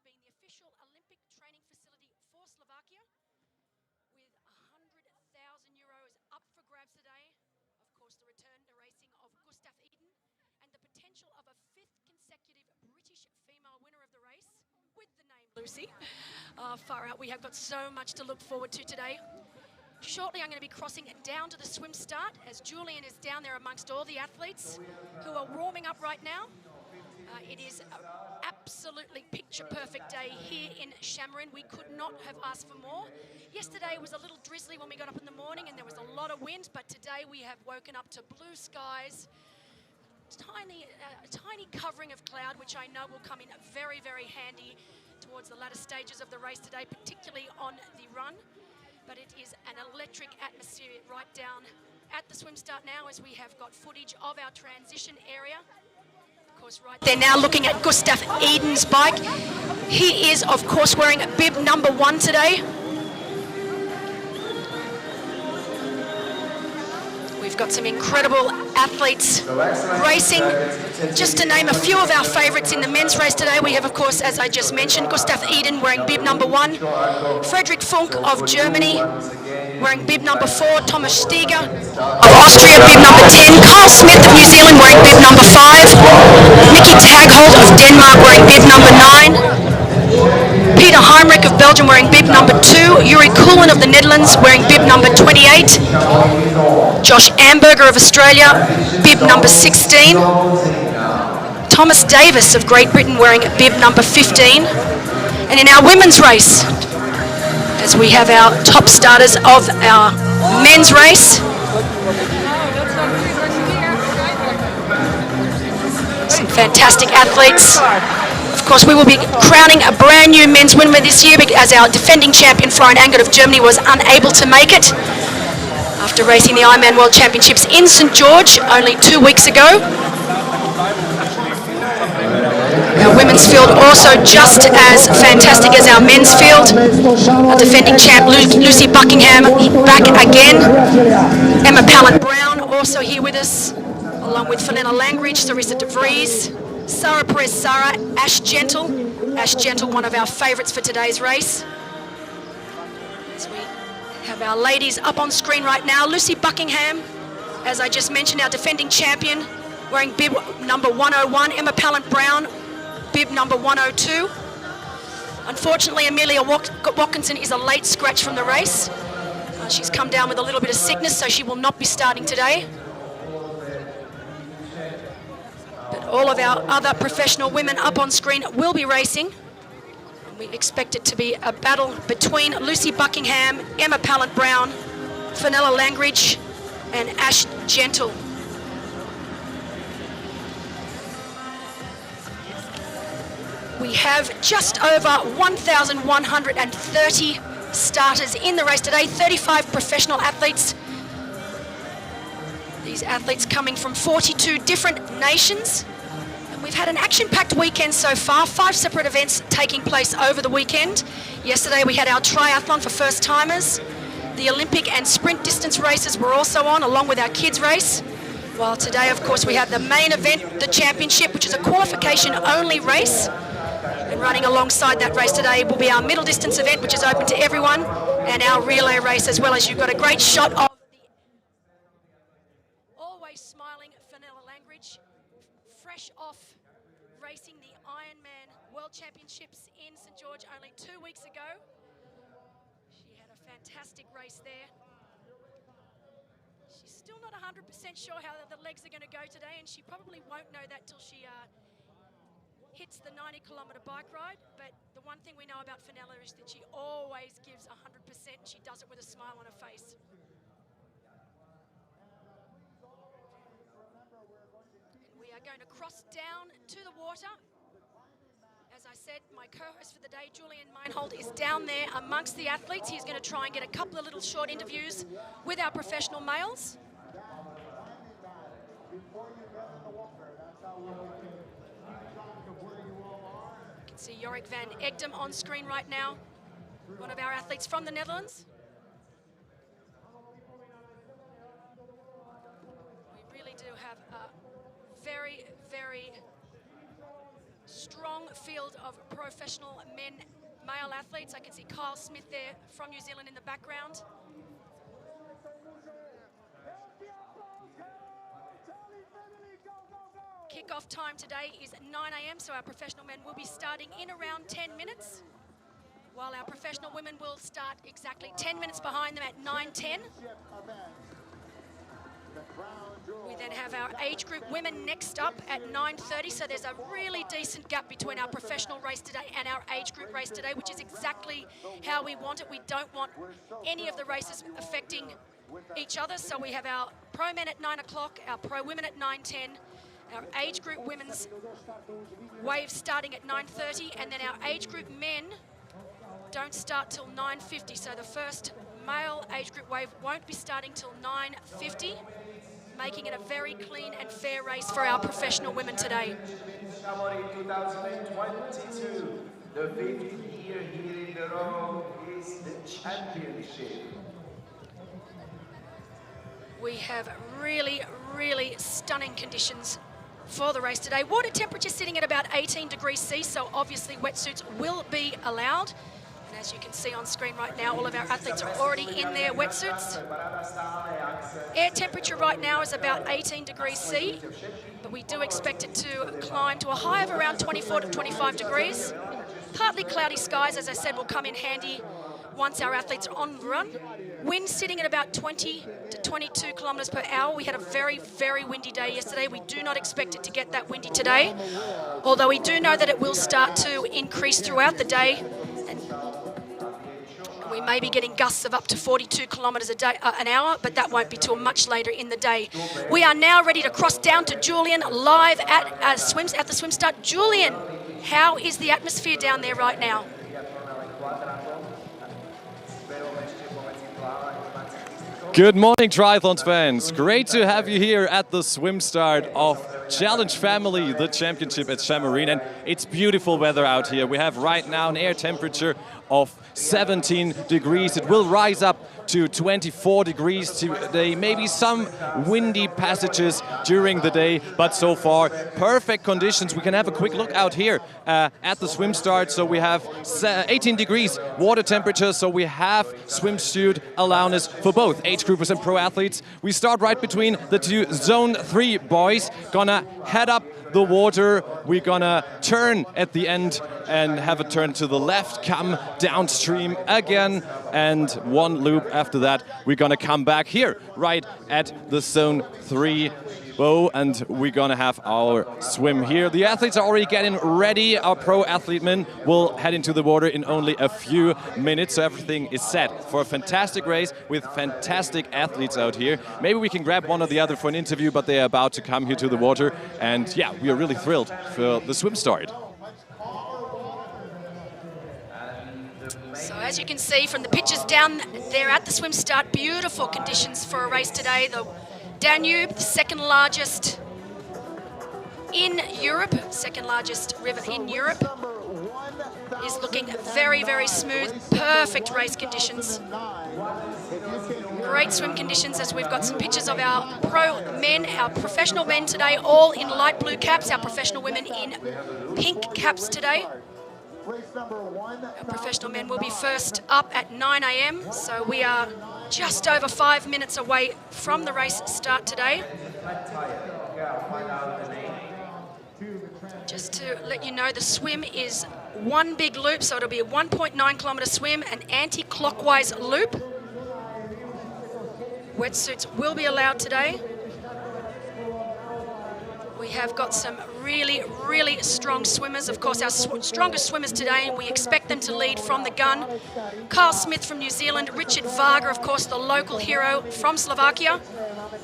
being the official Olympic training facility for Slovakia, with €100,000 up for grabs today. Of course, the return to racing of Gustav Eden and the potential of a fifth consecutive British female winner of the race with the name Lucy. Far out, we have got so much to look forward to today. Shortly, I'm going to be crossing down to the swim start as Julian is down there amongst all the athletes who are warming up right now. It is an absolutely picture-perfect day here in Samorin. We could not have asked for more. Yesterday was a little drizzly when we got up in the morning and there was a lot of wind, but today we have woken up to blue skies, tiny covering of cloud, which I know will come in very, very handy towards the latter stages of the race today, particularly on the run. But it is an electric atmosphere right down at the swim start now, as we have got footage of our transition area. Of course, right there now looking at Gustav Eden's bike. He is, of course, wearing bib number 1 today. We've got some incredible athletes racing. Just to name a few of our favourites in the men's race today, we have, of course, as I just mentioned, Gustav Eden wearing bib number 1, Frederick Funk of Germany wearing bib number 4, Thomas Steger of Austria bib number 10, Carl Smith of New Zealand wearing bib number 5, Mickey Tagholt of Denmark wearing bib number 9, Peter Heinrich of Belgium wearing bib number 2, Yuri Kulin of the Netherlands wearing bib number 28, Josh Amberger of Australia, bib number 16, Thomas Davis of Great Britain wearing bib number 15, and in our women's race, as we have our top starters of our men's race, some fantastic athletes. Of course, we will be crowning a brand new men's winner this year as our defending champion Florian Angert of Germany was unable to make it after racing the Ironman World Championships in St George only 2 weeks ago. Our women's field also just as fantastic as our men's field. Our defending champ Lucy Buckingham back again. Emma Pallant-Brown also here with us, along with Fenella Langridge, Sarissa de Vries, Sarah Perez-Sara, Ash Gentle, one of our favourites for today's race. As we have our ladies up on screen right now, Lucy Buckingham, as I just mentioned, our defending champion, wearing bib number 101, Emma Pallant-Brown, bib number 102. Unfortunately, Amelia Watkinson is a late scratch from the race. She's come down with a little bit of sickness, so she will not be starting today. But all of our other professional women up on screen will be racing. And we expect it to be a battle between Lucy Buckingham, Emma Pallant-Brown, Fenella Langridge, and Ash Gentle. We have just over 1,130 starters in the race today, 35 professional athletes. These athletes coming from 42 different nations. And we've had an action-packed weekend so far, 5 separate events taking place over the weekend. Yesterday we had our triathlon for first-timers. The Olympic and sprint distance races were also on, along with our kids race. While today, of course, we have the main event, the championship, which is a qualification-only race. And running alongside that race today will be our middle distance event, which is open to everyone, and our relay race as well. As you've got a great shot of the always smiling Fenella Langridge, fresh off racing the Ironman World Championships in St George only 2 weeks ago. She had a fantastic race there. She's still not 100% sure how the legs are going to go today, and she probably won't know that till she hits the 90-kilometre bike ride. But the one thing we know about Fenella is that she always gives 100%, and she does it with a smile on her face. And we are going to cross down to the water. As I said, my co-host for the day, Julian Meinhold, is down there amongst the athletes. He's going to try and get a couple of little short interviews with our professional males. See Jorik van Egdom on screen right now, one of our athletes from the Netherlands. We really do have a very, very strong field of professional male athletes. I can see Kyle Smith there from New Zealand in the background. Kickoff time today is 9 a.m, so our professional men will be starting in around 10 minutes, while our professional women will start exactly 10 minutes behind them at 9:10. We then have our age group women next up at 9:30, so there's a really decent gap between our professional race today and our age group race today, which is exactly how we want it. We don't want any of the races affecting each other, so we have our pro men at 9 o'clock, our pro women at 9:10, our age group women's wave starting at 9:30, and then our age group men don't start till 9:50, so the first male age group wave won't be starting till 9:50, making it a very clean and fair race for our professional women today. Samorin 2022, the 50th year here in the row is the championship. We have really, really stunning conditions for the race today. Water temperature sitting at about 18 degrees C, so obviously wetsuits will be allowed. And as you can see on screen right now, all of our athletes are already in their wetsuits. Air temperature right now is about 18 degrees C, but we do expect it to climb to a high of around 24 to 25 degrees. Partly cloudy skies, as I said, will come in handy once our athletes are on the run. Wind sitting at about 20 to 22 kilometers per hour. We had a very, very windy day yesterday. We do not expect it to get that windy today, although we do know that it will start to increase throughout the day. And we may be getting gusts of up to 42 kilometers an hour, but that won't be till much later in the day. We are now ready to cross down to Julian live at the swim start. Julian, how is the atmosphere down there right now? Good morning, Triathlon fans. Great to have you here at the swim start of Challenge Family, the championship at Samorin. And it's beautiful weather out here. We have right now an air temperature of 17 degrees. It will rise up to 24 degrees today. Maybe some windy passages during the day, but so far perfect conditions. We can have a quick look out here at the swim start. So we have 18 degrees water temperature, so we have swimsuit allowance for both age groupers and pro athletes. We start right between the two zone 3 boys. Gonna head up the water. We're gonna turn at the end and have a turn to the left, come downstream again, and one loop after that. We're gonna come back here right at the zone 3 bow, and we're gonna have our swim here. The athletes are already getting ready. Our pro athlete men will head into the water in only a few minutes, so everything is set for a fantastic race with fantastic athletes out here. Maybe we can grab one or the other for an interview, but they are about to come here to the water, and yeah, we are really thrilled for the swim start. So as you can see from the pictures down there at the swim start, beautiful conditions for a race today. The Danube, the second largest in Europe, second largest river in Europe, is looking very, very smooth, perfect race conditions. Great swim conditions, as we've got some pictures of our pro men, our professional men today, all in light blue caps, our professional women in pink caps today. Our professional men will be first up at 9 a.m, so we are just over 5 minutes away from the race start today. Just to let you know, the swim is one big loop, so it'll be a 1.9 kilometer swim, an anti-clockwise loop. Wetsuits will be allowed today. We have got some really, really strong swimmers. Of course, our strongest swimmers today, and we expect them to lead from the gun. Kyle Smith from New Zealand, Richard Varga, of course, the local hero from Slovakia,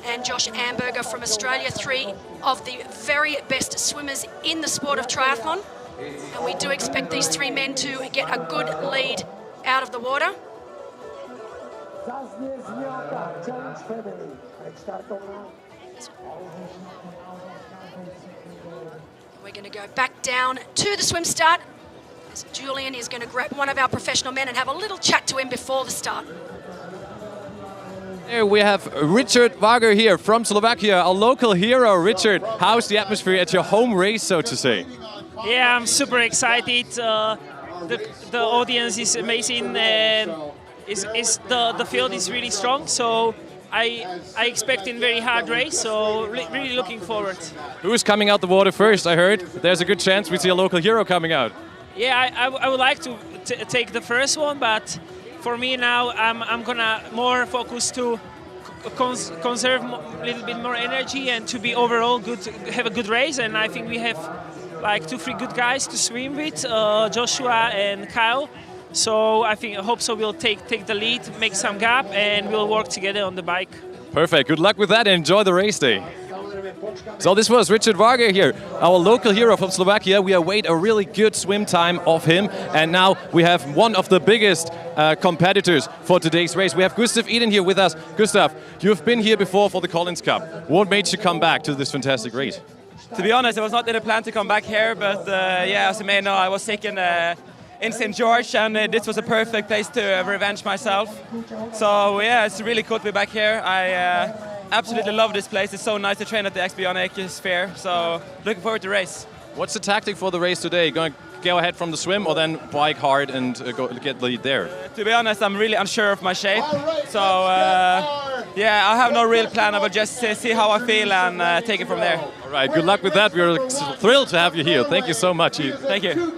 and Josh Amberger from Australia, 3 of the very best swimmers in the sport of triathlon. And we do expect these 3 men to get a good lead out of the water. We're going to go back down to the swim start, as Julian is going to grab one of our professional men and have a little chat to him before the start. Here we have Richard Varga here from Slovakia, a local hero. Richard, how's the atmosphere at your home race, so to say? Yeah, I'm super excited. The audience is amazing, and the field is really strong. So I expect a very hard race. So really looking forward. Who's coming out the water first? I heard there's a good chance we see a local hero coming out. Yeah, I would like to take the first one, but for me now I'm gonna more focus to conserve a little bit more energy and to be overall good, have a good race. And I think we have like 2-3 good guys to swim with, Joshua and Kyle. So I hope so we'll take the lead, make some gap, and we'll work together on the bike. Perfect. Good luck with that and enjoy the race day. So this was Richard Varga here, our local hero from Slovakia. We await a really good swim time of him. And now we have one of the biggest competitors for today's race. We have Gustav Eden here with us. Gustav, you've been here before for the Collins Cup. What made you come back to this fantastic race? To be honest, it was not in the plan to come back here, but yeah, as you may know, I was sick in St. George, and this was a perfect place to revenge myself. So yeah, it's really cool to be back here. I absolutely love this place. It's so nice to train at the x-bionic sphere. So looking forward to the race. What's the tactic for the race today? Going to go ahead from the swim or then bike hard and get the lead there? To be honest, I'm really unsure of my shape. So yeah, I have no real plan. I will just see how I feel and take it from there. All right, good luck with that. We're thrilled to have you here. Thank you so much. Thank you.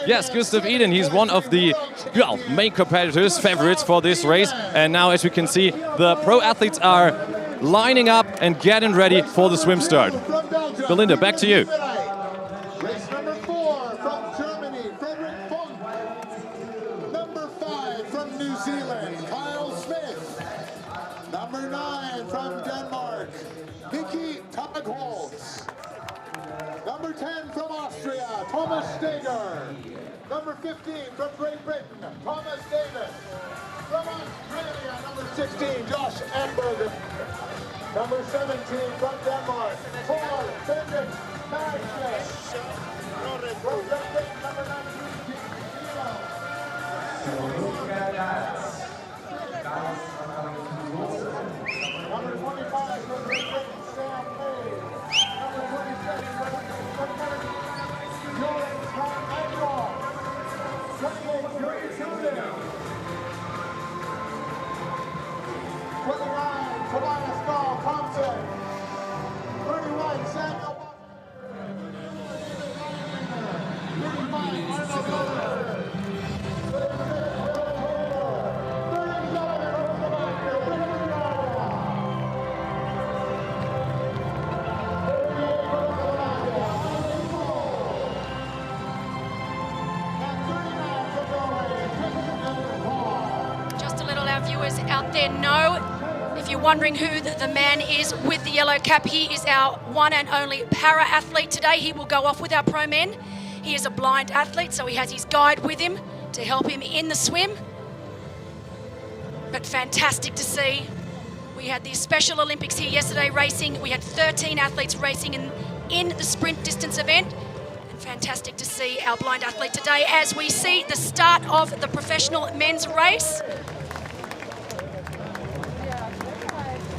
Yes, Gustav Eden, he's one of the main competitors, favorites for this race. And now, as we can see, the pro athletes are lining up and getting ready for the swim start. Belinda, back to you. Race number 4 from Germany, Frederick Funk. Number 5 from New Zealand, Kyle Smith. Number 9 from Denmark, Vicky Tagholz. Number 10 from Austria, Thomas Steger. Number 15 from Great Britain, Thomas Davis. From Australia, number 16, Josh Amberger. Number 17 from Denmark, Paul Bendik Magnus. From Great Britain, number 19, Number 25 from Great Britain, Sam May. Number 27 from Canada, Jordan Angel. 28, Yuri Tuna. 29, Tobias Dahl Thompson. 31, Samuel Butler. 35, Arnold Miller. 37, Just to let all our viewers out there know, if you're wondering who the man is with the yellow cap, he is our one and only para-athlete today. He will go off with our pro men. He is a blind athlete, so he has his guide with him to help him in the swim. But fantastic to see. We had the Special Olympics here yesterday racing. We had 13 athletes racing in the sprint distance event. And fantastic to see our blind athlete today as we see the start of the professional men's race.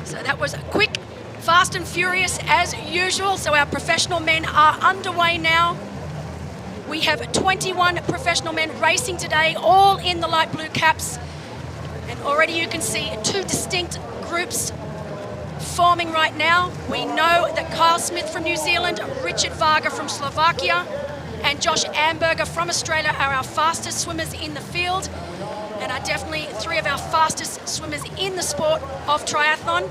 So that was quick, fast and furious as usual. So our professional men are underway now. We have 21 professional men racing today, all in the light blue caps. And already you can see 2 distinct groups forming right now. We know that Kyle Smith from New Zealand, Richard Varga from Slovakia, and Josh Amberger from Australia are our fastest swimmers in the field, and are definitely 3 of our fastest swimmers in the sport of triathlon.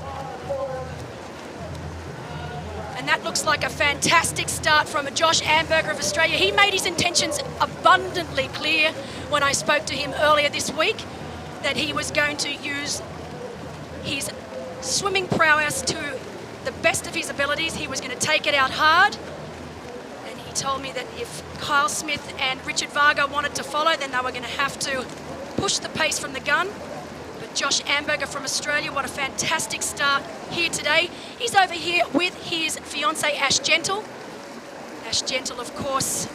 And that looks like a fantastic start from Josh Amberger of Australia. He made his intentions abundantly clear when I spoke to him earlier this week, that he was going to use his swimming prowess to the best of his abilities. He was going to take it out hard. And he told me that if Kyle Smith and Richard Varga wanted to follow, then they were going to have to push the pace from the gun. But Josh Amberger from Australia, what a fantastic start here today. He's over here with his fiancée, Ash Gentle. Ash Gentle, of course,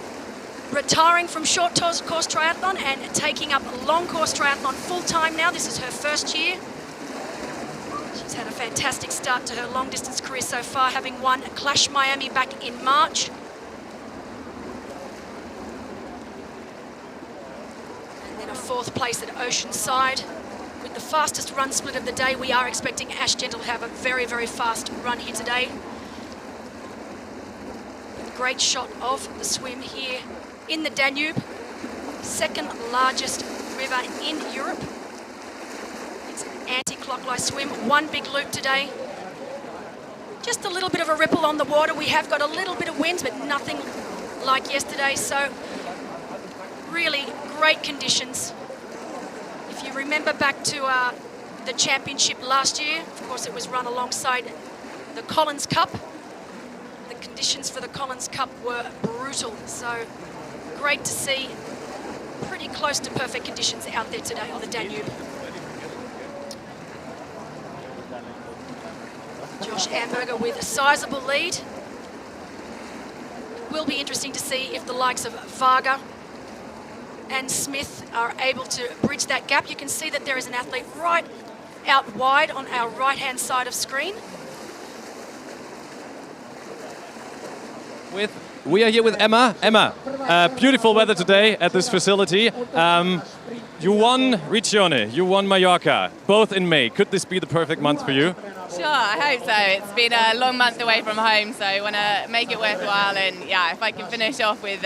retiring from short course triathlon and taking up long course triathlon full-time now. This is her first year. She's had a fantastic start to her long distance career so far, having won Clash Miami back in March. 4th place at Oceanside. With the fastest run split of the day, we are expecting Ash Gentle to have a very, very fast run here today. A great shot of the swim here in the Danube, 2nd largest river in Europe. It's an anti-clockwise swim, 1 big loop today. Just a little bit of a ripple on the water. We have got a little bit of winds, but nothing like yesterday, so really great conditions. If you remember back to the championship last year, of course it was run alongside the Collins Cup. The conditions for the Collins Cup were brutal, so great to see pretty close to perfect conditions out there today on the Danube. Josh Amberger with a sizable lead. It will be interesting to see if the likes of Varga and Smith are able to bridge that gap. You can see that there is an athlete right out wide on our right-hand side of screen. We are here with Emma. Emma, beautiful weather today at this facility. You won Riccione, you won Mallorca, both in May. Could this be the perfect month for you? Sure, I hope so. It's been a long month away from home, so I want to make it worthwhile. And yeah, if I can finish off with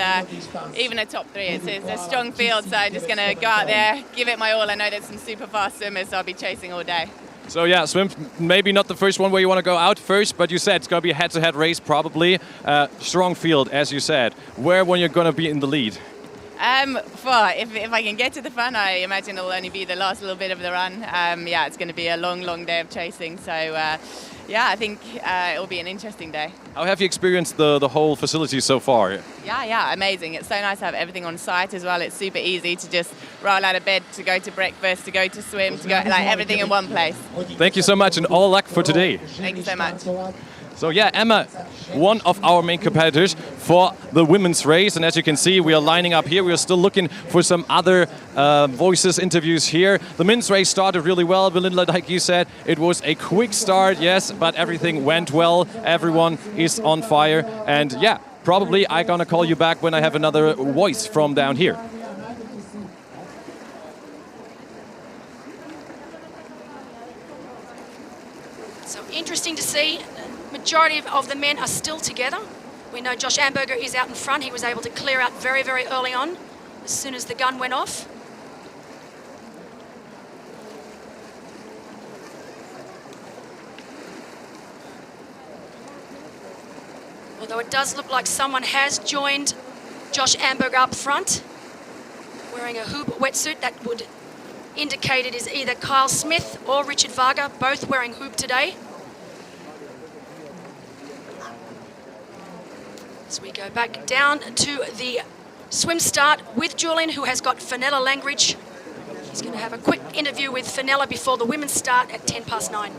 even a top 3, it's a strong field, so I'm just going to go out there, give it my all. I know there's some super fast swimmers, so I'll be chasing all day. So yeah, swim, maybe not the first one where you want to go out first, but you said it's going to be a head-to-head race probably. Strong field, as you said. Where when you're going to be in the lead? If I can get to the front, I imagine it'll only be the last little bit of the run. Yeah, it's going to be a long, long day of chasing. So yeah, I think it'll be an interesting day. How have you experienced the whole facility so far? Yeah, amazing. It's so nice to have everything on site as well. It's super easy to just roll out of bed, to go to breakfast, to go to swim, to go like everything in one place. Thank you so much and all luck for today. Thank you so much. So yeah, Emma, one of our main competitors for the women's race. And as you can see, we are lining up here. We are still looking for some other voices, interviews here. The men's race started really well. Belinda, like you said, it was a quick start, yes, but everything went well. Everyone is on fire. And yeah, probably I'm gonna call you back when I have another voice from down here. So interesting to see. Majority of the men are still together. We know Josh Amberger is out in front. He was able to clear out very, very early on, as soon as the gun went off. Although it does look like someone has joined Josh Amberger up front, wearing a hoop wetsuit. That would indicate it is either Kyle Smith or Richard Varga, both wearing hoop today. As we go back down to the swim start with Julian, who has got Fenella Langridge. He's going to have a quick interview with Fenella before the women's start at 9:10.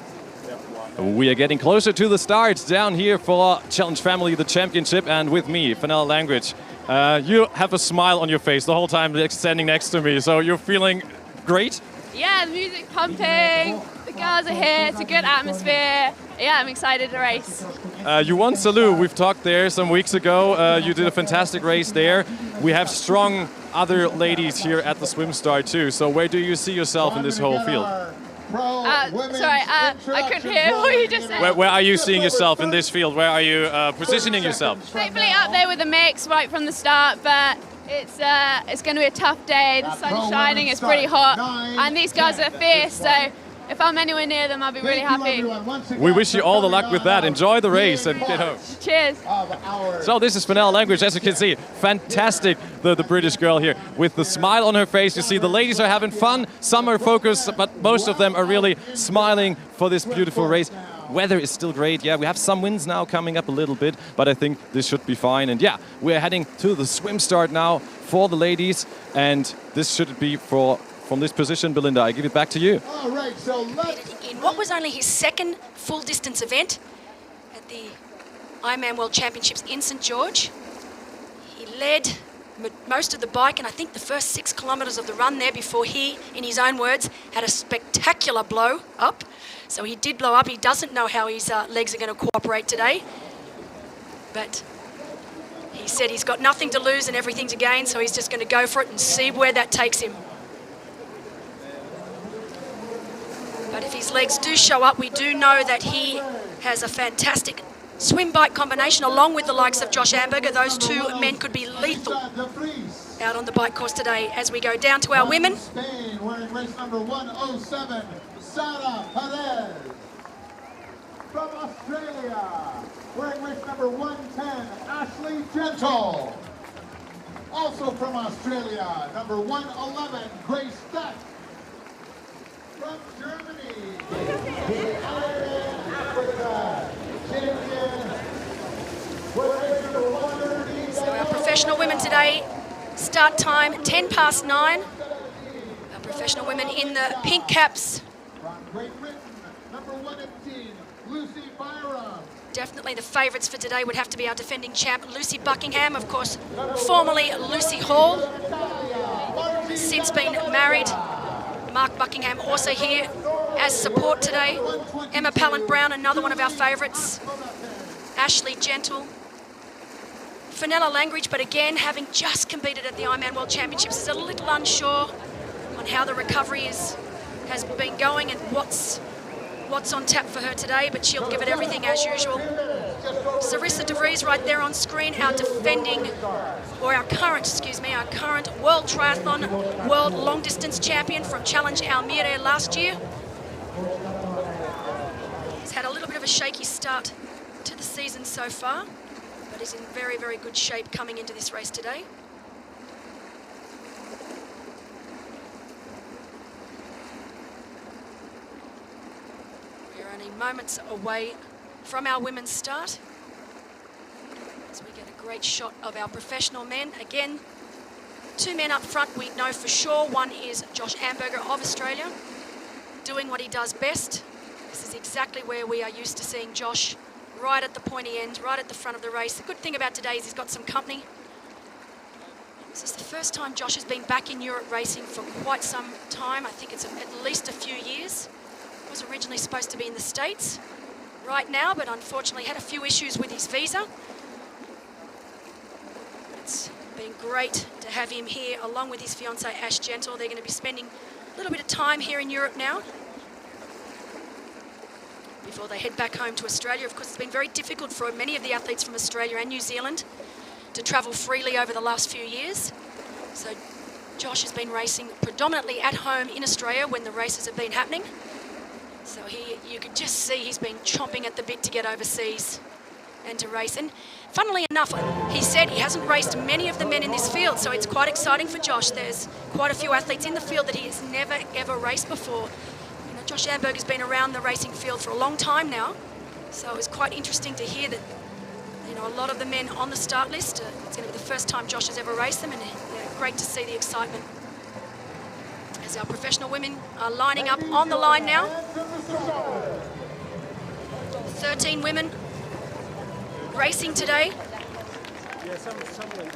We are getting closer to the start down here for Challenge Family, the championship, and with me, Fenella Langridge. You have a smile on your face the whole time standing next to me, so you're feeling great? Yeah, the music's pumping, the girls are here, it's a good atmosphere. Yeah, I'm excited to race. You won Salou. We've talked there some weeks ago. You did a fantastic race there. We have strong other ladies here at the swim start too. So where do you see yourself in this whole field? Sorry, I couldn't hear what you just said. Where are you seeing yourself in this field? Where are you positioning yourself? Hopefully up there with the mix right from the start, but it's going to be a tough day. The sun's shining, it's pretty hot, and these guys are fierce, so if I'm anywhere near them, I'll be really happy. We wish you all the luck with that. Enjoy the race and get home. Cheers. So this is Fenella Langridge, as you can see. Fantastic, the British girl here with the smile on her face. You see the ladies are having fun. Some are focused, but most of them are really smiling for this beautiful race. Weather is still great. Yeah, we have some winds now coming up a little bit, but I think this should be fine. And yeah, we're heading to the swim start now for the ladies. And this should be from this position, Belinda, I give it back to you. All right, so in what was only his 2nd full distance event at the Ironman World Championships in St. George, he led most of the bike and I think the first 6 kilometres of the run there before he, in his own words, had a spectacular blow up. So he did blow up. He doesn't know how his legs are going to cooperate today. But he said he's got nothing to lose and everything to gain, so he's just going to go for it and see where that takes him. But if his legs do show up, we do know that he has a fantastic swim bike combination along with the likes of Josh Amberger. Those two men could be lethal out on the bike course today. As we go down to our women. Spain, wearing race number 107, Sara Perez. From Australia, wearing race number 110, Ashley Gentle. Also from Australia, number 111, Grace Stack. From Germany, Africa, champion, wearing number 130. So our professional women today, start time 9:10. Our professional women in the pink caps. From Great Britain, number 118, Lucy Byram. Definitely the favourites for today would have to be our defending champ, Lucy Buckingham, of course, formerly Lucy Hall, since been married. Mark Buckingham also here as support today. Emma Pallant-Brown, another one of our favourites. Ashley Gentle. Fenella Langridge, but again, having just competed at the Ironman World Championships, is a little unsure on how the recovery has been going and what's on tap for her today, but she'll give it everything as usual. Sarissa de Vries right there on screen, our current World Triathlon World Long Distance Champion from Challenge Almere last year. He's had a little bit of a shaky start to the season so far, but is in very, very good shape coming into this race today. We're only moments away from our women's start, as we get a great shot of our professional men. Again, two men up front we know for sure. One is Josh Amberger of Australia, doing what he does best. This is exactly where we are used to seeing Josh, right at the pointy end, right at the front of the race. The good thing about today is he's got some company. This is the first time Josh has been back in Europe racing for quite some time. I think it's at least a few years. He was originally supposed to be in the States right now, but unfortunately had a few issues with his visa. It's been great to have him here along with his fiancée Ash Gentle. They're going to be spending a little bit of time here in Europe now before they head back home to Australia. Of course, it's been very difficult for many of the athletes from Australia and New Zealand to travel freely over the last few years. So Josh has been racing predominantly at home in Australia when the races have been happening. So you could just see he's been chomping at the bit to get overseas and to race. And funnily enough, he said he hasn't raced many of the men in this field, so it's quite exciting for Josh. There's quite a few athletes in the field that he has never, ever raced before. You know, Josh Amberger's been around the racing field for a long time now, so it was quite interesting to hear that, you know, a lot of the men on the start list, it's going to be the first time Josh has ever raced them, and great to see the excitement. As our professional women are lining up on the line now. 13 women racing today.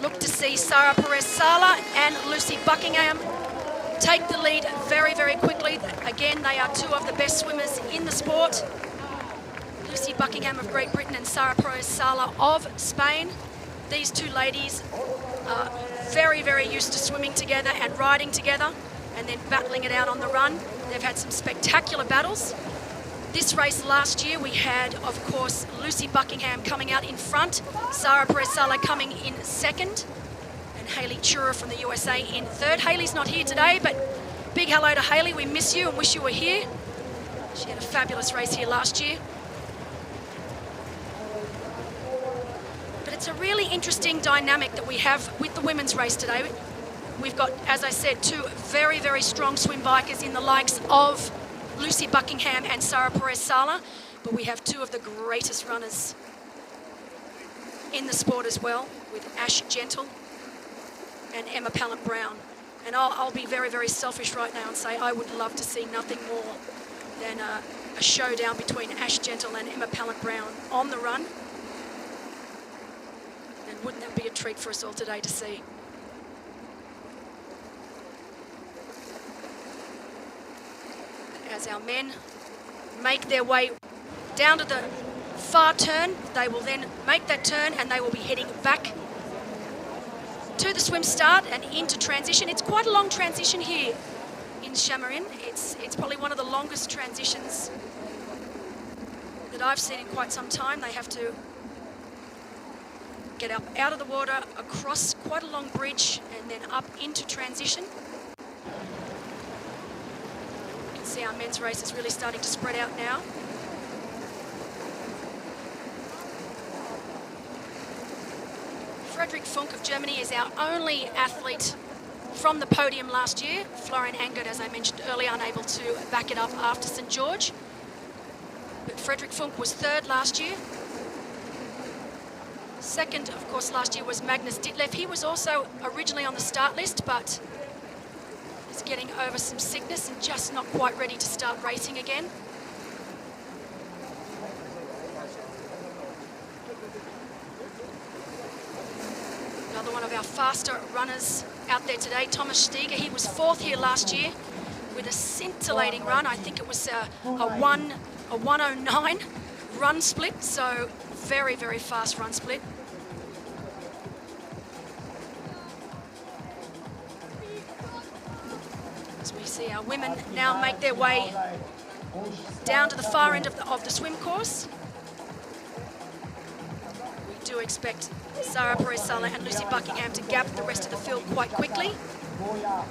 Look to see Sara Perez-Sala and Lucy Buckingham take the lead very, very quickly. Again, they are two of the best swimmers in the sport. Lucy Buckingham of Great Britain and Sara Perez-Sala of Spain. These two ladies are very, very used to swimming together and riding together and then battling it out on the run. They've had some spectacular battles. This race last year we had, of course, Lucy Buckingham coming out in front, Sara Perez-Sala coming in second, and Hayley Chura from the USA in third. Hayley's not here today, but big hello to Hayley. We miss you and wish you were here. She had a fabulous race here last year. But it's a really interesting dynamic that we have with the women's race today. We've got, as I said, two very, very strong swim bikers in the likes of Lucy Buckingham and Sara Perez-Sala, but we have two of the greatest runners in the sport as well, with Ash Gentle and Emma Pallant-Brown. And I'll be very, very selfish right now and say I would love to see nothing more than a showdown between Ash Gentle and Emma Pallant-Brown on the run. And wouldn't that be a treat for us all today to see? As our men make their way down to the far turn, they will then make that turn and they will be heading back to the swim start and into transition. It's quite a long transition here in in Samorin. It's probably one of the longest transitions that I've seen in quite some time. They have to get up out of the water, across quite a long bridge, and then up into transition. You can see our men's race is really starting to spread out now. Friedrich Funk of Germany is our only athlete from the podium last year. Florian Angert, as I mentioned earlier, unable to back it up after St. George. But Friedrich Funk was third last year. Second, of course, last year was Magnus Ditlev. He was also originally on the start list, but is getting over some sickness and just not quite ready to start racing again. Another one of our faster runners out there today, Thomas Steger. He was fourth here last year with a scintillating run. I think it was a 1:09 run split, so very, very fast run split. As we see our women now make their way down to the far end of the swim course. We do expect Sarah Perez-Sala and Lucy Buckingham to gap the rest of the field quite quickly.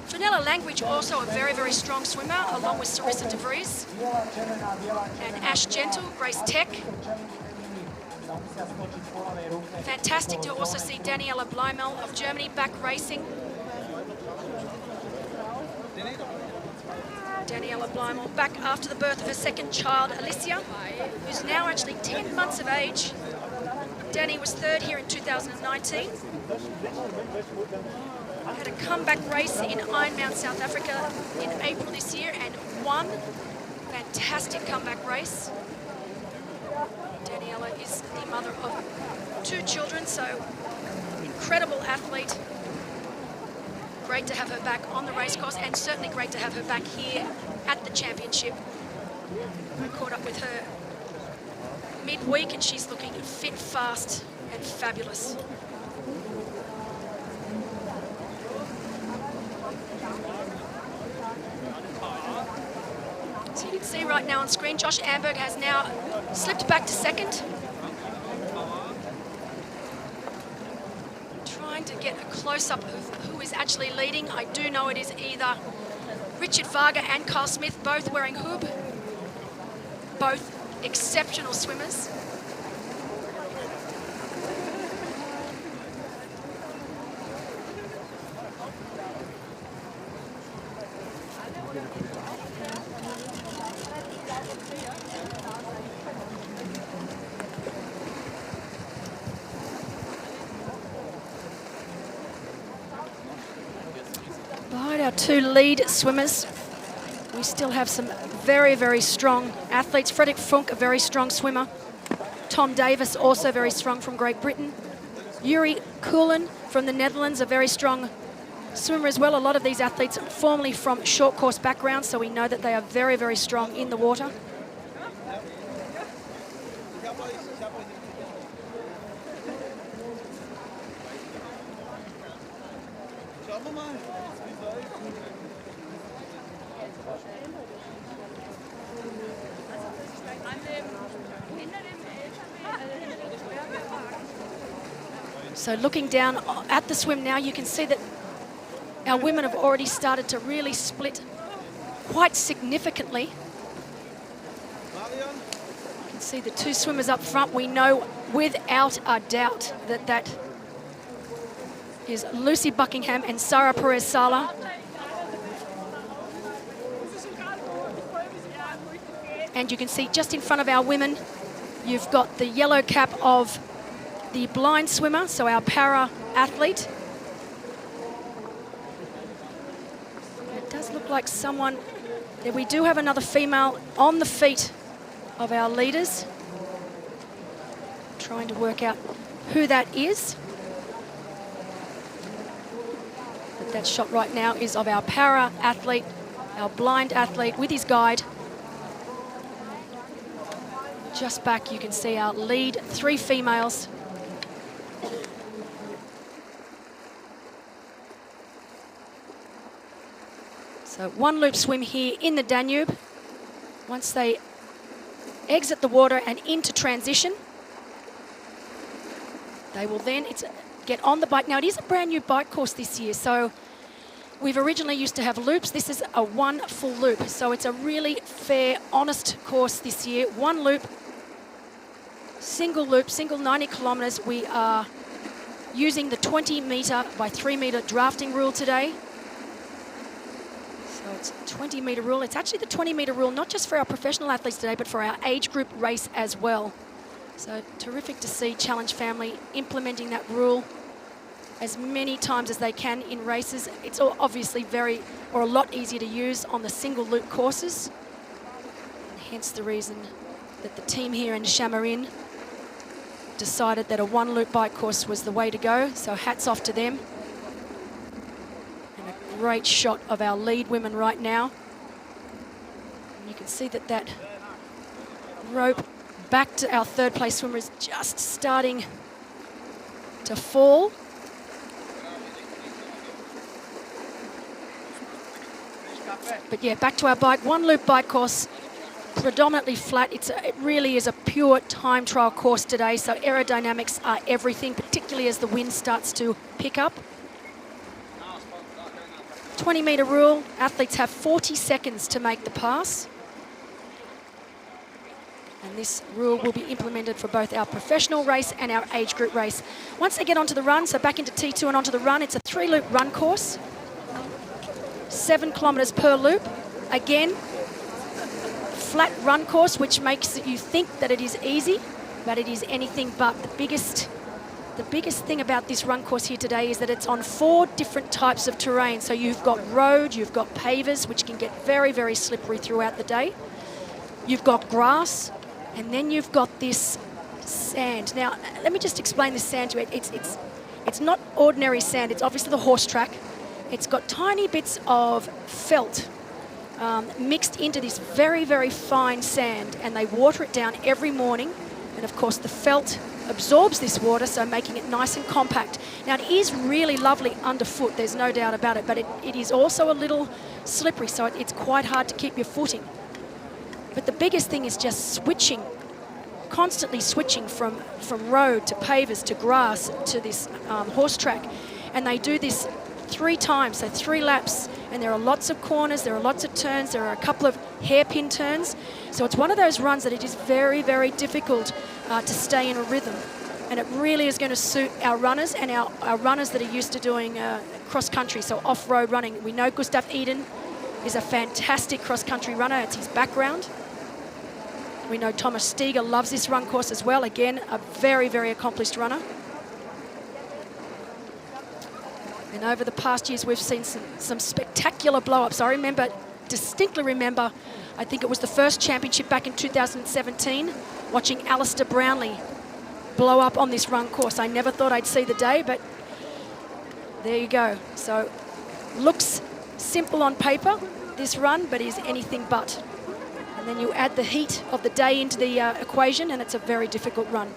Fenella Langridge, also a very, very strong swimmer, along with Sarissa de Vries. And Ash Gentle, Grace Tech. Fantastic to also see Daniela Bleimel of Germany back racing. Daniela Bleimel back after the birth of her second child, Alicia, who's now actually 10 months of age. Danny was third here in 2019. Had a comeback race in Ironman South Africa in April this year and won. Fantastic comeback race. Daniela is the mother of 2 children, so incredible athlete. Great to have her back on the race course, and certainly great to have her back here at the championship. I caught up with her midweek and she's looking fit, fast and fabulous. So you can see right now on screen, Josh Amberg has now slipped back to second. Trying to get a close-up of who is actually leading. I do know it is either Richard Varga and Carl Smith, both wearing hoob. Both exceptional swimmers. Behind our 2 lead swimmers, we still have some very, very strong athletes. Frederick Funk, a very strong swimmer. Tom Davis, also very strong from Great Britain. Yuri Kulen from the Netherlands, a very strong swimmer as well. A lot of these athletes are formerly from short course backgrounds, so we know that they are very, very strong in the water. So looking down at the swim now, you can see that our women have already started to really split quite significantly. You can see the 2 swimmers up front. We know without a doubt that that is Lucy Buckingham and Sarah Perez-Sala. And you can see just in front of our women, you've got the yellow cap of the blind swimmer, so our para athlete. It does look like someone, we do have another female on the feet of our leaders. Trying to work out who that is. But that shot right now is of our para athlete, our blind athlete with his guide. Just back, you can see our lead 3 females. So one loop swim here in the Danube. Once they exit the water and into transition, they will then get on the bike. Now, it is a brand new bike course this year, so we've originally used to have loops. This is a one full loop, so it's a really fair, honest course this year. One loop, single 90 kilometres. We are using the 20 metre by 3 metre drafting rule today. So it's a 20 metre rule. It's actually the 20 metre rule, not just for our professional athletes today, but for our age group race as well. So terrific to see Challenge Family implementing that rule as many times as they can in races. It's obviously a lot easier to use on the single loop courses. And hence the reason that the team here in Samorin decided that a one loop bike course was the way to go. So hats off to them. And a great shot of our lead women right now. And you can see that rope back to our third place swimmer is just starting to fall. But yeah, back to our bike, one loop bike course, predominantly flat. It really is a pure time trial course today, so aerodynamics are everything, particularly as the wind starts to pick up. 20 metre rule, athletes have 40 seconds to make the pass. And this rule will be implemented for both our professional race and our age group race. Once they get onto the run, so back into T2 and onto the run, it's a 3-loop run course. 7 kilometres per loop. Again, flat run course, which makes you think that it is easy, but it is anything but. The biggest thing about this run course here today is that it's on 4 different types of terrain. So you've got road, you've got pavers, which can get very, very slippery throughout the day. You've got grass, and then you've got this sand. Now, let me just explain this sand to you. It's not ordinary sand. It's obviously the horse track. It's got tiny bits of felt mixed into this very, very fine sand, and they water it down every morning. And of course, the felt absorbs this water, so making it nice and compact. Now, it is really lovely underfoot, there's no doubt about it, but it is also a little slippery, so it's quite hard to keep your footing. But the biggest thing is just switching, constantly switching from road to pavers to grass to this horse track. And they do this 3 times, so 3 laps. And there are lots of corners, there are lots of turns, there are a couple of hairpin turns. So it's one of those runs that it is very, very difficult to stay in a rhythm. And it really is going to suit our runners and our runners that are used to doing cross-country, so off-road running. We know Gustav Eden is a fantastic cross-country runner. It's his background. We know Thomas Steger loves this run course as well. Again, a very, very accomplished runner. And over the past years, we've seen some spectacular blow-ups. I distinctly remember, I think it was the first championship back in 2017, watching Alistair Brownlee blow up on this run course. I never thought I'd see the day, but there you go. So, looks simple on paper, this run, but is anything but. And then you add the heat of the day into the equation, and it's a very difficult run.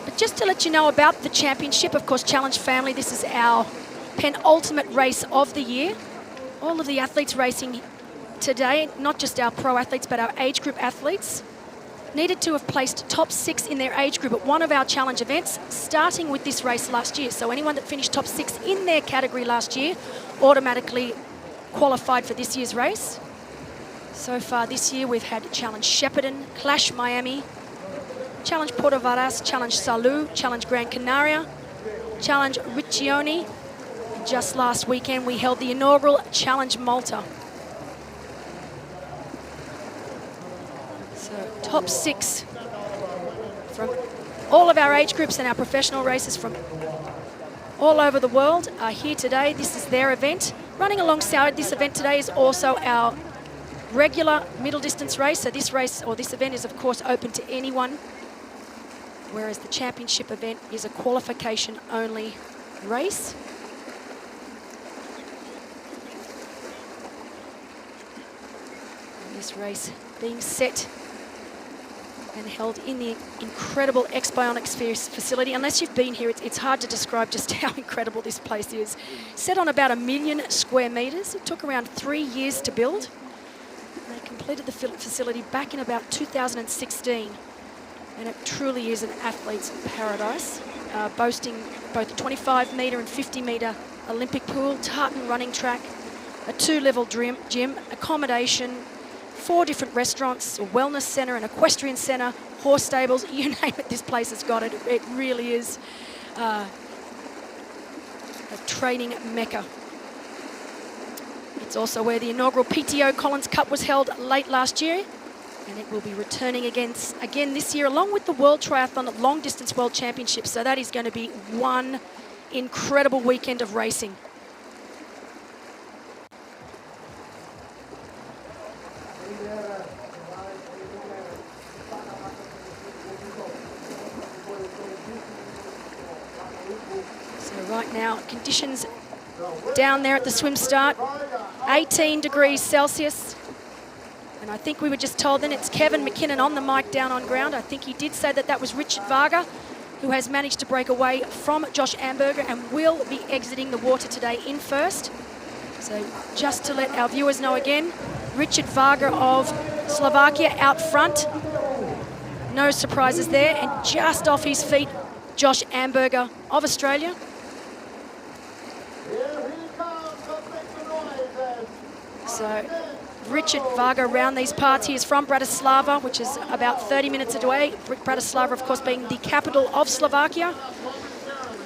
But just to let you know about the championship, of course, Challenge Family, this is our penultimate race of the year. All of the athletes racing today, not just our pro athletes, but our age group athletes, needed to have placed top 6 in their age group at one of our challenge events, starting with this race last year. So anyone that finished top 6 in their category last year automatically qualified for this year's race. So far this year, we've had Challenge Shepparton, Clash Miami, Challenge Porto Varas, Challenge Salou, Challenge Gran Canaria, Challenge Riccione. Just last weekend, we held the inaugural Challenge Malta. So top 6 from all of our age groups and our professional races from all over the world are here today. This is their event. Running alongside this event today is also our regular middle distance race. So this race, or this event, is of course open to anyone, whereas the championship event is a qualification only race. And this race being set and held in the incredible x-bionic facility. Unless you've been here, it's hard to describe just how incredible this place is. Set on about 1 million square metres. It took around 3 years to build. They completed the facility back in about 2016. And it truly is an athlete's paradise, boasting both a 25-metre and 50-metre Olympic pool, tartan running track, a 2-level gym, accommodation, 4 different restaurants, a wellness centre, an equestrian centre, horse stables, you name it, this place has got it. It really is a training mecca. It's also where the inaugural PTO Collins Cup was held late last year, and it will be returning again this year, along with the World Triathlon Long Distance World Championships. So that is going to be one incredible weekend of racing. Right now, conditions down there at the swim start, 18 degrees Celsius. And I think we were just told then it's Kevin McKinnon on the mic down on ground. I think he did say that was Richard Varga, who has managed to break away from Josh Amberger and will be exiting the water today in first. So just to let our viewers know again, Richard Varga of Slovakia out front. No surprises there. And just off his feet, Josh Amberger of Australia. So Richard Varga around these parts. He is from Bratislava, which is about 30 minutes away. Bratislava, of course, being the capital of Slovakia.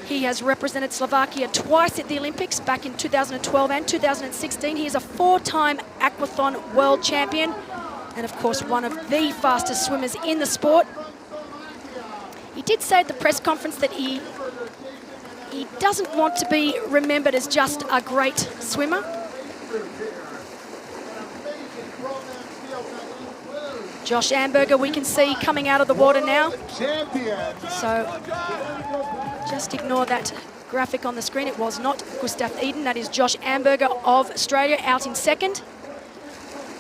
He has represented Slovakia twice at the Olympics, back in 2012 and 2016. He is a 4-time aquathon world champion and, of course, one of the fastest swimmers in the sport. He did say at the press conference that he doesn't want to be remembered as just a great swimmer. Josh Amberger, we can see coming out of the water now. So just ignore that graphic on the screen. It was not Gustav Iden. That is Josh Amberger of Australia out in second.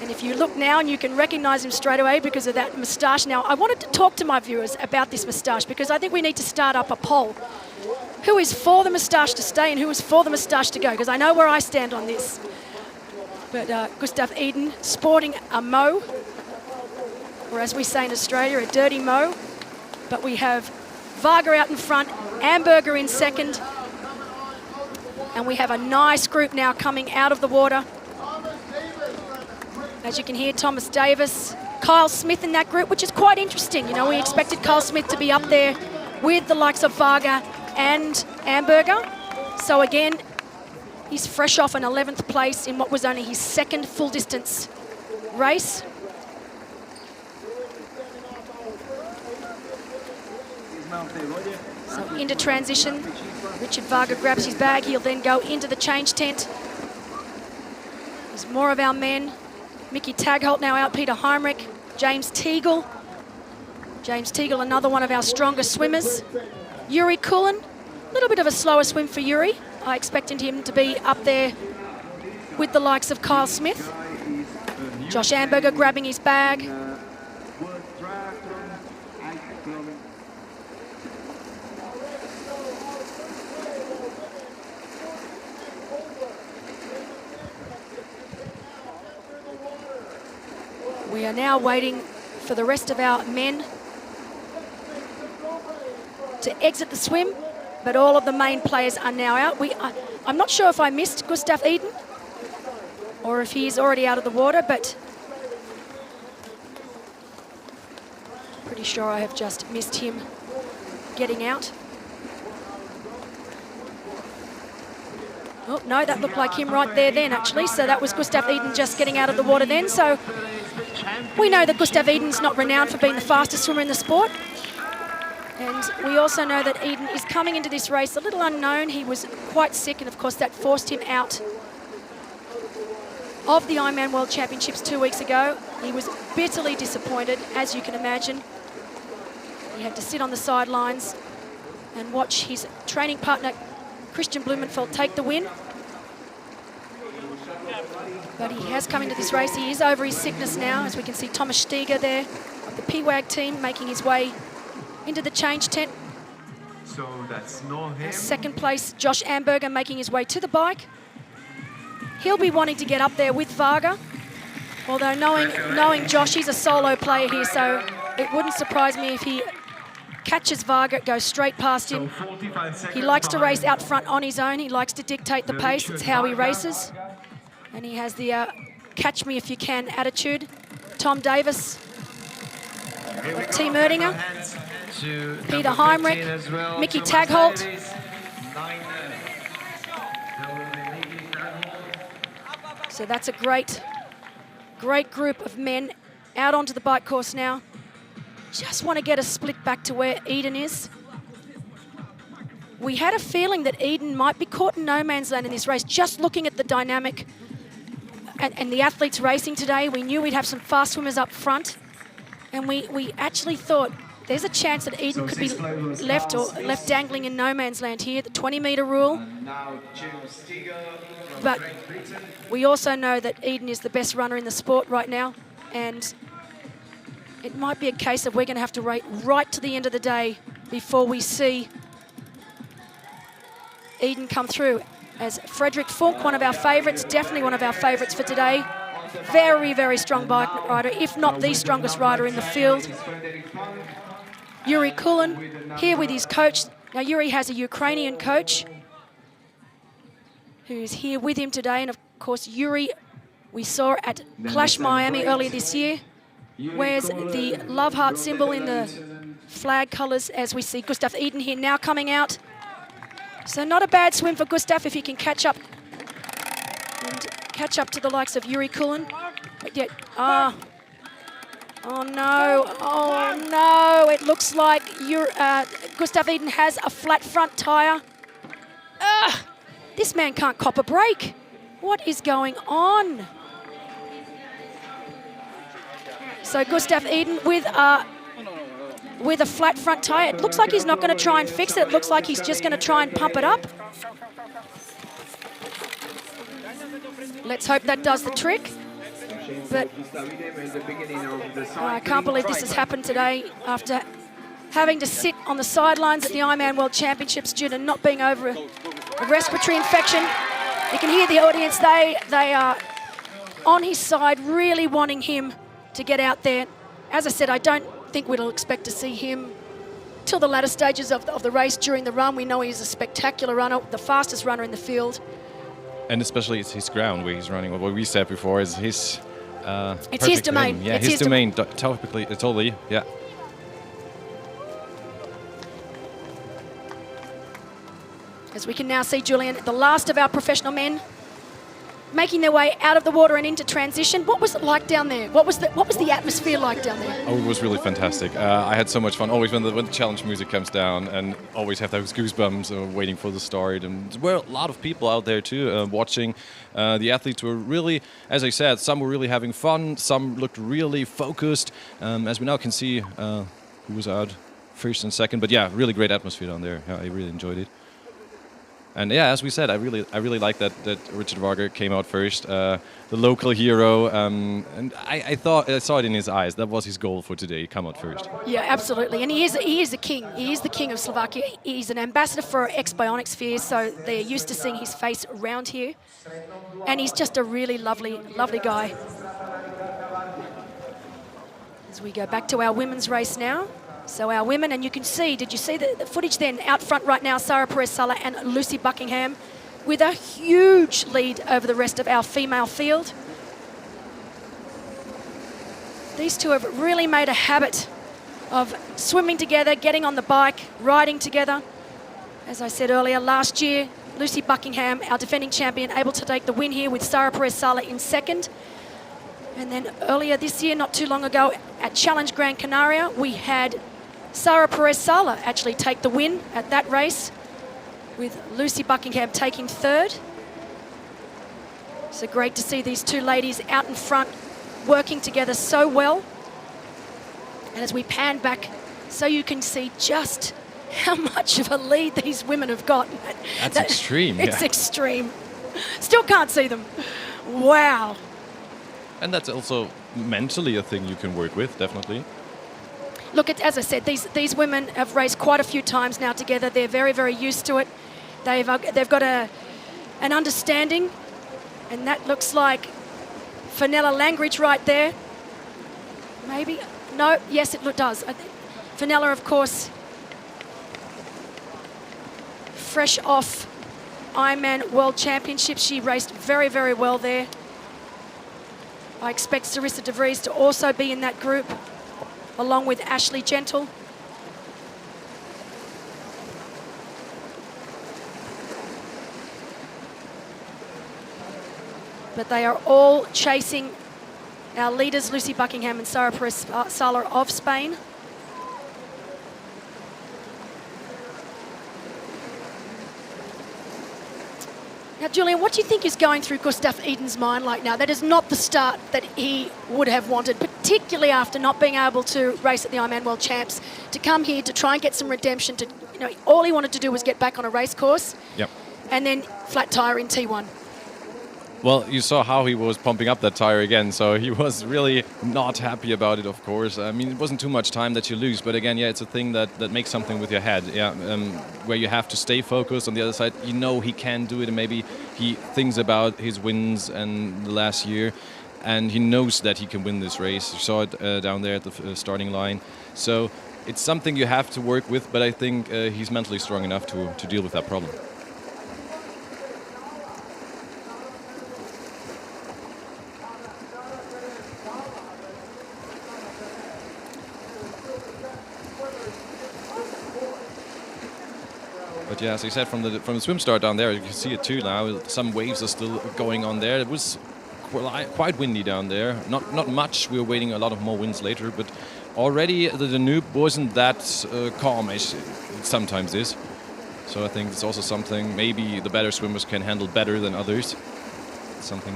And if you look now, and you can recognise him straight away because of that moustache. Now, I wanted to talk to my viewers about this moustache because I think we need to start up a poll. Who is for the moustache to stay and who is for the moustache to go? Because I know where I stand on this. But Gustav Iden sporting a mo, or as we say in Australia, a dirty mo. But we have Varga out in front, Amberger in second. And we have a nice group now coming out of the water. As you can hear, Thomas Davis, Kyle Smith in that group, which is quite interesting. You know, we expected Kyle Smith to be up there with the likes of Varga and Amberger. So again, he's fresh off an 11th place in what was only his second full distance race. So into transition, Richard Varga grabs his bag. He'll then go into the change tent. There's more of our men. Mickey Tagholt now out, Peter Heinrich, James Teagle. James Teagle, another one of our strongest swimmers. Yuri Kulin, a little bit of a slower swim for Yuri. I expected him to be up there with the likes of Kyle Smith. Josh Amberger grabbing his bag. We are now waiting for the rest of our men to exit the swim, but all of the main players are now out. I'm not sure if I missed Gustav Iden or if he's already out of the water, but pretty sure I have just missed him getting out. Oh, no, that looked like him right there then, actually. So that was Gustav Iden just getting out of the water then. So we know that Gustav Eden's not renowned for being the fastest swimmer in the sport. And we also know that Iden is coming into this race a little unknown. He was quite sick, and of course that forced him out of the Ironman World Championships 2 weeks ago. He was bitterly disappointed, as you can imagine. He had to sit on the sidelines and watch his training partner, Christian Blumenfeld, take the win. But he has come into this race. He is over his sickness now, as we can see Thomas Steger there of the PWAG team making his way into the change tent. So that's no him. Second place, Josh Amberger making his way to the bike. He'll be wanting to get up there with Varga. Although knowing Josh, he's a solo player here, so it wouldn't surprise me if he catches Varga, goes straight past him. He likes to race out front on his own. He likes to dictate the pace. It's how he races. And he has the catch me if you can attitude. Tom Davis, Team Erdinger, Peter Heimrich, Mickey Tagholt. So that's a great group of men out onto the bike course now. Just want to get a split back to where Eden is. We had a feeling that Eden might be caught in no man's land in this race. Just looking at the dynamic and the athletes racing today, we knew we'd have some fast swimmers up front. And we actually thought there's a chance that Eden could be left dangling in no man's land here, the 20-meter rule. But we also know that Eden is the best runner in the sport right now, and it might be a case of we're going to have to wait right to the end of the day before we see Eden come through. As Frederick Funk, one of our favourites, definitely one of our favourites for today. Very, very strong bike rider, if not the strongest rider in the field. Yuri Kulin here with his coach. Now Yuri has a Ukrainian coach who's here with him today. And of course Yuri, we saw at Clash Miami earlier this year, wears the love heart symbol in the flag colours, as we see Gustav Eden here now coming out. So not a bad swim for Gustav if he can catch up to the likes of Yuri Kulin. But yet, oh no, it looks like Gustav Eden has a flat front tyre. This man can't cop a break. What is going on? So Gustav Eden with a flat front tyre. It looks like he's not going to try and fix it. It looks like he's just going to try and pump it up. Let's hope that does the trick. But I can't believe this has happened today after having to sit on the sidelines at the Ironman World Championships due to not being over a respiratory infection. You can hear the audience. They are on his side, really wanting him to get out there. As I said, I don't think we'll expect to see him till the latter stages of the race during the run. We know he's a spectacular runner, the fastest runner in the field. And especially it's his ground where he's running. What we said before is his... it's his domain. Yeah, it's his domain, totally, yeah. As we can now see, Julian, the last of our professional men making their way out of the water and into transition. What was it like down there? What was the atmosphere like down there? Oh, it was really fantastic. I had so much fun. Always when the challenge music comes down, and always have those goosebumps waiting for the start. And there were a lot of people out there too watching. The athletes were really, as I said, some were really having fun. Some looked really focused. As we now can see, who was out first and second. But yeah, really great atmosphere down there. Yeah, I really enjoyed it. And yeah, as we said, I really like that Richard Varga came out first, the local hero, and I saw it in his eyes. That was his goal for today, come out first. Yeah, absolutely, and he is the king. He is the king of Slovakia. He's an ambassador for x-bionic spheres, so they're used to seeing his face around here, and he's just a really lovely guy. As we go back to our women's race now. So our women, and you can see, did you see the footage then? Out front right now, Sarah Perez-Sala and Lucy Buckingham with a huge lead over the rest of our female field. These two have really made a habit of swimming together, getting on the bike, riding together. As I said earlier, last year, Lucy Buckingham, our defending champion, able to take the win here with Sarah Perez-Sala in second. And then earlier this year, not too long ago, at Challenge Gran Canaria, we had Sarah Perez-Sala actually take the win at that race, with Lucy Buckingham taking third. So great to see these two ladies out in front, working together so well. And as we pan back, so you can see just how much of a lead these women have got. That's extreme. It's extreme. Still can't see them. Wow. And that's also mentally a thing you can work with, definitely. look, as I said, these women have raced quite a few times now together. They're very, very used to it. They've got an understanding, and that looks like Fenella Langridge right there. Maybe, no, yes, it does. Fenella, of course, fresh off Ironman World Championships. She raced very, very well there. I expect Sarissa de Vries to also be in that group, along with Ashley Gentle. But they are all chasing our leaders, Lucy Buckingham and Sara Perez-Sala of Spain. Now, Julian, what do you think is going through Gustav Eden's mind like now? That is not the start that he would have wanted, particularly after not being able to race at the Ironman World Champs, to come here to try and get some redemption. All he wanted to do was get back on a race course. Yep. And then flat tire in T1. Well, you saw how he was pumping up that tire again, so he was really not happy about it, of course. I mean, it wasn't too much time that you lose, but again, yeah, it's a thing that makes something with your head, yeah, where you have to stay focused. On the other side, he can do it, and maybe he thinks about his wins and the last year, and he knows that he can win this race. You saw it down there at the starting line. So it's something you have to work with, but I think he's mentally strong enough to deal with that problem. But yeah, as you said, from the swim start down there, you can see it too now. Some waves are still going on there. It was quite windy down there. Not much. We were waiting a lot of more winds later, but already the Danube wasn't that calm as it sometimes is. So I think it's also something maybe the better swimmers can handle better than others. Something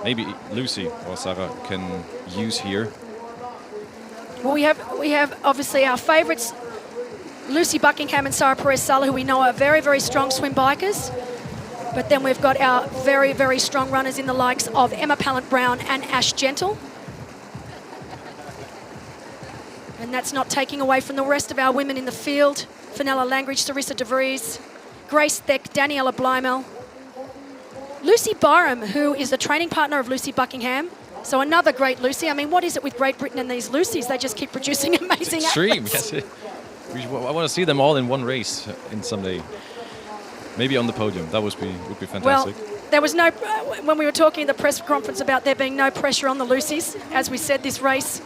maybe Lucy or Sarah can use here. Well, we have obviously our favourites, Lucy Buckingham and Sara Perez-Sala, who we know are very, very strong swim bikers. But then we've got our very, very strong runners in the likes of Emma Pallant-Brown and Ash Gentle. And that's not taking away from the rest of our women in the field. Fenella Langridge, Sarissa de Vries, Grace Theck, Daniela Blymel. Lucy Byram, who is the training partner of Lucy Buckingham. So another great Lucy. I mean, what is it with Great Britain and these Lucys? They just keep producing amazing extreme, athletes. Yes. I want to see them all in one race in someday. Maybe on the podium. That would be fantastic. Well, there was no, when we were talking at the press conference about there being no pressure on the Lucys, as we said, this race,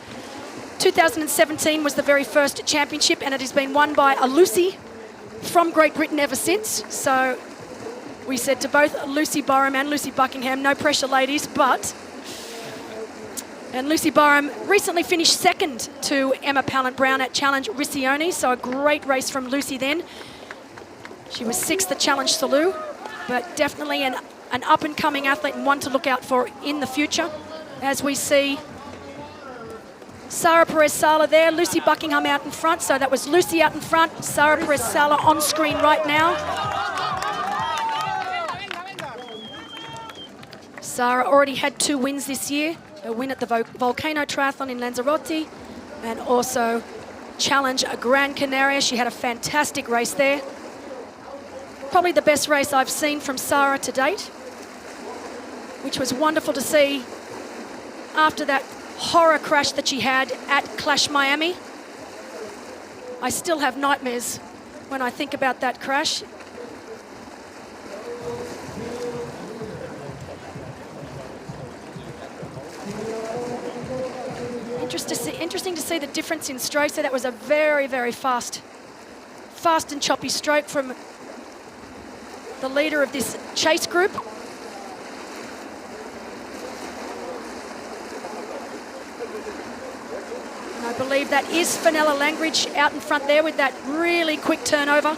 2017 was the very first championship, and it has been won by a Lucy from Great Britain ever since. So we said to both Lucy Byram and Lucy Buckingham, no pressure, ladies, but... And Lucy Byram recently finished second to Emma Pallant-Brown at Challenge Riccione, so a great race from Lucy then. She was sixth at Challenge Salou, but definitely an up-and-coming athlete and one to look out for in the future. As we see Sara Perez-Sala there, Lucy Buckingham out in front, so that was Lucy out in front, Sara Perez-Sala on screen right now. Sara already had 2 wins this year. A win at the Volcano Triathlon in Lanzarote, and also Challenge Gran Canaria. She had a fantastic race there. Probably the best race I've seen from Sara to date, which was wonderful to see after that horror crash that she had at Clash Miami. I still have nightmares when I think about that crash. Interesting to see the difference in strokes. So that was a very, very fast and choppy stroke from the leader of this chase group. And I believe that is Fenella Langridge out in front there with that really quick turnover.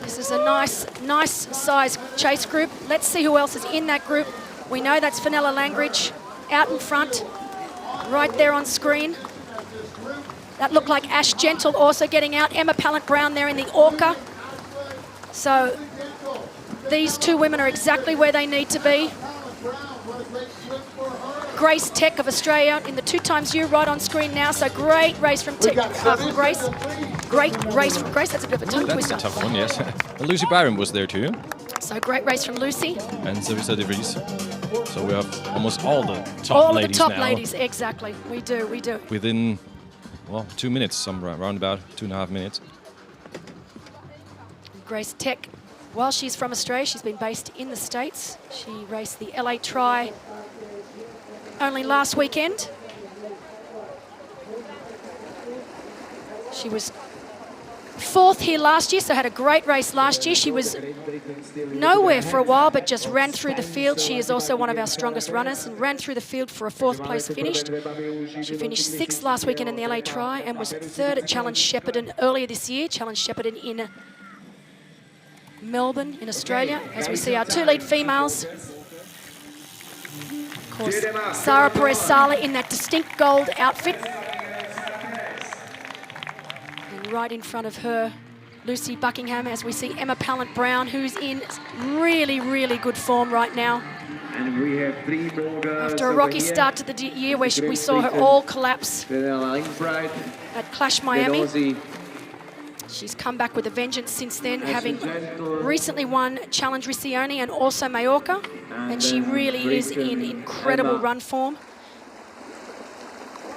This is a nice size chase group. Let's see who else is in that group. We know that's Fenella Langridge out in front, right there on screen. That looked like Ash Gentle also getting out. Emma Pallant-Brown there in the Orca. So these two women are exactly where they need to be. Grace Tech of Australia in the 2xU right on screen now. So great race from Grace. Great race from Grace. That's a bit of a tongue twister. That's a tough one, yes. Lucy Byron was there too. So great race from Lucy. And Savisa de Vries. So we have almost all the top all ladies of the top now. ladies, exactly. We do. Within, well, 2 minutes, around about 2.5 minutes. Grace Tech, while she's from Australia, she's been based in the States. She raced the LA Tri only last weekend. She was 4th here last year, so had a great race last year. She was nowhere for a while, but just ran through the field. She is also one of our strongest runners and ran through the field for a 4th place finish. She finished 6th last weekend in the LA Tri and was 3rd at Challenge Shepparton earlier this year. Challenge Shepparton in Melbourne in Australia. As we see our 2 lead females. Of course, Sarah Perez-Sala in that distinct gold outfit. And right in front of her, Lucy Buckingham, as we see Emma Pallant-Brown, who's in really, really good form right now. And we have 3 more girls. After a rocky start to the year where we saw her all collapse at Clash Miami. She's come back with a vengeance since then, having recently won Challenge Riccione and also Majorca, and she really is in incredible run form.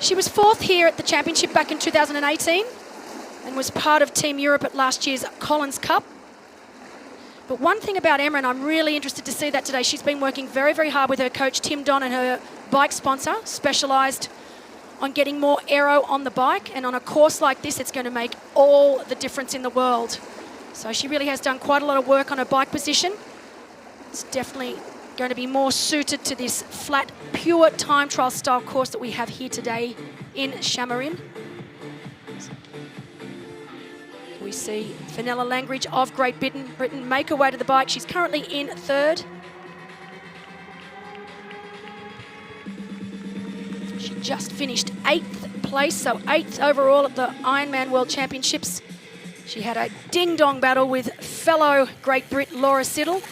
She was 4th here at the championship back in 2018 and was part of Team Europe at last year's Collins Cup. But one thing about Emma, and I'm really interested to see that today, she's been working very, very hard with her coach, Tim Don, and her bike sponsor, Specialised, on getting more aero on the bike, and on a course like this it's going to make all the difference in the world. So she really has done quite a lot of work on her bike position. It's definitely going to be more suited to this flat, pure time trial style course that we have here today in Samorin. We see Fenella Langridge of Great Britain make her way to the bike. She's currently in 3rd. She just finished 8th place, so 8th overall at the Ironman World Championships. She had a ding-dong battle with fellow Great Brit Laura Siddle.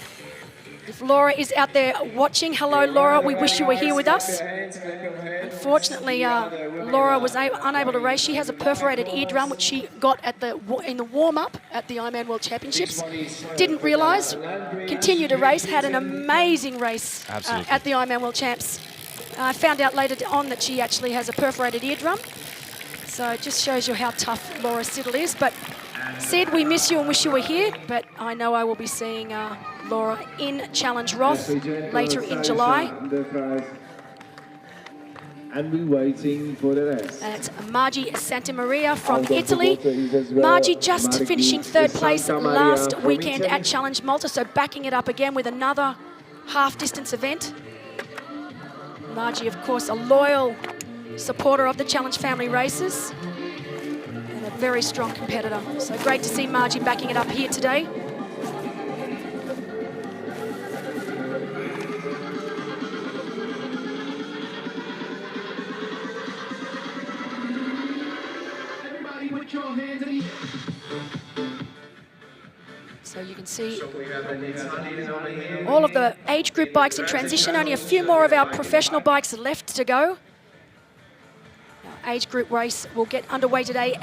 If Laura is out there watching, hello Laura, we wish you were here with us. Unfortunately, Laura was unable to race. She has a perforated eardrum, which she got in the warm-up at the Ironman World Championships. Didn't realise, continued to race, had an amazing race at the Ironman World Champs. I found out later on that she actually has a perforated eardrum. So it just shows you how tough Laura Siddle is. But Sid, we miss you and wish you were here, but I know I will be seeing Laura in Challenge Roth later in July. And we're waiting for the rest. And it's Margie Santamaria from Italy. Margie just finishing 3rd place last weekend at Challenge Malta, so backing it up again with another half-distance event. Margie, of course, a loyal supporter of the Challenge family races and a very strong competitor. So great to see Margie backing it up here today. Everybody put your hands in the So you can see all of the age group bikes in transition. Only a few more of our professional bikes left to go. Our age group race will get underway today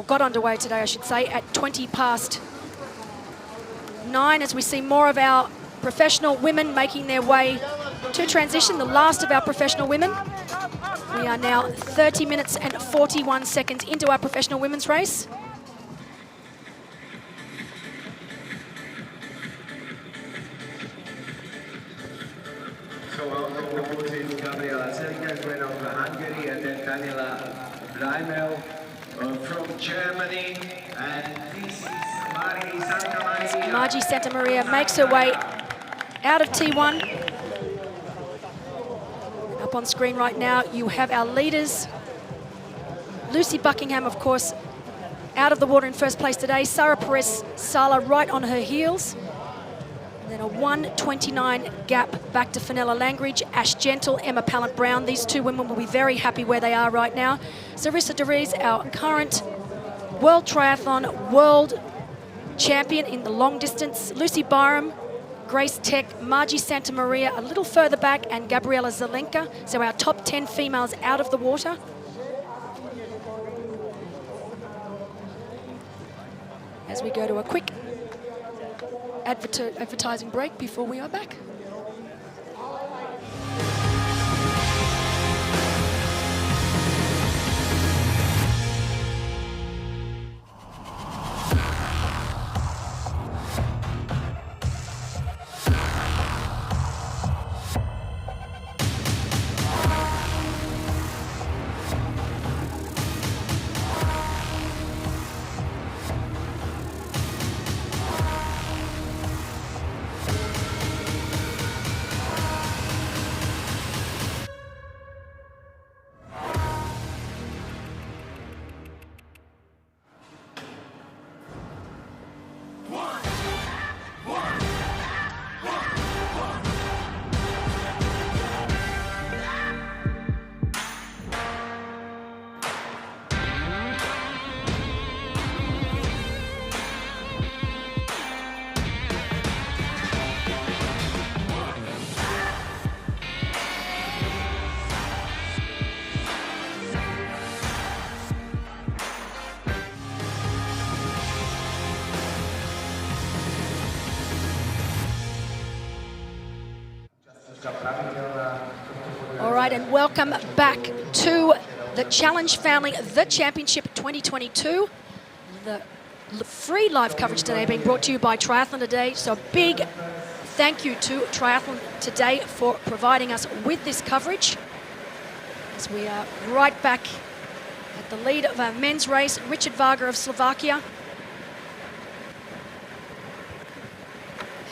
got underway today, I should say, at 9:20 as we see more of our professional women making their way to transition, the last of our professional women. We are now 30 minutes and 41 seconds into our professional women's race. So our proposed is Gabriela Selkirchen of Hungary, and then Daniela Bleimel from Germany, and this is Margie Santamaria. Margie Santamaria makes her way out of T1. Up on screen right now, you have our leaders. Lucy Buckingham, of course, out of the water in 1st place today. Sarah Perez-Sala right on her heels. And then a 1:29 gap back to Fenella Langridge, Ash Gentle, Emma Pallant-Brown. These two women will be very happy where they are right now. Sarissa DeRees, our current World Triathlon World Champion in the long distance. Lucy Byram, Grace Tech, Margie Santamaria a little further back, and Gabriela Zelenka. So our top 10 females out of the water. As we go to a quick advertising break before we are back. All right, and welcome back to the Challenge Family, the Championship 2022. The free live coverage today being brought to you by Triathlon Today. So a big thank you to Triathlon Today for providing us with this coverage. As we are right back at the lead of our men's race, Richard Varga of Slovakia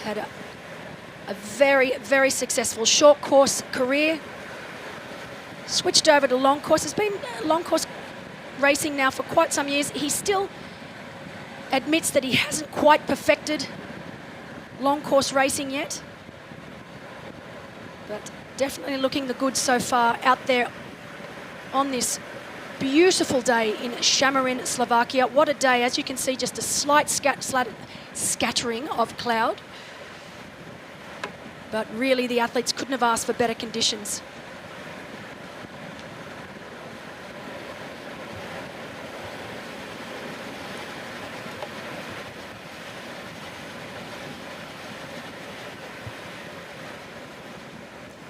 had a very, very successful short course career. Switched over to long course. Has been long course racing now for quite some years. He still admits that he hasn't quite perfected long course racing yet, but definitely looking the goods so far out there on this beautiful day in Samorin, Slovakia. What a day. As you can see, just a slight scattering of cloud. But really, the athletes couldn't have asked for better conditions.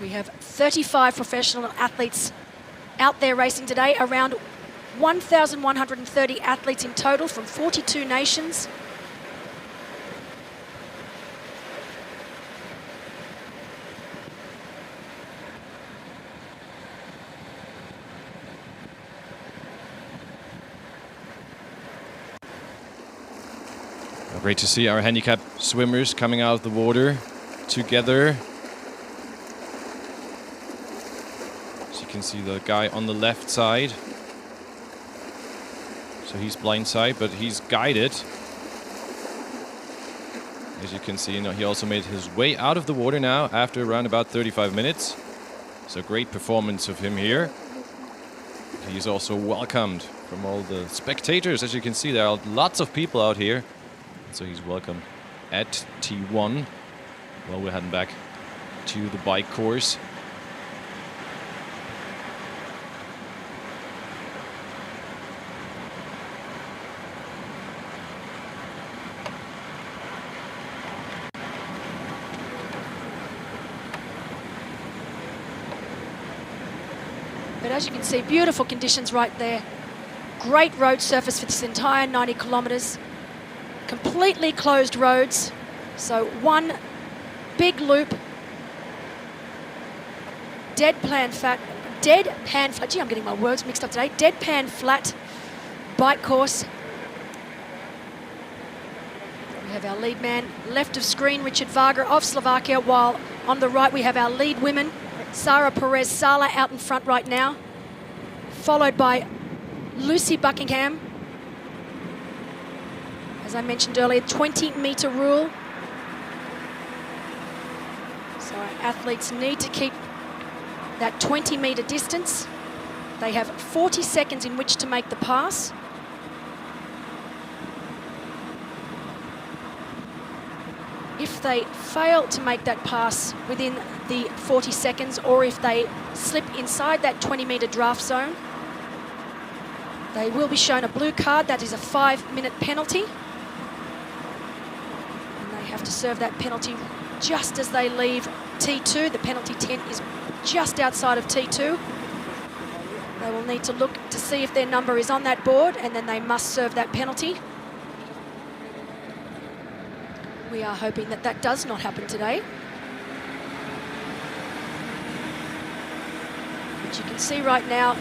We have 35 professional athletes out there racing today, around 1,130 athletes in total from 42 nations. Great to see our handicap swimmers coming out of the water together. As you can see, the guy on the left side. So he's blindside, but he's guided. As you can see, he also made his way out of the water now after around about 35 minutes. So great performance of him here. He's also welcomed from all the spectators. As you can see, there are lots of people out here. So he's welcome at T1. Well, we're heading back to the bike course. But as you can see, beautiful conditions right there. Great road surface for this entire 90 kilometers. Completely closed roads, so one big loop, deadpan flat, gee, I'm getting my words mixed up today, deadpan flat bike course. We have our lead man left of screen, Richard Varga of Slovakia, while on the right we have our lead women, Sara Perez Sala out in front right now, followed by Lucy Buckingham. As I mentioned earlier, 20-meter rule. So our athletes need to keep that 20-metre distance. They have 40 seconds in which to make the pass. If they fail to make that pass within the 40 seconds, or if they slip inside that 20-metre draft zone, they will be shown a blue card. That is a 5-minute penalty. And they have to serve that penalty just as they leave T2. The penalty tent is just outside of T2. They will need to look to see if their number is on that board, and then they must serve that penalty. We are hoping that that does not happen today. But you can see right now,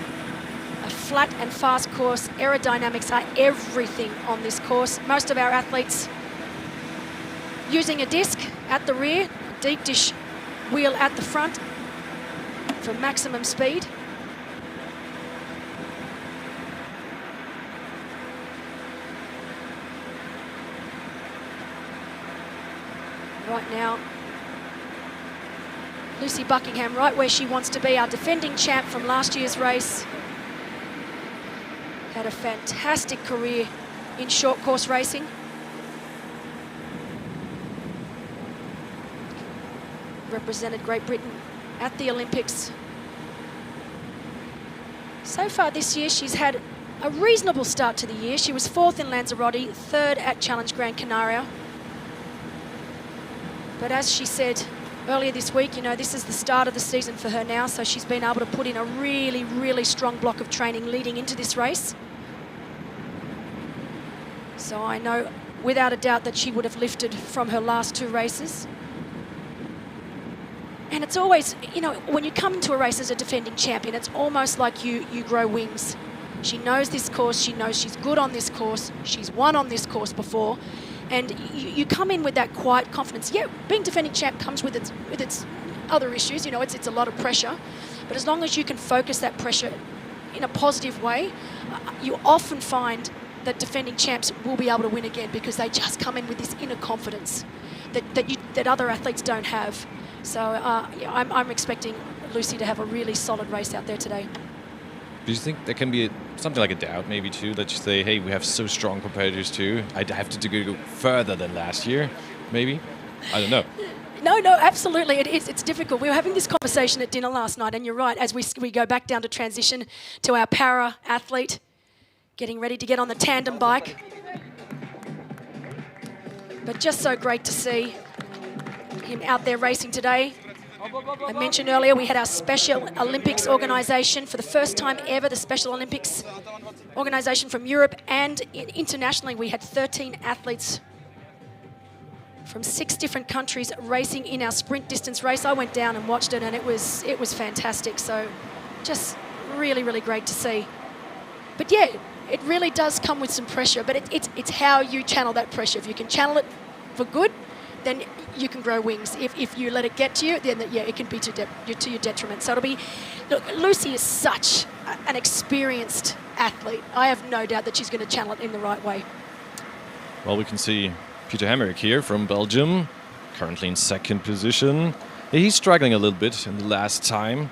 a flat and fast course. Aerodynamics are everything on this course. Most of our athletes using a disc at the rear, deep dish wheel at the front for maximum speed. Right now, Lucy Buckingham right where she wants to be, our defending champ from last year's race. Had a fantastic career in short course racing. Represented Great Britain at the Olympics. So far this year, she's had a reasonable start to the year. She was 4th in Lanzarote, 3rd at Challenge Gran Canaria. But as she said earlier this week, you know, this is the start of the season for her now, so she's been able to put in a really, really strong block of training leading into this race. So I know without a doubt that she would have lifted from her last 2 races. And it's always, you know, when you come into a race as a defending champion, it's almost like you grow wings. She knows this course, she knows she's good on this course, she's won on this course before. And you come in with that quiet confidence. Yeah, being defending champ comes with its other issues. You know, it's a lot of pressure. But as long as you can focus that pressure in a positive way, you often find that defending champs will be able to win again because they just come in with this inner confidence that other athletes don't have. So yeah, I'm expecting Lucy to have a really solid race out there today. Do you think there can be something like a doubt maybe too, that you say, hey, we have so strong competitors too, I'd have to go further than last year, maybe? I don't know. No, absolutely. It's difficult. We were having this conversation at dinner last night, and you're right, as we go back down to transition to our para athlete, getting ready to get on the tandem bike. But just so great to see him out there racing today. I mentioned earlier we had our Special Olympics organisation. For the first time ever, the Special Olympics organisation from Europe and internationally, we had 13 athletes from 6 different countries racing in our sprint distance race. I went down and watched it, and it was fantastic. So just really, really great to see. But yeah, it really does come with some pressure, but it's how you channel that pressure. If you can channel it for good, then you can grow wings. If you let it get to you, then yeah, it can be to your detriment. So it'll be, look, Lucy is such an experienced athlete. I have no doubt that she's going to channel it in the right way. Well, we can see Peter Hemmerich here from Belgium, currently in 2nd position. He's struggling a little bit in the last time.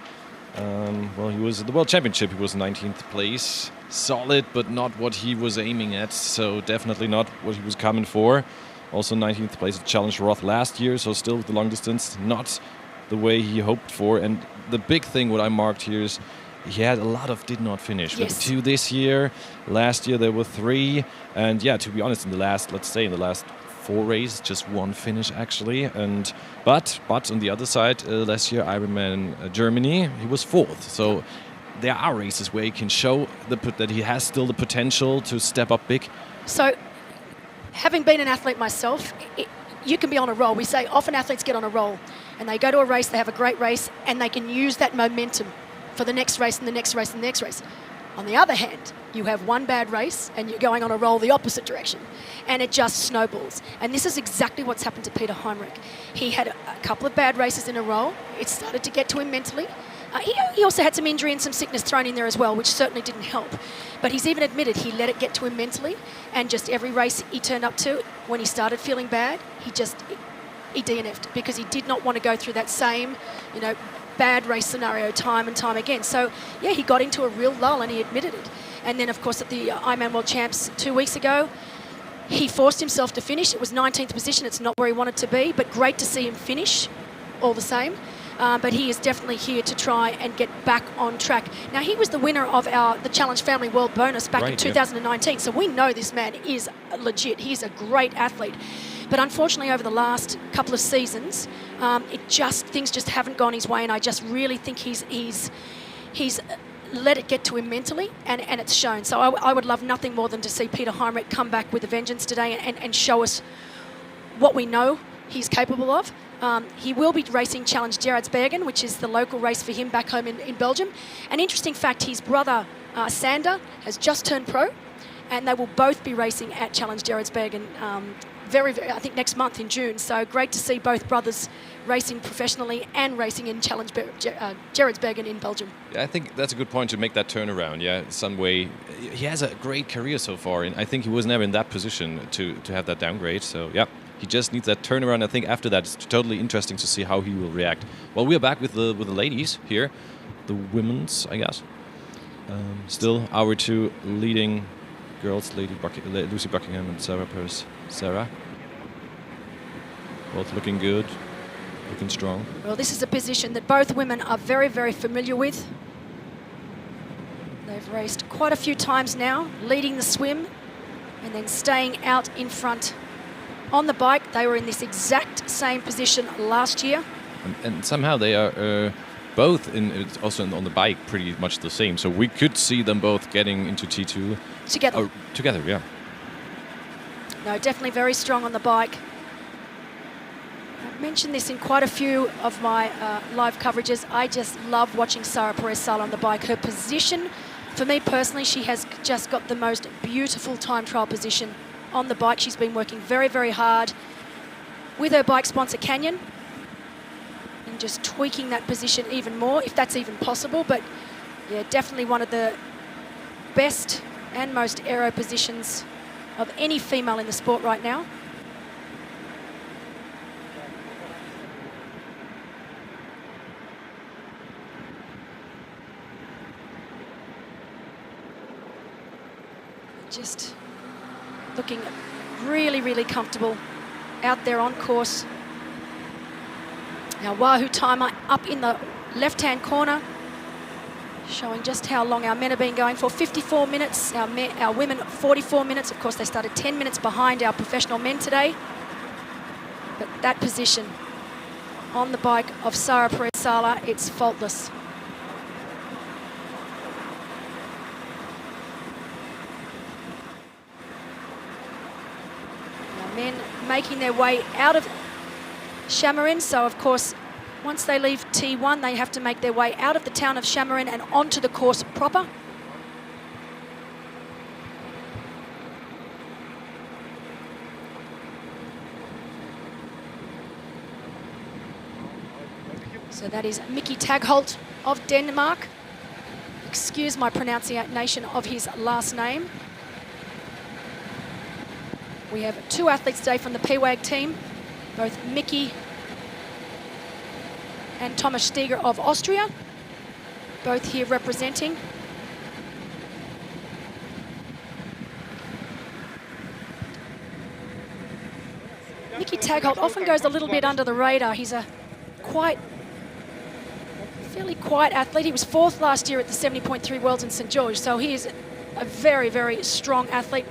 Well, he was at the World Championship, he was 19th place. Solid, but not what he was aiming at, so definitely not what he was coming for. Also 19th place at Challenge Roth last year, so still with the long distance, not the way he hoped for. And the big thing what I marked here is he had a lot of did not finish. Yes. 2 this year, last year there were 3. And yeah, to be honest, in the last 4 races, just 1 finish actually. And but on the other side, last year Ironman Germany, he was 4th. So there are races where he can show that he has still the potential to step up big. So, having been an athlete myself, you can be on a roll. We say often athletes get on a roll and they go to a race, they have a great race, and they can use that momentum for the next race and the next race and the next race. On the other hand, you have one bad race and you're going on a roll the opposite direction, and it just snowballs. And this is exactly what's happened to Peter Hemmerich. He had a couple of bad races in a row. It started to get to him mentally. He also had some injury and some sickness thrown in there as well, which certainly didn't help. But he's even admitted he let it get to him mentally, and just every race he turned up to, when he started feeling bad, he DNF'd because he did not want to go through that same, you know, bad race scenario time and time again. So, yeah, he got into a real lull and he admitted it. And then, of course, at the Ironman World Champs 2 weeks ago, he forced himself to finish. It was 19th position. It's not where he wanted to be, but great to see him finish all the same. But he is definitely here to try and get back on track. Now, he was the winner of the Challenge Family World Bonus back in 2019, so we know this man is legit. He's a great athlete. But unfortunately, over the last couple of seasons, things just haven't gone his way, and I just really think he's let it get to him mentally, and it's shown. So I would love nothing more than to see Peter Heinrich come back with a vengeance today and show us what we know he's capable of. He will be racing Challenge Gerardsbergen, which is the local race for him back home in Belgium. An interesting fact, his brother Sander has just turned pro, and they will both be racing at Challenge Gerardsbergen I think next month in June. So great to see both brothers racing professionally and racing in Challenge Gerardsbergen in Belgium. Yeah, I think that's a good point to make that turnaround. Yeah, some way. He has a great career so far, and I think he was never in that position to have that downgrade. So, yeah. He just needs that turnaround. I think after that, it's totally interesting to see how he will react. Well, we are back with the ladies here, the women's, I guess. Still, our two leading girls, Lucy Buckingham and Sarah Perez. Sarah, both looking good, looking strong. Well, this is a position that both women are very, very familiar with. They've raced quite a few times now, leading the swim and then staying out in front. On the bike, they were in this exact same position last year. And somehow they are both on the bike pretty much the same. So we could see them both getting into T2. Together. Together, yeah. No, definitely very strong on the bike. I've mentioned this in quite a few of my live coverages. I just love watching Sarah Perez-Sala on the bike. Her position, for me personally, she has just got the most beautiful time trial position on the bike. She's been working very, very hard with her bike sponsor Canyon and just tweaking that position even more, if that's even possible. But yeah, definitely one of the best and most aero positions of any female in the sport right now. Just looking really, really comfortable out there on course. Now Wahoo timer up in the left-hand corner, showing just how long our men have been going for. 54 minutes, our women 44 minutes. Of course, they started 10 minutes behind our professional men today. But that position on the bike of Sarah Perez-Sala, it's faultless. Our men making their way out of Samorin, so of course, once they leave T1, they have to make their way out of the town of Samorin and onto the course proper. So that is Mickey Tagholt of Denmark. Excuse my pronunciation of his last name. We have two athletes today from the PWAG team, both Mickey and Thomas Steger of Austria, both here representing. Mickey Tagholt often goes a little bit under the radar. He's a fairly quiet athlete. He was fourth last year at the 70.3 Worlds in St. George, so he is a very, very strong athlete.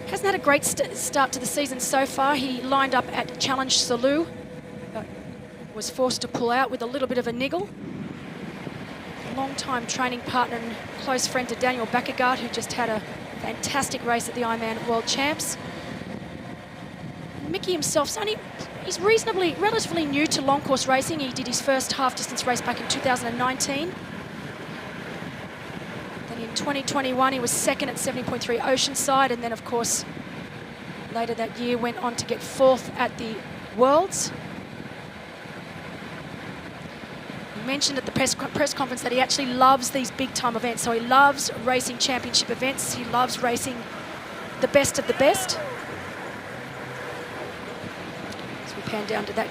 Hasn't had a great start to the season so far. He lined up at Challenge Salou, but was forced to pull out with a little bit of a niggle. Long-time training partner and close friend to Daniel Bakkegaard, who just had a fantastic race at the Ironman World Champs. Mickey himself, he's relatively new to long course racing. He did his first half-distance race back in 2019. Then in 2021, he was second at 70.3 Oceanside, and then, of course, later that year went on to get fourth at the Worlds. He mentioned at the press conference that he actually loves these big-time events. So he loves racing championship events. He loves racing the best of the best. we pan down to that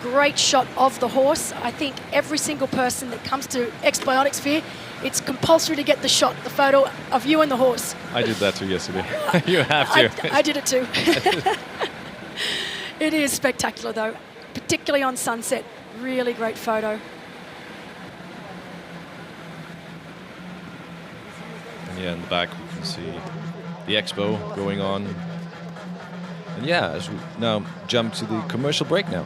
great shot of the horse. I think every single person that comes to x-bionic Sphere, it's compulsory to get the shot, the photo of you and the horse. I did that too yesterday. You have to. I did it too. It is spectacular though, particularly on sunset. Really great photo. And yeah, in the back we can see the expo going on. And yeah, as we now jump to the commercial break now.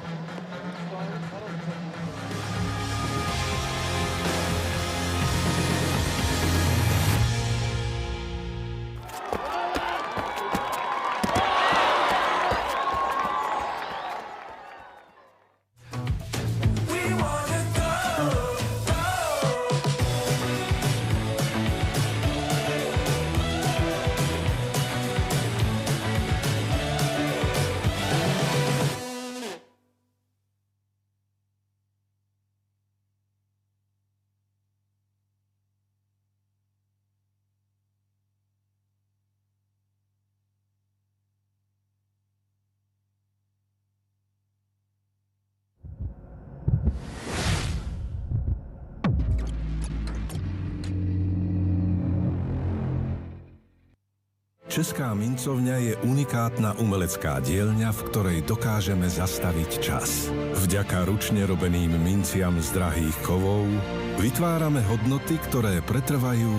Česká mincovňa je unikátna umelecká dielňa, v ktorej dokážeme zastaviť čas. Vďaka ručne robeným minciam z drahých kovov vytvárame hodnoty, ktoré pretrvajú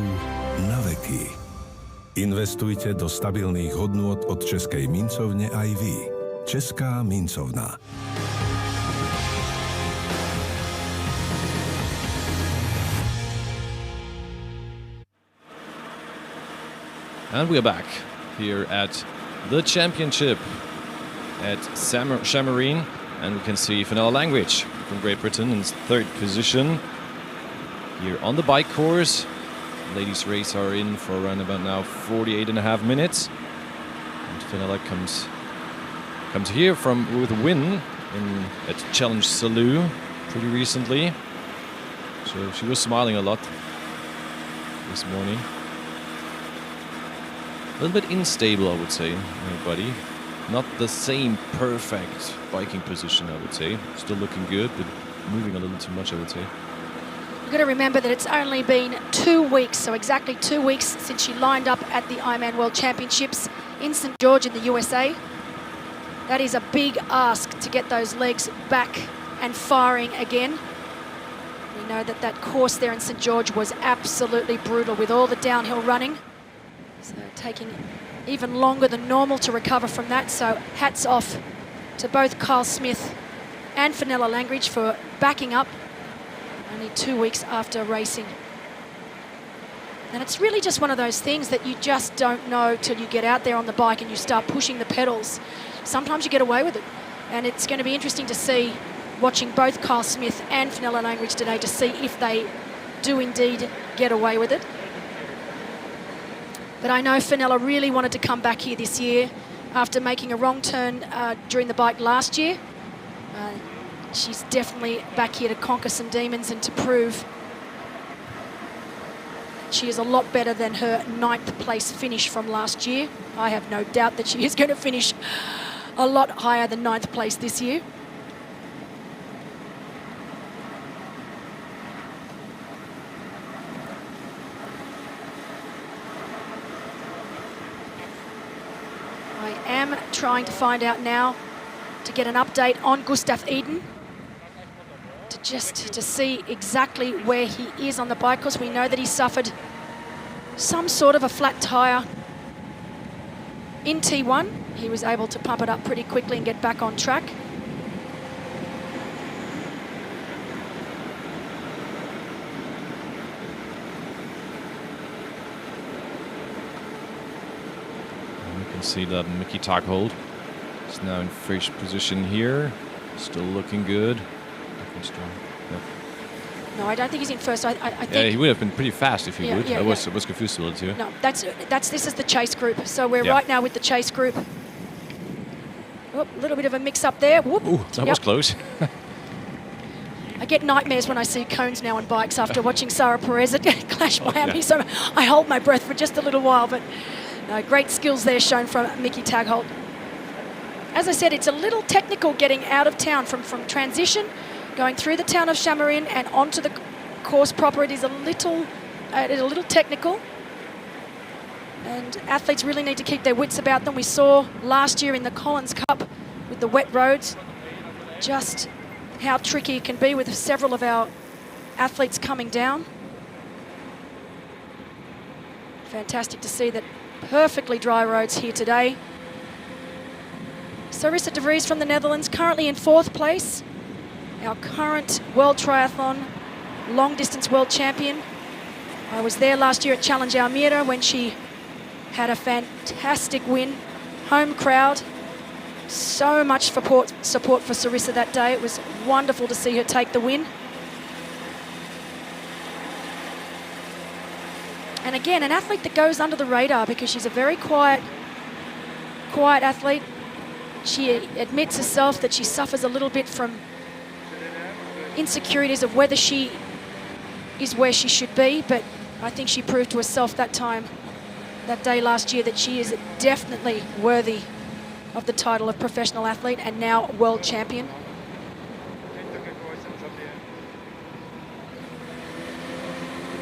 na veky. Investujte do stabilných hodnôt od Českej mincovne aj vy. Česká mincovna. And we're back here at the championship at Samorin, and we can see Fenella Langridge from Great Britain in third position here on the bike course. Ladies race are in for around about now 48.5 minutes, and Fenella comes here with a win at Challenge Salou pretty recently, so she was smiling a lot this morning. A little bit unstable, I would say, everybody. Not the same perfect biking position, I would say. Still looking good, but moving a little too much, I would say. You've got to remember that it's only been 2 weeks, so exactly 2 weeks since she lined up at the Ironman World Championships in St. George in the USA. That is a big ask to get those legs back and firing again. We know that that course there in St. George was absolutely brutal with all the downhill running. So taking even longer than normal to recover from that. So hats off to both Kyle Smith and Fenella Langridge for backing up only 2 weeks after racing. And it's really just one of those things that you just don't know till you get out there on the bike and you start pushing the pedals. Sometimes you get away with it. And it's going to be interesting to see, watching both Kyle Smith and Fenella Langridge today, to see if they do indeed get away with it. But I know Fenella really wanted to come back here this year after making a wrong turn during the bike last year. She's definitely back here to conquer some demons and to prove she is a lot better than her 9th place finish from last year. I have no doubt that she is going to finish a lot higher than 9th place this year. I am trying to find out now to get an update on Gustav Iden, to see exactly where he is on the bike, because we know that he suffered some sort of a flat tyre in T1. He was able to pump it up pretty quickly and get back on track. See that Mickey Taghold is now in first position here, still looking good. Looking strong. Yep. No, I don't think he's in first. I think he would have been pretty fast if he would. I was confused a little too. No, this is the chase group. So we're right now with the chase group. A little bit of a mix up there. Whoop. Ooh, that was close. I get nightmares when I see cones now on bikes after watching Sarah Perez at Clash Miami. So I hold my breath for just a little while, but. No, great skills there shown from Mickey Taghold. as I said, it's a little technical getting out of town from transition, going through the town of Samorin and onto the course proper. It is a little technical. And athletes really need to keep their wits about them. We saw last year in the Collins Cup with the wet roads just how tricky it can be with several of our athletes coming down. Fantastic to see that perfectly dry roads here today. Sarissa de Vries from the Netherlands, currently in 4th place. Our current World Triathlon long distance world champion. I was there last year at Challenge Almere when she had a fantastic win. Home crowd. So much support for Sarissa that day. It was wonderful to see her take the win. And again, an athlete that goes under the radar because she's a very quiet athlete. She admits herself that she suffers a little bit from insecurities of whether she is where she should be, but I think she proved to herself that day last year, that she is definitely worthy of the title of professional athlete and now world champion.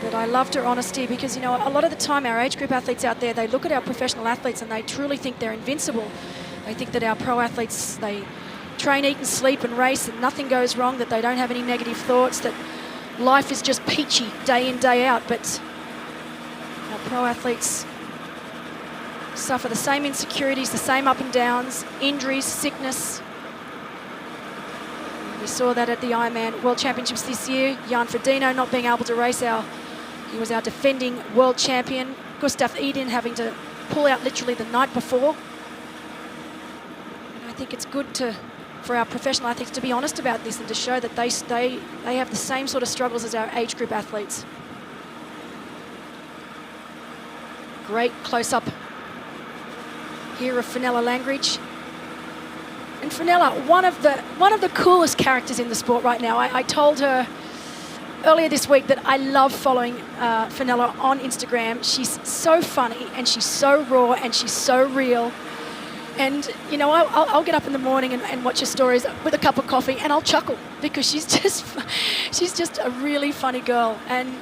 But I loved her honesty because, you know, a lot of the time our age group athletes out there, they look at our professional athletes and they truly think they're invincible. They think that our pro athletes, they train, eat and sleep and race and nothing goes wrong, that they don't have any negative thoughts, that life is just peachy day in, day out. But our pro athletes suffer the same insecurities, the same up and downs, injuries, sickness. We saw that at the Ironman World Championships this year. Jan Frodeno not being able to race, he was our defending world champion. Gustav Iden having to pull out literally the night before. And I think it's good for our professional athletes to be honest about this and to show that they have the same sort of struggles as our age group athletes. Great close-up here of Fenella Langridge. And Fenella, one of the coolest characters in the sport right now. I told her earlier this week that I love following Fenella on Instagram. She's so funny and she's so raw and she's so real. And, you know, I'll get up in the morning and watch her stories with a cup of coffee and I'll chuckle because she's just a really funny girl. And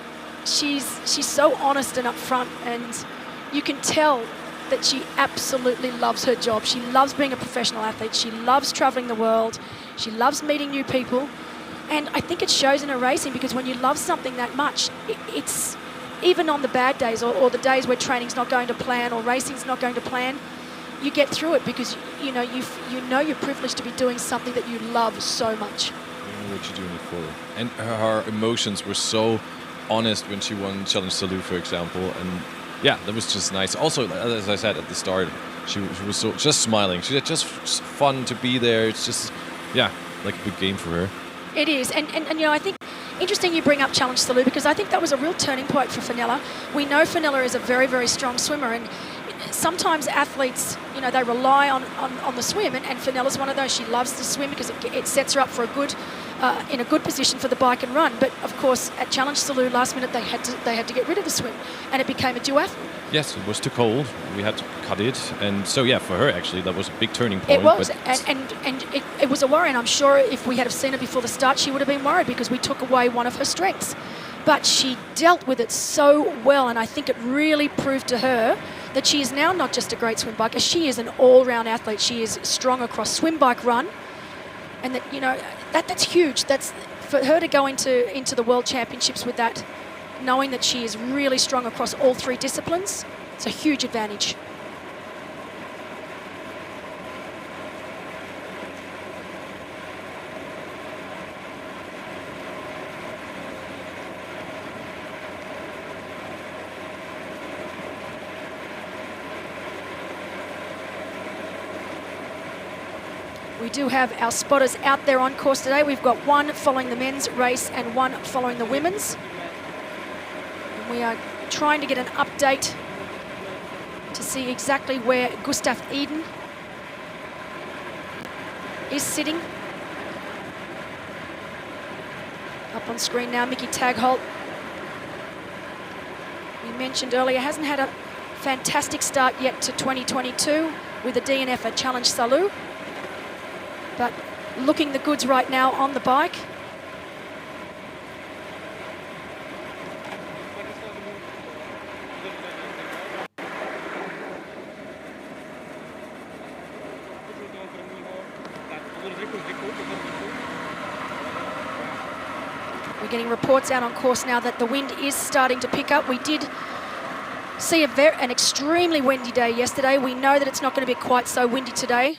she's so honest and upfront, and you can tell that she absolutely loves her job. She loves being a professional athlete. She loves traveling the world. She loves meeting new people. And I think it shows in her racing because when you love something that much, it's even on the bad days or the days where training's not going to plan or racing's not going to plan, you get through it because you know you're privileged to be doing something that you love so much. You know what you're doing it for. And her emotions were so honest when she won Challenge Salou, for example, and yeah, that was just nice. Also, as I said at the start, she was so just smiling. She had just fun to be there. It's just, yeah, like a big game for her. It is, and you know, I think interesting you bring up Challenge Salou because I think that was a real turning point for Fenella. We know Fenella is a very, very strong swimmer, and sometimes athletes, you know, they rely on the swim, and Fenella's one of those. She loves to swim because it sets her up for in a good position for the bike and run. But of course, at Challenge Salou last minute, they had to get rid of the swim, and it became a duathlon. Yes, it was too cold. We had to cut it, and so yeah, for her actually that was a big turning point. It was, and it was a worry. And I'm sure if we had have seen her before the start, she would have been worried because we took away one of her strengths. But she dealt with it so well, and I think it really proved to her that she is now not just a great swim biker, she is an all-round athlete. She is strong across swim, bike, run, and that, you know, that's huge. That's for her to go into the World Championships with that, knowing that she is really strong across all three disciplines. It's a huge advantage. We do have our spotters out there on course today. We've got one following the men's race and one following the women's. And we are trying to get an update to see exactly where Gustav Iden is sitting. Up on screen now, Mickey Tagholt. We mentioned earlier, hasn't had a fantastic start yet to 2022 with a DNF at Challenge Salou. but looking the goods right now on the bike. We're getting reports out on course now that the wind is starting to pick up. We did see an extremely windy day yesterday. We know that it's not going to be quite so windy today.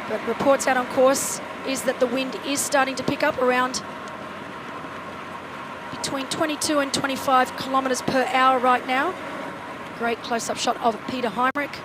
But reports out on course is that the wind is starting to pick up around between 22 and 25 kilometres per hour right now. Great close-up shot of Peter Heinrich.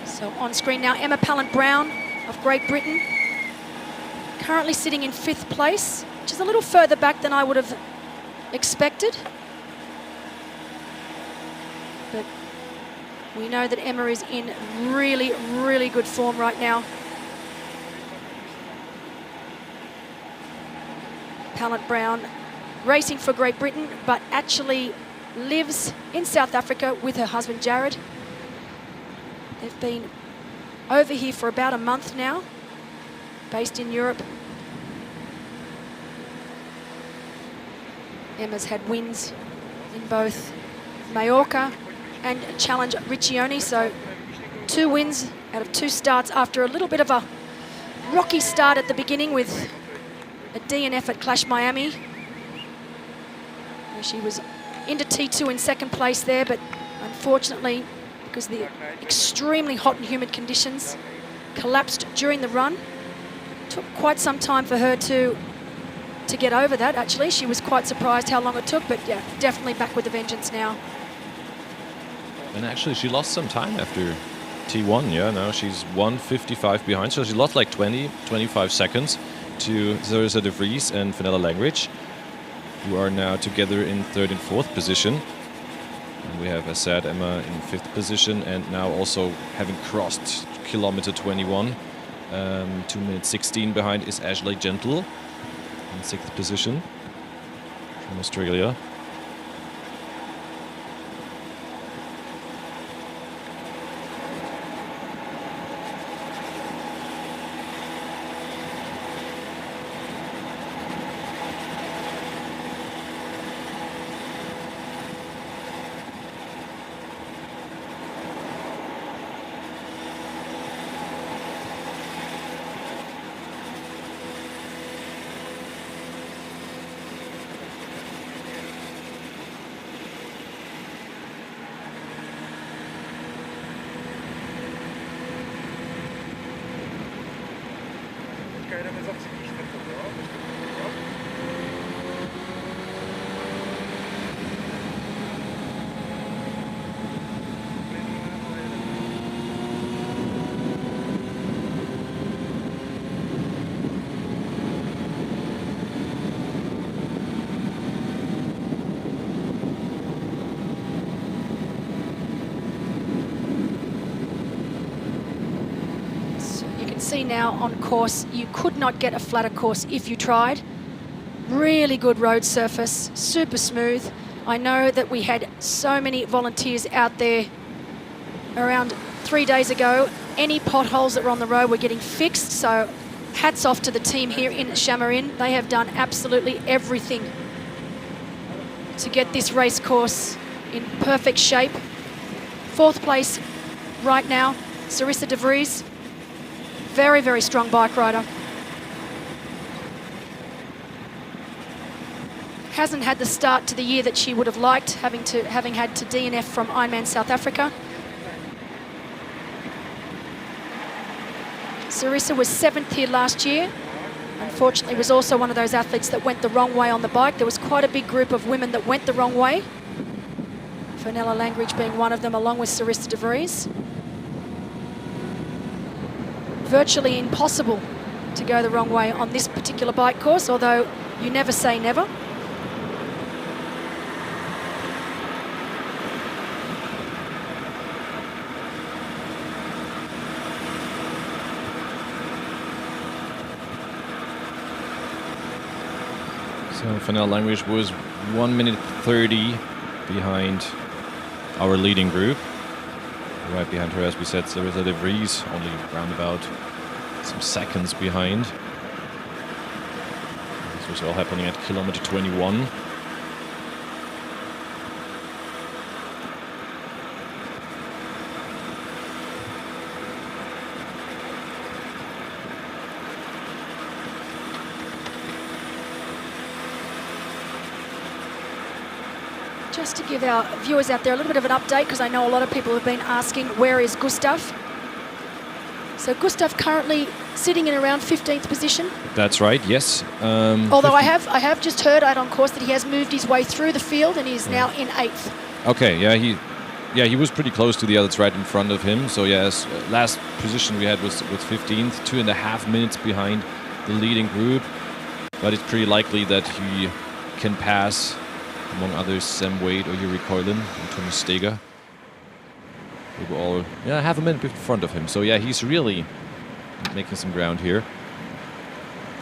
So on screen now, Emma Pallant-Brown of Great Britain, currently sitting in 5th place, which is a little further back than I would have expected. But we know that Emma is in really, really good form right now. Pallant-Brown racing for Great Britain, but actually lives in South Africa with her husband Jared. They've been over here for about a month now, based in Europe. Emma's had wins in both Mallorca and Challenge Riccione, so 2 wins out of 2 starts after a little bit of a rocky start at the beginning with a DNF at Clash Miami, where she was into T2 in 2nd place there, but unfortunately, because the extremely hot and humid conditions, collapsed during the run. Took quite some time for her to get over that, actually. She was quite surprised how long it took, but yeah, definitely back with a vengeance now. And actually, she lost some time after T1, yeah. Now she's 1:55 behind, so she lost like 25 seconds to Sarissa de Vries and Fenella Langridge, who are now together in 3rd and 4th position. And we have, as said, Emma in 5th position, and now also having crossed kilometer 21, 2 minutes 16 behind is Ashley Gentle in 6th position from Australia. See now on course, you could not get a flatter course if you tried. Really good road surface, super smooth. I know that we had so many volunteers out there around 3 days ago. Any potholes that were on the road were getting fixed, so hats off to the team here in Samorin. They have done absolutely everything to get this race course in perfect shape. 4th place right now, Sarissa de Vries. Very, very strong bike rider. Hasn't had the start to the year that she would have liked, having had to DNF from Ironman South Africa. Sarissa was 7th here last year. Unfortunately, was also one of those athletes that went the wrong way on the bike. There was quite a big group of women that went the wrong way. Fenella Langridge being one of them, along with Sarissa de Vries. Virtually impossible to go the wrong way on this particular bike course, although you never say never. So Fenel Language was 1 minute 30 behind our leading group. Right behind her, as we said, Sarissa de Vries, only round about some seconds behind. This was all happening at kilometer 21. Just to give our viewers out there a little bit of an update, because I know a lot of people have been asking, where is Gustav? So Gustav currently sitting in around 15th position. That's right, yes. Although I have just heard out on course that he has moved his way through the field and he's now in 8th. Okay, he was pretty close to the others right in front of him. So yes, last position we had was 15th, 2.5 minutes behind the leading group. But it's pretty likely that he can pass, among others, Sam Wade or Yuri Koilen and Thomas Steger. They were all half a minute in front of him. So yeah, he's really making some ground here.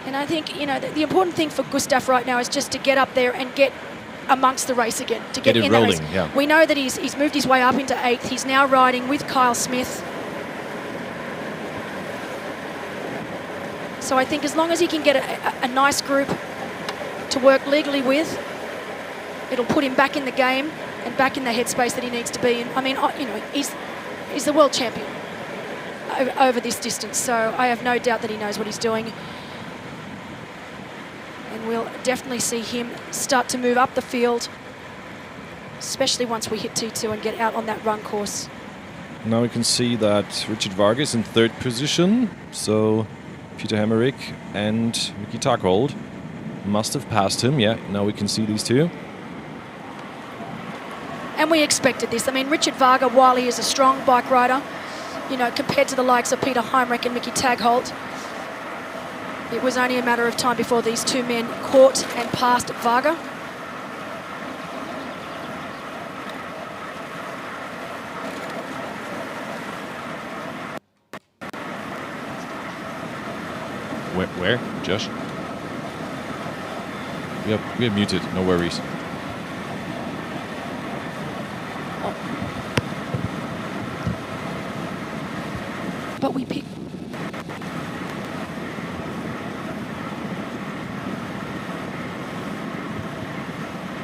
And I think, the important thing for Gustav right now is just to get up there and get amongst the race again, to get it in rolling, the race. yeah. We know that he's moved his way up into 8th. He's now riding with Kyle Smith. So I think as long as he can get a nice group to work legally with, it'll put him back in the game and back in the headspace that he needs to be in. I mean, he's the world champion over this distance, so I have no doubt that he knows what he's doing. And we'll definitely see him start to move up the field, especially once we hit T2 and get out on that run course. Now we can see that Richard Vargas in 3rd position. So Peter Hemmerich and Mickey Taghold must have passed him. Yeah, now we can see these two. And we expected this. I mean, Richard Varga, while he is a strong bike rider, compared to the likes of Peter Heinrich and Mickey Tagholt, it was only a matter of time before these two men caught and passed Varga. Where? Josh? We are muted, no worries. But we pick.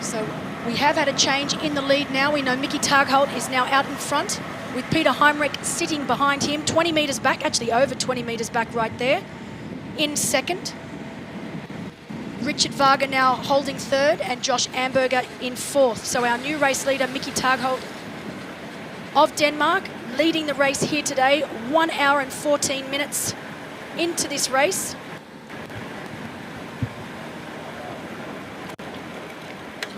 So we have had a change in the lead now. We know Mickey Tagholt is now out in front with Peter Heinrich sitting behind him, 20 metres back, actually over 20 metres back right there, in 2nd. Richard Varga now holding 3rd and Josh Amberger in 4th. So our new race leader, Mickey Tagholt of Denmark, leading the race here today, 1 hour and 14 minutes into this race.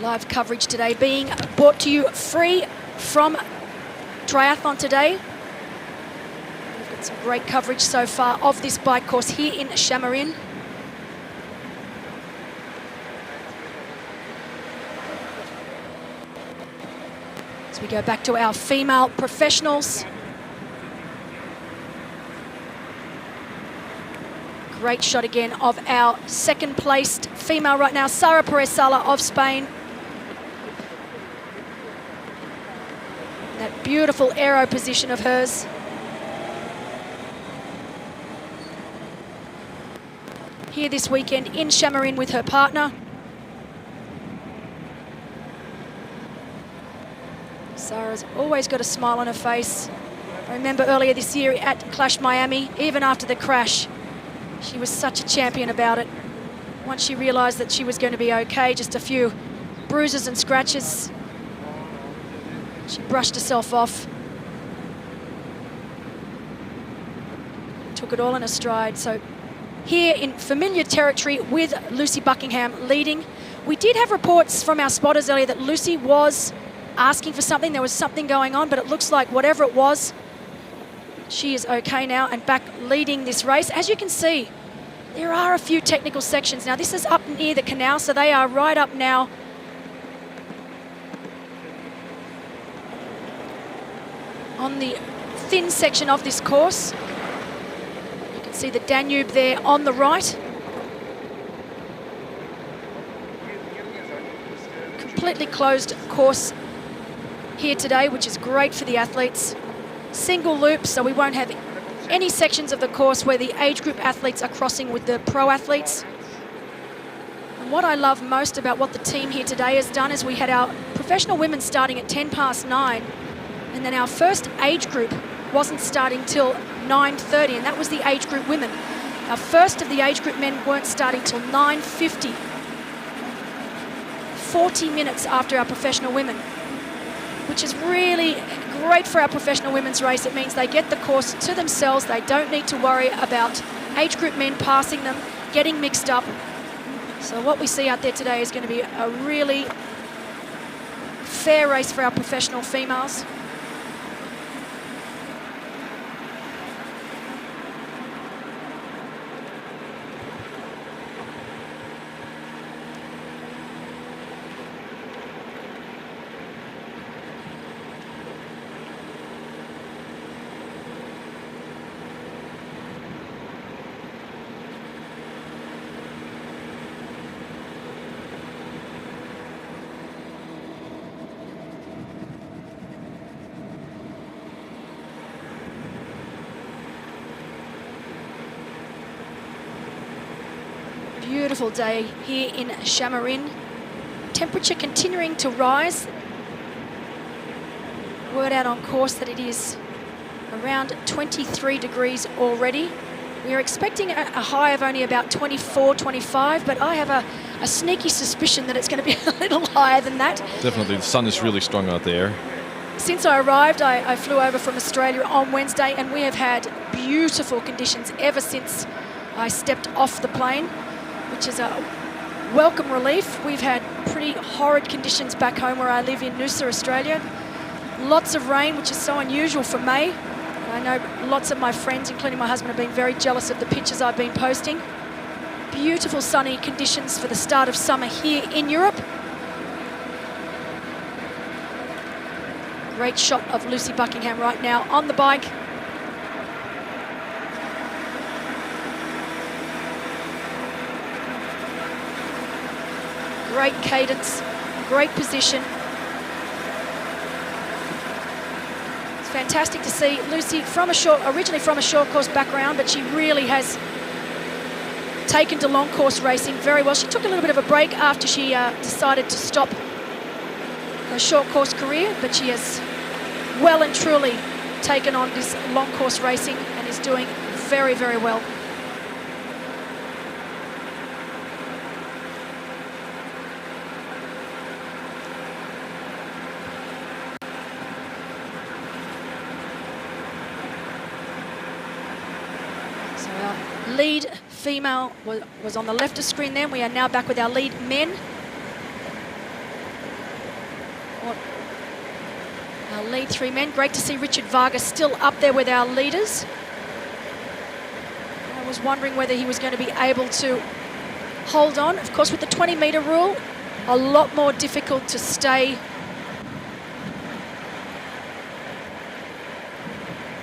Live coverage today being brought to you free from Triathlon Today. We've got some great coverage so far of this bike course here in Samorin. As we go back to our female professionals. Great shot again of our 2nd placed female right now, Sara Perez Sala of Spain. That beautiful aero position of hers. Here this weekend in Samorin with her partner. Sarah's always got a smile on her face. I remember earlier this year at Clash Miami, even after the crash, she was such a champion about it. Once she realised that she was going to be okay, just a few bruises and scratches, she brushed herself off. Took it all in a stride. So here in familiar territory with Lucy Buckingham leading. We did have reports from our spotters earlier that Lucy was asking for something. There was something going on, but it looks like whatever it was, she is okay now and back leading this race. As you can see, There are a few technical sections. Now this is up near the canal, so they are right up now. On the thin section of this course. You can see the Danube there on the right. Completely closed course here today, which is great for the athletes. Single loop, so we won't have any sections of the course where the age group athletes are crossing with the pro athletes. And what I love most about what the team here today has done is we had our professional women starting at 9:10, and then our first age group wasn't starting till 9:30, and that was the age group women. Our first of the age group men weren't starting till 9:50, 40 minutes after our professional women, which is really great for our professional women's race. It means they get the course to themselves. They don't need to worry about age group men passing them, getting mixed up. So what we see out there today is going to be a really fair race for our professional females. Beautiful day here in Samorin. Temperature continuing to rise. Word out on course that it is around 23 degrees already. We are expecting a high of only about 24, 25, but I have a sneaky suspicion that it's going to be a little higher than that. Definitely, the sun is really strong out there. Since I arrived, I flew over from Australia on Wednesday, and we have had beautiful conditions ever since I stepped off the plane, which is a welcome relief. We've had pretty horrid conditions back home where I live in Noosa, Australia. Lots of rain, which is so unusual for May. I know lots of my friends, including my husband, have been very jealous of the pictures I've been posting. Beautiful sunny conditions for the start of summer here in Europe. Great shot of Lucy Buckingham right now on the bike. Great cadence, great position. It's fantastic to see Lucy originally from a short course background, but she really has taken to long course racing very well. She took a little bit of a break after she decided to stop her short course career, but she has well and truly taken on this long course racing and is doing very, very well. Lead female was on the left of screen then. We are now back with our lead men. Our lead three men. Great to see Richard Vargas still up there with our leaders. I was wondering whether he was going to be able to hold on. Of course, with the 20-metre rule, a lot more difficult to stay.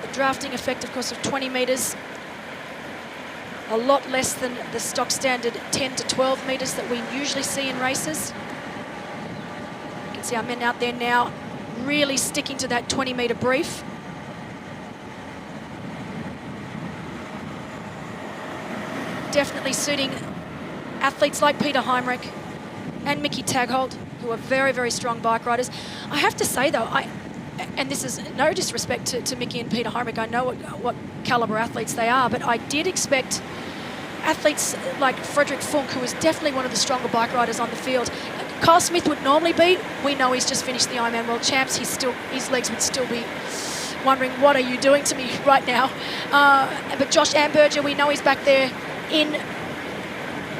The drafting effect, of course, of 20 metres. A lot less than the stock standard 10 to 12 metres that we usually see in races. You can see our men out there now really sticking to that 20-metre brief. Definitely suiting athletes like Peter Heimrich and Mickey Tagholt, who are very, very strong bike riders. I have to say, though, and this is no disrespect to Mickey and Peter Heimrich, I know what calibre athletes they are, but I did expect athletes like Frederick Funk, who is definitely one of the stronger bike riders on the field. Kyle Smith would normally be. We know he's just finished the Ironman World Champs. His legs would still be wondering, what are you doing to me right now? But Josh Amberger, we know he's back there in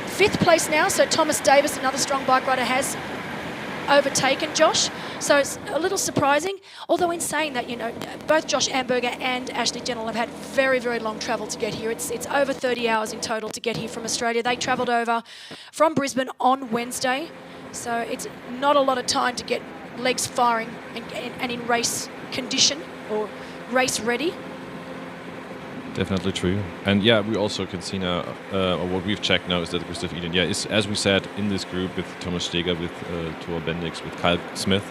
5th place now. So Thomas Davis, another strong bike rider, has overtaken Josh. So it's a little surprising, although in saying that, both Josh Amberger and Ashley Gentle have had very, very long travel to get here. It's over 30 hours in total to get here from Australia. They travelled over from Brisbane on Wednesday, so it's not a lot of time to get legs firing and in race condition or race ready. Definitely true. And yeah, we also can see now, or what we've checked now is that Gustav Iden, is, as we said, in this group with Thomas Steger, with Thor Bendix, with Kyle Smith,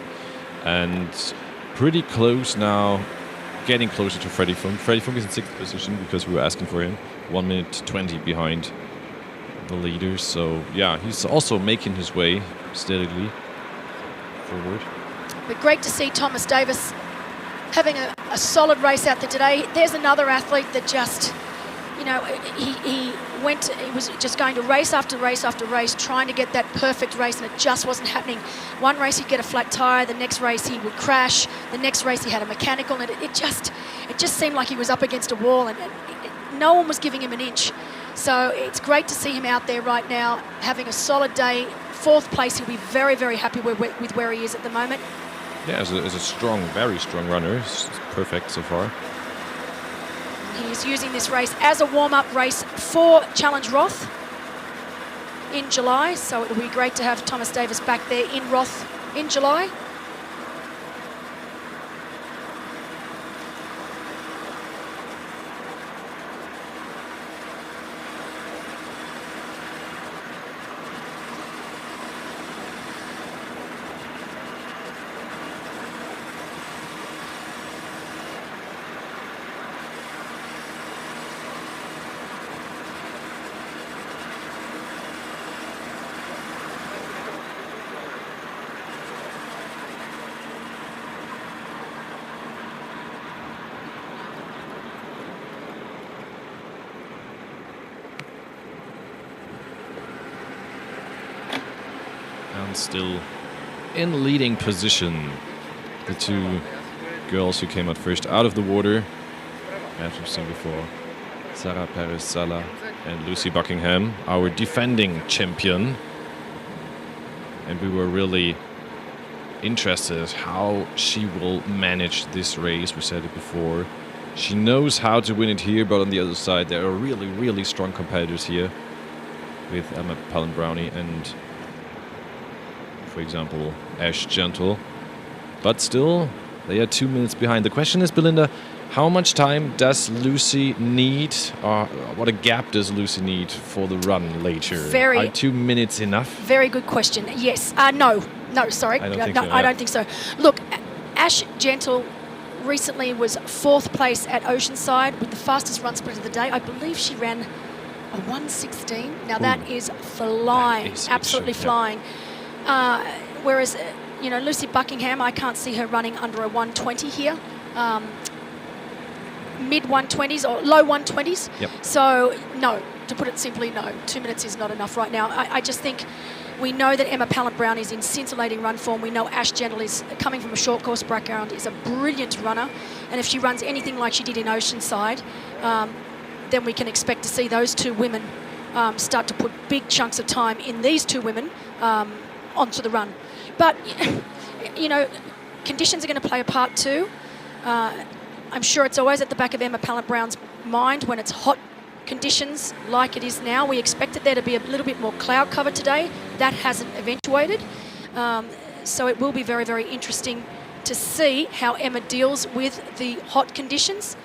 and pretty close now, getting closer to Freddie Funk. Freddie Funk is in 6th position because we were asking for him, 1 minute 20 behind the leaders. So yeah, he's also making his way steadily forward. But great to see Thomas Davis having a solid race out there today. There's another athlete that just, he was just going to race after race after race, trying to get that perfect race, and it just wasn't happening. One race he'd get a flat tire, the next race he would crash, the next race he had a mechanical, and it just seemed like he was up against a wall, and no one was giving him an inch. So it's great to see him out there right now, having a solid day. 4th place, he'll be very, very happy with where he is at the moment. Yeah, as a strong, very strong runner. It's perfect so far. He's using this race as a warm-up race for Challenge Roth in July, so it'll be great to have Thomas Davis back there in Roth in July. And still in leading position, the 2 girls who came out first out of the water, as we've seen before, Sarah Perez-Sala and Lucy Buckingham, our defending champion. And we were really interested how she will manage this race. We said it before. She knows how to win it here, but on the other side, there are really, really strong competitors here with Emma Palin-Brownie and, for example, Ash Gentle. But still, they are 2 minutes behind. The question is, Belinda, how much time does Lucy need, or what a gap does Lucy need for the run later? Are 2 minutes enough? Very good question. Yes. No, sorry. I don't think so. Look, Ash Gentle recently was 4th place at Oceanside with the fastest run sprint of the day. I believe she ran a 1:16. Now that is flying, absolutely flying. Whereas, Lucy Buckingham, I can't see her running under a 1:20 here. Mid 1:20s or low 1:20s. Yep. So, no, to put it simply, no. 2 minutes is not enough right now. I just think we know that Emma Palin-Brown is in scintillating run form. We know Ash Gentle is coming from a short course background, is a brilliant runner. And if she runs anything like she did in Oceanside, then we can expect to see those 2 women start to put big chunks of time in these 2 women onto the run. But, conditions are going to play a part too. I'm sure it's always at the back of Emma Palin-Brown's mind when it's hot conditions like it is now. We expected there to be a little bit more cloud cover today. That hasn't eventuated. So it will be very, very interesting to see how Emma deals with the hot conditions.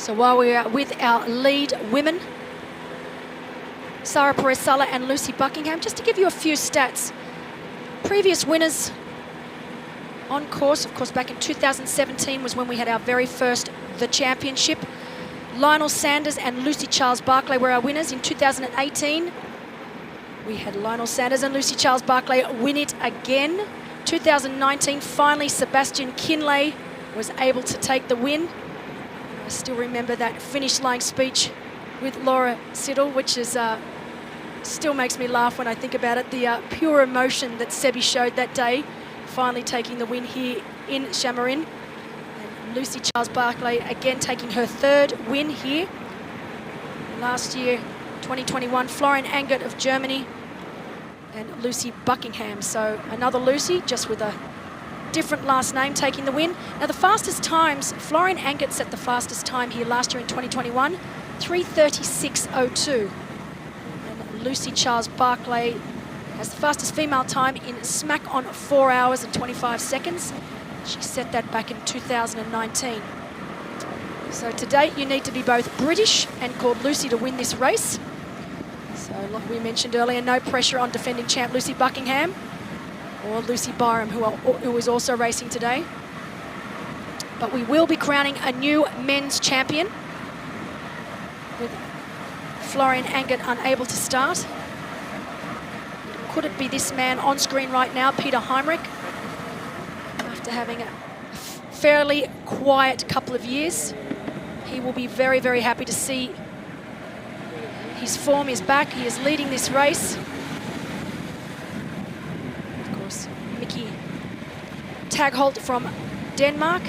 So while we are with our lead women, Sarah Perez-Sala and Lucy Buckingham, just to give you a few stats. Previous winners on course, of course, back in 2017 was when we had our very first The Championship. Lionel Sanders and Lucy Charles Barclay were our winners. In 2018, we had Lionel Sanders and Lucy Charles Barclay win it again. 2019, finally, Sebastian Kinley was able to take the win. I still remember that finish line speech with Laura Siddle, which is still makes me laugh when I think about it. The pure emotion that Sebi showed that day, finally taking the win here in Samorin. And Lucy Charles Barclay again taking her third win here. Last year, 2021, Florian Angert of Germany and Lucy Buckingham. So another Lucy, just with a different last name, taking the win. Now the fastest times, Florian Angert set the fastest time here last year in 2021, 3:36.02. And Lucy Charles Barclay has the fastest female time in smack on 4 hours and 25 seconds. She set that back in 2019. So to date, you need to be both British and called Lucy to win this race. So like we mentioned earlier, no pressure on defending champ Lucy Buckingham or Lucy Byram, who is also racing today. But we will be crowning a new men's champion with Florian Angert unable to start. Could it be this man on screen right now, Peter Heinrich, after having a fairly quiet couple of years? He will be very, very happy to see his form is back. He is leading this race. Of course, Mickey Tagholt from Denmark.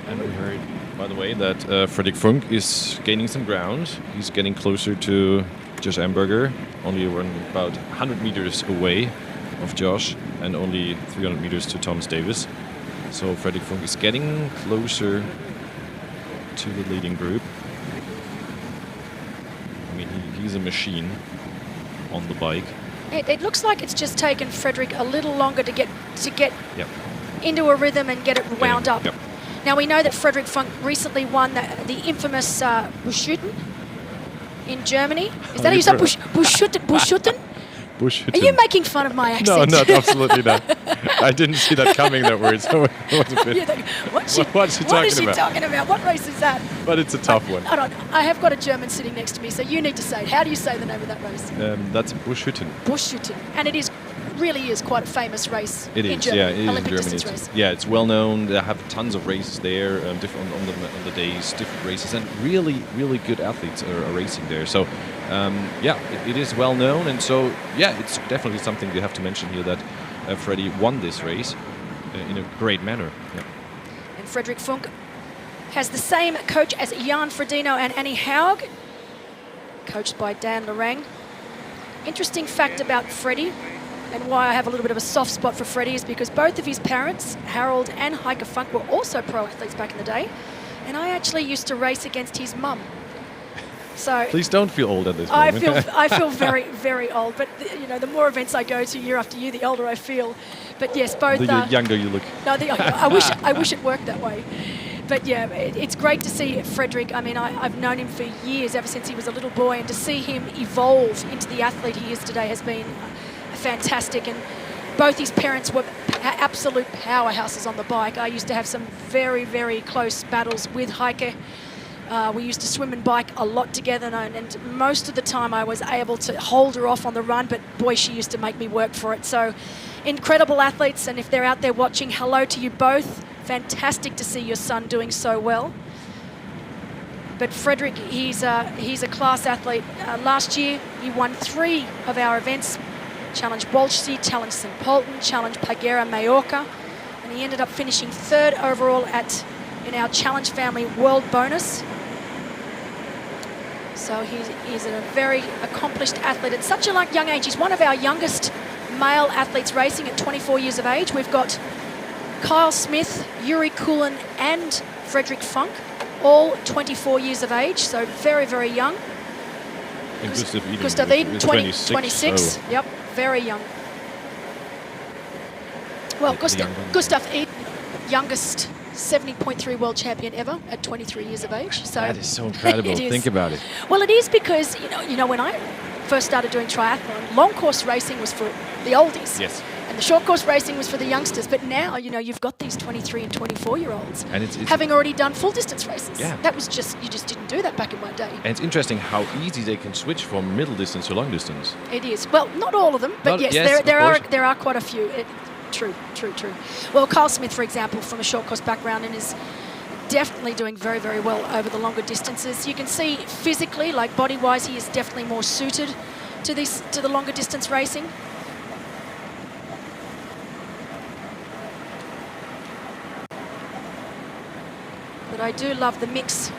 And we heard, by the way, that Fredrik Funk is gaining some ground. He's getting closer to Josh Amberger, only about 100 meters away of Josh and only 300 meters to Thomas Davis. So Fredrik Funk is getting closer to the leading group. I mean, he's a machine on the bike. It looks like it's just taken Fredrik a little longer to get Yep. into a rhythm and get it wound up. Yep. Now we know that Fredrik Funk recently won the infamous Buschütten in Germany. Is that how you say Buschütten? Buschütten? Buschütten. Are you making fun of my accent? No, absolutely not. I didn't see that coming, that word, so it was a bit... What's she talking about? What race is that? But it's a tough one. I have got a German sitting next to me, so you need to say it. How do you say the name of that race? That's Buschütten. Buschütten. And it really is quite a famous race in Germany. Yeah, it is Olympic in Germany. distance race. Yeah, it's well known. They have tons of races there, different on the days, different races, and really, really good athletes are racing there. So, yeah, it is well known, and so yeah, it's definitely something you have to mention here that Freddie won this race in a great manner. Yeah. And Fredrik Funk has the same coach as Jan Frodeno and Annie Haug, coached by Dan Lorang. Interesting fact about Freddie, and why I have a little bit of a soft spot for Freddie, is because both of his parents, Harold and Heike Funk, were also pro athletes back in the day, and I actually used to race against his mum. So please don't feel old at this moment. I feel very, very old. But you know, the more events I go to year after year, the older I feel. But yes, both. The younger you look. No, I wish it worked that way. But yeah, it's great to see Fredrik. I mean, I've known him for years, ever since he was a little boy, and to see him evolve into the athlete he is today has been fantastic. And both his parents were absolute powerhouses on the bike. I used to have some very, very close battles with Heike. We used to swim and bike a lot together, and most of the time I was able to hold her off on the run, but boy, she used to make me work for it. So incredible athletes, and if they're out there watching, hello to you both. Fantastic to see your son doing so well. But Fredrik, he's a class athlete. Last year, he won 3 of our events: Challenge Walchsee, Challenge St. Polten, Challenge Pagera Majorca, and he ended up finishing 3rd overall in our Challenge Family World Bonus. So he's a very accomplished athlete at such a young age. He's one of our youngest male athletes racing at 24 years of age. We've got Kyle Smith, Yuri Kulin, and Fredrik Funk, all 24 years of age, so very, very young. And Gustav Eden, 26. So. Yep, very young. Well, Gustav Eden, youngest 70.3 world champion ever at 23 years of age. So That is so incredible. Think about it. Well, it is because, when I first started doing triathlon, long course racing was for the oldies. Yes. And the short course racing was for the youngsters. But now, you've got these 23 and 24-year-olds And it's having already done full distance races. Yeah. That was you just didn't do that back in my day. And it's interesting how easy they can switch from middle distance to long distance. It is. Well, not all of them, but Not- yes, yes, there are quite a few. True. Well, Kyle Smith, for example, from a short course background and is definitely doing very, very well over the longer distances. You can see physically, like body-wise, he is definitely more suited to the longer distance racing. But I do love the mix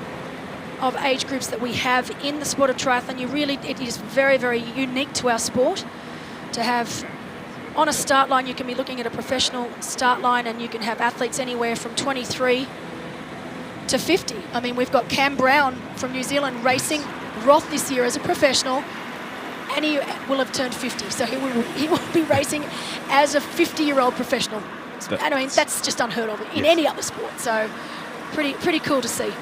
of age groups that we have in the sport of triathlon. It is very, very unique to our sport to have on a start line. You can be looking at a professional start line and you can have athletes anywhere from 23 to 50. I mean, we've got Cam Brown from New Zealand racing Roth this year as a professional, and he will have turned 50. So he will be racing as a 50-year-old professional. I mean, that's just unheard of in any other sport. So pretty cool to see.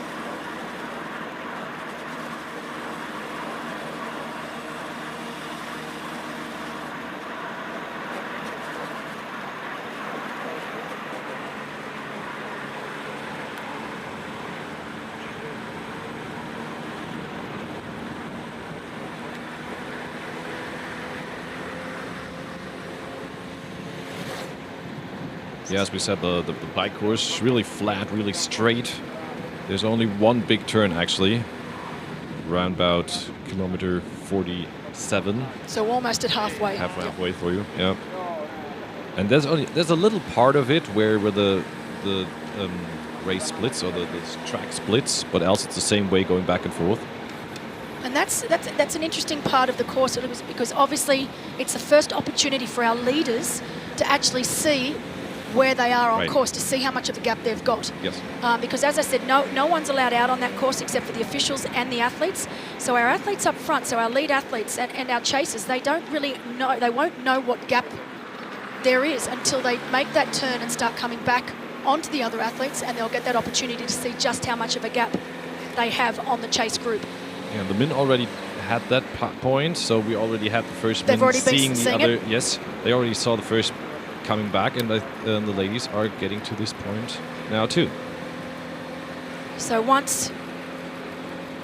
Yeah, as we said, the bike course is really flat, really straight. There's only one big turn actually, around about kilometer 47. So almost at halfway. Halfway for you, yeah. And there's a little part of it where the race splits or the track splits, but else it's the same way going back and forth. And that's an interesting part of the course, because obviously it's the first opportunity for our leaders to actually see where they are on course, to see how much of a gap they've got. Yes. Because as I said, no one's allowed out on that course except for the officials and the athletes. So our athletes up front, so our lead athletes and our chasers, they don't really know, they won't know what gap there is until they make that turn and start coming back onto the other athletes, and they'll get that opportunity to see just how much of a gap they have on the chase group. Yeah, the men already had that point, so we already had the first They've men already been seeing the seeing other. it? Yes, they already saw the first coming back, and the ladies are getting to this point now too. So once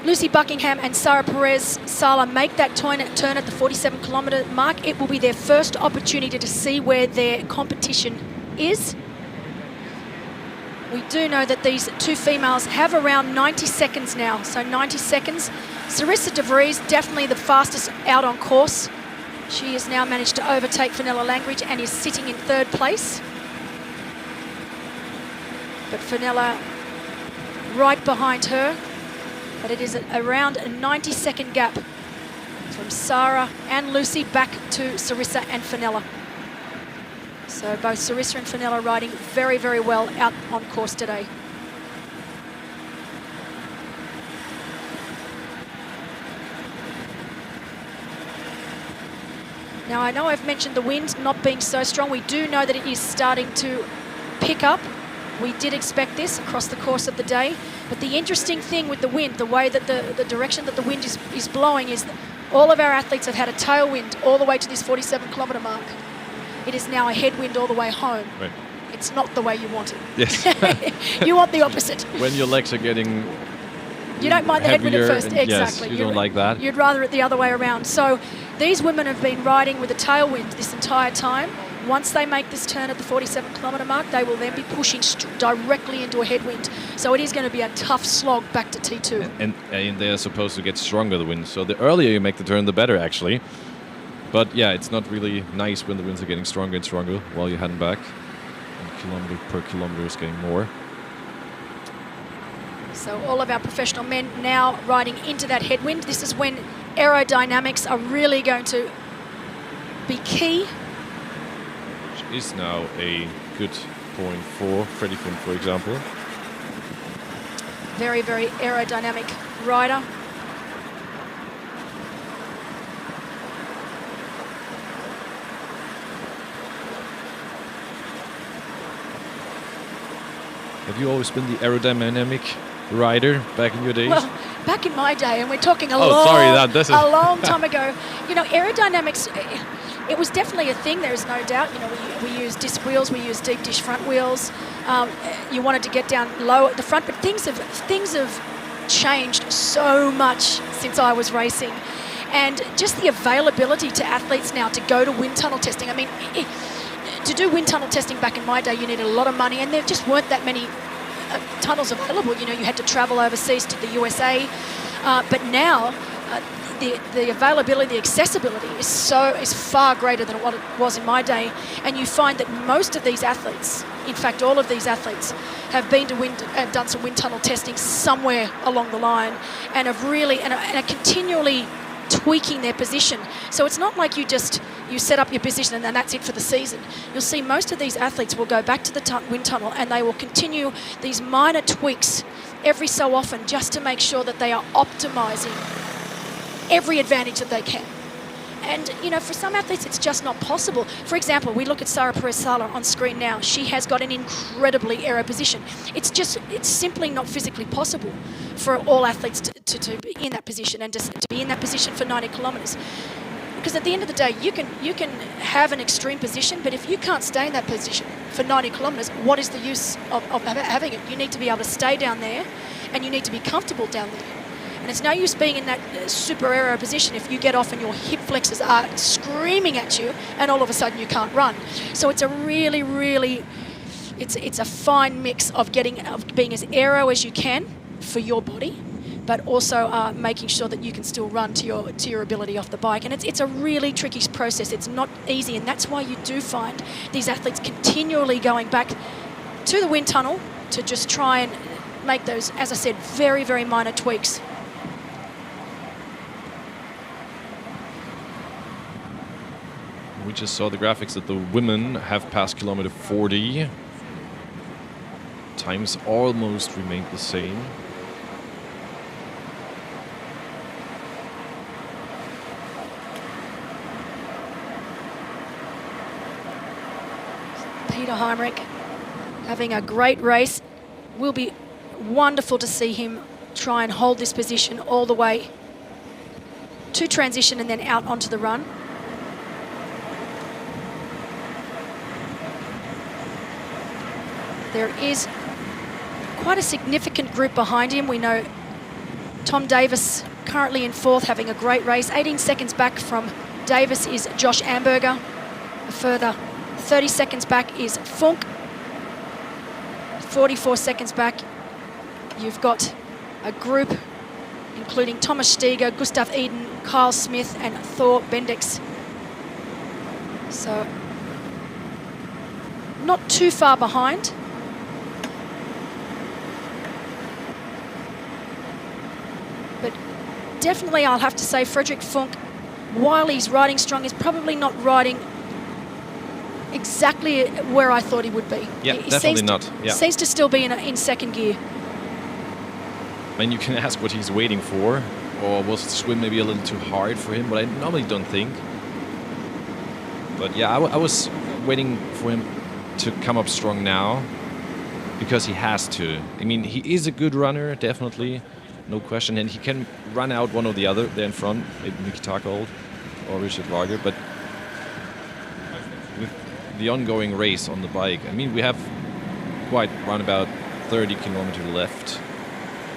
Lucy Buckingham and Sarah Perez Sala make that turn at the 47-kilometre mark, it will be their first opportunity to see where their competition is. We do know that these two females have around 90 seconds now, so 90 seconds. Sarissa de Vries, definitely the fastest out on course. She has now managed to overtake Fenella Langridge and is sitting in third place. But Fenella right behind her. But it is around a 90-second gap from Sarah and Lucy back to Sarissa and Fenella. So both Sarissa and Fenella riding very, very well out on course today. Now, I know I've mentioned the wind not being so strong. We do know that it is starting to pick up. We did expect this across the course of the day. But the interesting thing with the wind, the way that the direction that the wind is blowing, is that all of our athletes have had a tailwind all the way to this 47-kilometre mark. It is now a headwind all the way home. Right. It's not the way you want it. Yes. You want the opposite. When your legs are getting You don't mind the headwind at first. Exactly. Yes, you don't like that. You'd rather it the other way around. So these women have been riding with a tailwind this entire time. Once they make this turn at the 47-kilometre mark, they will then be pushing directly into a headwind. So it is going to be a tough slog back to T2. And they're supposed to get stronger, the winds. So the earlier you make the turn, the better, actually. But yeah, it's not really nice when the winds are getting stronger and stronger while you're heading back. And kilometre per kilometre is getting more. So all of our professional men now riding into that headwind. This is when aerodynamics are really going to be key. Which is now a good point for Freddie Finn, for example. Very, very aerodynamic rider. Have you always been the aerodynamic rider back in your days? Well, back in my day, and we're talking a long time ago, you know, aerodynamics, it was definitely a thing, there is no doubt. You know, we used disc wheels, we used deep dish front wheels. You wanted to get down low at the front, but things have changed so much since I was racing. And just the availability to athletes now to go to wind tunnel testing. I mean, to do wind tunnel testing back in my day, you needed a lot of money, and there just weren't that many tunnels available. You know, you had to travel overseas to the USA. But now, the availability, the accessibility is far greater than what it was in my day. And you find that most of these athletes, in fact, all of these athletes, have been to have done some wind tunnel testing somewhere along the line, and have really and are continually tweaking their position. So it's not like you set up your position and then that's it for the season. You'll see most of these athletes will go back to the wind tunnel, and they will continue these minor tweaks every so often just to make sure that they are optimizing every advantage that they can. And, you know, for some athletes, it's just not possible. For example, we look at Sara Perez-Sala on screen now. She has got an incredibly aero position. It's simply not physically possible for all athletes to be in that position, and to be in that position for 90 kilometres. Because at the end of the day, you can have an extreme position, but if you can't stay in that position for 90 kilometres, what is the use of having it? You need to be able to stay down there, and you need to be comfortable down there. And it's no use being in that super aero position if you get off and your hip flexors are screaming at you, and all of a sudden you can't run. So it's a really, really, it's a fine mix of being as aero as you can for your body, but also making sure that you can still run to your ability off the bike. And it's a really tricky process. It's not easy, and that's why you do find these athletes continually going back to the wind tunnel to just try and make those, as I said, very, very minor tweaks. We just saw the graphics that the women have passed kilometer 40. Times almost remained the same. Peter Heimrich having a great race. Will be wonderful to see him try and hold this position all the way to transition and then out onto the run. There is quite a significant group behind him. We know Tom Davis currently in fourth, having a great race. 18 seconds back from Davis is Josh Amberger. A further 30 seconds back is Funk. 44 seconds back, you've got a group including Thomas Steger, Gustav Eden, Kyle Smith and Thor Bendix. So not too far behind. But definitely I'll have to say Frederick Funk, while he's riding strong, is probably not riding exactly where I thought he would be. Yeah, he definitely not. Yeah. Seems to still be in second gear. And you can ask what he's waiting for, or was the swim maybe a little too hard for him, but I normally don't think. But yeah, I was waiting for him to come up strong now, because he has to. I mean, he is a good runner, definitely, no question, and he can run out one or the other there in front, maybe Miki Takold or Richard Varga, but with the ongoing race on the bike, I mean, we have quite around about 30 kilometers left,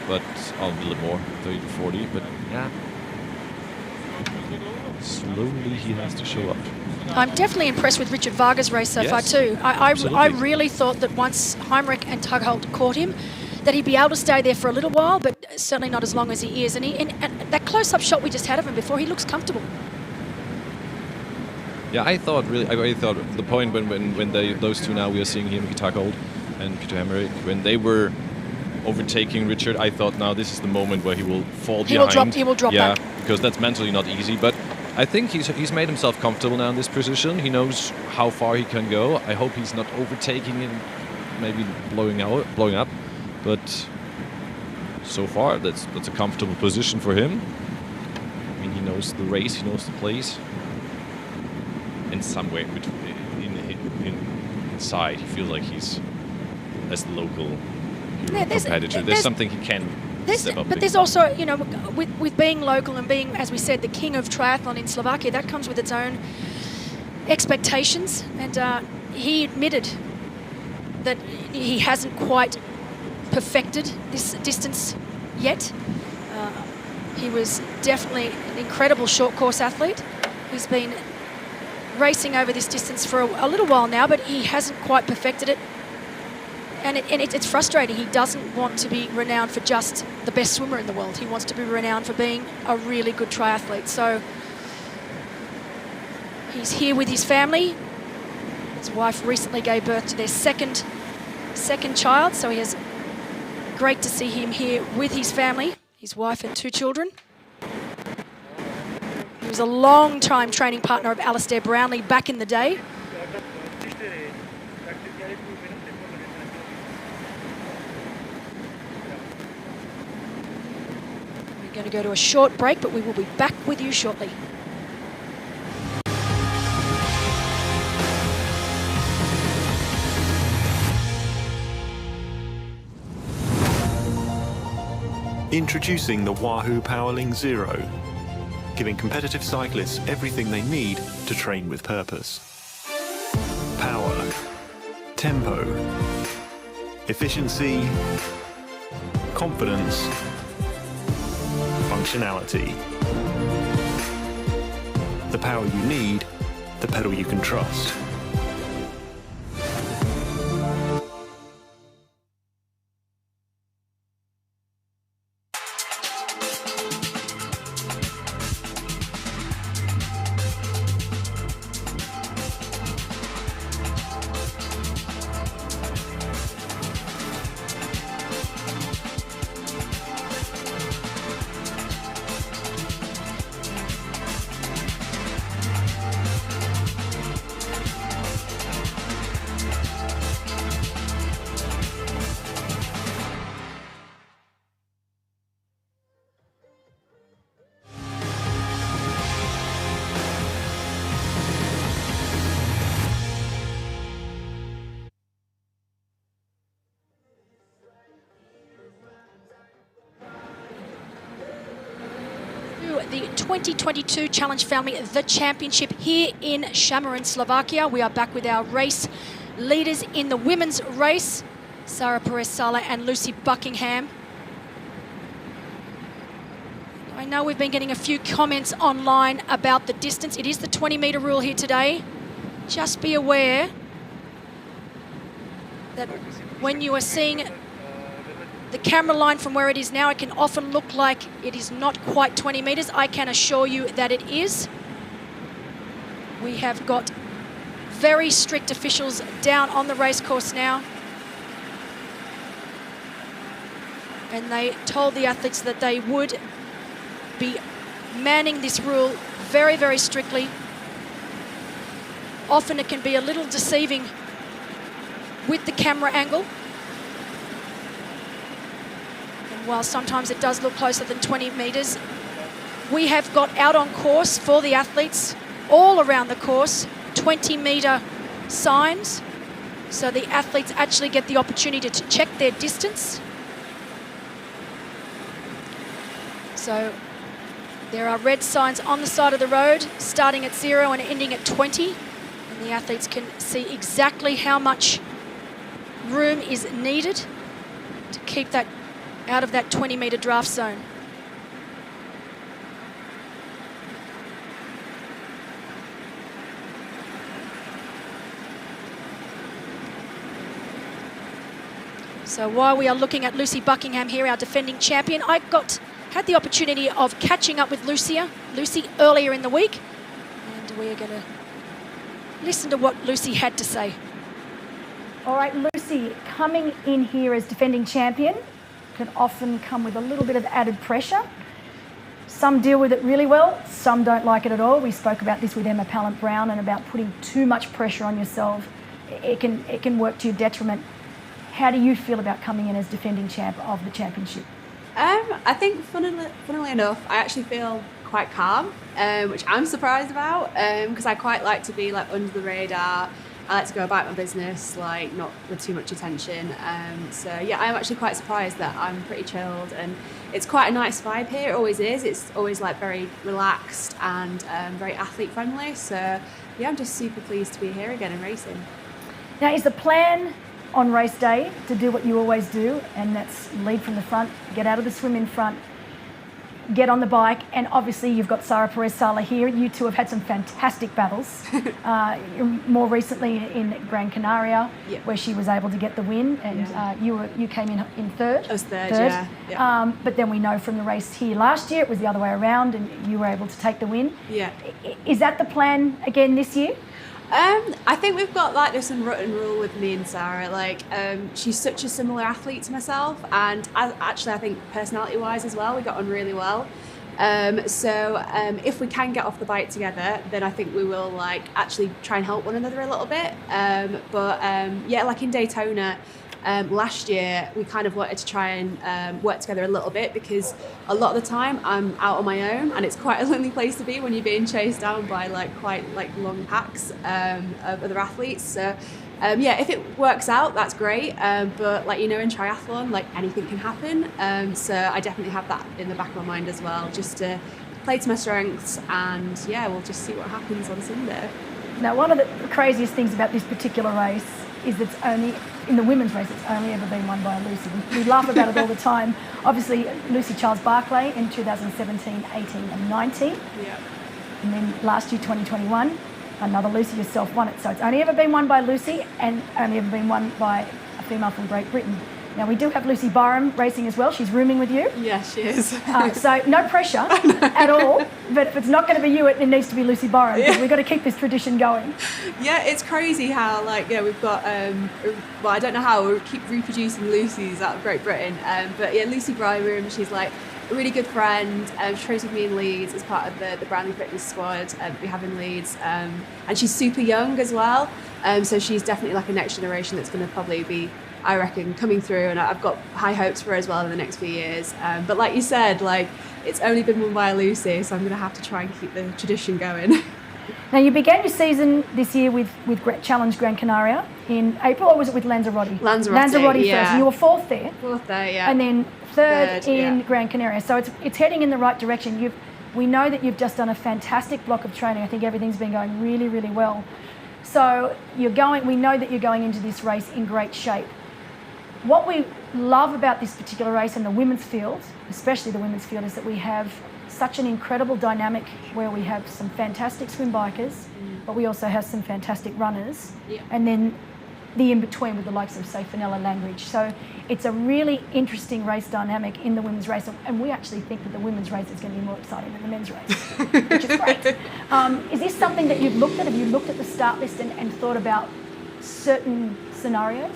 but a little more, 30 to 40, but yeah, slowly he has to show up. I'm definitely impressed with Richard Varga's race so far too. I really thought that once Heimrich and Tugholt caught him, that he'd be able to stay there for a little while, but certainly not as long as he is. And that close-up shot we just had of him before, he looks comfortable. Yeah, I really thought the point when those two now we are seeing here, Miki Takold and Peter Heimrich, when they were overtaking Richard, I thought now this is the moment where he will fall behind. He will drop back. Yeah, because that's mentally not easy, but I think he's made himself comfortable now in this position. He knows how far he can go. I hope he's not overtaking and maybe blowing up. But so far, that's a comfortable position for him. I mean, he knows the race, he knows the place. And somewhere inside, he feels like he's as the local competitor. There's something he can step up But to. there's also, you know, with being local and being, as we said, the king of triathlon in Slovakia, that comes with its own expectations. And he admitted that he hasn't quite perfected this distance yet. He was definitely an incredible short course athlete. He's been racing over this distance for a little while now, but he hasn't quite perfected it. And it's frustrating. He doesn't want to be renowned for just the best swimmer in the world. He wants to be renowned for being a really good triathlete. So he's here with his family. His wife recently gave birth to their second child, so he is great to see him here with his family, his wife and 2 children. He was a long-time training partner of Alistair Brownlee back in the day. We're going to go to a short break, but we will be back with you shortly. Introducing the Wahoo Powerlink Zero, giving competitive cyclists everything they need to train with purpose. Power, tempo, efficiency, confidence, functionality. The power you need, the pedal you can trust. The 2022 Challenge Family, the championship here in Samorin, Slovakia. We are back with our race leaders in the women's race, Sarah Perez-Sala and Lucy Buckingham. I know we've been getting a few comments online about the distance. It is the 20-meter rule here today. Just be aware that when you are seeing the camera line from where it is now, it can often look like it is not quite 20 meters. I can assure you that it is. We have got very strict officials down on the race course now. And they told the athletes that they would be manning this rule very, very strictly. Often it can be a little deceiving with the camera angle. While sometimes it does look closer than 20 meters, we have got out on course for the athletes all around the course 20-meter signs, so the athletes actually get the opportunity to check their distance. So there are red signs on the side of the road starting at 0 and ending at 20, and the athletes can see exactly how much room is needed to keep that out of that 20-meter draft zone. So while we are looking at Lucy Buckingham here, our defending champion, I had the opportunity of catching up with Lucy earlier in the week, and we're going to listen to what Lucy had to say. All right, Lucy, coming in here as defending champion can often come with a little bit of added pressure. Some deal with it really well, some don't like it at all. We spoke about this with Emma Pallant-Brown and about putting too much pressure on yourself. It can work to your detriment. How do you feel about coming in as defending champ of the championship? I think, funnily enough, I actually feel quite calm, which I'm surprised about, because I quite like to be like under the radar, I like to go about my business, like not with too much attention. So yeah, I'm actually quite surprised that I'm pretty chilled, and it's quite a nice vibe here. It always is. It's always like very relaxed and very athlete friendly. So yeah, I'm just super pleased to be here again and racing. Now, is the plan on race day to do what you always do, and that's lead from the front, get out of the swim in front, get on the bike, and obviously you've got Sara Perez-Sala here. You two have had some fantastic battles. More recently in Gran Canaria, where she was able to get the win, and you came in third. I was third. Yeah. But then we know from the race here last year, it was the other way around, and you were able to take the win. Yeah. Is that the plan again this year? I think we've got like this unwritten rule with me and Sarah. Like, she's such a similar athlete to myself, and I think personality-wise as well, we got on really well. So if we can get off the bike together, then I think we will like actually try and help one another a little bit. Yeah, like in Daytona. Last year, we kind of wanted to try and work together a little bit, because a lot of the time I'm out on my own, and it's quite a lonely place to be when you're being chased down by like quite like long packs of other athletes. So yeah, if it works out, that's great. But like, you know, in triathlon, like anything can happen. So I definitely have that in the back of my mind as well, just to play to my strengths, and yeah, we'll just see what happens on Sunday. Now, one of the craziest things about this particular race is that it's only, in the women's race, it's only ever been won by a Lucy. We laugh about it all the time. Obviously, Lucy Charles-Barclay in 2017, 18 and 19. Yeah. And then last year, 2021, another Lucy yourself won it. So it's only ever been won by Lucy, and only ever been won by a female from Great Britain. Now, we do have Lucy Byram racing as well. She's rooming with you. Yeah, she is. So no pressure at all. But if it's not going to be you, it needs to be Lucy Byram, because we've got to keep this tradition going. Yeah, it's crazy how, like, yeah, we've got, well, I don't know how, we keep reproducing Lucy's out of Great Britain. But yeah, Lucy Byram, she's like a really good friend. She trains with me in Leeds as part of the Brownlee Fitness squad we have in Leeds. And she's super young as well. So she's definitely like a next generation that's going to probably be, I reckon, coming through, and I've got high hopes for her as well in the next few years. But like you said, like, it's only been won by a Lucy, so I'm going to have to try and keep the tradition going. Now, you began your season this year with Challenge Gran Canaria in April, or was it with Lanzarote? Lanzarote, yeah. First. And you were fourth there. Fourth there, yeah. And then third in Gran Canaria. So it's heading in the right direction. We know that you've just done a fantastic block of training. I think everything's been going really, really well. So we know that you're going into this race in great shape. What we love about this particular race and the women's field, especially the women's field, is that we have such an incredible dynamic where we have some fantastic swim bikers, but we also have some fantastic runners, and then the in-between with the likes of, say, Fenella Langridge. So it's a really interesting race dynamic in the women's race, and we actually think that the women's race is going to be more exciting than the men's race, which is great. Is this something that you've looked at? Have you looked at the start list and thought about certain scenarios?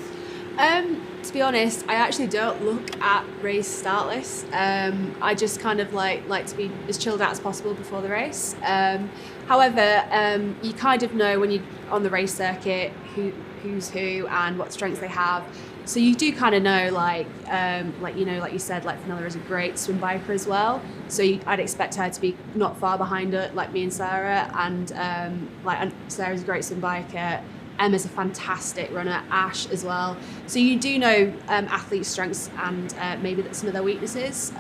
To be honest, I actually don't look at race start lists. I just kind of like to be as chilled out as possible before the race. However, you kind of know when you're on the race circuit who's who and what strengths they have. So you do kind of know, like you said, like Fenella is a great swim biker as well. So I'd expect her to be not far behind her, like me and Sarah. And Sarah's a great swim biker. Emma's a fantastic runner, Ash as well. So you do know athletes' strengths and maybe some of their weaknesses.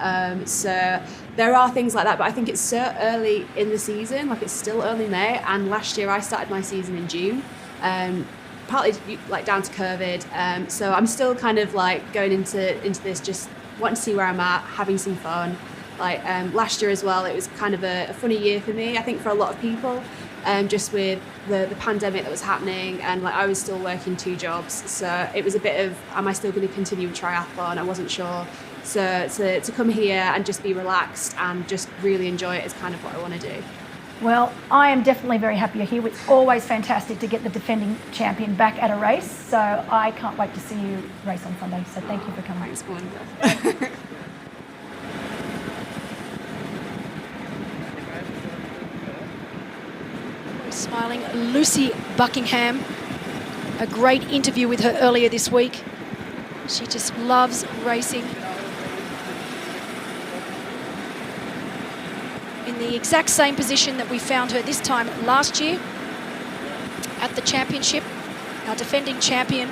So there are things like that, but I think it's so early in the season, like it's still early May, and last year I started my season in June, partly like down to COVID. So I'm still kind of like going into this, just wanting to see where I'm at, having some fun. Like last year as well, it was kind of a funny year for me, I think for a lot of people. Just with the pandemic that was happening, and like I was still working 2 jobs, so it was a bit of, am I still going to continue with triathlon? I wasn't sure. So to come here and just be relaxed and just really enjoy it is kind of what I want to do. Well, I am definitely very happy you're here. It's always fantastic to get the defending champion back at a race, so I can't wait to see you race on Sunday. So thank you for coming. Thanks, Melinda. Smiling Lucy Buckingham. A great interview with her earlier this week. She just loves racing. In the exact same position that we found her this time last year at the championship. our defending champion.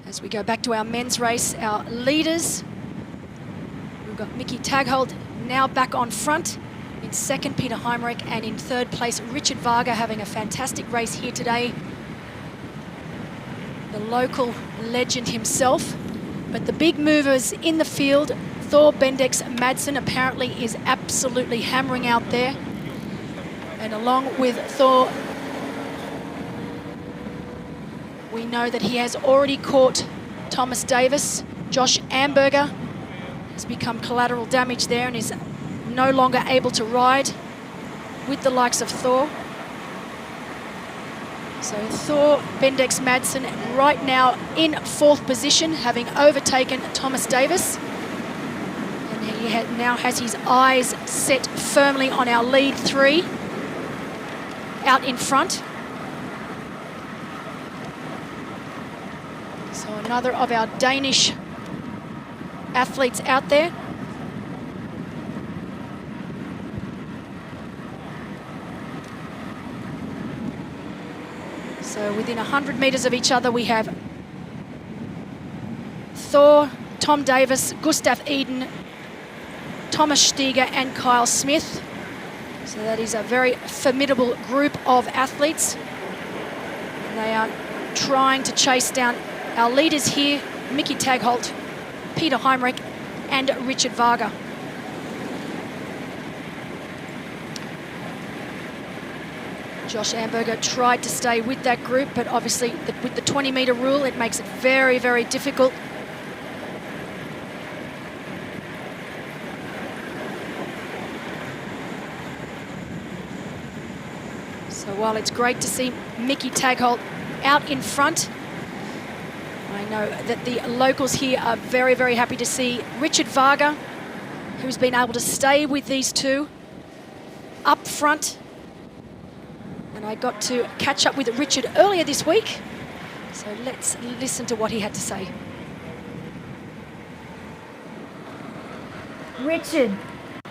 As we go back to our men's race, our leaders, we've got Mickey Tagholt now back on front. In second, Peter Heimrich, and in third place, Richard Varga, having a fantastic race here today. The local legend himself. But the big movers in the field, Thor Bendex Madsen apparently is absolutely hammering out there. And along with Thor, we know that he has already caught Thomas Davis. Josh Amberger has become collateral damage there and is no longer able to ride with the likes of Thor. So Thor Bendex Madsen right now in fourth position, having overtaken Thomas Davis. And he now has his eyes set firmly on our lead three out in front. So another of our Danish athletes out there. So within 100 metres of each other, we have Thor, Tom Davis, Gustav Eden, Thomas Steger and Kyle Smith. So that is a very formidable group of athletes. And they are trying to chase down our leaders here, Mickey Tagholt, Peter Heimrich and Richard Varga. Josh Amberger tried to stay with that group, but obviously with the 20-metre rule, it makes it very, very difficult. So while it's great to see Mickey Tagholt out in front, I know that the locals here are very, very happy to see Richard Varga, who's been able to stay with these two up front. And I got to catch up with Richard earlier this week. So let's listen to what he had to say. Richard,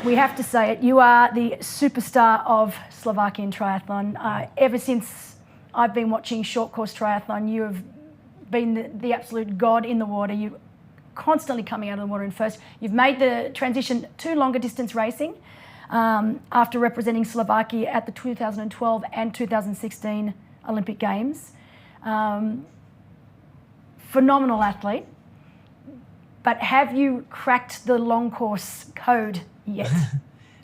we have to say it, you are the superstar of Slovakian triathlon. Ever since I've been watching short course triathlon, you have been the absolute god in the water. You constantly coming out of the water in first. You've made the transition to longer distance racing. After representing Slovakia at the 2012 and 2016 Olympic Games. Phenomenal athlete. But have you cracked the long course code yet?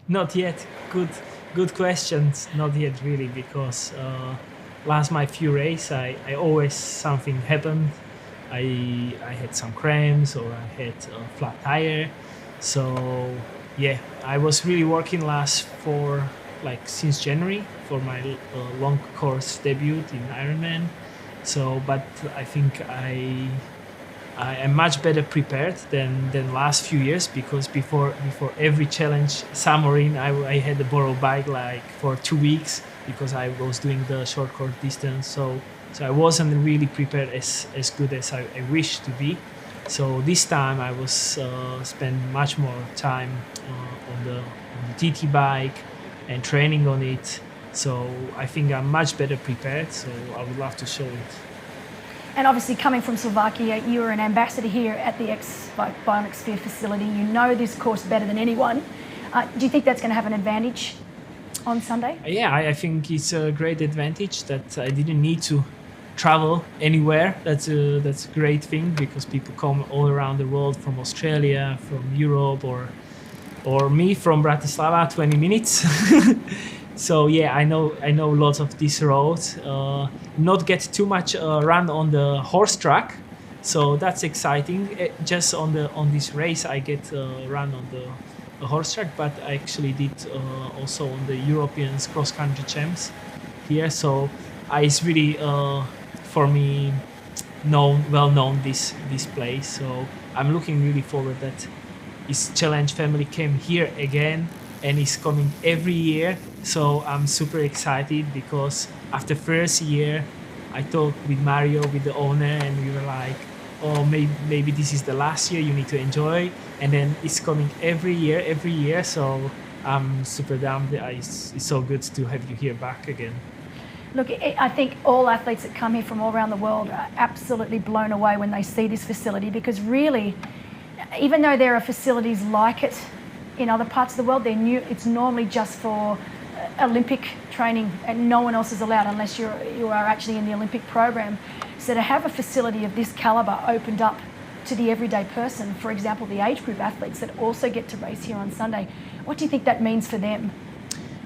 Not yet. Good questions. Not yet really, because last my few races, I always something happened. I had some cramps or I had a flat tire. So yeah, I was really working since January for my long course debut in Ironman. So, but I think I am much better prepared than last few years, because before every challenge, Samorin, I had a borrowed bike like for 2 weeks because I was doing the short course distance. So I wasn't really prepared as good as I wished to be. So this time I was spend much more time on the TT bike and training on it. So I think I'm much better prepared. So I would love to show it. And obviously coming from Slovakia, you are an ambassador here at the x-bionic Sphere facility. You know this course better than anyone. Do you think that's going to have an advantage on Sunday? Yeah, I think it's a great advantage that I didn't need to travel anywhere. That's a great thing, because people come all around the world, from Australia, from Europe, or me from Bratislava, 20 minutes. So yeah, I know lots of this road. Not get too much run on the horse track, so that's exciting. Just on this race, I get run on the horse track, but I actually did also on the European cross country champs here. So it's really for me well known this place. So I'm looking really forward that his challenge family came here again and is coming every year. So I'm super excited, because after first year I talked with Mario, with the owner, and we were like, or maybe this is the last year, you need to enjoy, and then it's coming every year. So I'm super down. It's so good to have you here back again. Look, I think all athletes that come here from all around the world are absolutely blown away when they see this facility, because really, even though there are facilities like it in other parts of the world, it's normally just for Olympic training, and no one else is allowed unless you are actually in the Olympic program. So to have a facility of this calibre opened up to the everyday person, for example, the age group athletes that also get to race here on Sunday, what do you think that means for them?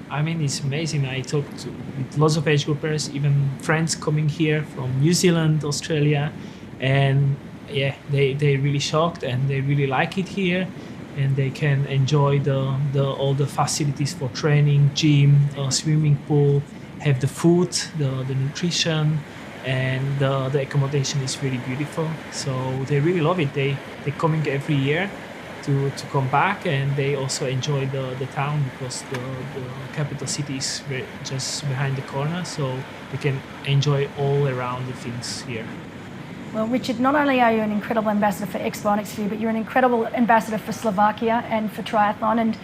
I mean, it's amazing. I talked with lots of age groupers, even friends coming here from New Zealand, Australia, and yeah, they're really shocked and they really like it here, and they can enjoy all the facilities for training, gym, swimming pool, have the food, the nutrition, and the accommodation is really beautiful. So they really love it. They're coming every year to come back, and they also enjoy the town, because the capital city is just behind the corner, so they can enjoy all around the things here. Well, Richard, not only are you an incredible ambassador for x-bionic sphere, but you're an incredible ambassador for Slovakia and for triathlon, and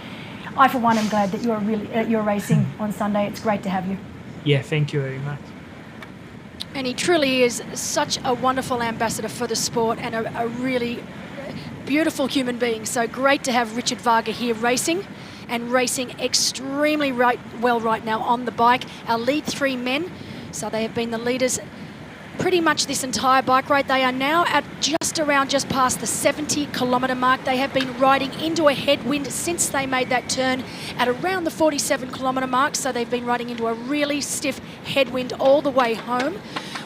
I for one am glad that you're racing on Sunday. It's great to have you. Yeah, thank you very much. And he truly is such a wonderful ambassador for the sport and a really beautiful human being. So great to have Richard Varga here racing extremely well right now on the bike. Our lead three men, so they have been the leaders pretty much this entire bike ride. They are now at just past the 70-kilometre mark. They have been riding into a headwind since they made that turn at around the 47-kilometre mark, so they've been riding into a really stiff headwind all the way home.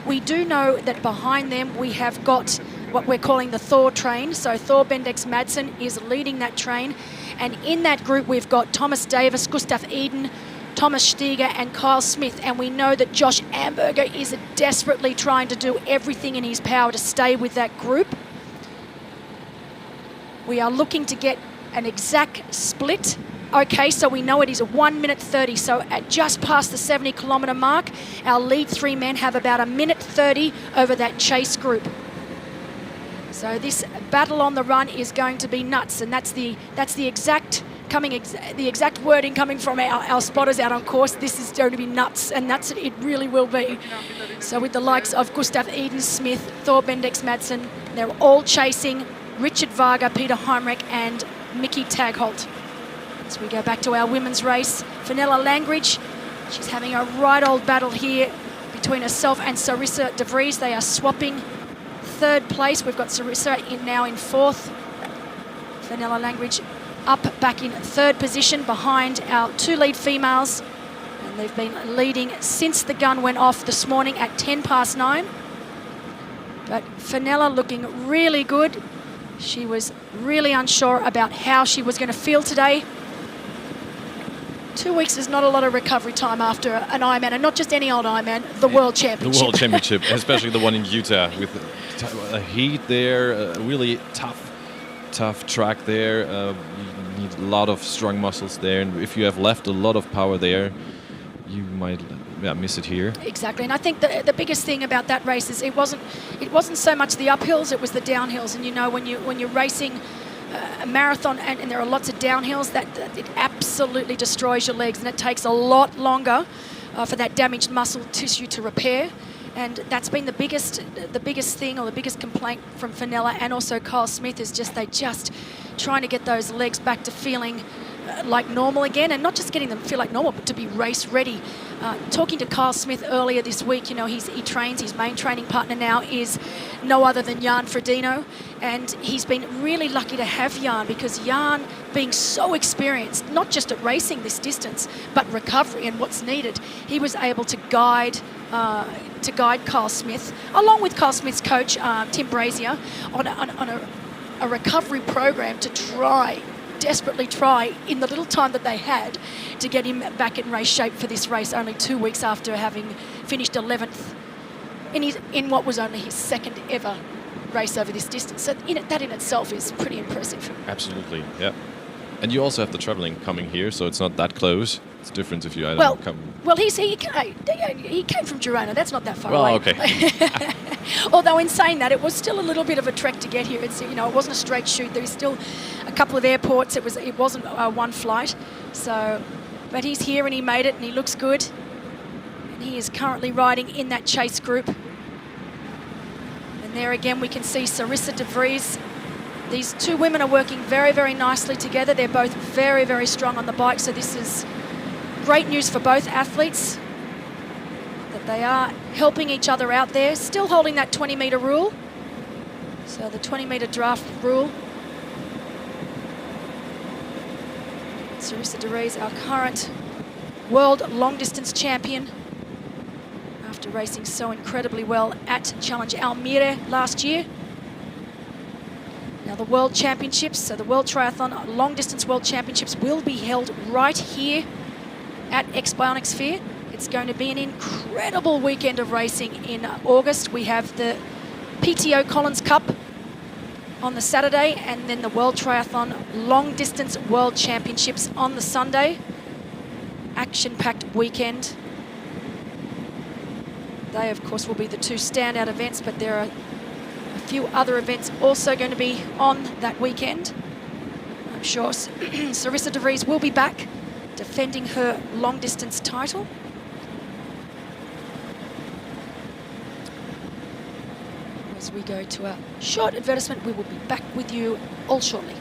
We do know that behind them we have got what we're calling the Thor train. So Thor Bendex Madsen is leading that train, and in that group we've got Thomas Davis, Gustav Eden, Thomas Steger and Kyle Smith, and we know that Josh Amberger is desperately trying to do everything in his power to stay with that group. We are looking to get an exact split. Okay, so we know it is a 1 minute 30, so at just past the 70-kilometre mark, our lead three men have about a minute 30 over that chase group. So this battle on the run is going to be nuts, and that's the exact wording coming from our spotters out on course. This is going to be nuts, and it really will be. So with the likes of Gustav Eden Smith, Thor Bendex Madsen, they're all chasing Richard Varga, Peter Heimrich and Mickey Tagholt. As we go back to our women's race, Fenella Langridge, she's having a right old battle here between herself and Sarissa De Vries. They are swapping third place. We've got Sarissa now in fourth. Fenella Langridge back in third position behind our two lead females, and they've been leading since the gun went off this morning at 9:10. But Fenella looking really good. She was really unsure about how she was going to feel today. 2 weeks is not a lot of recovery time after an Ironman, and not just any old Ironman, the World Championship. The World Championship, especially the one in Utah with a heat there, a really tough track there. You need a lot of strong muscles there, and if you have left a lot of power there, you might miss it here. Exactly, and I think the biggest thing about that race is it wasn't so much the uphills, it was the downhills. And you know, when you're racing a marathon and there are lots of downhills, that it absolutely destroys your legs, and it takes a lot longer for that damaged muscle tissue to repair. And that's been the biggest thing, or the biggest complaint from Fenella and also Kyle Smith, is they just trying to get those legs back to feeling like normal again, and not just getting them to feel like normal, but to be race ready. Talking to Kyle Smith earlier this week, you know, he trains, his main training partner now is no other than Jan Frodeno, and he's been really lucky to have Jan, because Jan, being so experienced, not just at racing this distance, but recovery and what's needed, he was able to guide Kyle Smith, along with Kyle Smith's coach, Tim Brazier, on a recovery program to desperately try in the little time that they had to get him back in race shape for this race, only 2 weeks after having finished 11th in what was only his second ever race over this distance. So that in itself is pretty impressive. Absolutely, yeah. And you also have the traveling coming here, so it's not that close. It's different if you, I don't know, come... Well, he came from Girona. That's not that far well, away. Okay. Although in saying that, it was still a little bit of a trek to get here. It's, you know, it wasn't a straight shoot. There was still a couple of airports. It wasn't one flight. So, but he's here and he made it and he looks good. And he is currently riding in that chase group. And there again we can see Sarissa de Vries. These two women are working very, very nicely together. They're both very, very strong on the bike. So this is great news for both athletes, that they are helping each other out there, still holding that 20-metre rule. So the 20-metre draft rule. Sarissa de Vries, our current world long-distance champion, after racing so incredibly well at Challenge Almere last year. Now the World Championships, so the World Triathlon Long-Distance World Championships will be held right here at x-bionic Sphere. It's going to be an incredible weekend of racing in August. We have the PTO Collins Cup on the Saturday and then the World Triathlon Long Distance World Championships on the Sunday. Action-packed weekend. They, of course, will be the two standout events, but there are a few other events also going to be on that weekend. I'm sure Sarissa de Vries will be back defending her long-distance title. As we go to a short advertisement, we will be back with you all shortly.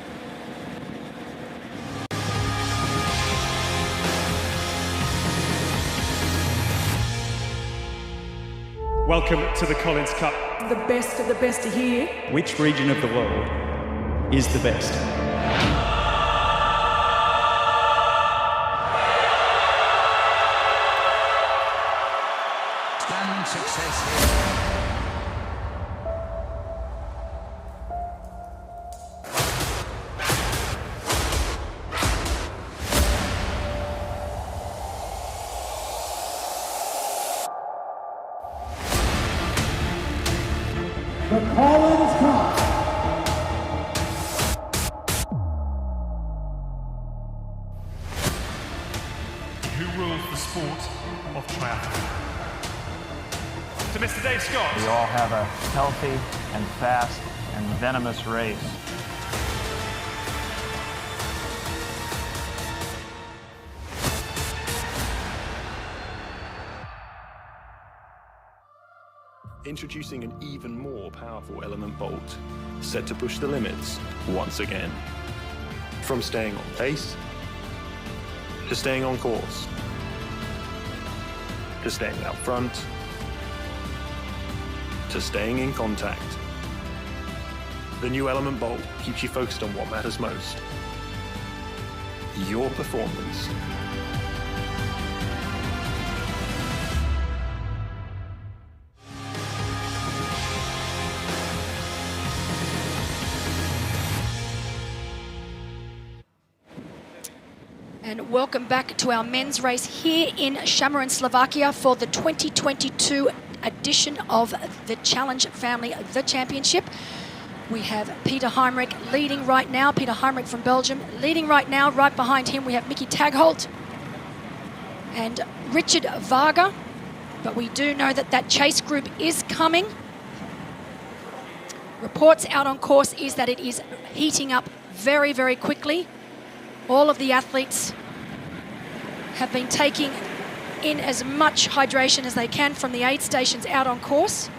Welcome to the Collins Cup. The best of the best are here. Which region of the world is the best? Standing success. The Collins Cup. Who rules the sport of triathlon? To Mr. Dave Scott. We all have a healthy and fast and venomous race. Introducing an even more powerful element bolt, set to push the limits once again. From staying on pace, to staying on course, to staying out front, to staying in contact. The new element bolt keeps you focused on what matters most: your performance. And welcome back to our men's race here in Samorin, Slovakia for the 2022 edition of the Challenge Family, the Championship. We have Peter Heimrich leading right now. Peter Heimrich from Belgium leading right now. Right behind him we have Mickey Tagholt and Richard Varga. But we do know that that chase group is coming. Reports out on course is that it is heating up very, very quickly. All of the athletes have been taking in as much hydration as they can from the aid stations out on course.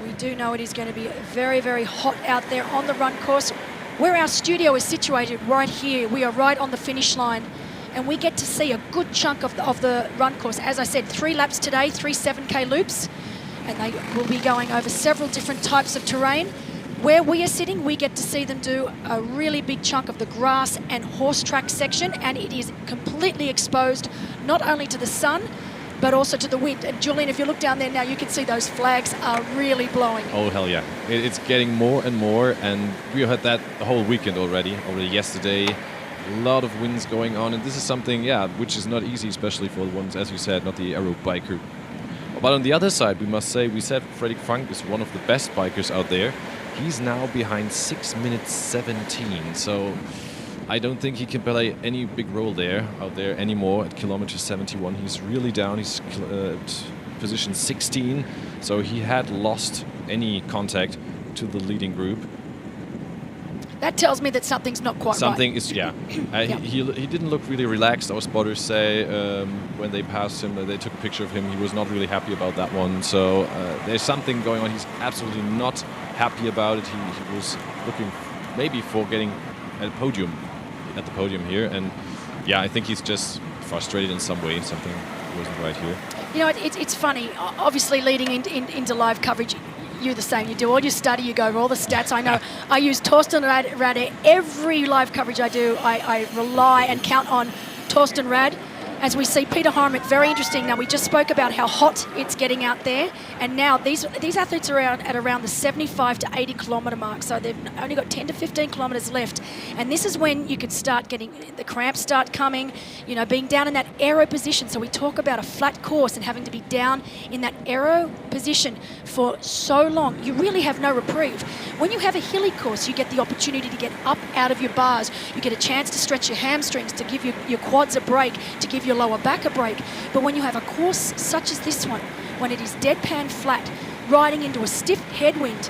We do know it is going to be very, very hot out there on the run course. Where our studio is situated right here, we are right on the finish line, and we get to see a good chunk of the run course. As I said, 3 laps today, 3 7K loops, and they will be going over several different types of terrain. Where we are sitting, we get to see them do a really big chunk of the grass and horse track section, and it is completely exposed not only to the sun, but also to the wind. And Julian, if you look down there now, you can see those flags are really blowing. Oh, hell yeah. It's getting more and more, and we had that the whole weekend already yesterday. A lot of winds going on, and this is something, yeah, which is not easy, especially for the ones, as you said, not the aero biker. But on the other side, we must say, we said Fredrik Frank is one of the best bikers out there. He's now behind 6 minutes 17. So I don't think he can play any big role out there anymore at kilometer 71. He's really down. He's position 16. So he had lost any contact to the leading group. That tells me that something's not quite Something right. is, yeah. He didn't look really relaxed. Our spotters say when they passed him, they took a picture of him. He was not really happy about that one. So there's something going on. He's absolutely not happy about it. He was looking maybe for getting at the podium here. And yeah, I think he's just frustrated in some way. Something wasn't right here. You know, it's funny. Obviously, leading into live coverage, you're the same. You do all your study, you go over all the stats. I know I use Torsten Rad. Every live coverage I do, I rely and count on Torsten Rad. As we see Peter Harmich, very interesting. Now, we just spoke about how hot it's getting out there, and now these athletes are at around the 75 to 80 kilometre mark, so they've only got 10 to 15 kilometres left, and this is when you can start getting the cramps start coming, you know, being down in that aero position. So we talk about a flat course and having to be down in that aero position for so long. You really have no reprieve. When you have a hilly course, you get the opportunity to get up out of your bars. You get a chance to stretch your hamstrings, to give your quads a break, to give your lower back a break. But when you have a course such as this one, when it is deadpan flat, riding into a stiff headwind,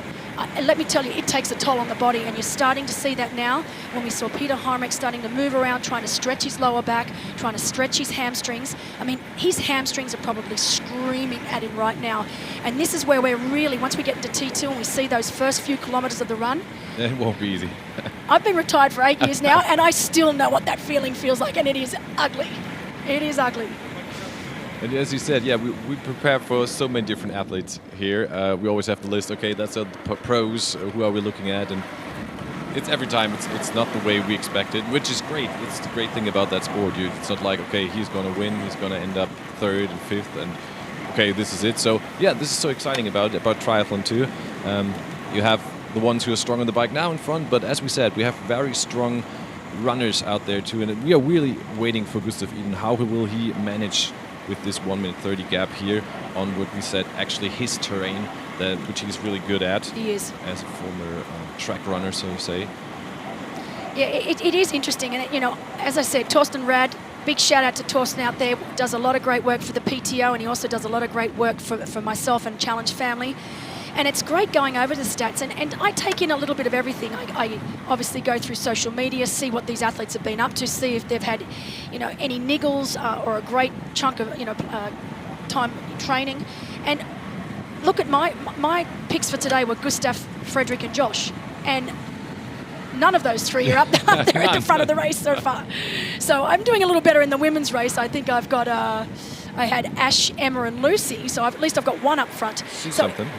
let me tell you, it takes a toll on the body, and you're starting to see that now when we saw Peter Harmich starting to move around, trying to stretch his lower back, trying to stretch his hamstrings. I mean, his hamstrings are probably screaming at him right now. And this is where we're really, once we get into T2 and we see those first few kilometres of the run. It won't be easy. I've been retired for 8 years now, and I still know what that feeling feels like, and it is ugly. It is ugly. And as you said, yeah, we prepare for so many different athletes here. We always have the list. Okay, that's the pros. Who are we looking at? And it's every time it's not the way we expected, which is great. It's the great thing about that sport. It's not like, okay, he's going to win. He's going to end up third and fifth, and okay, this is it. So yeah, this is so exciting about triathlon too. You have the ones who are strong on the bike now in front, but as we said, we have very strong runners out there too, and we are really waiting for Gustav Iden. How will he manage with this 1 minute 30 gap here on what we said actually his terrain, which he's really good at. He is. As a former track runner, so to say. Yeah, it is interesting, and you know, as I said, Torsten Rad, big shout out to Torsten out there, does a lot of great work for the PTO, and he also does a lot of great work for myself and Challenge family. And it's great going over the stats, and I take in a little bit of everything. I obviously go through social media, see what these athletes have been up to, see if they've had, you know, any niggles or a great chunk of, you know, time training. And look at my picks for today were Gustav, Frederick, and Josh, and none of those three are up there at the front of the race so far. So I'm doing a little better in the women's race. I think I've got I had Ash, Emma, and Lucy, so at least I've got one up front.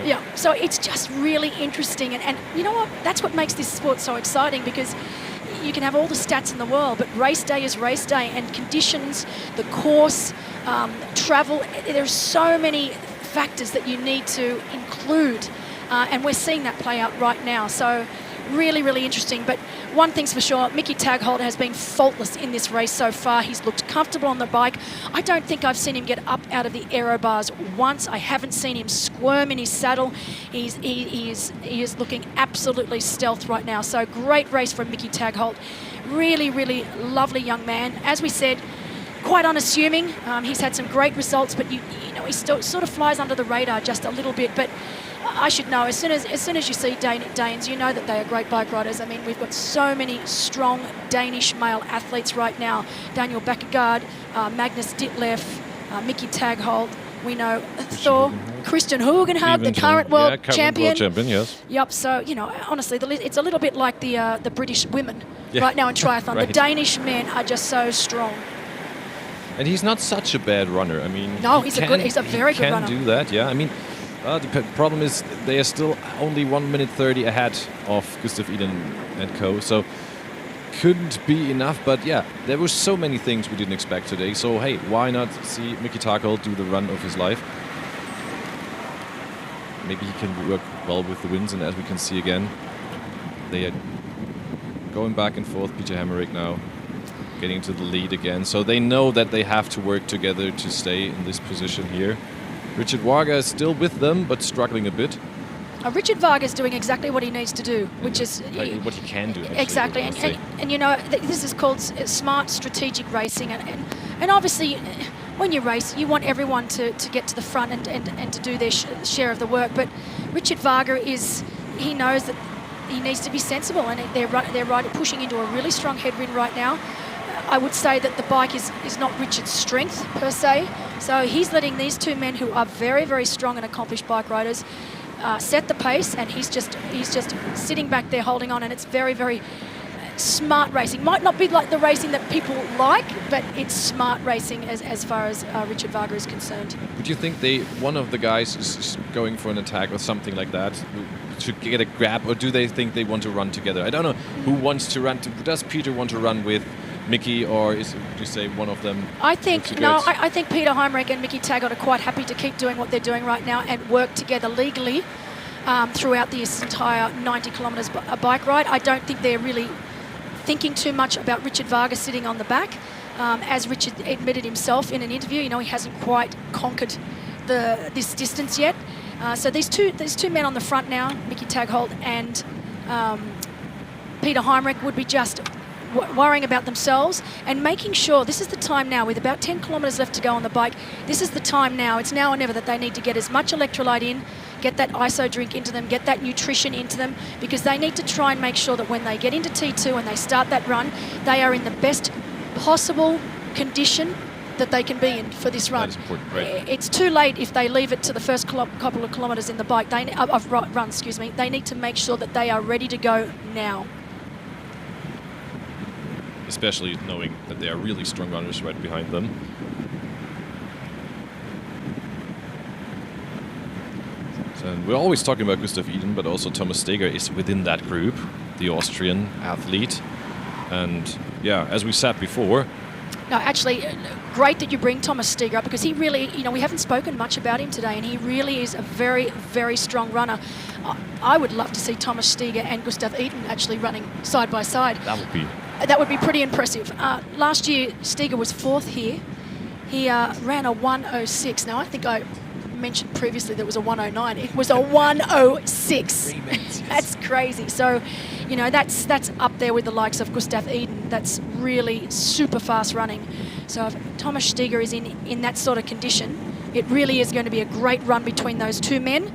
Yeah, so it's just really interesting. And you know what? That's what makes this sport so exciting, because you can have all the stats in the world, but race day is race day, and conditions, the course, travel, there's so many factors that you need to include, and we're seeing that play out right now. So really, really interesting. But one thing's for sure, Mickey Tagholt has been faultless in this race so far. He's looked comfortable on the bike. I don't think I've seen him get up out of the aero bars once. I haven't seen him squirm in his saddle. He is looking absolutely stealth right now. So great race from Mickey Tagholt. Really, really lovely young man. As we said, quite unassuming. He's had some great results, but you know, he still sort of flies under the radar just a little bit. But I should know, as soon as you see Danes, you know that they are great bike riders. I mean, we've got so many strong Danish male athletes right now. Daniel Bakkegaard, Magnus Ditlev, Mickey Tagholt. We know Christian Hugenhardt, the current world champion. World champion, yes. Yep. So you know, honestly, it's a little bit like the British women right now in triathlon. Right. The Danish men are just so strong. And he's not such a bad runner. I mean, no, he's a very good runner. He can do that. Yeah. I mean. The problem is they are still only 1 minute 30 ahead of Gustav Iden and co. So couldn't be enough. But yeah, there were so many things we didn't expect today. So hey, why not see Mickey Tagholt do the run of his life? Maybe he can work well with the winds. And as we can see again, they are going back and forth. Peter Hammerich now getting to the lead again. So they know that they have to work together to stay in this position here. Richard Warga is still with them, but struggling a bit. Richard Varga is doing exactly what he needs to do, which is what he can do. Actually, exactly, and you know, this is called smart strategic racing, and obviously, when you race, you want everyone to get to the front and to do their share of the work. But Richard Varga he knows that he needs to be sensible, and they're pushing into a really strong headwind right now. I would say that the bike is not Richard's strength per se, so he's letting these two men who are very, very strong and accomplished bike riders set the pace, and he's just sitting back there holding on, and it's very, very smart racing. Might not be like the racing that people like, but it's smart racing as far as Richard Varga is concerned. Would you think one of the guys is going for an attack or something like that to get a grab, or do they think they want to run together? I don't know who wants to run. Does Peter want to run with Mickey, or would you say one of them? I think I think Peter Heimrich and Mickey Taggart are quite happy to keep doing what they're doing right now and work together legally throughout this entire 90 kilometres bike ride. I don't think they're really thinking too much about Richard Varga sitting on the back. As Richard admitted himself in an interview, you know, he hasn't quite conquered this distance yet. So these two men on the front now, Mickey Taggart and Peter Heimrich, would be just worrying about themselves and making sure this is the time now, with about 10 kilometres left to go on the bike, this is the time now, it's now or never, that they need to get as much electrolyte in, get that ISO drink into them, get that nutrition into them, because they need to try and make sure that when they get into T2 and they start that run, they are in the best possible condition that they can be in for this run. That is important, right? It's too late if they leave it to the first couple of kilometres in the bike. They need to make sure that they are ready to go now. Especially knowing that there are really strong runners right behind them. And we're always talking about Gustav Iden, but also Thomas Steger is within that group, the Austrian athlete. And yeah, as we said before. No, actually, great that you bring Thomas Steger up, because he really, you know, we haven't spoken much about him today, and he really is a very, very strong runner. I would love to see Thomas Steger and Gustav Iden actually running side by side. That would be pretty impressive. Last year, Steger was 4th here. He ran a 1:06. Now, I think I mentioned previously there was a 1:09. It was a 1:06. That's crazy. So, you know, that's up there with the likes of Gustav Iden. That's really super fast running. So if Thomas Steger is in that sort of condition, it really is going to be a great run between those two men.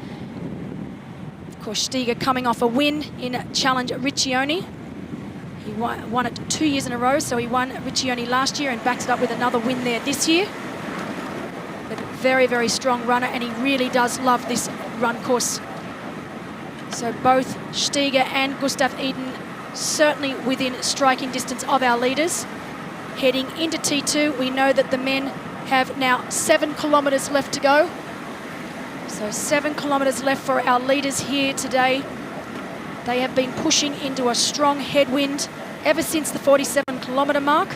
Of course, Steger coming off a win in Challenge Riccione. He won it 2 years in a row, so he won Riccione last year and backed it up with another win there this year. But very, very strong runner, and he really does love this run course. So both Steger and Gustav Iden certainly within striking distance of our leaders. Heading into T2, we know that the men have now 7 kilometres left to go. So 7 kilometres left for our leaders here today. They have been pushing into a strong headwind ever since the 47-kilometre mark.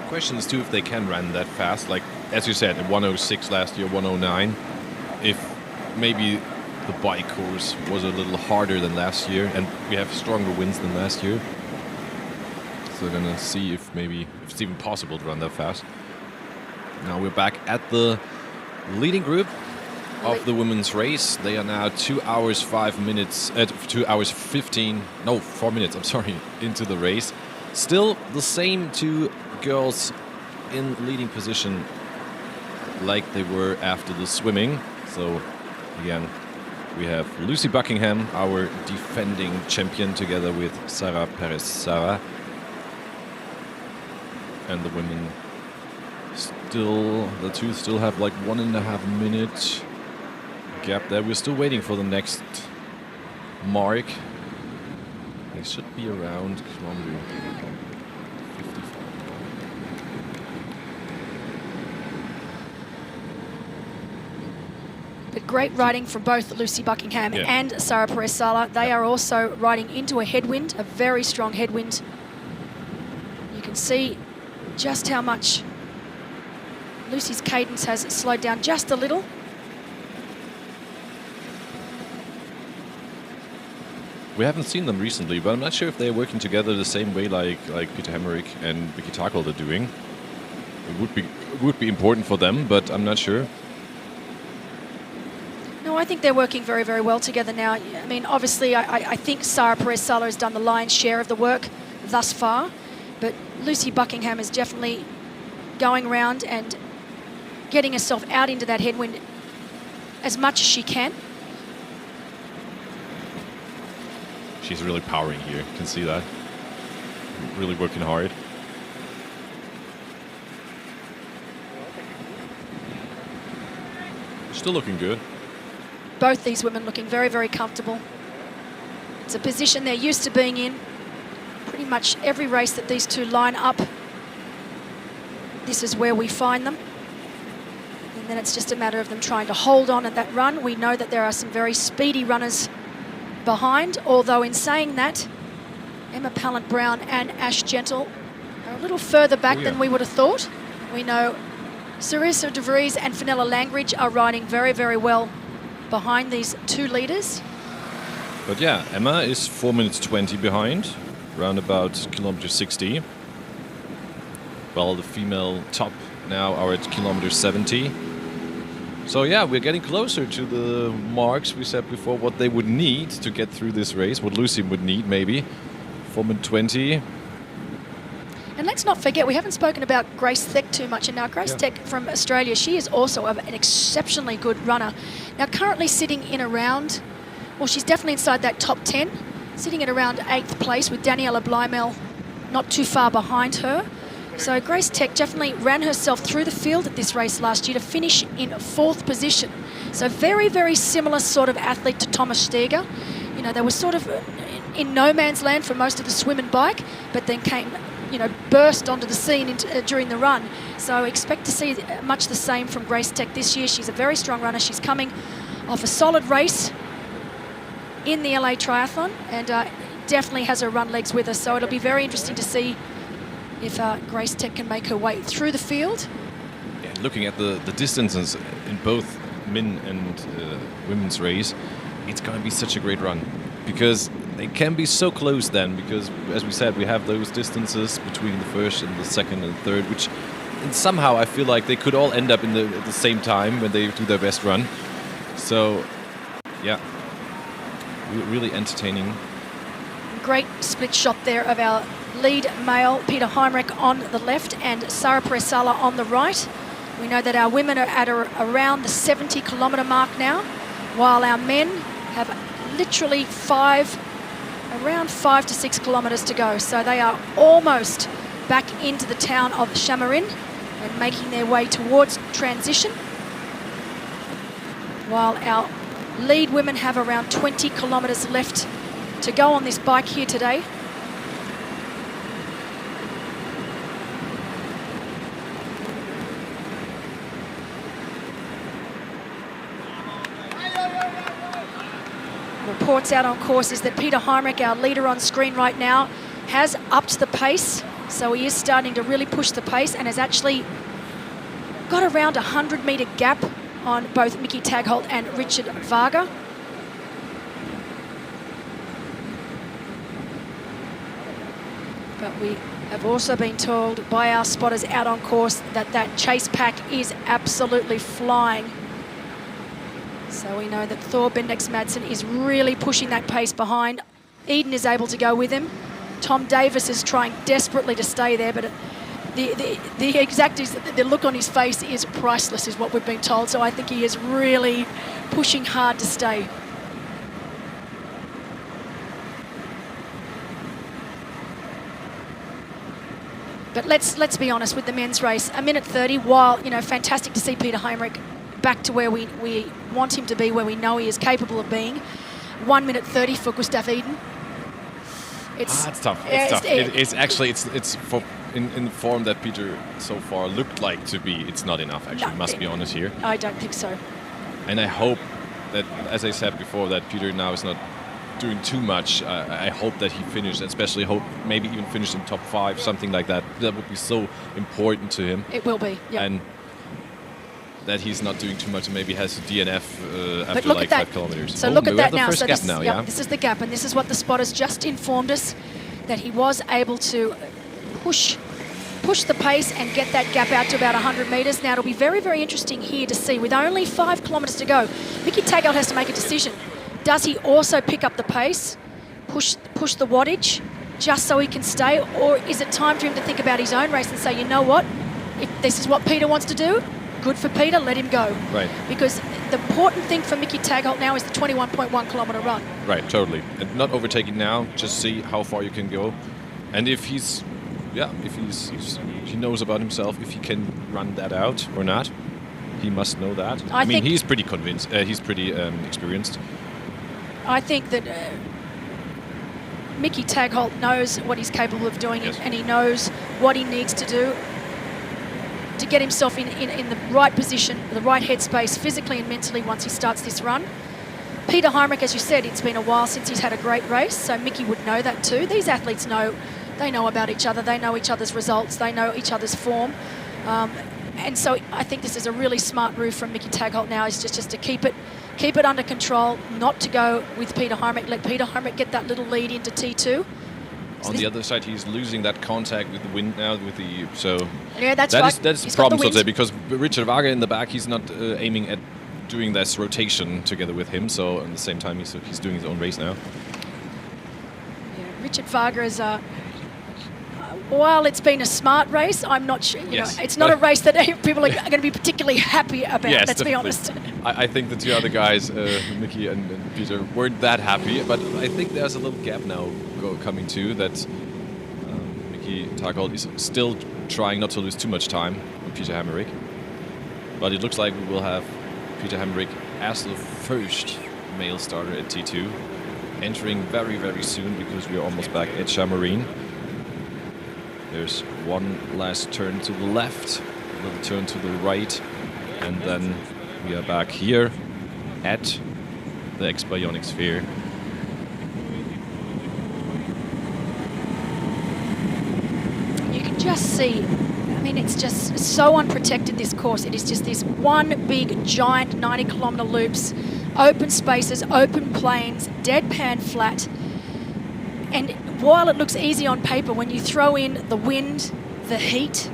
Question is too if they can run that fast, like as you said, 1:06 last year, 1:09. If maybe the bike course was a little harder than last year, and we have stronger winds than last year. So we're gonna see if it's even possible to run that fast. Now we're back at the leading group of the women's race. They are now 2 hours 5 minutes, 2 hours 4 minutes, I'm sorry, into the race. Still the same two girls in leading position like they were after the swimming. So again, we have Lucy Buckingham, our defending champion, together with Sarah Perez-Sara. And the women the two still have like 1.5 minute gap there. We're still waiting for the next mark. They should be around kilometer 55. But great riding from both Lucy Buckingham and Sarah Perez-Sala. They are also riding into a headwind, a very strong headwind. You can see just how much Lucy's cadence has slowed down just a little. We haven't seen them recently, but I'm not sure if they're working together the same way like Peter Hemmerich and Vicky Tackle are doing. It would be important for them, but I'm not sure. No, I think they're working very, very well together now. I mean, obviously, I think Sarah Perez-Sala has done the lion's share of the work thus far, but Lucy Buckingham is definitely going around and getting herself out into that headwind as much as she can. She's really powering here. You can see that. Really working hard. Still looking good. Both these women looking very, very comfortable. It's a position they're used to being in. Pretty much every race that these two line up, this is where we find them. And then it's just a matter of them trying to hold on at that run. We know that there are some very speedy runners behind, although in saying that, Emma Pallant-Brown and Ash Gentle are a little further back than we would have thought. We know Sarissa de Vries and Fenella Langridge are riding very, very well behind these two leaders. But yeah, Emma is 4 minutes 20 behind, around about kilometer 60. While the female top now are at kilometer 70. So yeah, we're getting closer to the marks we said before, what they would need to get through this race, what Lucy would need maybe. 4 minute 20. And let's not forget, we haven't spoken about Grace Theck too much. And now Grace Theck from Australia, she is also an exceptionally good runner. Now currently sitting in around, well, she's definitely inside that top 10, sitting at around 8th place with Daniela Blymel not too far behind her. So Grace Theck definitely ran herself through the field at this race last year to finish in 4th position. So very, very similar sort of athlete to Thomas Steger. You know, they were sort of in no man's land for most of the swim and bike, but then came, you know, burst onto the scene during the run. So expect to see much the same from Grace Theck this year. She's a very strong runner. She's coming off a solid race in the LA Triathlon and definitely has her run legs with her. So it'll be very interesting to see if Grace Theck can make her way through the field. Yeah, looking at the distances in both men and women's race, it's going to be such a great run because they can be so close then, because as we said, we have those distances between the first and the second and third, which and somehow I feel like they could all end up at the same time when they do their best run. So yeah, really entertaining. Great split shot there of our lead male, Peter Heimrich, on the left and Sarah Perez-Sala on the right. We know that our women are at around the 70-kilometre mark now, while our men have literally around 5 to 6 kilometres to go. So they are almost back into the town of Samorin and making their way towards transition, while our lead women have around 20 kilometres left to go on this bike here today. Reports out on course is that Peter Heimrich, our leader on screen right now, has upped the pace. So he is starting to really push the pace and has actually got around a 100-metre gap on both Mickey Tagholt and Richard Varga. But we have also been told by our spotters out on course that that chase pack is absolutely flying. So we know that Thor Bendex Madsen is really pushing that pace behind. Eden is able to go with him. Tom Davis is trying desperately to stay there, but the look on his face is priceless, is what we've been told. So I think he is really pushing hard to stay. But let's be honest with the men's race. A minute 30, while, you know, fantastic to see Peter Heimrich back to where we want him to be, where we know he is capable of being. 1 minute 30 for Gustav Eden. It's tough. It's tough. It's actually for in the form that Peter so far looked like to be. It's not enough. Actually, must be honest here. I don't think so. And I hope that, as I said before, that Peter now is not doing too much. I hope that he finished, especially hope maybe even finish in top 5, something like that. That would be so important to him. It will be. Yeah. And that he's not doing too much and maybe has a DNF after like 5 kilometers. So look at that now. So this is the gap, and this is what the spotters just informed us, that he was able to push push the pace and get that gap out to about 100 metres. Now, it'll be very, very interesting here to see, with only 5 kilometres to go, Mickey Taggart has to make a decision. Does he also pick up the pace, push the wattage, just so he can stay, or is it time for him to think about his own race and say, you know what, if this is what Peter wants to do, good for Peter, let him go. Right. Because the important thing for Mickey Taggart now is the 21.1 kilometre run. Right, totally. And not overtake it now, just see how far you can go. And if he knows about himself, if he can run that out or not, he must know that. I mean, he's pretty convinced, he's pretty experienced. I think that Mickey Taggart knows what he's capable of doing, and he knows what he needs to do to get himself in the right position, the right headspace, physically and mentally, once he starts this run. Peter Heinrich, as you said, it's been a while since he's had a great race, so Mickey would know that too. These athletes know about each other, they know each other's results, they know each other's form. And so I think this is a really smart move from Mickey Taggart now, is just to keep it under control, not to go with Peter Heinrich, let Peter Heinrich get that little lead into T2. On the other side, he's losing that contact with the wind now, Yeah, that's right. That's the problem, so to say, because Richard Wager in the back, he's not aiming at doing this rotation together with him, so at the same time he's doing his own race now. Yeah, Richard Wager is while it's been a smart race, I'm not sure. You know, it's not a race that people are going to be particularly happy about. Yes, let's be honest. I think the two other guys, Mickey and Peter, weren't that happy. But I think there's a little gap now coming too. That Mickey Taggart is still trying not to lose too much time with Peter Heinrich. But it looks like we will have Peter Heinrich as the first male starter at T2, entering very, very soon, because we are almost back at Samorin. There's one last turn to the left, a little turn to the right, and then we are back here at the x-bionic sphere. You can just see, I mean, it's just so unprotected, this course. It is just this one big, giant 90-kilometre loops, open spaces, open plains, deadpan flat. And while it looks easy on paper, when you throw in the wind, the heat,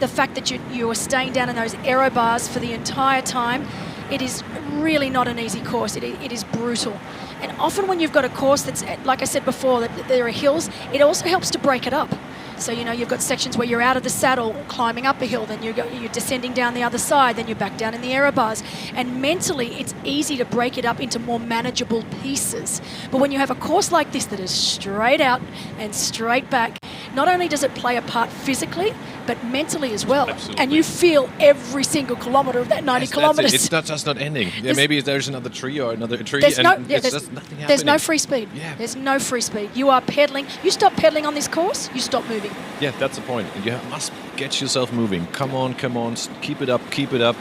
the fact that you are staying down in those aero bars for the entire time, it is really not an easy course. It is brutal. And often when you've got a course that's, like I said before, that there are hills, it also helps to break it up. So, you know, you've got sections where you're out of the saddle, climbing up a hill, then you're descending down the other side, then you're back down in the aero bars. And mentally, it's easy to break it up into more manageable pieces. But when you have a course like this that is straight out and straight back, not only does it play a part physically, but mentally as well. Absolutely. And you feel every single kilometre of that 90 kilometres. It's not just not ending. Yeah, maybe there's another tree or another tree, there's and nothing there's happening. There's no free speed. Yeah. There's no free speed. You are pedaling. You stop pedaling on this course, you stop moving. Yeah, that's the point. And you must get yourself moving. Come on, keep it up, keep it up.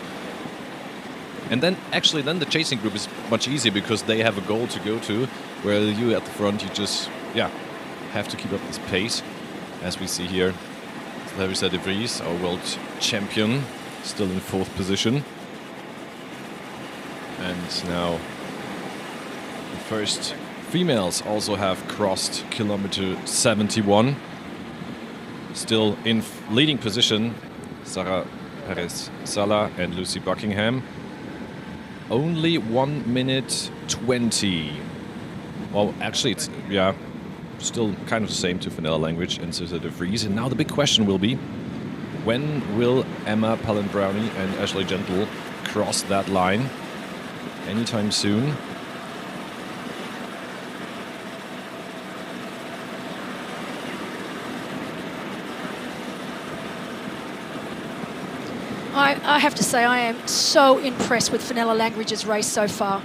And then the chasing group is much easier, because they have a goal to go to, where you at the front, you just, have to keep up this pace. As we see here, Larissa de Vries, our world champion, still in 4th position. And now the first females also have crossed kilometer 71. Still in leading position, Sarah Perez-Sala and Lucy Buckingham. Only 1 minute 20. Well, actually, it's, still kind of the same to Vanilla Language and Larissa de Vries. And now the big question will be, when will Emma Palin-Brownie and Ashley Gentle cross that line? Anytime soon. I have to say, I am so impressed with Vanilla Language's race so far.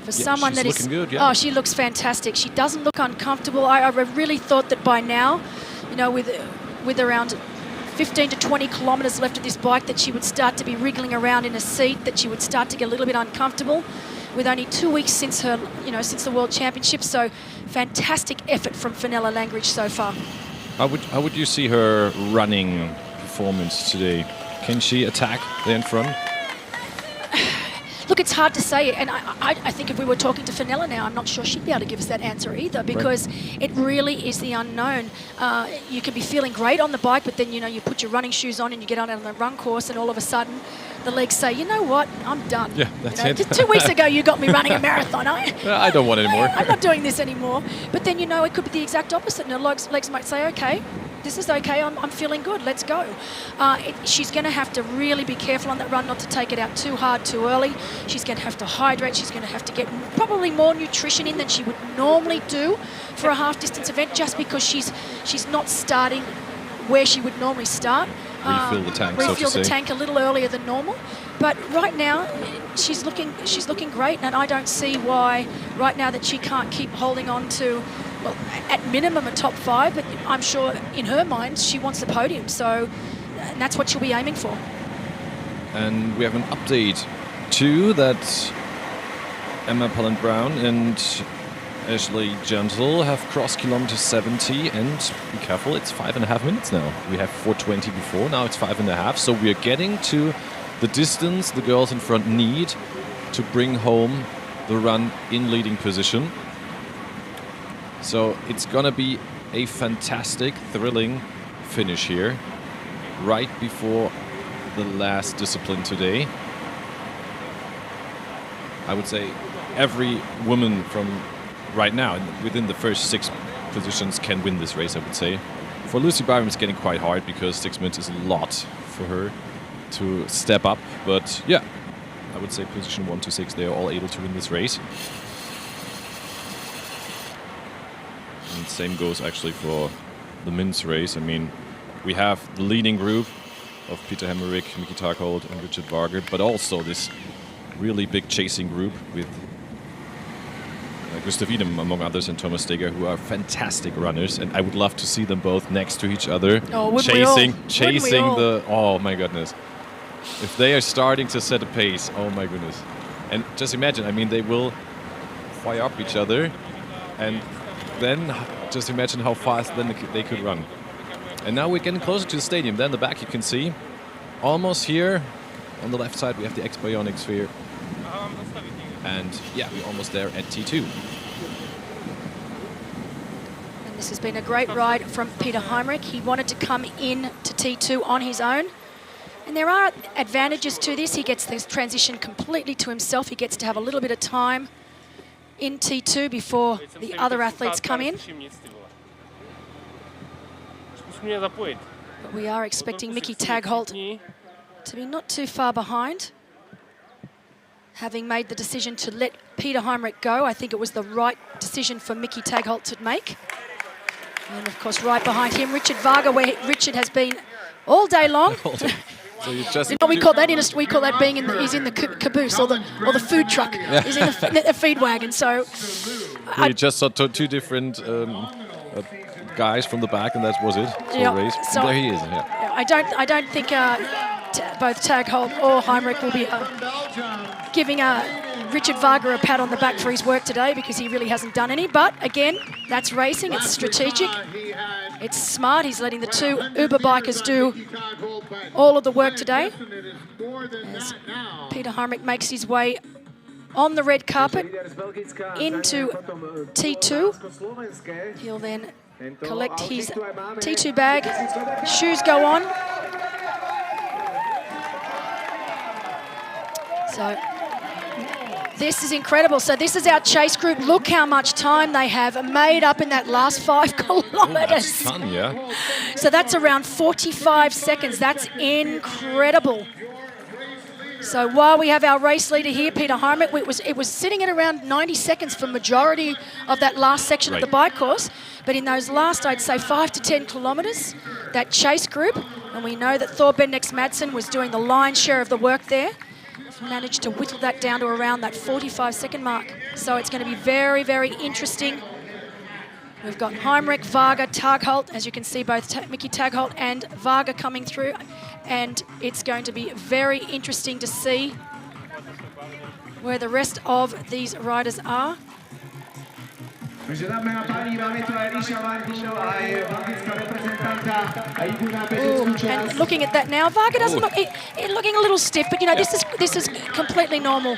For someone that is, good, yeah. Oh, she looks fantastic. She doesn't look uncomfortable. I really thought that by now, you know, with around 15 to 20 kilometres left of this bike, that she would start to be wriggling around in a seat, that she would start to get a little bit uncomfortable. With only 2 weeks since since the World Championship, so fantastic effort from Vanilla Language so far. How would you see her running performance today? Can she attack there in front? Look, it's hard to say, and I think if we were talking to Fenella now, I'm not sure she'd be able to give us that answer either, because it really is the unknown. You can be feeling great on the bike, but then, you know, you put your running shoes on and you get out on the run course, and all of a sudden the legs say, you know what, I'm done. Yeah, that's you know, it. just 2 weeks ago you got me running a marathon. I don't want it anymore. I'm not doing this anymore. But then, you know, it could be the exact opposite. And her legs might say, okay, this is okay, I'm feeling good, let's go. She's going to have to really be careful on that run, not to take it out too hard, too early. She's going to have to hydrate. She's going to have to get probably more nutrition in than she would normally do for a half-distance event, just because she's not starting where she would normally start. Refill the tank, refill the tank a little earlier than normal. But right now, she's looking great, and I don't see why right now that she can't keep holding on to, well, at minimum a top 5, but I'm sure in her mind she wants the podium, so that's what she'll be aiming for. And we have an update too, that Emma Pallant-Brown and Ashley Gentle have crossed kilometer 70, and be careful, it's 5.5 minutes now. We have 4:20 before, now it's 5.5, so we are getting to the distance the girls in front need to bring home the run in leading position. So it's gonna be a fantastic, thrilling finish here, right before the last discipline today. I would say every woman from right now, within the first 6 positions, can win this race, I would say. For Lucy Byram, it's getting quite hard because 6 minutes is a lot for her to step up. But yeah, I would say position 1 to 6, they are all able to win this race. And same goes actually for the men's race. I mean, we have the leading group of Peter Hemmerich, Mickey Tagholt and Richard Varga, but also this really big chasing group with Gustav Idem, among others, and Thomas Steger, who are fantastic runners, and I would love to see them both next to each other, chasing the. Oh my goodness! If they are starting to set a pace, oh my goodness! And just imagine, I mean, they will fire up each other, and then just imagine how fast then they could run. And now we're getting closer to the stadium. Then the back you can see, almost here on the left side, we have the x-bionic sphere. And yeah, we're almost there at T2. And this has been a great ride from Peter Heinrich. He wanted to come in to T2 on his own. And there are advantages to this. He gets this transition completely to himself. He gets to have a little bit of time in T2 before the other athletes come in. But we are expecting Mickey Tagholt to be not too far behind. Having made the decision to let Peter Heinrich go, I think it was the right decision for Mickey Tagholt to make. And of course, right behind him, Richard Varga, where Richard has been all day long. So you just you know, we call that being in the, he's in the caboose or the food truck. Yeah. He's in the feed wagon. So we just saw two different guys from the back, and that was it. Race. So there he is. Yeah. I don't think both Tagholt or Heinrich will be giving Richard Varga a pat on the back for his work today, because he really hasn't done any. But again, that's racing. It's strategic. It's smart. He's letting the 2 Uber bikers do all of the work today. As Peter Heinrich makes his way on the red carpet into T2. He'll then collect his T2 bag. Shoes go on. So this is incredible. So this is our chase group. Look how much time they have made up in that last 5 kilometres. Oh, that's fun, yeah. So that's around 45 seconds. That's incredible. So while we have our race leader here, Peter Heinrich, it was sitting at around 90 seconds for majority of that last section of the bike course. But in those last, I'd say 5 to 10 kilometres, that chase group, and we know that Thor Bendex Madsen was doing the lion's share of the work there, managed to whittle that down to around that 45-second mark. So it's going to be very, very interesting. We've got Heinrich, Varga, Tagholt. As you can see, both Mickey Tagholt and Varga coming through. And it's going to be very interesting to see where the rest of these riders are. Takže dámy a páni, máme tu aj Ríša Vargu, aj belgická reprezentanta a idú na bežeckú časť. And looking at that now, Varga doesn't look, looking a little stiff, but you know, this is completely normal.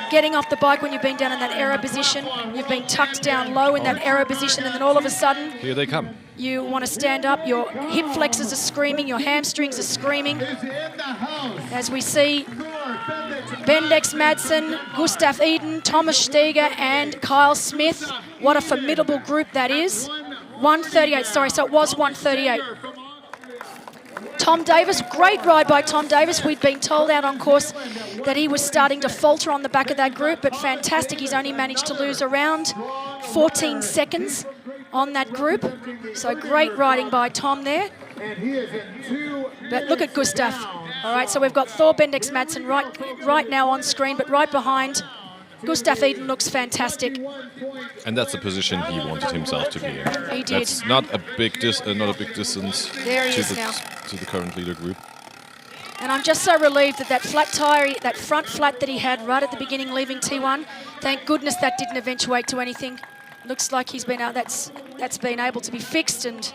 Getting off the bike when you've been down in that aero position, you've been tucked down low in that aero position, and then all of a sudden, here they come. You want to stand up, your hip flexors are screaming, your hamstrings are screaming. As we see Bendex Madsen, Gustav Eden, Thomas Steger and Kyle Smith. What a formidable group that is. 138, sorry, so it was 138. Tom Davis, great ride by Tom Davis. We'd been told out on course that he was starting to falter on the back of that group, but fantastic. He's only managed to lose around 14 seconds on that group. So great riding by Tom there. But look at Gustav. All right, so we've got Thor Bendex Madsen right now on screen, but right behind, Gustav Eden looks fantastic. And that's the position he wanted himself to be in. He did. That's not a big distance There he is now. To the current leader group. And I'm just so relieved that that flat tyre, that front flat that he had right at the beginning leaving T1, thank goodness that didn't eventuate to anything. Looks like he's been out. That's been able to be fixed, and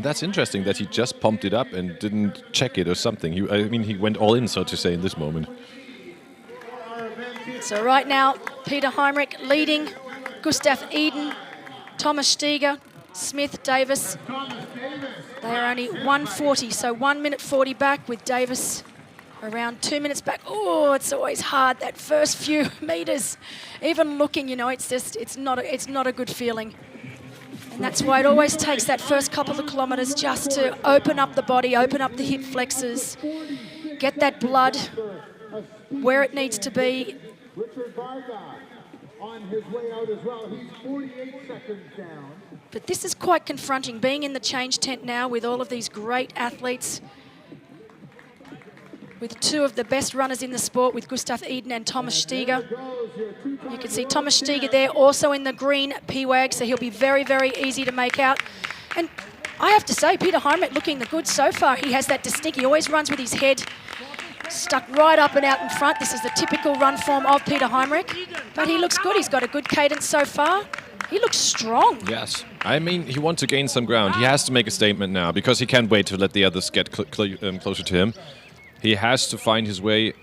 that's interesting that he just pumped it up and didn't check it or something. He went all in, so to say, in this moment. So right now, Peter Heinrich leading, Gustav Eden, Thomas Steger, Smith, Davis. They are only 1:40, so 1 minute 40 back, with Davis around 2 minutes back. Oh, it's always hard, that first few meters. Even looking, you know, it's not a good feeling. And that's why it always takes that first couple of kilometers just to open up the body, open up the hip flexors, get that blood where it needs to be. On his way out as well. He's 48 seconds down. But this is quite confronting, being in the change tent now with all of these great athletes, with two of the best runners in the sport, with Gustav Eden and Thomas Steger. You can see Thomas Steger there, also in the green P-Wag, so he'll be very, very easy to make out. And I have to say, Peter Heinrich looking the good so far. He has that distinct, he always runs with his head stuck right up and out in front. This is the typical run form of Peter Heinrich, but he looks good. He's got a good cadence so far. He looks strong. Yes. I mean, he wants to gain some ground. He has to make a statement now because he can't wait to let the others get closer to him. He has to find his way.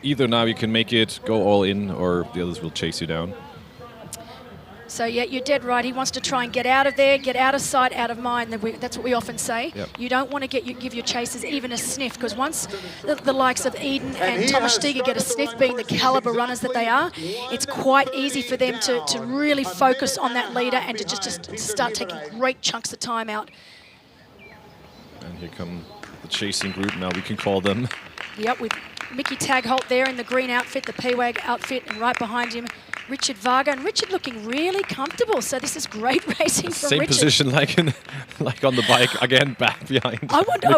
Either now you can make it, go all in, or the others will chase you down. So, yeah, you're dead right. He wants to try and get out of there, get out of sight, out of mind. That's what we often say. Yep. You don't want to give your chasers even a sniff, because once the likes of Eden and Thomas Steger get a sniff, being the caliber runners that they are, it's quite easy for them to really focus on that leader and to just start taking great chunks of time out. And here come the chasing group, now we can call them. Yep, with Mickey Tagholt there in the green outfit, the P-Wag outfit, and right behind him, Richard Varga, and Richard looking really comfortable. So this is great racing from Same Richard. Position like on the bike, again back behind. I wonder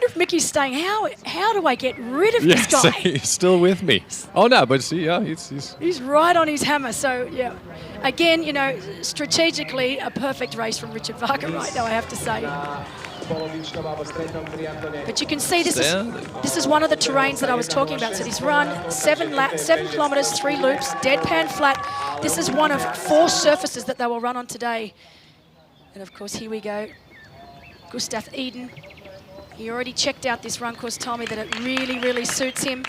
if Mickey's saying, how do I get rid of this guy? He's still with me. Oh no, but see, yeah, he's right on his hammer. So yeah, again, you know, strategically a perfect race from Richard Varga right now, I have to say. But you can see this is one of the terrains that I was talking about. So this run, 7 kilometres, 3 loops, deadpan flat. This is one of 4 surfaces that they will run on today. And of course, here we go. Gustav Eden. He already checked out this run course, told me that it really, really suits him.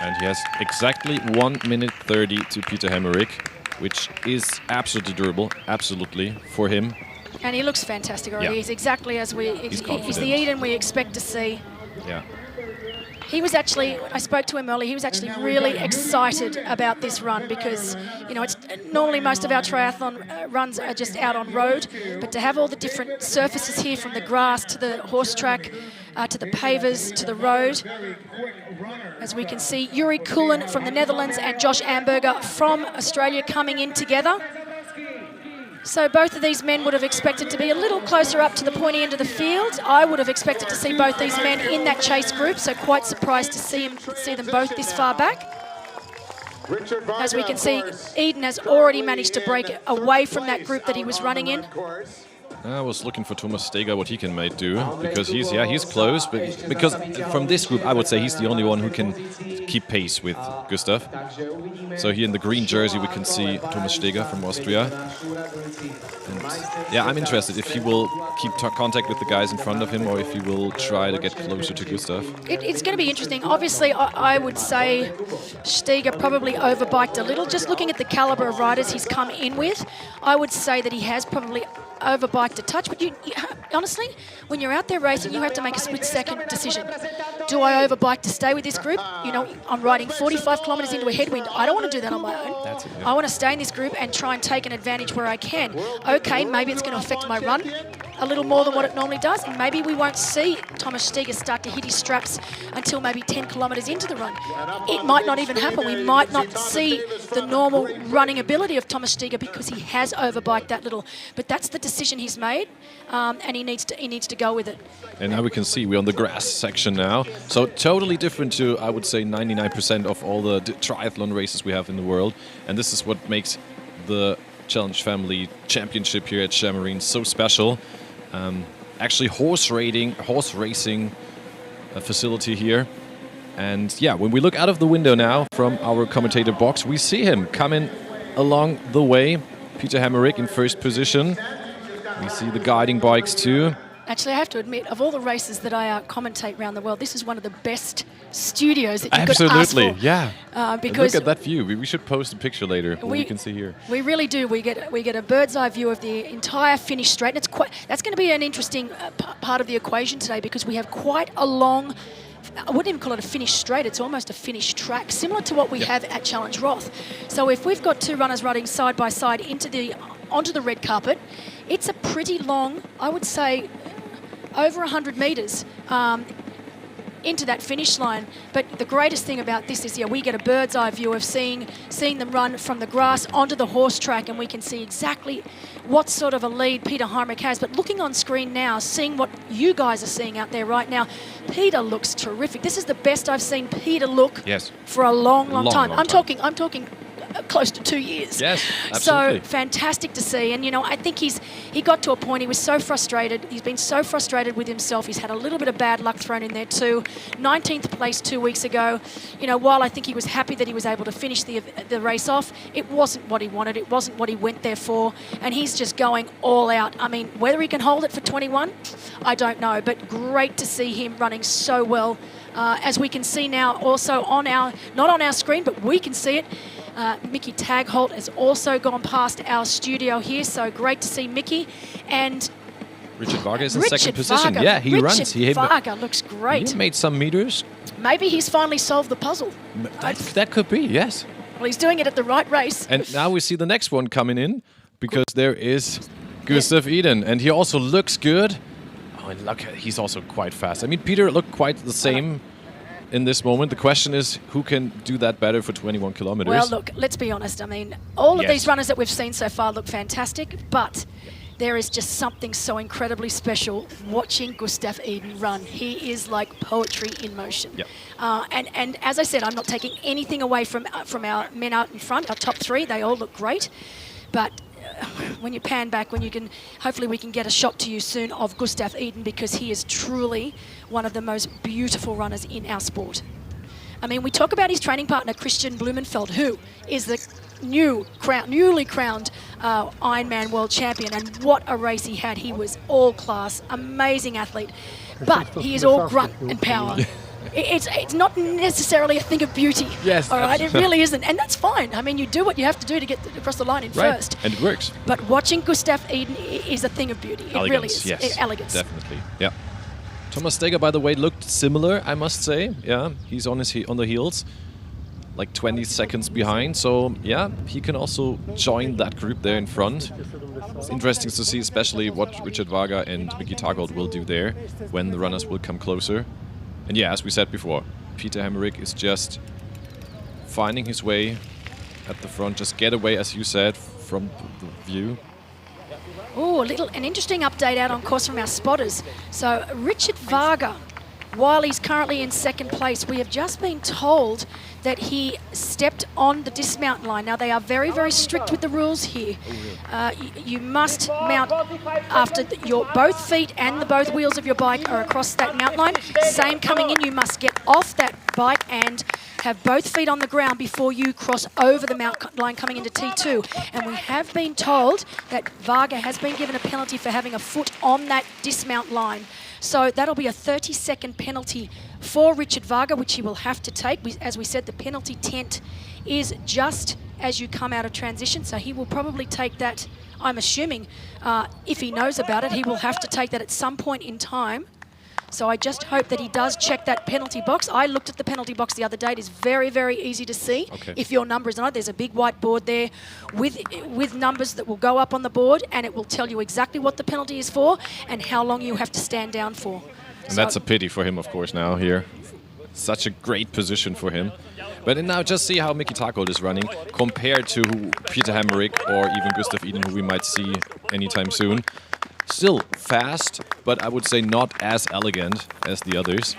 And he has exactly 1 minute 30 to Peter Heinrich, which is absolutely durable, absolutely, for him. And he looks fantastic already. Yeah. He's exactly as he's the Eden we expect to see. Yeah. He was actually, I spoke to him earlier, he was actually really excited about this run because, you know, it's normally most of our triathlon runs are just out on road, but to have all the different surfaces here, from the grass to the horse track, to the pavers, to the road. As we can see, Yuri Kulin from the Netherlands and Josh Amberger from Australia coming in together. So both of these men would have expected to be a little closer up to the pointy end of the field. I would have expected to see both these men in that chase group, so quite surprised to see them both this far back. As we can see, Eden has already managed to break away from that group that he was running in. I was looking for Thomas Steger, what he can do, because he's close, but because from this group I would say he's the only one who can keep pace with Gustav. So here in the green jersey we can see Thomas Steger from Austria. And yeah, I'm interested if he will keep contact with the guys in front of him or if he will try to get closer to Gustav. It's going to be interesting. Obviously, I would say Steger probably overbiked a little. Just looking at the caliber of riders he's come in with, I would say that he has probably overbiked a touch. But you honestly, when you're out there racing, you have to make a split-second decision. Do I overbike to stay with this group? You know, I'm riding 45 kilometres into a headwind. I don't want to do that on my own. That's it, yeah. I want to stay in this group and try and take an advantage where I can. Okay, maybe it's going to affect my run a little more than what it normally does, and maybe we won't see Thomas Steger start to hit his straps until maybe 10 kilometres into the run. It might not even happen. We might not see the normal running ability of Thomas Steger because he has overbiked that little. But that's the decision he's made, and he needs to go with it. And now we can see we're on the grass section now. So totally different to, I would say, 99% of all the triathlon races we have in the world. And this is what makes the Challenge Family Championship here at Samorin so special. Actually horse racing facility here. And yeah, when we look out of the window now from our commentator box, we see him coming along the way. Peter Hemmerich in first position. We see the guiding bikes too. Actually, I have to admit, of all the races that I commentate around the world, this is one of the best studios that you could ask for. Yeah. Because look at that view. We should post a picture later. We can see here. We really do. We get a bird's eye view of the entire finish straight. And that's going to be an interesting part of the equation today because we have quite a long. I wouldn't even call it a finish straight, it's almost a finish track, similar to what we have at Challenge Roth. So if we've got two runners riding side by side onto the red carpet, it's a pretty long, I would say, over 100 metres into that finish line. But the greatest thing about this is, we get a bird's eye view of seeing them run from the grass onto the horse track, and we can see exactly what sort of a lead Peter Heinrich has. But looking on screen now, seeing what you guys are seeing out there right now, Peter looks terrific. This is the best I've seen Peter look for a long time. I'm talking close to 2 years. Yes, absolutely. So fantastic to see. And, I think he got to a point, he was so frustrated. He's been so frustrated with himself. He's had a little bit of bad luck thrown in there too. 19th place 2 weeks ago. While I think he was happy that he was able to finish the race off, it wasn't what he wanted. It wasn't what he went there for. And he's just going all out. I mean, whether he can hold it for 21, I don't know. But great to see him running so well. As we can see now also not on our screen, but we can see it. Mickey Tagholt has also gone past our studio here, so great to see Mickey. And Richard Varga is in second position. Yeah, he runs. Varga looks great. He made some meters. Maybe he's finally solved the puzzle. That could be, yes. Well, he's doing it at the right race. And now we see the next one coming in, because there is Gustav Eden, and he also looks good. Oh, and look, he's also quite fast. I mean, Peter looked quite the same in this moment. The question is, who can do that better for 21 kilometers? Well, look, let's be honest. I mean, all of these runners that we've seen so far look fantastic, but there is just something so incredibly special watching Gustav Eden run. He is like poetry in motion. Yep. And as I said, I'm not taking anything away from our men out in front. Our top three, they all look great. But when you pan back, hopefully we can get a shot to you soon of Gustav Eden, because he is truly one of the most beautiful runners in our sport. I mean, we talk about his training partner, Christian Blumenfeld, who is the newly crowned Ironman world champion, and what a race he had. He was all class, amazing athlete, but he is all grunt and power. It's not necessarily a thing of beauty. Yes, all right, it really isn't, and that's fine. I mean, you do what you have to do to get across the line in first. And it works. But watching Gustav Eden is a thing of beauty. Elegance, it really is. Yes, elegance. Definitely. Yeah. Thomas Steger, by the way, looked similar, I must say. Yeah, he's on the heels, like 20 seconds behind. So yeah, he can also join that group there in front. It's interesting to see, especially what Richard Varga and Mickey Tagholt will do there when the runners will come closer. And yeah, as we said before, Peter Hemmerich is just finding his way at the front, just get away, as you said, from the view. Oh, an interesting update out on course from our spotters. So Richard Varga while he's currently in second place, we have just been told that he stepped on the dismount line. Now, they are very, very strict with the rules here. You must mount after your both feet and the both wheels of your bike are across that mount line. Same coming in, you must get off that bike and have both feet on the ground before you cross over the mount line coming into T2. And we have been told that Varga has been given a penalty for having a foot on that dismount line. So that'll be a 30-second penalty for Richard Varga, which he will have to take. As we said, the penalty tent is just as you come out of transition, so he will probably take that, I'm assuming, if he knows about it, he will have to take that at some point in time. So I just hope that he does check that penalty box. I looked at the penalty box the other day. It is very, very easy to see if your number is on it. There's a big white board there with numbers that will go up on the board, and it will tell you exactly what the penalty is for and how long you have to stand down for. And that's a pity for him, of course, now here. Such a great position for him. But now just see how Miki Takold is running compared to Peter Hemmerich or even Gustav Iden, who we might see anytime soon. Still fast, but I would say not as elegant as the others.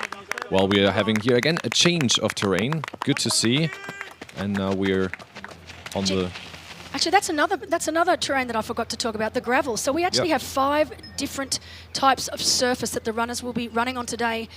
While we are having here again a change of terrain. Good to see. And now we're on the... Actually, that's another terrain that I forgot to talk about, the gravel. So we actually have 5 different types of surface that the runners will be running on today.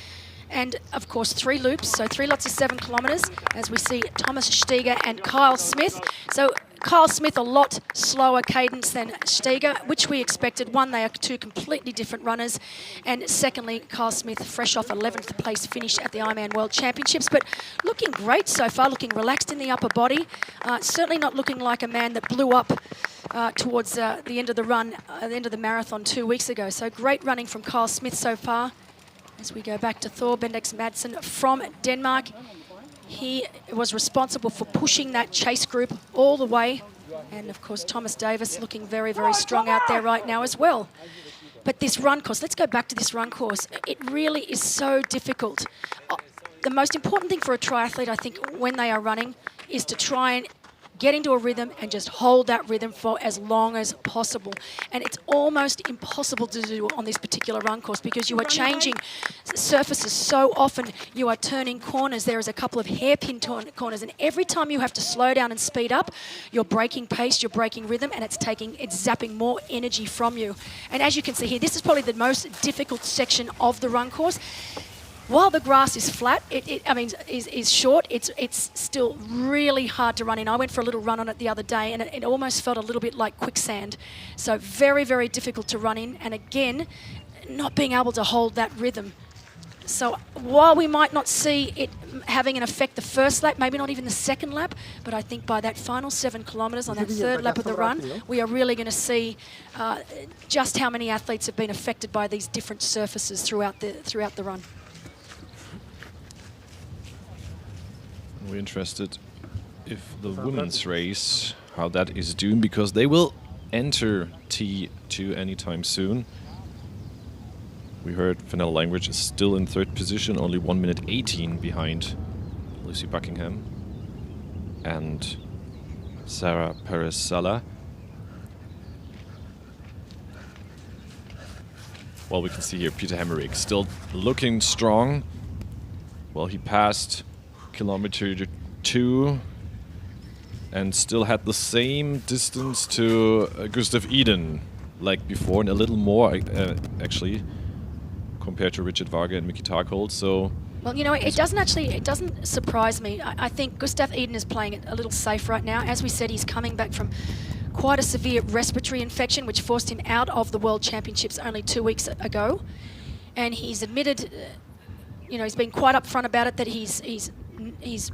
And, of course, 3 loops, so 3 lots of 7 kilometres, as we see Thomas Steger and Kyle Smith. So Kyle Smith a lot slower cadence than Steger, which we expected. One, they are 2 completely different runners. And secondly, Kyle Smith fresh off 11th place finish at the Ironman World Championships. But looking great so far, looking relaxed in the upper body. Certainly not looking like a man that blew up towards the end of the run, the end of the marathon 2 weeks ago. So great running from Kyle Smith so far. As we go back to Thor Bendex Madsen from Denmark, he was responsible for pushing that chase group all the way. And of course, Thomas Davis looking very, very strong out there right now as well. But this run course, let's go back to this run course. It really is so difficult. The most important thing for a triathlete, I think, when they are running is to try and get into a rhythm and just hold that rhythm for as long as possible. And it's almost impossible to do on this particular run course because you are changing surfaces so often. You are turning corners. There is a couple of hairpin corners, and every time you have to slow down and speed up, you're breaking pace, you're breaking rhythm, and it's zapping more energy from you. And as you can see here, this is probably the most difficult section of the run course. While the grass is flat, is short, it's still really hard to run in. I went for a little run on it the other day, and it almost felt a little bit like quicksand. So very, very difficult to run in. And again, not being able to hold that rhythm. So while we might not see it having an effect the first lap, maybe not even the second lap, but I think by that final 7 kilometres on that 3rd lap of the run, we are really going to see just how many athletes have been affected by these different surfaces throughout the run. We're interested if the women's race, how that is doing, because they will enter T2 anytime soon. We heard Fenella Langridge is still in 3rd position, only 1 minute 18 behind Lucy Buckingham and Sarah Perez-Sala. Well, we can see here Peter Hemmerich still looking strong. Well, he passed kilometer 2 and still had the same distance to Gustav Iden like before, and a little more actually compared to Richard Varga and Miki Takold. So well, you know, it doesn't surprise me. I think Gustav Iden is playing it a little safe right now. As we said, he's coming back from quite a severe respiratory infection which forced him out of the World Championships only 2 weeks ago, and he's admitted, you know, he's been quite upfront about it, that he's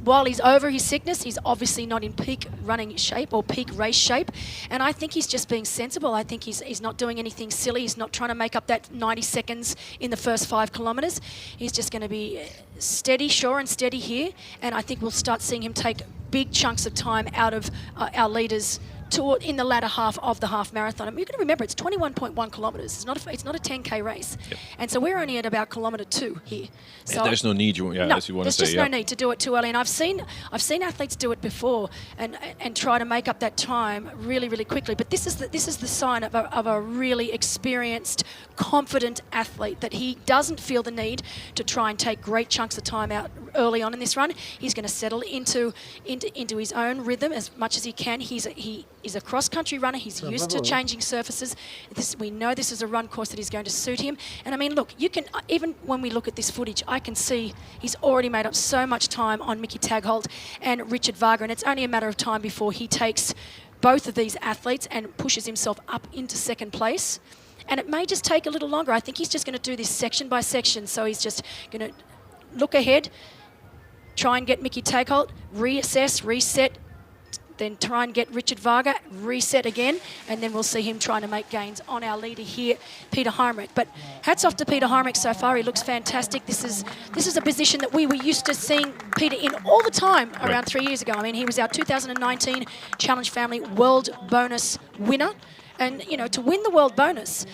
while he's over his sickness, he's obviously not in peak running shape or peak race shape. And I think he's just being sensible. I think he's not doing anything silly. He's not trying to make up that 90 seconds in the first 5 kilometres. He's just going to be steady, sure and steady here. And I think we'll start seeing him take big chunks of time out of our leaders' in the latter half of the half marathon. I mean, you've got to remember, it's 21.1 kilometres. It's not a 10K race. Yep. And so we're only at about kilometre 2 here. So there's no need, as you want to say. there's just no need to do it too early. And I've seen athletes do it before and try to make up that time really, really quickly. But this is the sign of a really experienced, confident athlete, that he doesn't feel the need to try and take great chunks of time out early on in this run. He's going to settle into his own rhythm as much as he can. He is a cross-country runner. He's used to changing surfaces. We know this is a run course that is going to suit him. And I mean, look, you can, even when we look at this footage, I can see he's already made up so much time on Mickey Tagholt and Richard Varga, and it's only a matter of time before he takes both of these athletes and pushes himself up into second place. And it may just take a little longer. I think he's just going to do this section by section. So he's just going to look ahead, try and get Mickey Tagholt, reassess, reset, then try and get Richard Varga, reset again, and then we'll see him trying to make gains on our leader here, Peter Heinrich. But hats off to Peter Heinrich so far. He looks fantastic. This is a position that we were used to seeing Peter in all the time around 3 years ago. I mean, he was our 2019 Challenge Family World Bonus winner. And, you know, to win the World Bonus,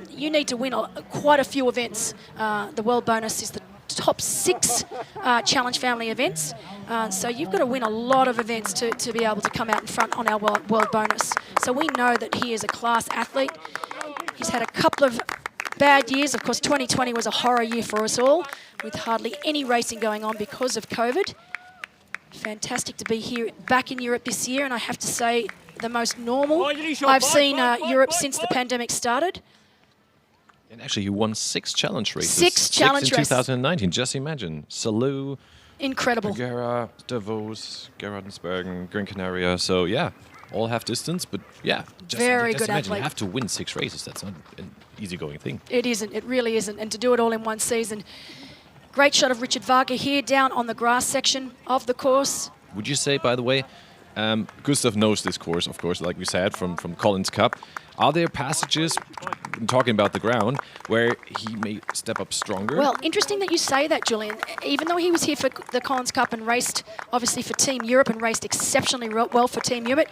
you need to win quite a few events. The World Bonus is the top 6 Challenge Family events. So you've got to win a lot of events to be able to come out in front on our World Bonus. So we know that he is a class athlete. He's had a couple of bad years. Of course, 2020 was a horror year for us all, with hardly any racing going on because of COVID. Fantastic to be here back in Europe this year, and I have to say, the most normal I've seen Europe since the pandemic started. And actually, you won 6 challenge races. 6 challenge in races. 2019. Just imagine. Salou, incredible. Bergera, Davos, Gerardensbergen, Gran Canaria. So, yeah, all half distance. But, yeah, just Very just good imagine athlete. you have to win 6 races. That's not an easygoing thing. It isn't. It really isn't. And to do it all in one season. Great shot of Richard Varga here down on the grass section of the course. Would you say, by the way, Gustav knows this course, of course, like we said, from Collins Cup. Are there passages, talking about the ground, where he may step up stronger? Well, interesting that you say that, Julian. Even though he was here for the Collins Cup and raced, obviously, for Team Europe and raced exceptionally well for Team Europe,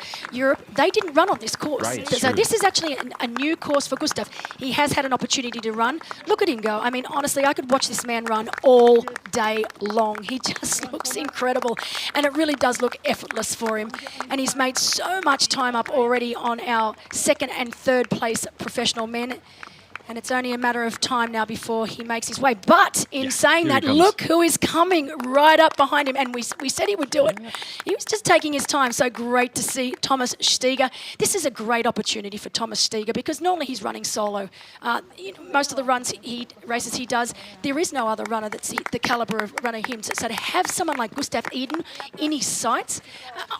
they didn't run on this course. Right, so true. this is actually a new course for Gustav. He has had an opportunity to run. Look at him go. I mean, honestly, I could watch this man run all day long. He just looks incredible. And it really does look effortless for him. And he's made so much time up already on our second and third place professional men. And it's only a matter of time now before he makes his way. But in saying that, look who is coming right up behind him. And we said he would do it. He was just taking his time. So great to see Thomas Steiger. This is a great opportunity for Thomas Steiger because normally he's running solo. Most of the races he does, there is no other runner that's the caliber of runner him. So to have someone like Gustav Eden in his sights,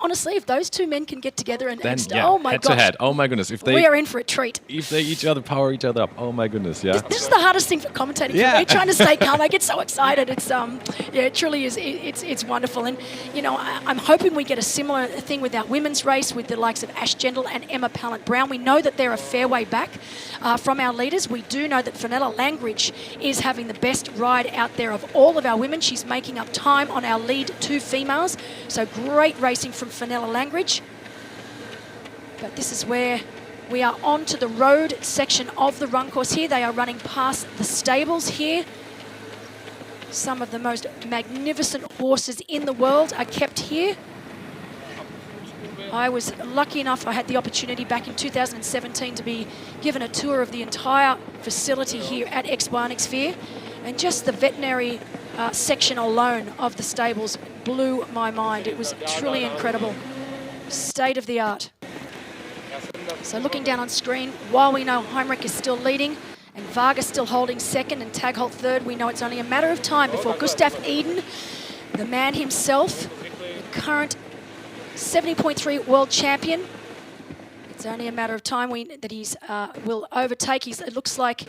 honestly, if those two men can get together and oh my head gosh, to head. Oh my goodness, we are in for a treat. If they power each other up, oh my goodness, yeah. This is the hardest thing for commentating. Yeah. For me, trying to stay calm. I get so excited. It's it truly is. It's wonderful. And you know, I'm hoping we get a similar thing with our women's race with the likes of Ash Gendel and Emma Pallant-Brown. We know that they're a fair way back from our leaders. We do know that Fenella Langridge is having the best ride out there of all of our women. She's making up time on our lead 2 females. So great racing from Fenella Langridge. But this is where we are on to the road section of the run course here. They are running past the stables here. Some of the most magnificent horses in the world are kept here. I was lucky enough, I had the opportunity back in 2017 to be given a tour of the entire facility here at x-bionic Sphere. And just the veterinary section alone of the stables blew my mind. It was truly incredible. State of the art. So looking down on screen, while we know Heinrich is still leading and Varga still holding second and Tagholt third, we know it's only a matter of time before Gustav Eden, the man himself, the current 70.3 world champion, it's only a matter of time that he's will overtake. It looks like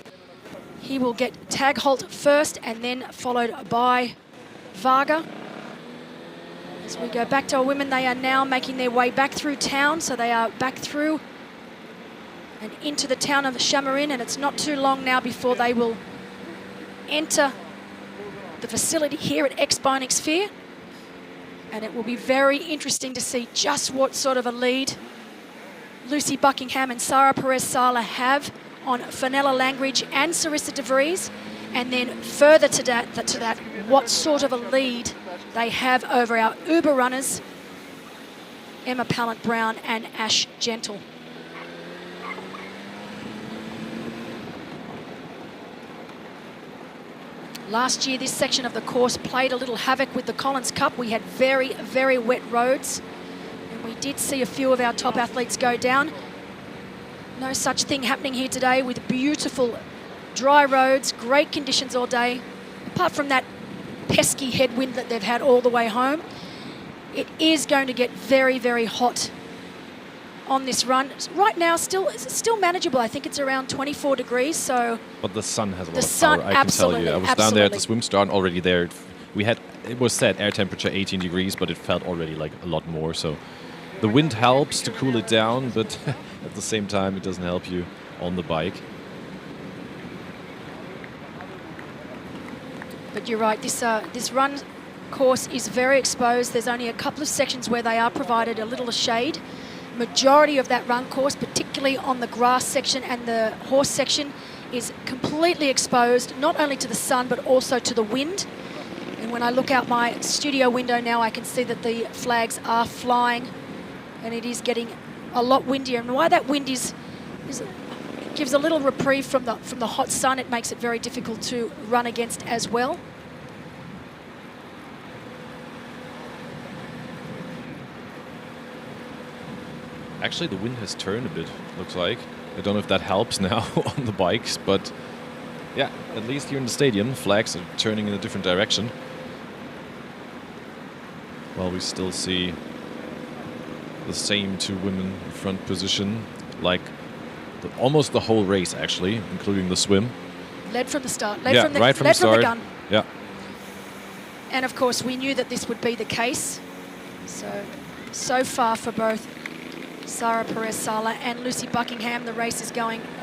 he will get Tagholt first and then followed by Varga. As we go back to our women, they are now making their way back through town. So they are back through and into the town of Samorin, and it's not too long now before they will enter the facility here at x-bionic Sphere. And it will be very interesting to see just what sort of a lead Lucy Buckingham and Sara Perez-Sala have on Fenella Langridge and Sarissa de Vries, and then further to that, what sort of a lead they have over our Uber runners, Emma Pallant-Brown and Ash Gentle. Last year, this section of the course played a little havoc with the Collins Cup. We had very, very wet roads, and we did see a few of our top athletes go down. No such thing happening here today with beautiful dry roads, great conditions all day. Apart from that pesky headwind that they've had all the way home, it is going to get very, very hot on this run. Right now, still manageable. I think it's around 24 degrees. So, but the sun has a lot the of sun, power. I can tell you. I was down there at the absolutely. swim start already there. It was set air temperature 18 degrees, but it felt already like a lot more. So the wind helps to cool it down, but at the same time, it doesn't help you on the bike. But you're right. This run course is very exposed. There's only a couple of sections where they are provided a little shade. Majority of that run course, particularly on the grass section and the horse section, is completely exposed, not only to the sun but also to the wind. And when I look out my studio window now, I can see that the flags are flying, and it is getting a lot windier. And why that wind is gives a little reprieve from the hot sun. It makes it very difficult to run against as well. Actually, the wind has turned a bit, looks like. I don't know if that helps now on the bikes, but yeah, at least here in the stadium, flags are turning in a different direction. While we still see the same two women in front position, like almost the whole race, actually, including the swim. Led from the start. Right from the start. From the gun. Yeah. And of course, we knew that this would be the case. So far for both Sara Perez-Sala and Lucy Buckingham, the race is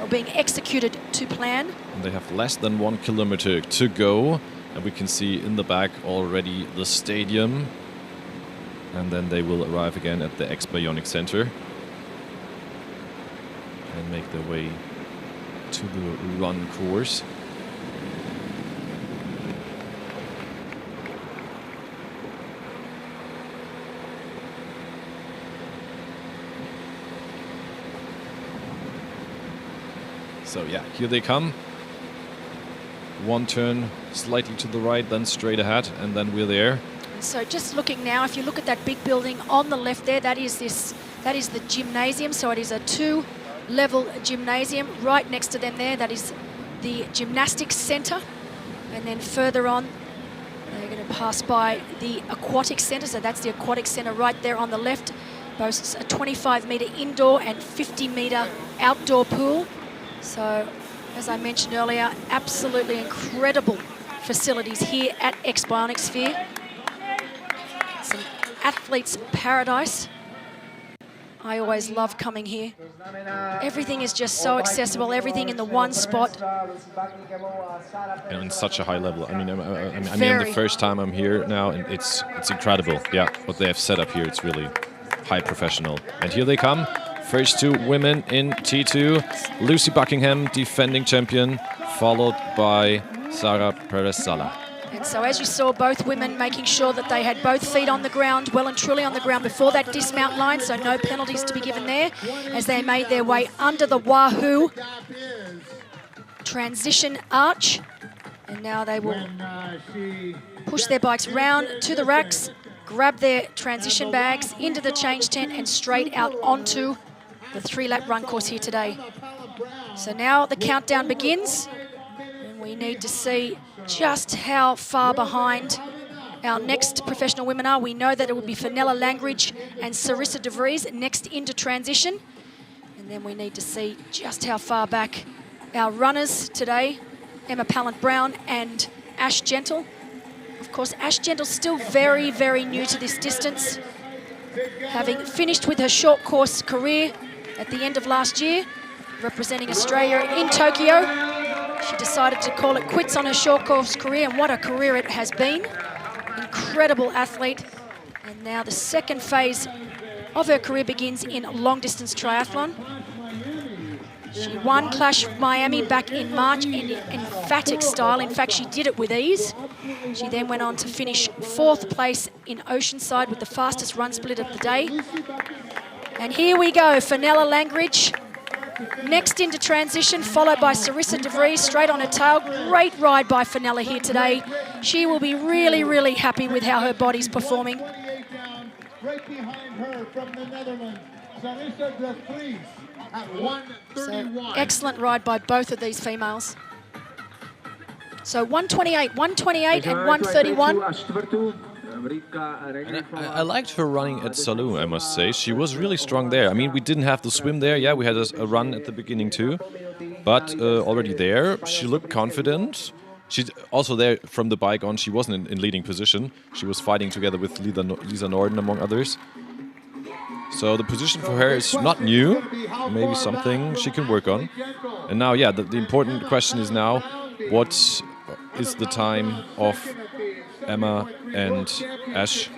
being executed to plan. And they have less than 1 kilometer to go, and we can see in the back already the stadium. And then they will arrive again at the x-bionic center and make their way to the run course. So yeah, here they come. One turn slightly to the right, then straight ahead, and then we're there. So just looking now, if you look at that big building on the left there, that is the gymnasium. So it is a 2-level gymnasium. Right next to them there, that is the gymnastics center. And then further on, they're going to pass by the aquatic center. So that's the aquatic center right there on the left. Boasts a 25-meter indoor and 50-meter outdoor pool. So, as I mentioned earlier, absolutely incredible facilities here at x-bionic Sphere. It's an athlete's paradise. I always love coming here. Everything is just so accessible, everything in the one spot. And on such a high level. I mean, the first time I'm here now, and it's incredible. Yeah, what they have set up here, it's really high professional. And here they come. First two women in T2. Lucy Buckingham, defending champion, followed by Sara Perez-Sala. And so as you saw, both women making sure that they had both feet on the ground, well and truly on the ground before that dismount line, so no penalties to be given there as they made their way under the Wahoo transition arch. And now they will push their bikes round to the racks, grab their transition bags into the change tent and straight out onto the 3-lap run course here today. So now the countdown begins, and we need to see just how far behind our next professional women are. We know that it will be Fenella Langridge and Sarissa de Vries next into transition. And then we need to see just how far back our runners today, Emma Pallant-Brown and Ash Gentle. Of course, Ash Gentle's still very, very new to this distance, having finished with her short course career at the end of last year, representing Australia in Tokyo. She decided to call it quits on her short course career, and what a career it has been. Incredible athlete. And now the second phase of her career begins in long-distance triathlon. She won Clash of Miami back in March in emphatic style. In fact, she did it with ease. She then went on to finish 4th place in Oceanside with the fastest run split of the day. And here we go, Fenella Langridge. Next into transition, followed by Sarissa de Vries, straight on her tail. Great ride by Fenella here today. She will be really, really happy with how her body's performing. Right behind her from the Netherlands, Sarissa de Vries at 1:31. So, excellent ride by both of these females. So 1:28, 1:28 and 1:31. And I liked her running at Salou, I must say. She was really strong there. I mean, we didn't have the swim there. Yeah, we had a run at the beginning too. But already there, she looked confident. She's also there from the bike on. She wasn't in leading position. She was fighting together with Lisa Norden, among others. So the position for her is not new. Maybe something she can work on. And now, yeah, the important question is now, what is the time of Emma and Ash?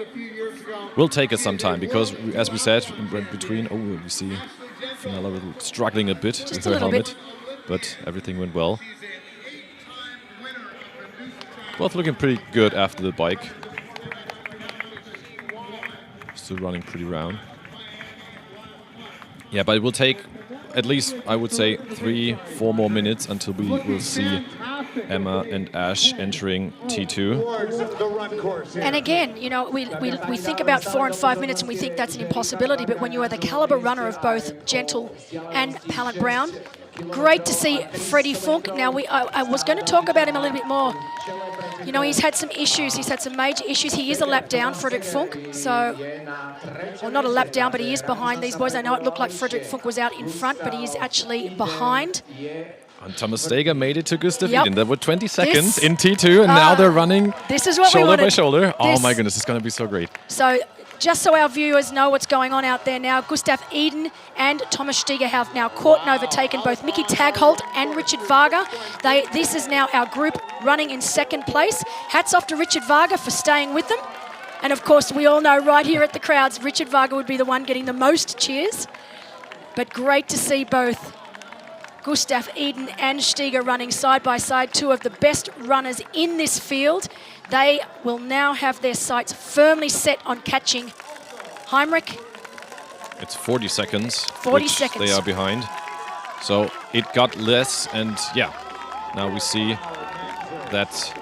Will take us some time because, as we said, in between, we see Fenella struggling a bit with her helmet, but everything went well. Both looking pretty good after the bike. Still running pretty round. Yeah, but it will take at least, I would say, 3-4 more minutes until we will see Emma and Ash entering T2. And again, you know, we think about 4 and 5 minutes and we think that's an impossibility, but when you are the caliber runner of both Gentle and Pallant Brown, great to see Freddie Funk. Now, I was going to talk about him a little bit more. You know, he's had some issues. He's had some major issues. He is a lap down, Frederick Funk. So, well, not a lap down, but he is behind these boys. I know it looked like Frederick Funk was out in front, but he is actually behind. And Thomas Steger made it to Gustav Eden. There were 20 seconds in T2, and now they're running this is what shoulder we by wanted. shoulder. Oh my goodness, it's going to be so great. So, just so our viewers know what's going on out there now, Gustav Eden and Thomas Steger have now caught and overtaken both Mickey Tagholt and Richard Varga. This is now our group running in 2nd place. Hats off to Richard Varga for staying with them. And of course, we all know right here at the crowds, Richard Varga would be the one getting the most cheers. But great to see both Gustav Eden and Steger running side by side, two of the best runners in this field. They will now have their sights firmly set on catching Heinrich. It's 40 seconds, 40 which seconds. they are behind. So it got less, and yeah, now we see that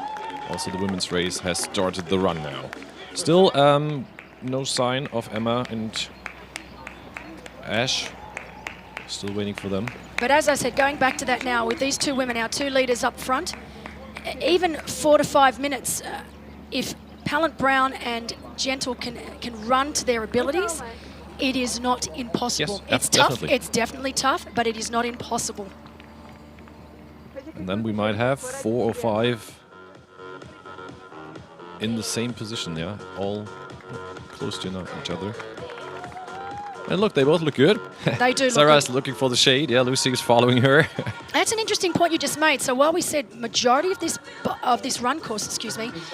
also the women's race has started the run now. Still no sign of Emma and Ash. Still waiting for them. But as I said, going back to that now, with these two women, our two leaders up front, even 4 to 5 minutes, if Pallant Brown and Gentle can run to their abilities, it is not impossible. Yes, it's tough. definitely. It's definitely tough, but it is not impossible. And then we might have 4 or 5 in the same position, yeah, all close to each other. And look, they both look good. They do look Sarah's good. looking for the shade. Yeah, Lucy is following her. That's an interesting point you just made. So while we said majority of this run course,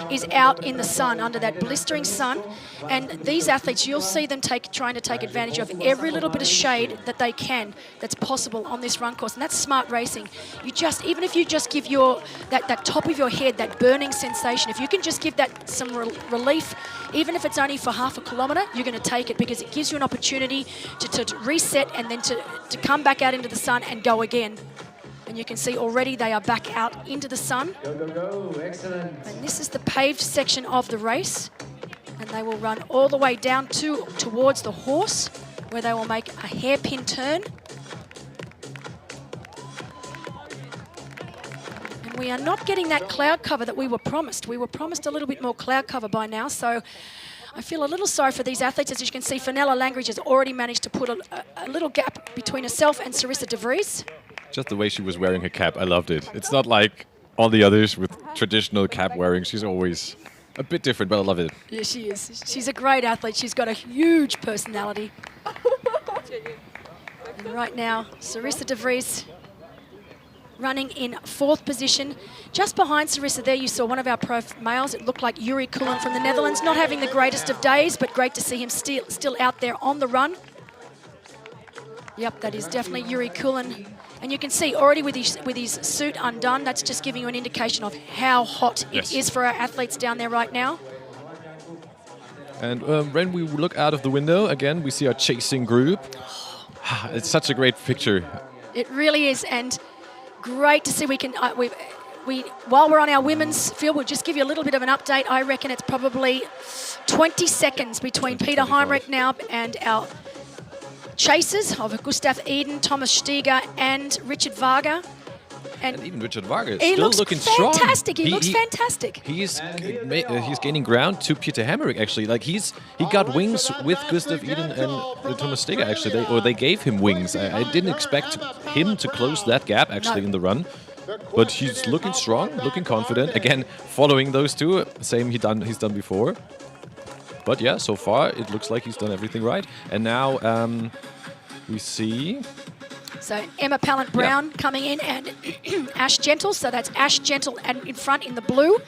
is out in the sun, under that blistering sun, and these athletes, you'll see them trying to take advantage of every little bit of shade that they can, that's possible on this run course, and that's smart racing. Even if you just give that top of your head, that burning sensation, if you can just give that some relief, even if it's only for half a kilometre, you're going to take it because it gives you an opportunity to reset and then to come back out into the sun and go again. And you can see already they are back out into the sun. Go, go, go. Excellent. And this is the paved section of the race. And they will run all the way down towards the horse, where they will make a hairpin turn. And we are not getting that cloud cover that we were promised. We were promised a little bit more cloud cover by now, so I feel a little sorry for these athletes. As you can see, Fenella Langridge has already managed to put a little gap between herself and Sarissa de Vries. Just the way she was wearing her cap, I loved it. It's not like all the others with traditional cap wearing. She's always a bit different, but I love it. Yeah, she is. She's a great athlete. She's got a huge personality. And right now, Sarissa de Vries running in 4th position. Just behind Sarissa there, you saw one of our pro males. It looked like Yuri Kulin from the Netherlands, not having the greatest of days, but great to see him still out there on the run. Yep, that is definitely Yuri Kulin. And you can see already with his suit undone, that's just giving you an indication of how hot it is for our athletes down there right now. And when we look out of the window, again, we see our chasing group. It's such a great picture. It really is, and great to see we can. While we're on our women's field, we'll just give you a little bit of an update. I reckon it's probably 20 seconds between Peter Heimrich now and our chasers of Gustav Eden, Thomas Steiger, and Richard Varga. And even Richard Varga is still looking strong. He looks fantastic. He's gaining ground to Peter Heimrich, actually. Like he got wings with Gustav Eden and Thomas Steiger, actually. They gave him wings. I didn't expect him to close that gap, actually, in the run. But he's looking strong, looking confident. Again, following those two, same he's done before. But yeah, so far it looks like he's done everything right. And now we see... So Emma Pallant-Brown coming in, and Ash Gentle. So that's Ash Gentle and in front in the blue,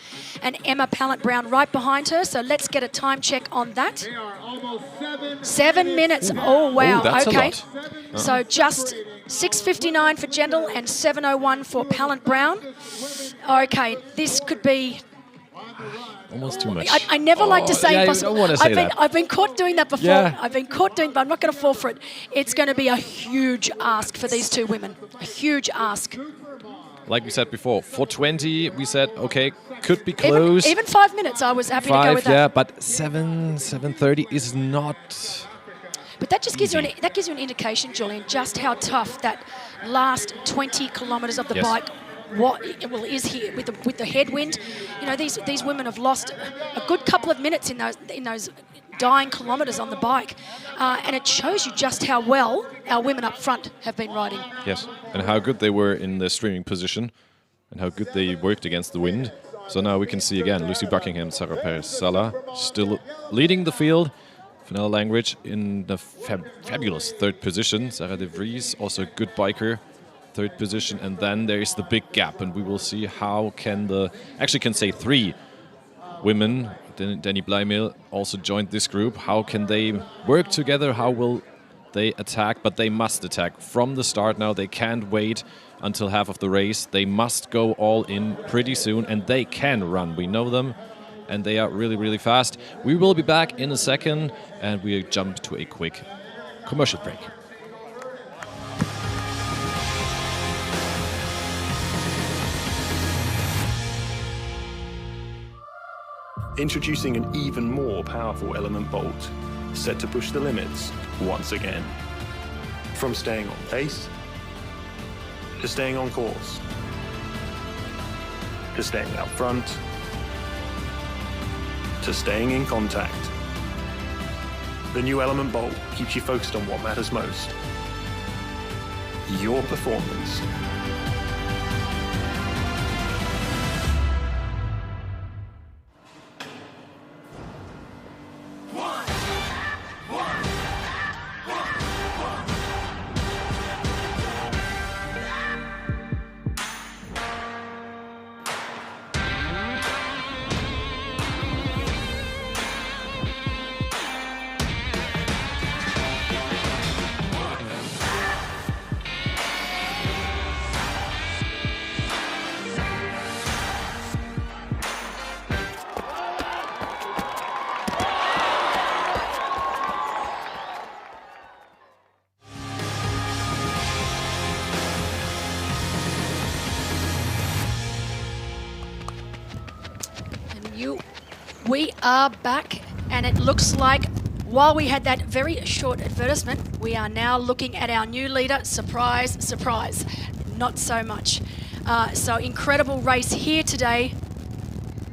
and Emma Pallant-Brown right behind her. So let's get a time check on that. 7 minutes. Oh, wow. That's okay. A lot. So just 6:59 for Gentle and 7:01 for Pallant-Brown. Okay, this could be... Almost too much. I never like to say impossible. You don't want to say that. I've been caught doing that before. Yeah. I've been caught doing, but I'm not going to fall for it. It's going to be a huge ask for these two women. A huge ask. Like we said before, 4:20, we said, okay, could be close. Even 5 minutes, I was happy to go with that. Yeah, but 7:30 is not... But that just gives you an indication, Julian, just how tough that last 20 kilometres of the bike is here with the headwind. You know, these women have lost a good couple of minutes in those dying kilometres on the bike, and it shows you just how well our women up front have been riding. Yes, and how good they were in the streaming position, and how good they worked against the wind. So now we can see again Lucy Buckingham, Sarah Perez-Sala still leading the field. Fenella Langridge in the fabulous 3rd position. Sarah de Vries, also a good biker, 3rd position, and then there is the big gap, and we will see how can say 3 women. Danny Bleimel also joined this group. How can they work together? How will they attack? But they must attack from the start now. They can't wait until half of the race. They must go all in pretty soon, and they can run. We know them, and they are really, really fast. We will be back in a second, and we jump to a quick commercial break. Introducing an even more powerful element bolt, set to push the limits once again. From staying on pace, to staying on course, to staying out front, to staying in contact. The new element bolt keeps you focused on what matters most: your performance. We are back, and it looks like while we had that very short advertisement, we are now looking at our new leader. Surprise, surprise, not so much. So incredible race here today.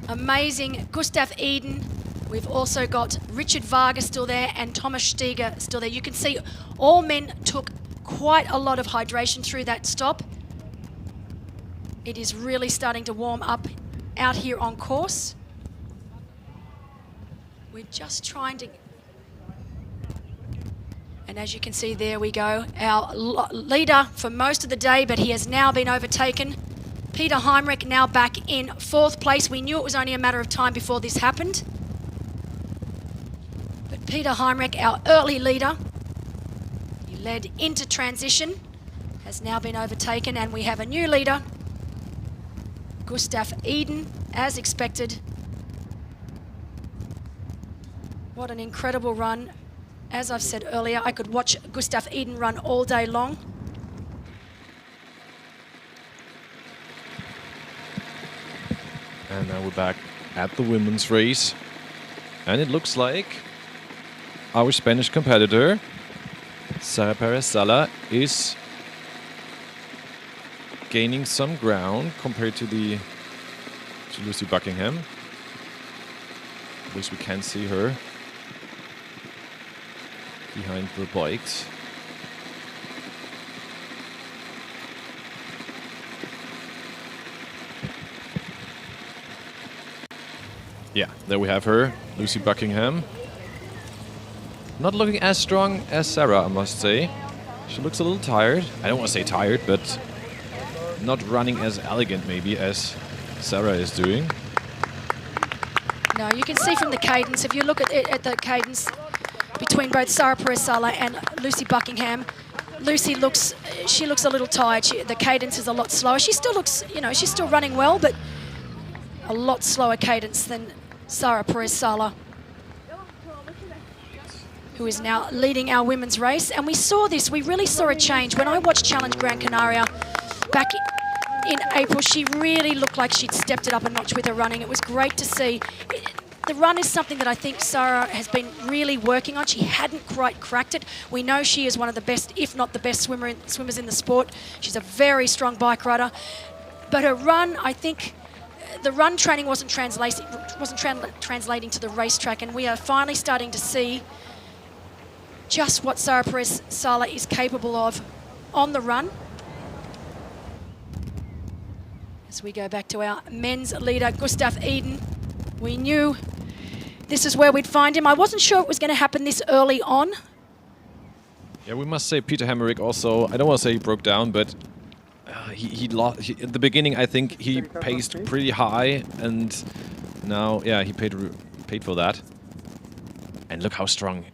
Amazing. Gustav Eden. We've also got Richard Varga still there and Thomas Steiger still there. You can see all men took quite a lot of hydration through that stop. It is really starting to warm up out here on course. We're just trying to... And as you can see, there we go. Our leader for most of the day, but he has now been overtaken. Peter Heinrich now back in 4th place. We knew it was only a matter of time before this happened. But Peter Heinrich, our early leader, he led into transition, has now been overtaken, and we have a new leader, Gustav Eden, as expected. What an incredible run. As I've said earlier, I could watch Gustav Eden run all day long. And now we're back at the women's race. And it looks like our Spanish competitor, Sara Perez Sala, is gaining some ground compared to Lucy Buckingham. At least we can see her behind the bikes. Yeah, there we have her, Lucy Buckingham. Not looking as strong as Sarah, I must say. She looks a little tired. I don't want to say tired, but not running as elegant maybe as Sarah is doing. No, you can see from the cadence, if you look at the cadence between both Sara Perez Sala and Lucy Buckingham, Lucy looks a little tired. The cadence is a lot slower. She still looks, she's still running well, but a lot slower cadence than Sara Perez Sala, who is now leading our women's race. And we saw this, we really saw a change. When I watched Challenge Gran Canaria back in April, she really looked like she'd stepped it up a notch with her running. It was great to see. The run is something that I think Sara has been really working on. She hadn't quite cracked it. We know she is one of the best, if not the best swimmers in the sport. She's a very strong bike rider. But her run, I think, the run training wasn't translating to the racetrack, and we are finally starting to see just what Sara Perez Sala is capable of on the run. As we go back to our men's leader, Gustav Eden, we knew this is where we'd find him. I wasn't sure it was going to happen this early on. Yeah, we must say Peter Hemmerich also, I don't want to say he broke down, but he lost. At the beginning, I think he paced pretty high, and now, yeah, he paid for that. And look how strong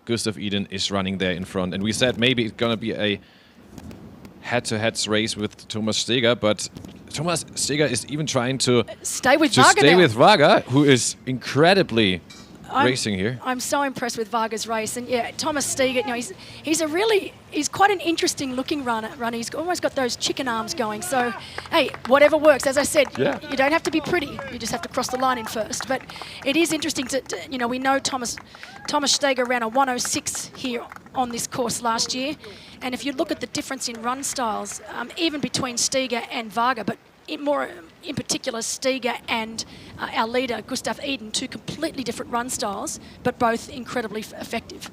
Gustav Eden is running there in front. And we said maybe it's going to be a head-to-head race with Thomas Steger, but Thomas Steger is even trying to stay with Varga, who is incredibly racing here. I'm so impressed with Varga's race, and yeah, Thomas Steger, he's quite an interesting looking runner. He's almost got those chicken arms going. So, hey, whatever works. As I said, you don't have to be pretty. You just have to cross the line in first. But it is interesting to we know Thomas Steger ran a 1:06 here on this course last year, and if you look at the difference in run styles, even between Steger and Varga, but in particular, Steger and our leader, Gustav Eden, two completely different run styles, but both incredibly effective.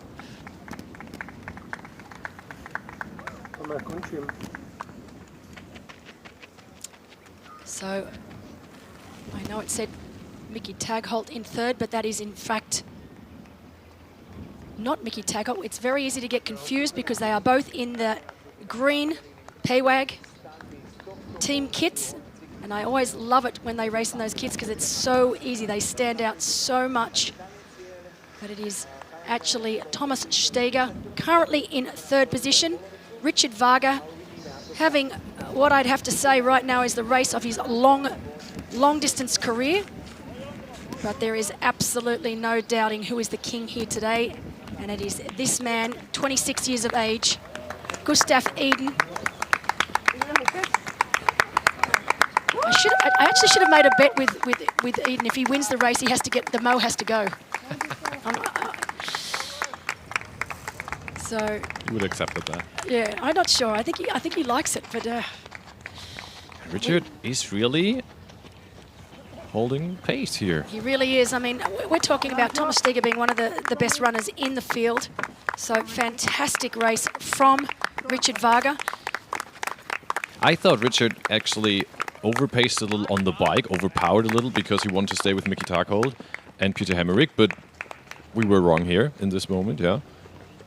So, I know it said Mickey Tagholt in third, but that is in fact not Mickey Tagholt. It's very easy to get confused because they are both in the green PWAG team kits. And I always love it when they race in those kits because it's so easy. They stand out so much. But it is actually Thomas Steger currently in third position. Richard Varga having what I'd have to say right now is the race of his long distance career. But there is absolutely no doubting who is the king here today. And it is this man, 26 years of age, Gustav Eden. I actually should have made a bet with Eden. If he wins the race, the Mo has to go. So you would have accepted that. Yeah, I'm not sure. I think he likes it, but Richard is really holding pace here. He really is. I mean, we're talking about Thomas Steger being one of the best runners in the field. So fantastic race from Richard Varga. I thought Richard actually overpaced a little on the bike, overpowered a little because he wanted to stay with Mickey Tagholt and Peter Hemmerich, but we were wrong here in this moment, yeah.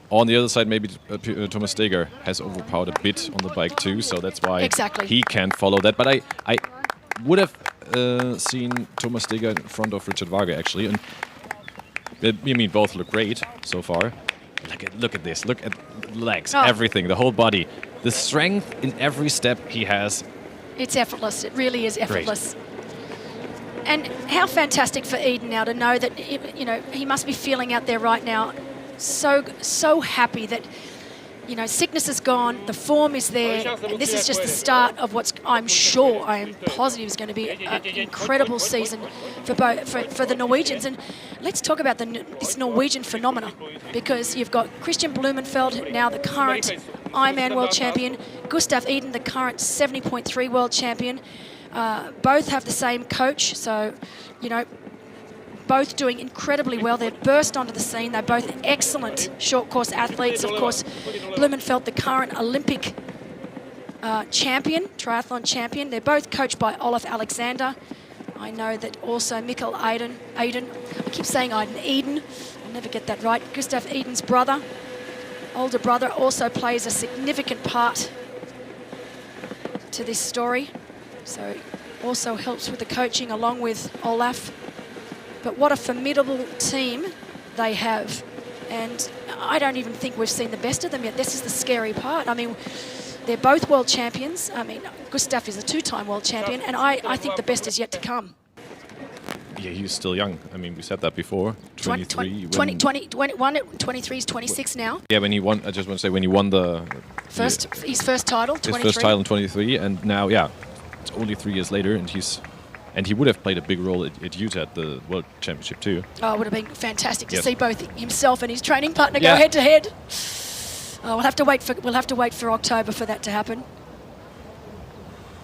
On the other side, maybe Thomas Steger has overpowered a bit on the bike too, so that's why he can't follow that. But I would have seen Thomas Steger in front of Richard Varga actually, and I mean both look great so far. Look at this, look at legs, everything, the whole body, the strength in every step he has. It's effortless. It really is effortless. Great. And how fantastic for Eden now to know that, you know, he must be feeling out there right now so happy that, you know, sickness is gone, the form is there, and this is just the start of what's, I am positive is going to be an incredible season for the Norwegians. And let's talk about this Norwegian phenomenon, because you've got Christian Blumenfeld, now the current Ironman world champion, Gustav Eden, the current 70.3 world champion. Both have the same coach, so, you know, both doing incredibly well. They've burst onto the scene. They're both excellent short course athletes. Of course, Blumenfeld, the current Olympic champion, triathlon champion. They're both coached by Olaf Alexander. I know that also Mikkel Eden, I keep saying Eden, I'll never get that right. Gustav Eden's brother, older brother, also plays a significant part to this story. So also helps with the coaching along with Olaf. But what a formidable team they have. And I don't even think we've seen the best of them yet. This is the scary part. I mean, they're both world champions. I mean, Gustav is a two-time world champion, and I think the best is yet to come. Yeah, he's still young. I mean, we said that before. 23. 23 is 26 now. Yeah, when he won, I just want to say, when he won his first title, 23. His first title in 23, and now, yeah, it's only 3 years later, and he would have played a big role at Utah at the World Championship too. Oh, it would have been fantastic to see both himself and his training partner go head to head. We'll have to wait for October for that to happen.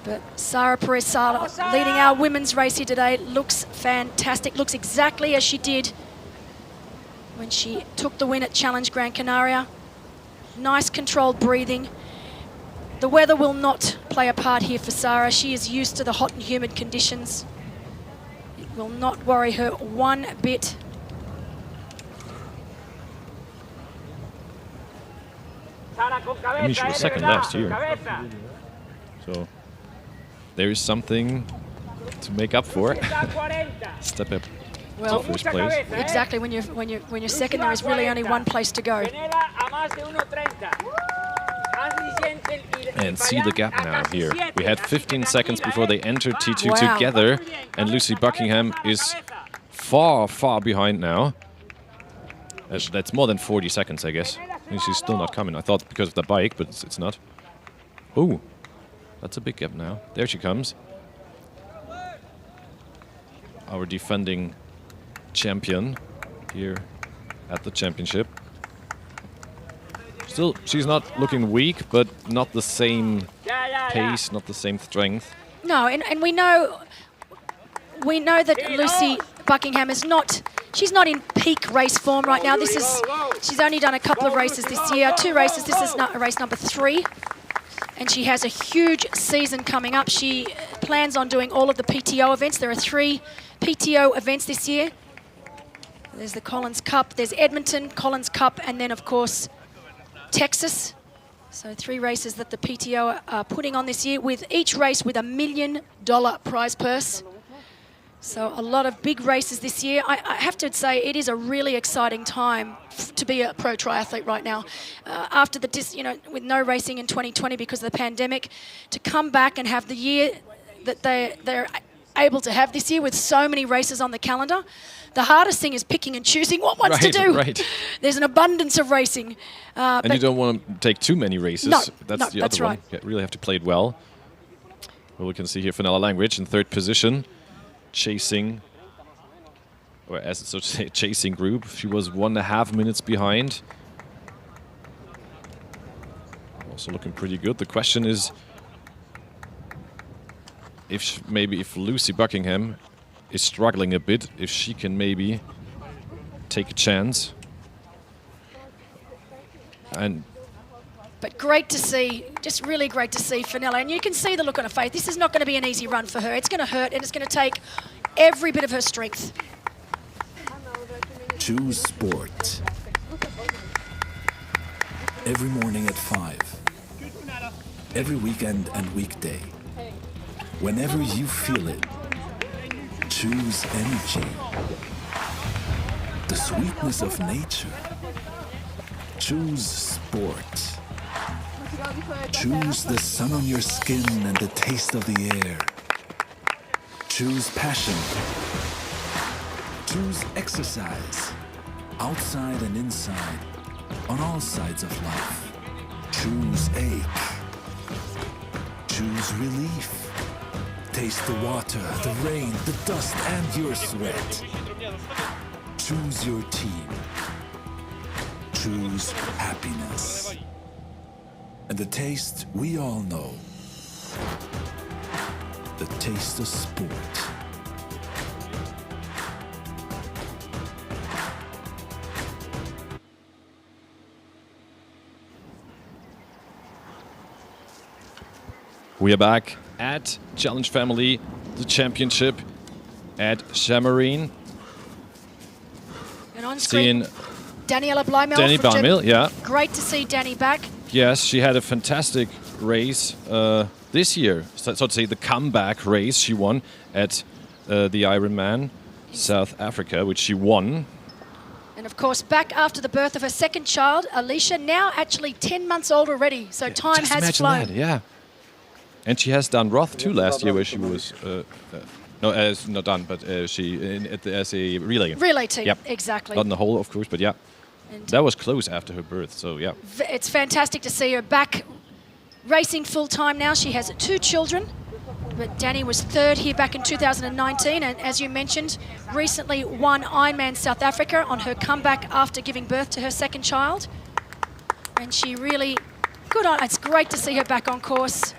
But Sara Perez-Sala leading our women's race here today looks fantastic. Looks exactly as she did when she took the win at Challenge Gran Canaria. Nice controlled breathing. The weather will not play a part here for Sara. She is used to the hot and humid conditions. It will not worry her one bit. I mean, she was second last year. So there is something to make up for. Step up to first place. Exactly. When you're second, there is really only one place to go. And see the gap now here. We had 15 seconds before they entered T2 together, and Lucy Buckingham is far behind now. That's more than 40 seconds, I guess. And she's still not coming. I thought because of the bike, but it's not. Oh, that's a big gap now. There she comes. Our defending champion here at the championship. Still, she's not looking weak, but not the same pace, not the same strength. No, and we know that Lucy Buckingham is not. She's not in peak race form right now. She's only done a couple of races this year, 2 races. This is race number 3, and she has a huge season coming up. She plans on doing all of the PTO events. There are 3 PTO events this year. There's the Collins Cup, there's Edmonton, Collins Cup, and then of course Texas. So 3 races that the PTO are putting on this year, with each race with $1 million prize purse. So a lot of big races this year. I have to say it is a really exciting time to be a pro triathlete right now. After with no racing in 2020 because of the pandemic, to come back and have the year that they're able to have this year with so many races on the calendar. The hardest thing is picking and choosing what ones to do. Right. There's an abundance of racing. And you don't want to take too many races. No, that's the that's other one. You really have to play it well. Well, we can see here Fenella Langridge in 3rd position, chasing, or as so to say, chasing group. She was 1.5 minutes behind. Also looking pretty good. The question is if Lucy Buckingham is struggling a bit, if she can maybe take a chance. But great to see, just really great to see Fenella. And you can see the look on her face. This is not going to be an easy run for her. It's going to hurt, and it's going to take every bit of her strength. Choose sport. Every morning at 5. Every weekend and weekday. Whenever you feel it, choose energy. The sweetness of nature. Choose sport. Choose the sun on your skin and the taste of the air. Choose passion. Choose exercise. Outside and inside. On all sides of life. Choose ache. Choose relief. Taste the water, the rain, the dust, and your sweat. Choose your team. Choose happiness. And the taste we all know. The taste of sport. We are back at Challenge Family, the championship at Samorin. And on screen, Daniela Bleimel. Danny Bleimel, yeah. Great to see Danny back. Yes, she had a fantastic race this year. So to say, the comeback race she won at the Ironman South Africa, which she won. And of course, back after the birth of her second child, Alicia, now actually 10 months old already. So time Just has imagine flown. that, yeah. And she has done Roth too last year, where she was not done, but as a relay. Relay team, yep. exactly. Not in the whole, of course, but yeah. And that was close after her birth, so yeah. It's fantastic to see her back racing full time now. She has 2 children, but Danny was 3rd here back in 2019, and as you mentioned, recently won Ironman South Africa on her comeback after giving birth to her second child. And she really, good on, it's great to see her back on course.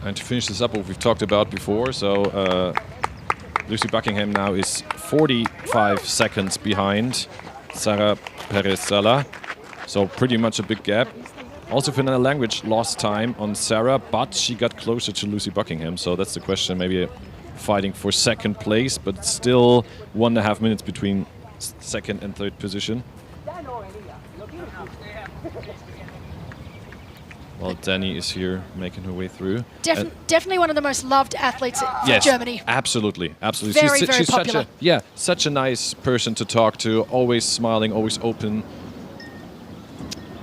And to finish this up, what we've talked about before, so Lucy Buckingham now is 45 seconds behind Sarah Perez-Sala, so pretty much a big gap. Also, Fernanda Language lost time on Sarah, but she got closer to Lucy Buckingham, so that's the question, maybe fighting for second place, but still 1.5 minutes between second and third position. Well, Danny is here making her way through. Definitely one of the most loved athletes in Germany. Absolutely, absolutely. Very, she's very popular. popular. Such a nice person to talk to, always smiling, always open.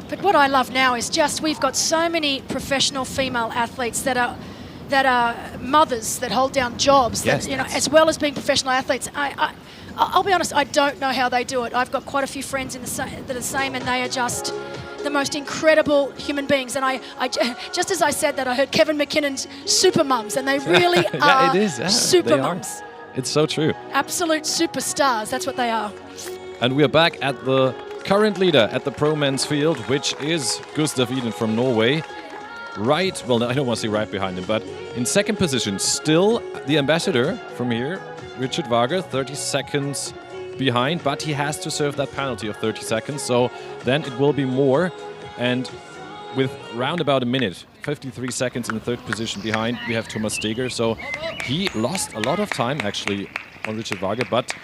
But what I love now is just we've got so many professional female athletes that are mothers that hold down jobs, Yes, that, you know, as well as being professional athletes. I'll be honest, I don't know how they do it. I've got quite a few friends that are the same, and they are just the most incredible human beings. And I just as I said that, I heard Kevin McKinnon's super mums, and they really are super mums. It's so true. Absolute superstars, that's what they are. And we are back at the current leader at the pro men's field, which is Gustav Iden from Norway. Right, well, I don't want to say right behind him, but in second position, still the ambassador from here, Richard Wager, 30 seconds behind, but he has to serve that penalty of 30 seconds, so then it will be more. And with round about a minute, 53 seconds in the third position behind, we have Thomas Steger. So he lost a lot of time actually on Richard Wager, but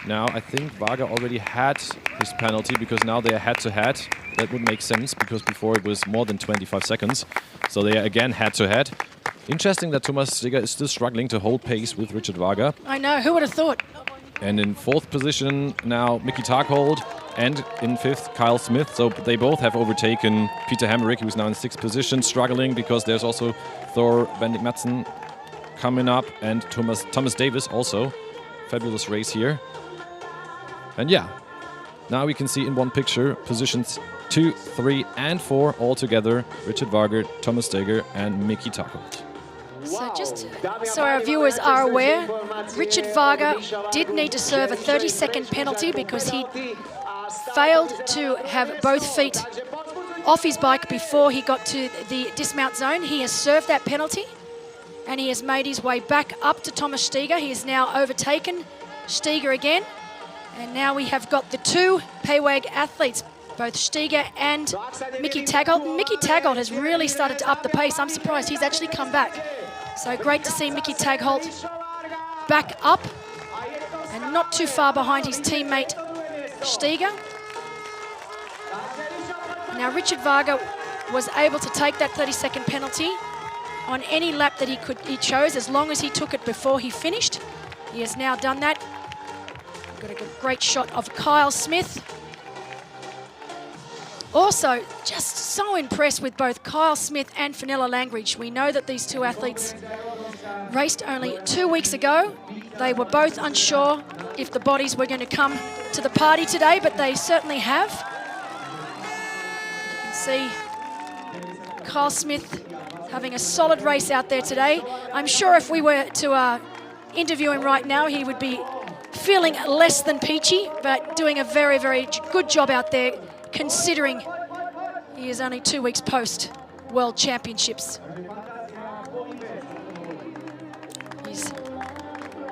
now I think Wager already had his penalty, because now they are head-to-head. That would make sense, because before it was more than 25 seconds. So they are again head-to-head. Interesting that Thomas Steger is still struggling to hold pace with Richard Wager. I know, who would have thought? And in fourth position now Mickey Taghold, and in fifth Kyle Smith. So they both have overtaken Peter Hammerich, who's now in sixth position, struggling because there's also Thor Bendik Madsen coming up, and Thomas Davis also. Fabulous race here. And yeah, now we can see in one picture positions 2, 3, and 4 all together. Richard Wager, Thomas Steger, and Mickey Taghold. So just so our viewers are aware, Richard Wager did need to serve a 30-second penalty because he failed to have both feet off his bike before he got to the dismount zone. He has served that penalty, and he has made his way back up to Thomas Steger. He has now overtaken Steger again, and now we have got the 2 PWAG athletes, both Steger and Mickey Taghold. Mickey Taghold has really started to up the pace. I'm surprised he's actually come back. So great to see Mickey Taghold back up and not too far behind his teammate Steger. Now, Richard Varga was able to take that 30-second penalty on any lap that he chose, as long as he took it before he finished. He has now done that. Got a great shot of Kyle Smith. Also, just so impressed with both Kyle Smith and Fenella Langridge. We know that these two athletes raced only 2 weeks ago. They were both unsure if the bodies were going to come to the party today, but they certainly have. You can see Kyle Smith having a solid race out there today. I'm sure if we were to interview him right now, he would be feeling less than peachy, but doing a very, very good job out there, considering he is only 2 weeks post World Championships. He's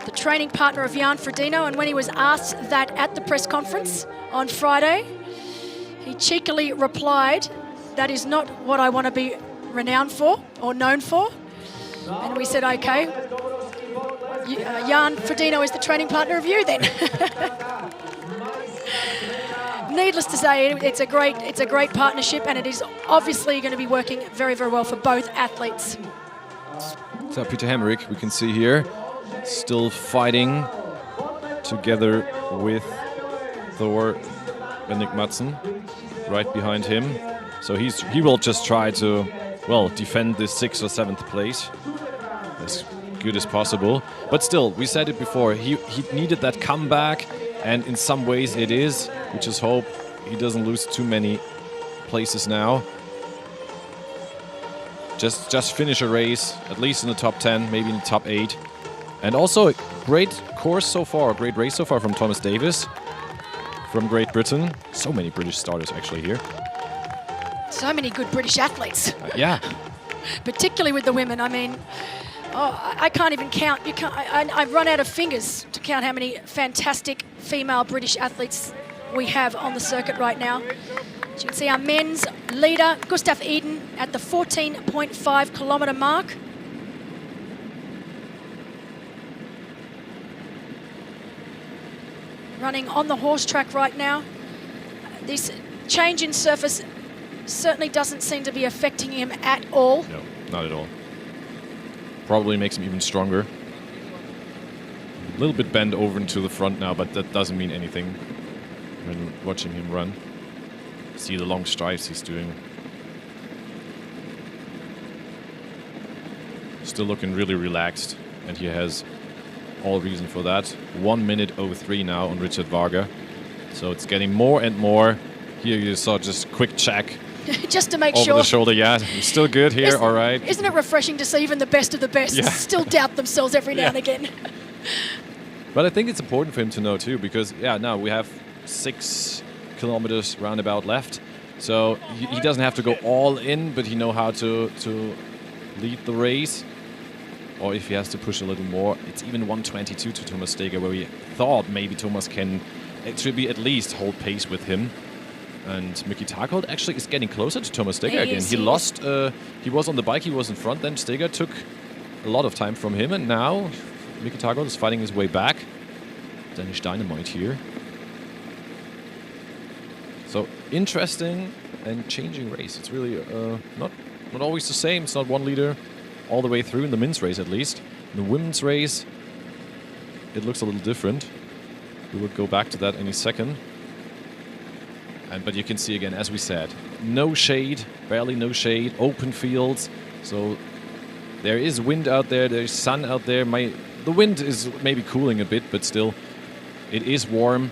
the training partner of Jan Frodeno, and when he was asked that at the press conference on Friday, he cheekily replied, "That is not what I want to be renowned for or known for." And we said, okay, Jan Frodeno is the training partner of you then. Needless to say, it's a great partnership, and it is obviously going to be working very, very well for both athletes. So Peter Hemmerich, we can see here, still fighting together with Thor Bendik Madsen right behind him. So he will just try to, well, defend this 6th or 7th place as good as possible. But still, we said it before, he needed that comeback, and in some ways it is. We just hope he doesn't lose too many places now. Just finish a race, at least in the top 10, maybe in the top 8. And also a great course so far, a great race so far from Thomas Davis from Great Britain. So many British starters actually here. So many good British athletes. Yeah. Particularly with the women. I mean, I can't even count. I've run out of fingers to count how many fantastic female British athletes we have on the circuit right now. As you can see, our men's leader, Gustav Eden, at the 14.5 kilometre mark. Running on the horse track right now. This change in surface certainly doesn't seem to be affecting him at all. No, not at all. Probably makes him even stronger. A little bit bent over into the front now, but that doesn't mean anything when watching him run. See the long strides he's doing. Still looking really relaxed, and he has all reason for that. 1 minute 03 now on Richard Varga. So it's getting more and more. Here you saw just quick check. Just to make over sure. Over the shoulder, yeah. You're still good here, all right. Isn't it refreshing to see even the best of the best still doubt themselves every now and again? But I think it's important for him to know too, because now we have 6 kilometers roundabout left. So he doesn't have to go all in, but he knows how to lead the race. Or if he has to push a little more, it's even 1:22 to Thomas Steger, where we thought maybe Thomas can actually at least hold pace with him. And Mickey Targold actually is getting closer to Thomas Steger again. He lost, he was on the bike, he was in front, then Steger took a lot of time from him, and now Mickey Targold is fighting his way back. Danish Dynamite here. So interesting and changing race. It's really not always the same. It's not one leader all the way through in the men's race, at least. In the women's race, it looks a little different. We will go back to that in a second. But you can see again, as we said, no shade, barely no shade, open fields. So there is wind out there, there's sun out there. The wind is maybe cooling a bit, but still, it is warm.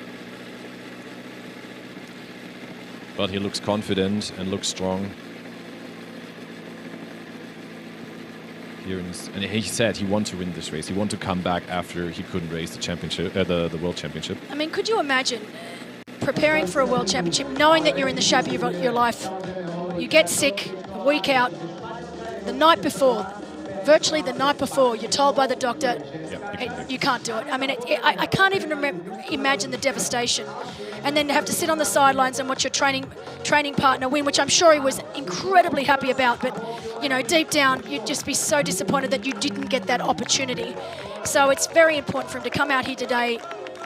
But he looks confident and looks strong. And he said he wanted to win this race. He wanted to come back after he couldn't race the championship, the World Championship. I mean, could you imagine preparing for a World Championship, knowing that you're in the shape of your life? You get sick a week out, the night before, virtually the night before, you're told by the doctor, you can't do it. I mean, I can't even imagine the devastation. And then to have to sit on the sidelines and watch your training partner win, which I'm sure he was incredibly happy about. But, you know, deep down, you'd just be so disappointed that you didn't get that opportunity. So it's very important for him to come out here today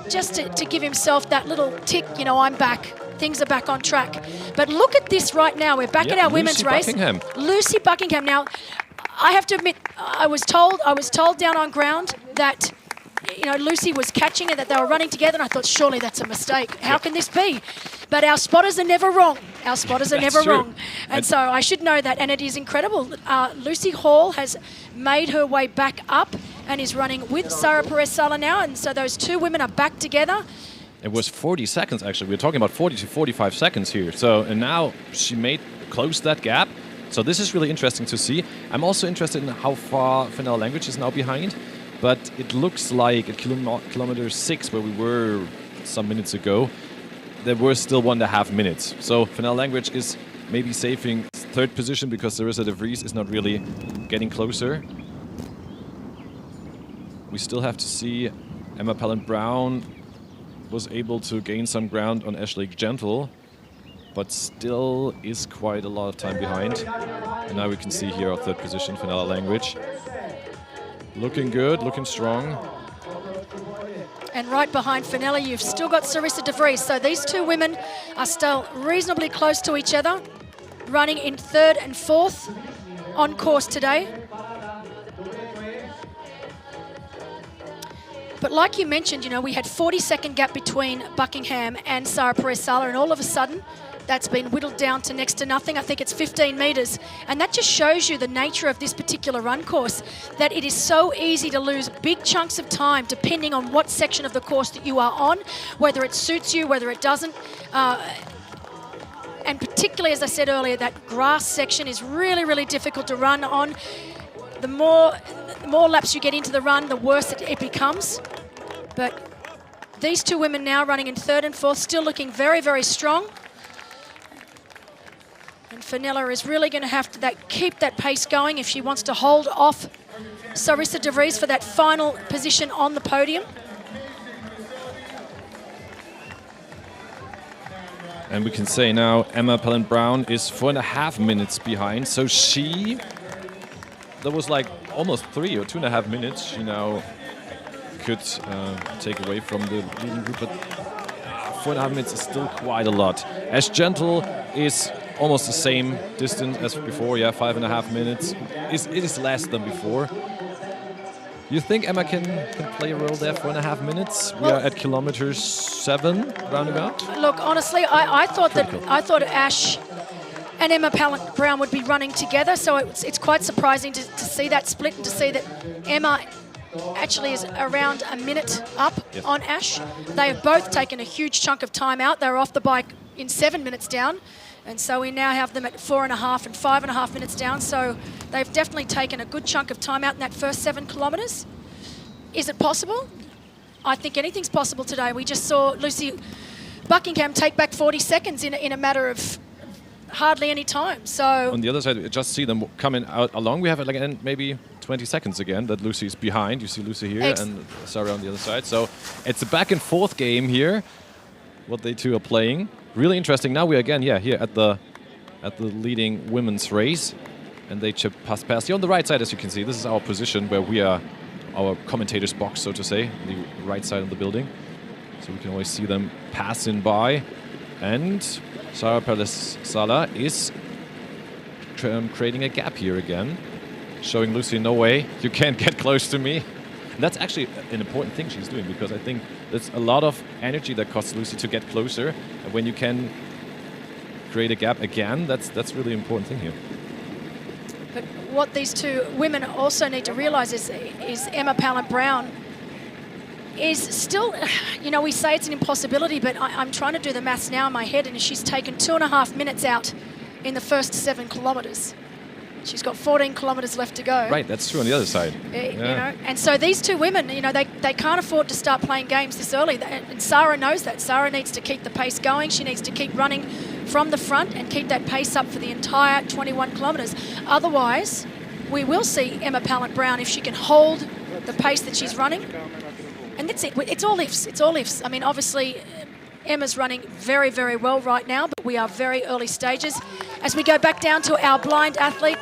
just to give himself that little tick, you know, I'm back. things are back on track. But look at this right now. We're back at our women's race. Lucy Buckingham. Now, I have to admit, I was told down on ground that, you know, Lucy was catching and that they were running together, and I thought, surely that's a mistake. How can this be? But our spotters are never wrong. Our spotters are never wrong. And so I should know that, and it is incredible. Lucy Hall has made her way back up and is running with Sara Perez-Sala now, and so those two women are back together. It was 40 seconds, actually. We're talking about 40 to 45 seconds here. So, and now she closed that gap. So this is really interesting to see. I'm also interested in how far Fenella Langridge is now behind. But it looks like at kilometer 6, where we were some minutes ago, there were still 1.5 minutes. So Fenella Langridge is maybe saving third position because Sarissa de Vries is not really getting closer. We still have to see. Emma Pallant-Brown was able to gain some ground on Ashley Gentle, but still is quite a lot of time behind. And now we can see here our third position, Fenella Langridge. Looking good, looking strong. And right behind Fenella, you've still got Sarissa de Vries. So these two women are still reasonably close to each other, running in third and fourth on course today. But like you mentioned, you know, we had 40-second gap between Buckingham and Sara Perez-Sala, and all of a sudden, that's been whittled down to next to nothing. I think it's 15 metres. And that just shows you the nature of this particular run course, that it is so easy to lose big chunks of time depending on what section of the course that you are on, whether it suits you, whether it doesn't. And particularly, as I said earlier, that grass section is really, really difficult to run on. The more laps you get into the run, the worse it becomes. But these two women now running in third and fourth, still looking very, very strong. And Fenella is really going to have to keep that pace going if she wants to hold off Sarissa de Vries for that final position on the podium. And we can say now Emma Pallant-Brown is 4.5 minutes behind. So that was like almost 3 or 2.5 minutes she now could take away from the leading group. But 4.5 minutes is still quite a lot. Ash Gentle is almost the same distance as before, 5.5 minutes. It is less than before. You think Emma can play a role there, 4.5 minutes? We are at kilometer 7, roundabout. Look, honestly, I thought Ash and Emma Pallant-Brown would be running together, so it's quite surprising to see that split and to see that Emma actually is around a minute up on Ash. They have both taken a huge chunk of time out. They were off the bike in 7 minutes down. And so we now have them at 4.5 and 5.5 minutes down. So they've definitely taken a good chunk of time out in that first 7 kilometres. Is it possible? I think anything's possible today. We just saw Lucy Buckingham take back 40 seconds in a matter of hardly any time. So on the other side, we just see them coming out along. We have like maybe 20 seconds again that Lucy's behind. You see Lucy here and Sarah on the other side. So it's a back and forth game here, what they two are playing. Really interesting. Now we are again, here at the leading women's race, and they pass past you on the right side, as you can see. This is our position where we are, our commentators' box, so to say, the right side of the building. So we can always see them passing by, and Sara Perez-Sala is creating a gap here again, showing Lucy, no way, you can't get close to me. And that's actually an important thing she's doing, because I think there's a lot of energy that costs Lucy to get closer. And when you can create a gap again, that's really important thing here. But what these two women also need to realise is Emma Pallant-Brown is still, you know, we say it's an impossibility, but I'm trying to do the maths now in my head, and she's taken 2.5 minutes out in the first 7 kilometres. She's got 14 kilometres left to go. Right, that's true on the other side. You know, and so these two women, you know, they can't afford to start playing games this early. And Sara knows that. Sara needs to keep the pace going. She needs to keep running from the front and keep that pace up for the entire 21 kilometres. Otherwise, we will see Emma Pallant-Brown, if she can hold the pace that she's running. And that's it. It's all ifs. It's all ifs. I mean, obviously, Emma's running very, very well right now, but we are very early stages. As we go back down to our blind athlete,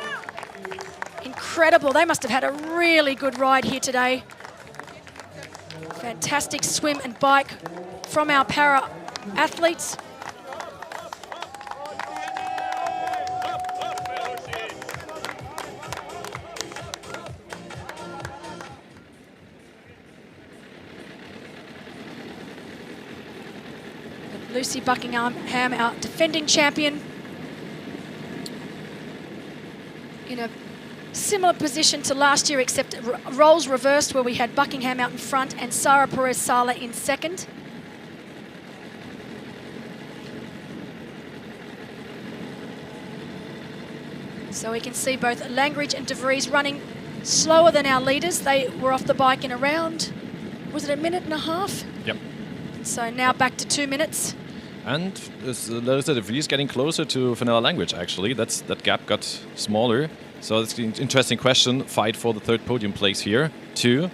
incredible. They must have had a really good ride here today. Fantastic swim and bike from our para athletes. Lucy Buckingham, our defending champion, in a similar position to last year, except roles reversed, where we had Buckingham out in front and Sara Perez-Sala in second. So we can see both Langridge and De Vries running slower than our leaders. They were off the bike in around, was it a minute and a half? Yep. So now back to 2 minutes. And Larissa De Vries getting closer to Fenella Langridge, actually. That gap got smaller. So it's an interesting question. Fight for the third podium place here, too.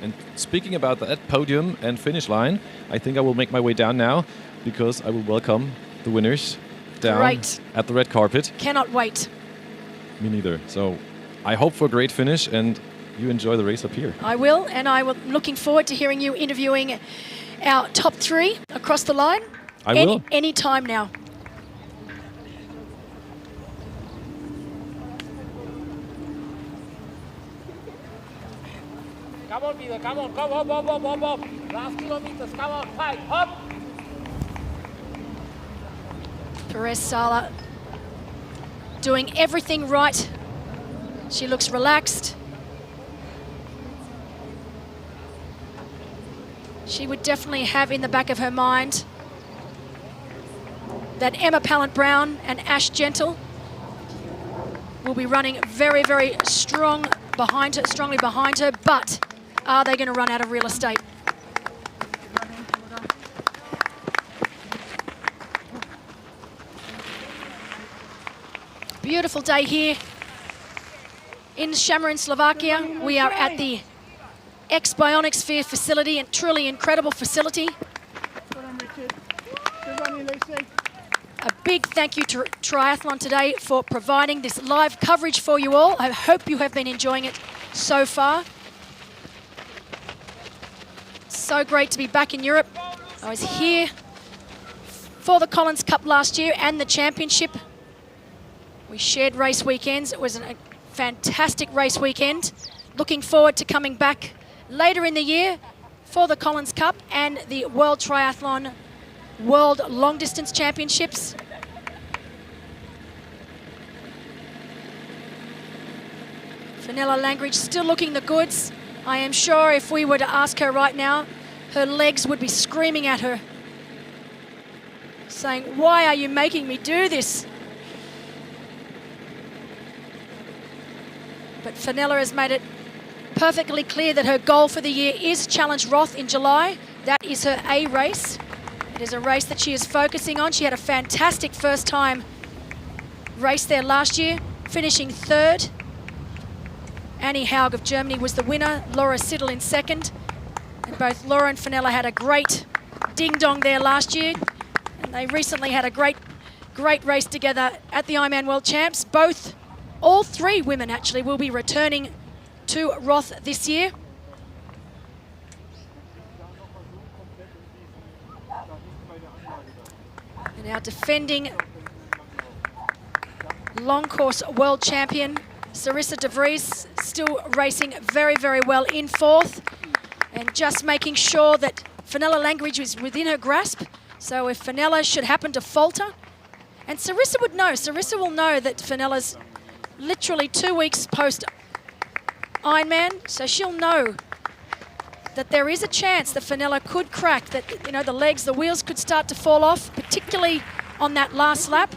And speaking about that podium and finish line, I think I will make my way down now, because I will welcome the winners down at the red carpet. Cannot wait. Me neither. So I hope for a great finish, and you enjoy the race up here. I will, and I'm looking forward to hearing you interviewing our top 3 across the line. I will. Any time now. Come on, Peter, come on, come up. Last kilometers, come on, fight, up. Perez-Sala doing everything right. She looks relaxed. She would definitely have in the back of her mind that Emma Pallant-Brown and Ash Gentle will be running very, very strongly behind her, but are they going to run out of real estate? Beautiful day here in Samorin, Slovakia. We are at the x-bionic sphere facility, and truly incredible facility. A big thank you to Triathlon Today for providing this live coverage for you all. I hope you have been enjoying it so far. So great to be back in Europe. I was here for the Collins Cup last year and the championship. We shared race weekends. It was a fantastic race weekend. Looking forward to coming back later in the year for the Collins Cup and the World Triathlon World Long Distance Championships. Fenella Langridge still looking the goods. I am sure if we were to ask her right now, her legs would be screaming at her, saying, "Why are you making me do this?" But Fenella has made it perfectly clear that her goal for the year is Challenge Roth in July. That is her A race. It is a race that she is focusing on. She had a fantastic first time race there last year, finishing third. Annie Haug of Germany was the winner, Laura Siddle in second. And both Laura and Fenella had a great ding-dong there last year. And they recently had a great race together at the Ironman World Champs. All 3 women actually will be returning to Roth this year. And our defending long course world champion, Sarissa De Vries, still racing very, very well in 4th, and just making sure that Fenella Langridge is within her grasp. So if Fenella should happen to falter, and Sarissa would know, Sarissa will know that Fenella's literally 2 weeks post Ironman, so she'll know that there is a chance that Fenella could crack, that, you know, the wheels could start to fall off, particularly on that last lap.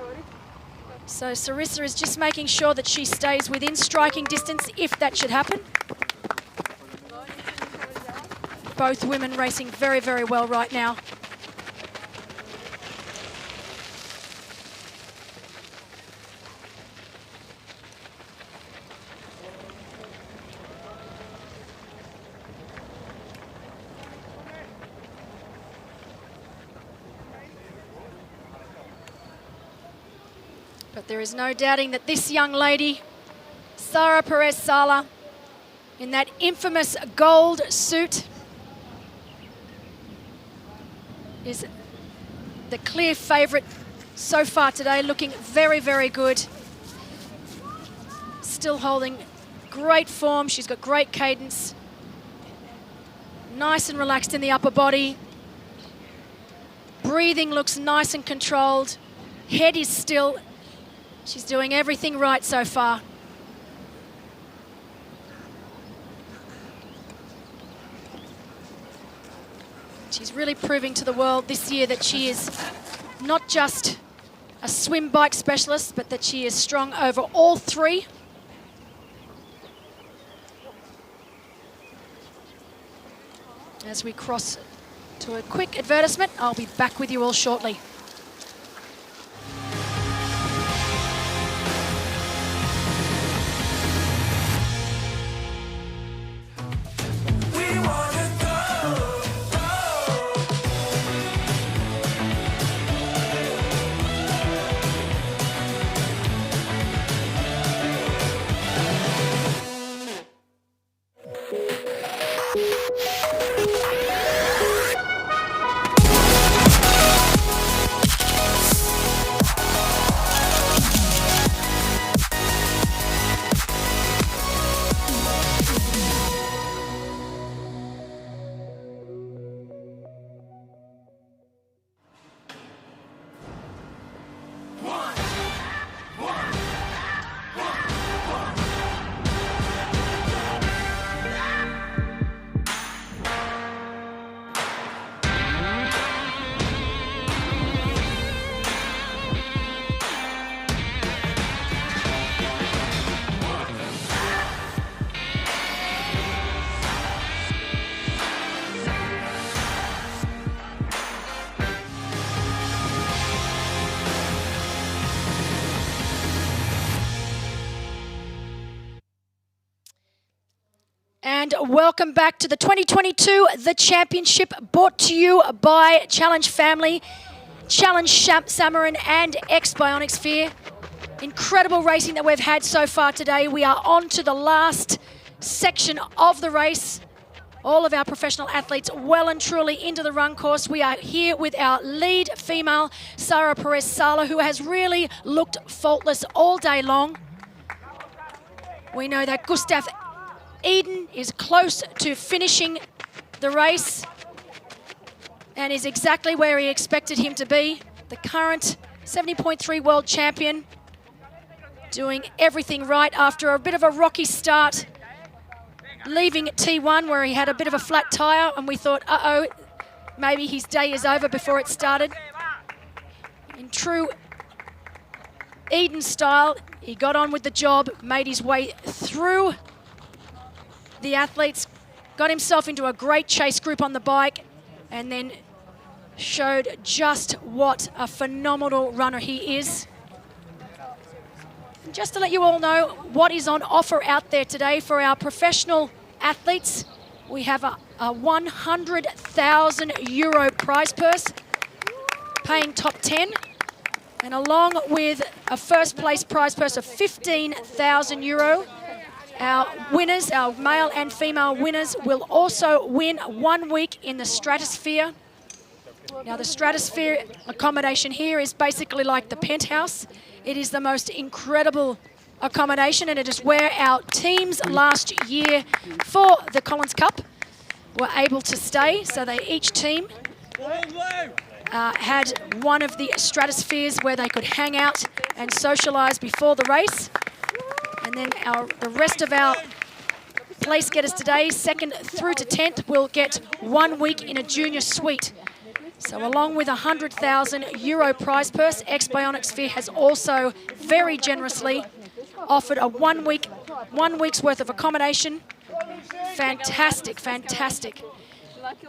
So Sarissa is just making sure that she stays within striking distance if that should happen. Both women racing very, very well right now. But there is no doubting that this young lady, Sara Perez-Sala, in that infamous gold suit, is the clear favourite so far today, looking very, very good. Still holding great form. She's got great cadence. Nice and relaxed in the upper body. Breathing looks nice and controlled. Head is still. She's doing everything right so far. She's really proving to the world this year that she is not just a swim bike specialist, but that she is strong over all three. As we cross to a quick advertisement, I'll be back with you all shortly. And welcome back to the 2022 The Championship, brought to you by Challenge Family, Challenge Samorin and x-bionic Sphere. Incredible racing that we've had so far today. We are on to the last section of the race. All of our professional athletes well and truly into the run course. We are here with our lead female, Sarah Perez-Sala, who has really looked faultless all day long. We know that Gustav Eden is close to finishing the race and is exactly where he expected him to be. The current 70.3 world champion, doing everything right after a bit of a rocky start, leaving T1 where he had a bit of a flat tire, and we thought, uh-oh, maybe his day is over before it started. In true Eden style, he got on with the job, made his way through the athletes, got himself into a great chase group on the bike, and then showed just what a phenomenal runner he is. And just to let you all know what is on offer out there today for our professional athletes, we have a €100,000 prize purse, paying top 10, and along with a first place prize purse of €15,000. Our winners, our male and female winners, will also win 1 week in the Stratosphere. Now, the Stratosphere accommodation here is basically like the penthouse. It is the most incredible accommodation, and it is where our teams last year for the Collins Cup were able to stay. So each team had one of the Stratospheres where they could hang out and socialise before the race. And then the rest of our place getters today, 2nd through to 10th, will get 1 week in a junior suite. So along with a €100,000 prize purse, x-bionic Sphere has also very generously offered a 1 week's worth of accommodation. Fantastic, fantastic.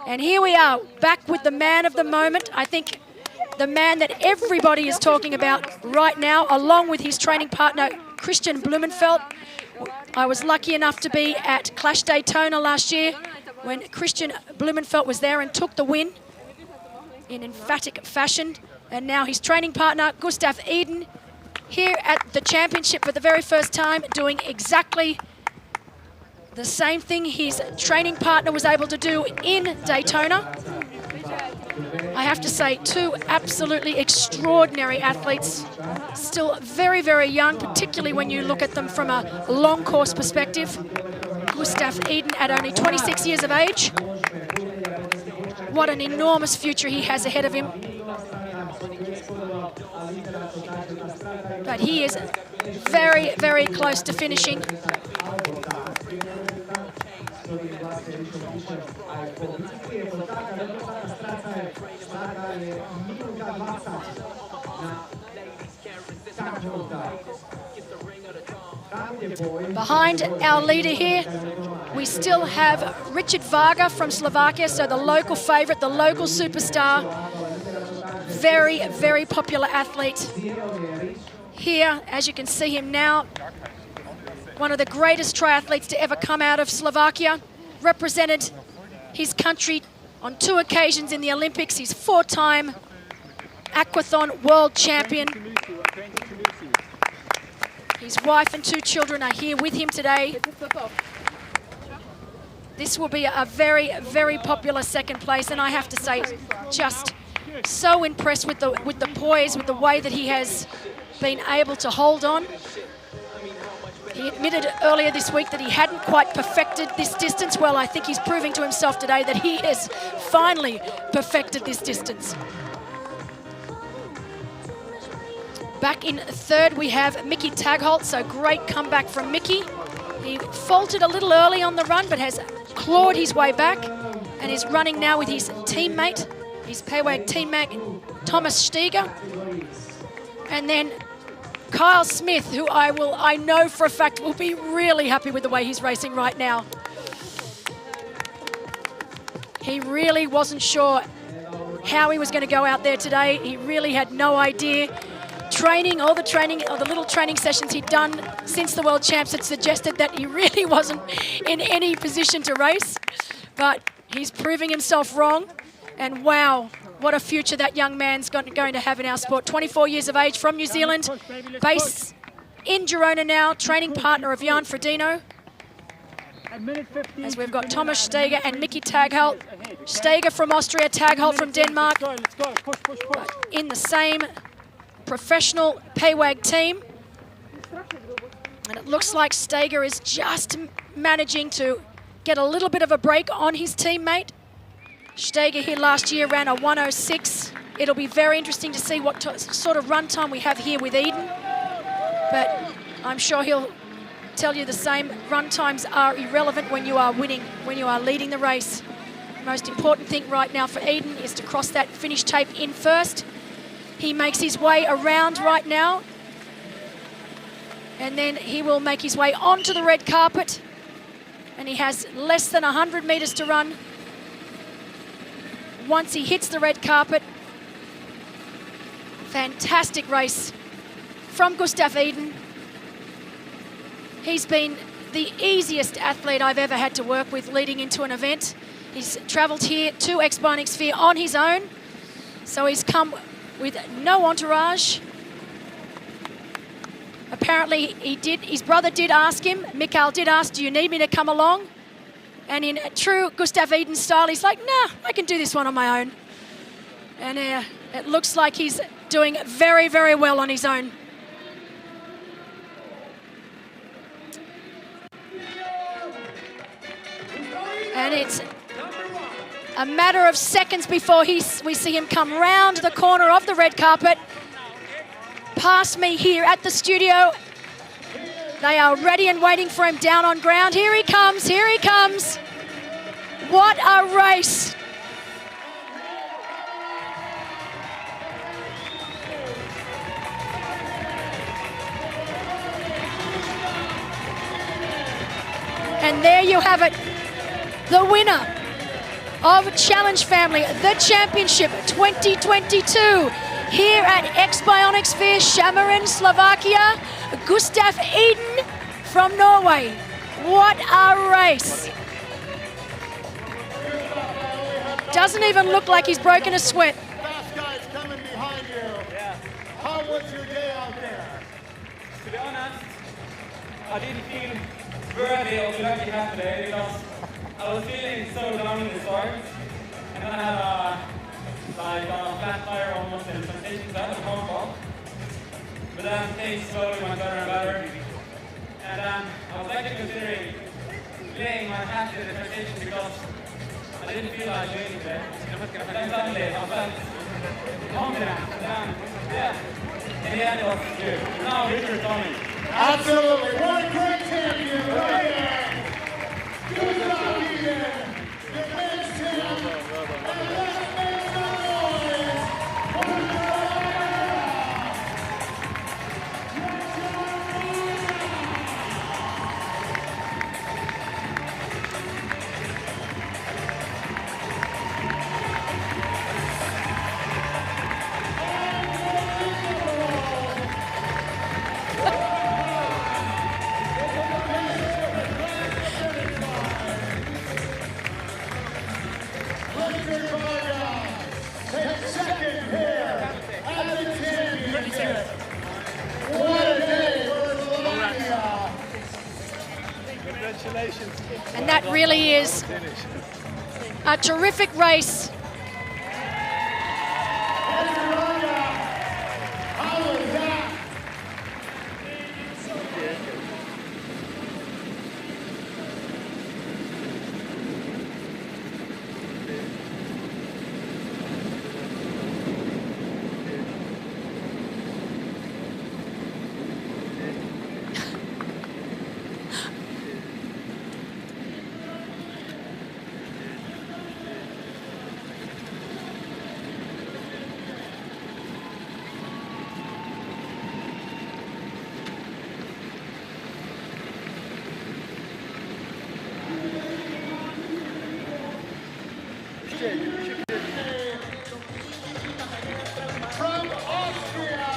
And here we are, back with the man of the moment. I think the man that everybody is talking about right now, along with his training partner, Christian Blumenfeld. I was lucky enough to be at Clash Daytona last year when Christian Blumenfeld was there and took the win in emphatic fashion. And now his training partner, Gustav Eden, here at the championship for the very first time, doing exactly the same thing his training partner was able to do in Daytona. I have to say, two absolutely extraordinary athletes, still very, very young, particularly when you look at them from a long course perspective. Gustav Eden at only 26 years of age. What an enormous future he has ahead of him. But he is very, very close to finishing. Behind our leader here, we still have Richard Varga from Slovakia, so the local favourite, the local superstar. Very, very popular athlete. Here, as you can see him now, one of the greatest triathletes to ever come out of Slovakia, represented his country on 2 occasions in the Olympics. He's 4-time aquathon world champion. His wife and 2 children are here with him today. This will be a very, very popular second place, and I have to say, just so impressed with the poise, with the way that he has been able to hold on. He admitted earlier this week that he hadn't quite perfected this distance. Well, I think he's proving to himself today that he has finally perfected this distance. Back in third, we have Mickey Tagholt, so great comeback from Mickey. He faltered a little early on the run, but has clawed his way back and is running now with his teammate, his Paywag teammate, Thomas Steger. And then Kyle Smith, who I know for a fact will be really happy with the way he's racing right now. He really wasn't sure how he was going to go out there today. He really had no idea. All the little training sessions he'd done since the World Champs had suggested that he really wasn't in any position to race. But he's proving himself wrong. And wow, what a future that young man's going to have in our sport. 24 years of age, from New Zealand, based in Girona now, training partner of Jan Frodeno. As we've got Thomas Steger and Mickey Tagholt. Steger from Austria, Tagholt from Denmark. In the same professional Paywag team. And it looks like Steger is just managing to get a little bit of a break on his teammate. Steger here last year ran a 1:06. It'll be very interesting to see what sort of run time we have here with Eden. But I'm sure he'll tell you the same. Run times are irrelevant when you are winning, when you are leading the race. The most important thing right now for Eden is to cross that finish tape in first. He makes his way around right now. And then he will make his way onto the red carpet. And he has less than 100 metres to run. Once he hits the red carpet. Fantastic race from Gustav Eden. He's been the easiest athlete I've ever had to work with leading into an event. He's travelled here to x-bionic Sphere on his own. So he's come with no entourage. Apparently his brother did ask him, Mikael did ask, do you need me to come along? And in true Gustav Eden style, he's like, nah, I can do this one on my own. And it looks like he's doing very, very well on his own. And it's a matter of seconds before we see him come round the corner of the red carpet. Past me here at the studio. They are ready and waiting for him down on ground. Here he comes, here he comes. What a race. And there you have it. The winner of Challenge Family, the Championship 2022, here at x-bionic Sphere, Samorin, Slovakia, Gustav Eden from Norway. What a race. Doesn't even look like he's broken a sweat. Fast guys coming behind you. Yeah. How was your day out there? To be honest, I didn't feel worthy of the lucky hat today because I was feeling so down in the start. And then I had a flat tire almost in the transition, so I had a phone call. But then things slowly went better and better. And then I was actually considering laying my hat in the transition because I didn't feel like doing it today. But then suddenly I felt Absolutely. What a great champion right there. Good job, Eden. The men's team. And let's make some noise for And that really is a terrific race. from Austria.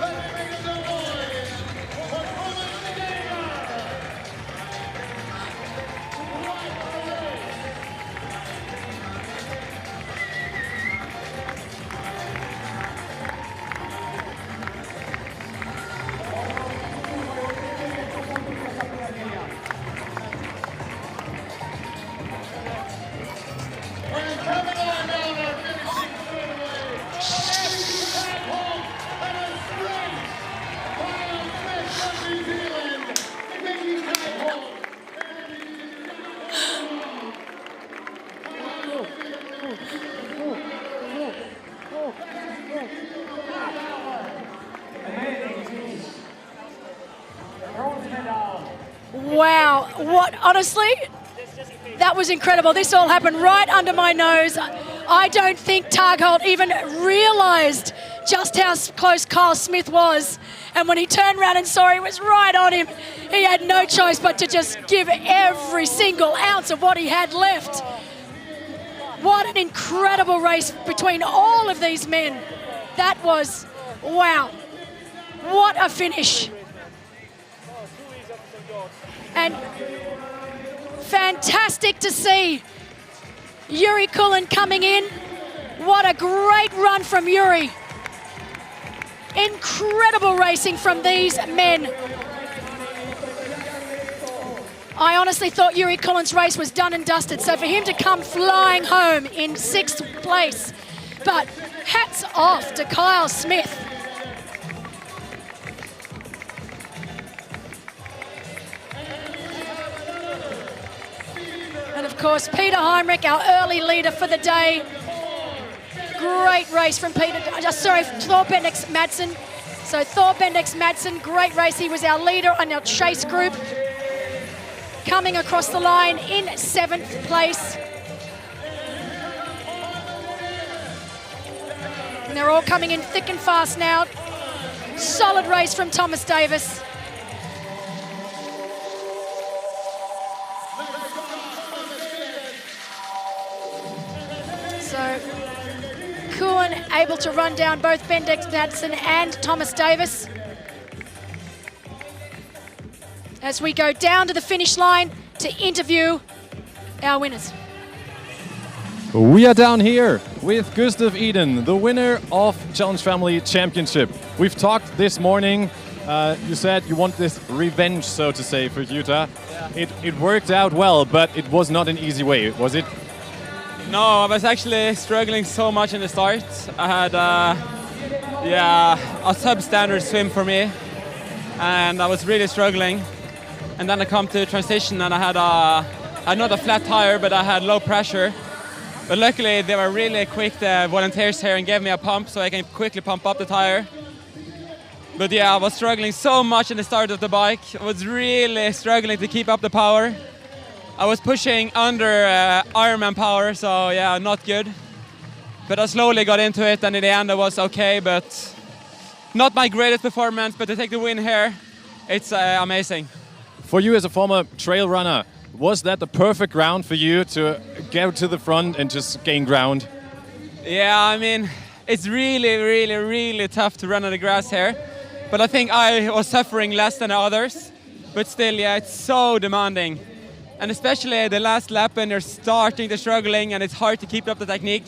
Let's make some noise for And coming on down our finishing straightaway, and a sprint. Kyle Smith from New Zealand, Mickey Tadpole. Wow, what, honestly, that was incredible. This all happened right under my nose. I don't think Targholt even realised just how close Kyle Smith was. And when he turned around and saw he was right on him, he had no choice but to just give every single ounce of what he had left. What an incredible race between all of these men. That was, wow, what a finish. And fantastic to see Yuri Kulin coming in. What a great run from Yuri. Incredible racing from these men. I honestly thought Yuri Kulin's race was done and dusted, so for him to come flying home in 6th place. But hats off to Kyle Smith. And of course, Peter Heinrich, our early leader for the day. Great race from Peter, Thor Bendix Madsen. So Thor Bendix Madsen, great race. He was our leader on our chase group. Coming across the line in 7th place. And they're all coming in thick and fast now. Solid race from Thomas Davis. So Kuhn able to run down both Bendix Madsen and Thomas Davis. As we go down to the finish line to interview our winners. We are down here with Gustav Eden, the winner of Challenge Family Championship. We've talked this morning. You said you want this revenge, so to say, for Utah. It worked out well, but it was not an easy way, was it? No, I was actually struggling so much in the start. I had a substandard swim for me, and I was really struggling. And then I come to transition, and I had not a flat tire, but I had low pressure. But luckily they were really quick, the volunteers here, and gave me a pump so I can quickly pump up the tire. But yeah, I was struggling so much in the start of the bike. I was really struggling to keep up the power. I was pushing under Ironman power, so yeah, not good. But I slowly got into it, and in the end I was okay, but not my greatest performance, but to take the win here, it's amazing. For you as a former trail runner, was that the perfect ground for you to get to the front and just gain ground? Yeah, I mean, it's really, really, really tough to run on the grass here. But I think I was suffering less than others. But still, yeah, it's so demanding. And especially the last lap when you're starting to struggling and it's hard to keep up the technique.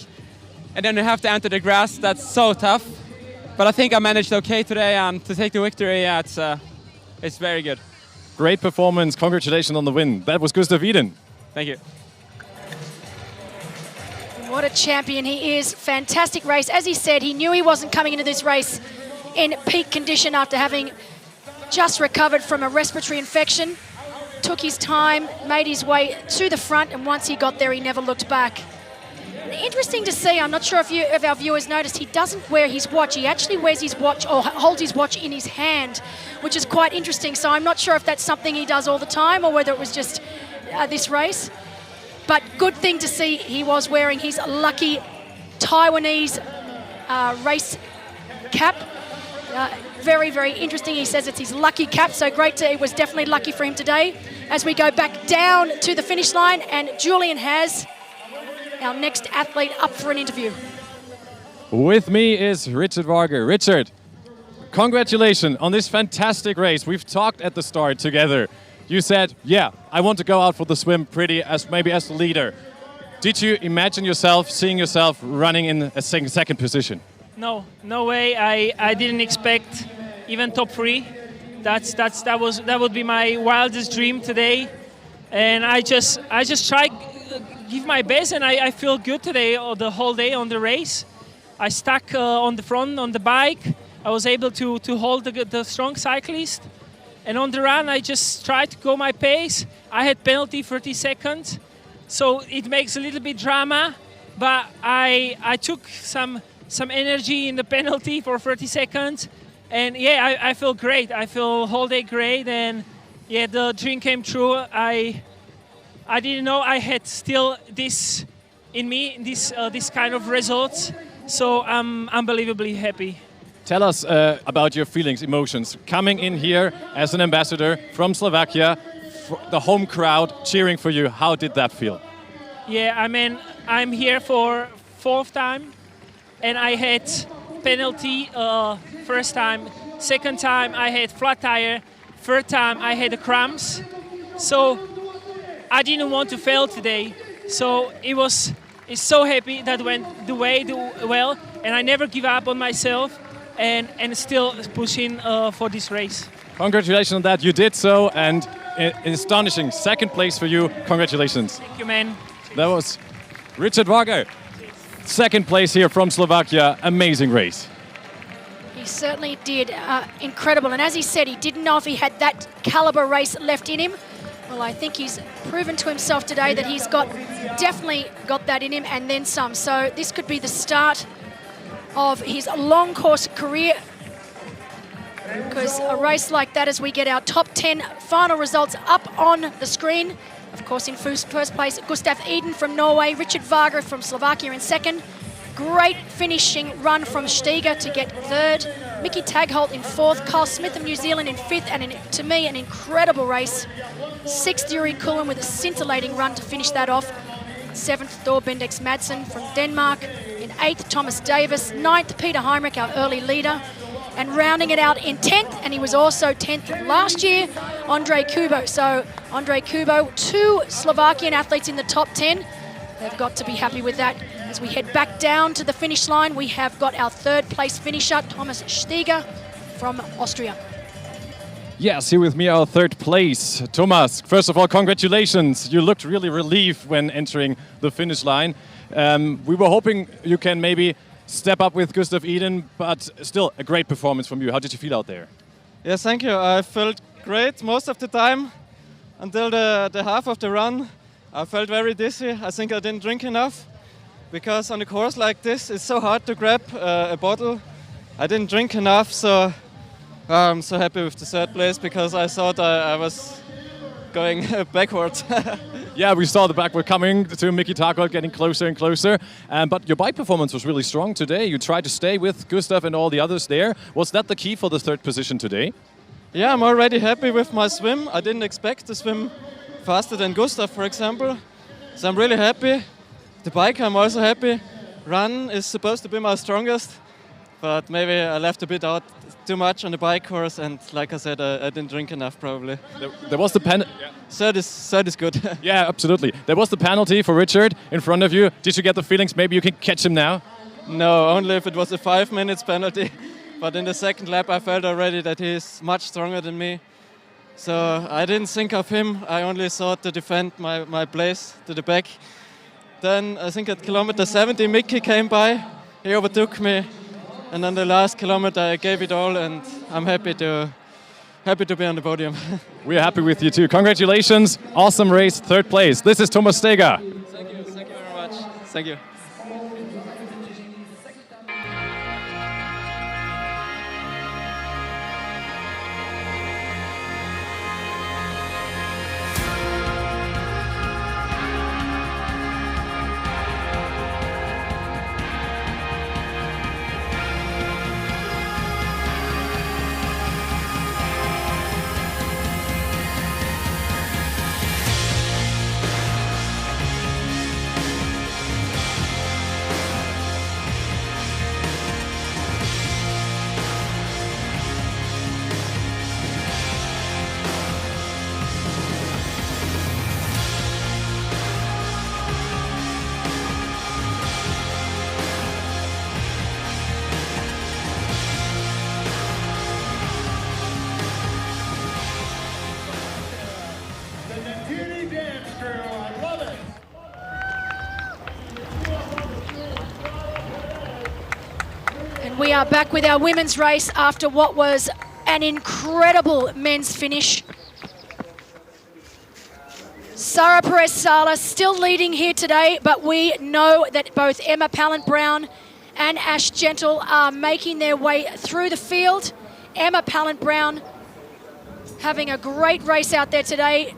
And then you have to enter the grass, that's so tough. But I think I managed okay today, and to take the victory, yeah, it's very good. Great performance, congratulations on the win. That was Gustav Iden. Thank you. What a champion he is. Fantastic race. As he said, he knew he wasn't coming into this race in peak condition after having just recovered from a respiratory infection. Took his time, made his way to the front, and once he got there, he never looked back. Interesting to see, I'm not sure if our viewers noticed, he doesn't wear his watch. He actually wears his watch, or holds his watch in his hand, which is quite interesting. So I'm not sure if that's something he does all the time or whether it was just this race. But good thing to see, he was wearing his lucky Taiwanese race cap. Very, very interesting. He says it's his lucky cap, so great. It was definitely lucky for him today. As we go back down to the finish line, and Julian has our next athlete up for an interview. With me is Richard Varger. Richard, congratulations on this fantastic race. We've talked at the start together. You said, yeah, I want to go out for the swim maybe as the leader. Did you imagine seeing yourself running in a second position? No way. I didn't expect even top 3. That would be my wildest dream today. And I just tried give my best, and I feel good today, the whole day on the race. I stuck on the front on the bike. I was able to hold the strong cyclist, and on the run I just tried to go my pace. I had penalty 30 seconds, so it makes a little bit drama, but I took some energy in the penalty for 30 seconds, and yeah, I feel great. I feel whole day great, and yeah, the dream came true. I didn't know I had still this in me, this kind of results. So I'm unbelievably happy. Tell us about your feelings, emotions, coming in here as an ambassador from Slovakia, the home crowd cheering for you. How did that feel? Yeah, I mean, I'm here for 4th time, and I had penalty first time. Second time I had flat tire. Third time I had the cramps. So I didn't want to fail today, so it's so happy that went the way well, and I never give up on myself, and still pushing for this race. Congratulations on that, you did so, and astonishing second place for you. Congratulations. Thank you, man. That was Richard Varger, second place here from Slovakia. Amazing race. He certainly did, incredible. And as he said, he didn't know if he had that caliber race left in him. Well, I think he's proven to himself today that he's definitely got that in him, and then some. So this could be the start of his long course career, because a race like that, as we get our top 10 final results up on the screen, of course in first place Gustav Iden from Norway, Richard Varger from Slovakia in second. Great finishing run from Stiga to get 3rd. Mickey Tagholt in 4th. Kyle Smith of New Zealand in 5th. And to me, an incredible race. 6th, Yuri Kulin with a scintillating run to finish that off. 7th, Thor Bendex Madsen from Denmark. In 8th, Thomas Davis. 9th, Peter Heinrich, our early leader. And rounding it out in 10th, and he was also 10th last year, Andrej Kubo. So Andrej Kubo, 2 Slovakian athletes in the top 10. They've got to be happy with that. As we head back down to the finish line, we have got our 3rd place finisher, Thomas Stiga from Austria. Yes, here with me, our 3rd place. Thomas, first of all, congratulations. You looked really relieved when entering the finish line. We were hoping you can maybe step up with Gustav Iden, but still a great performance from you. How did you feel out there? Yes, thank you. I felt great most of the time until the half of the run. I felt very dizzy. I think I didn't drink enough. because on a course like this, it's so hard to grab a bottle. I didn't drink enough, so I'm so happy with the third place because I thought I was going backwards. Yeah, we saw the backward coming to Miki Takol getting closer and closer. But your bike performance was really strong today. You tried to stay with Gustav and all the others there. Was that the key for the third position today? Yeah, I'm already happy with my swim. I didn't expect to swim faster than Gustav, for example. So I'm really happy. The bike, I'm also happy. Run is supposed to be my strongest, but maybe I left a bit out too much on the bike course, and like I said, I didn't drink enough probably. There was the pen. Third is good. Yeah, absolutely. There was the penalty for Richard in front of you. Did you get the feelings maybe you can catch him now? No, only if it was a 5 minutes penalty. But in the second lap, I felt already that he's much stronger than me. So I didn't think of him. I only thought to defend my place to the back. Then I think at kilometer 70, Mickey came by. He overtook me. And on the last kilometer, I gave it all, and I'm happy to be on the podium. We're happy with you too. Congratulations. Awesome race, third place. This is Thomas Steger. Thank you very much. Thank you. We are back with our women's race after what was an incredible men's finish. Sara Perez-Sala still leading here today, but we know that both Emma Pallant-Brown and Ash Gentle are making their way through the field. Emma Pallant-Brown having a great race out there today,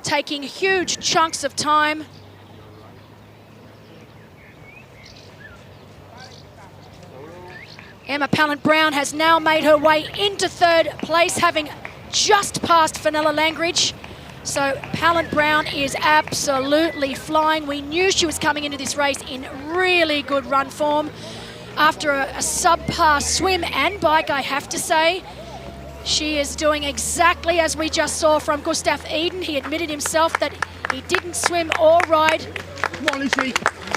taking huge chunks of time. Emma Pallant-Brown has now made her way into third place, having just passed Fenella Langridge. So Pallant-Brown is absolutely flying. We knew she was coming into this race in really good run form. After a subpar swim and bike, I have to say, she is doing exactly as we just saw from Gustav Eden. He admitted himself that he didn't swim or ride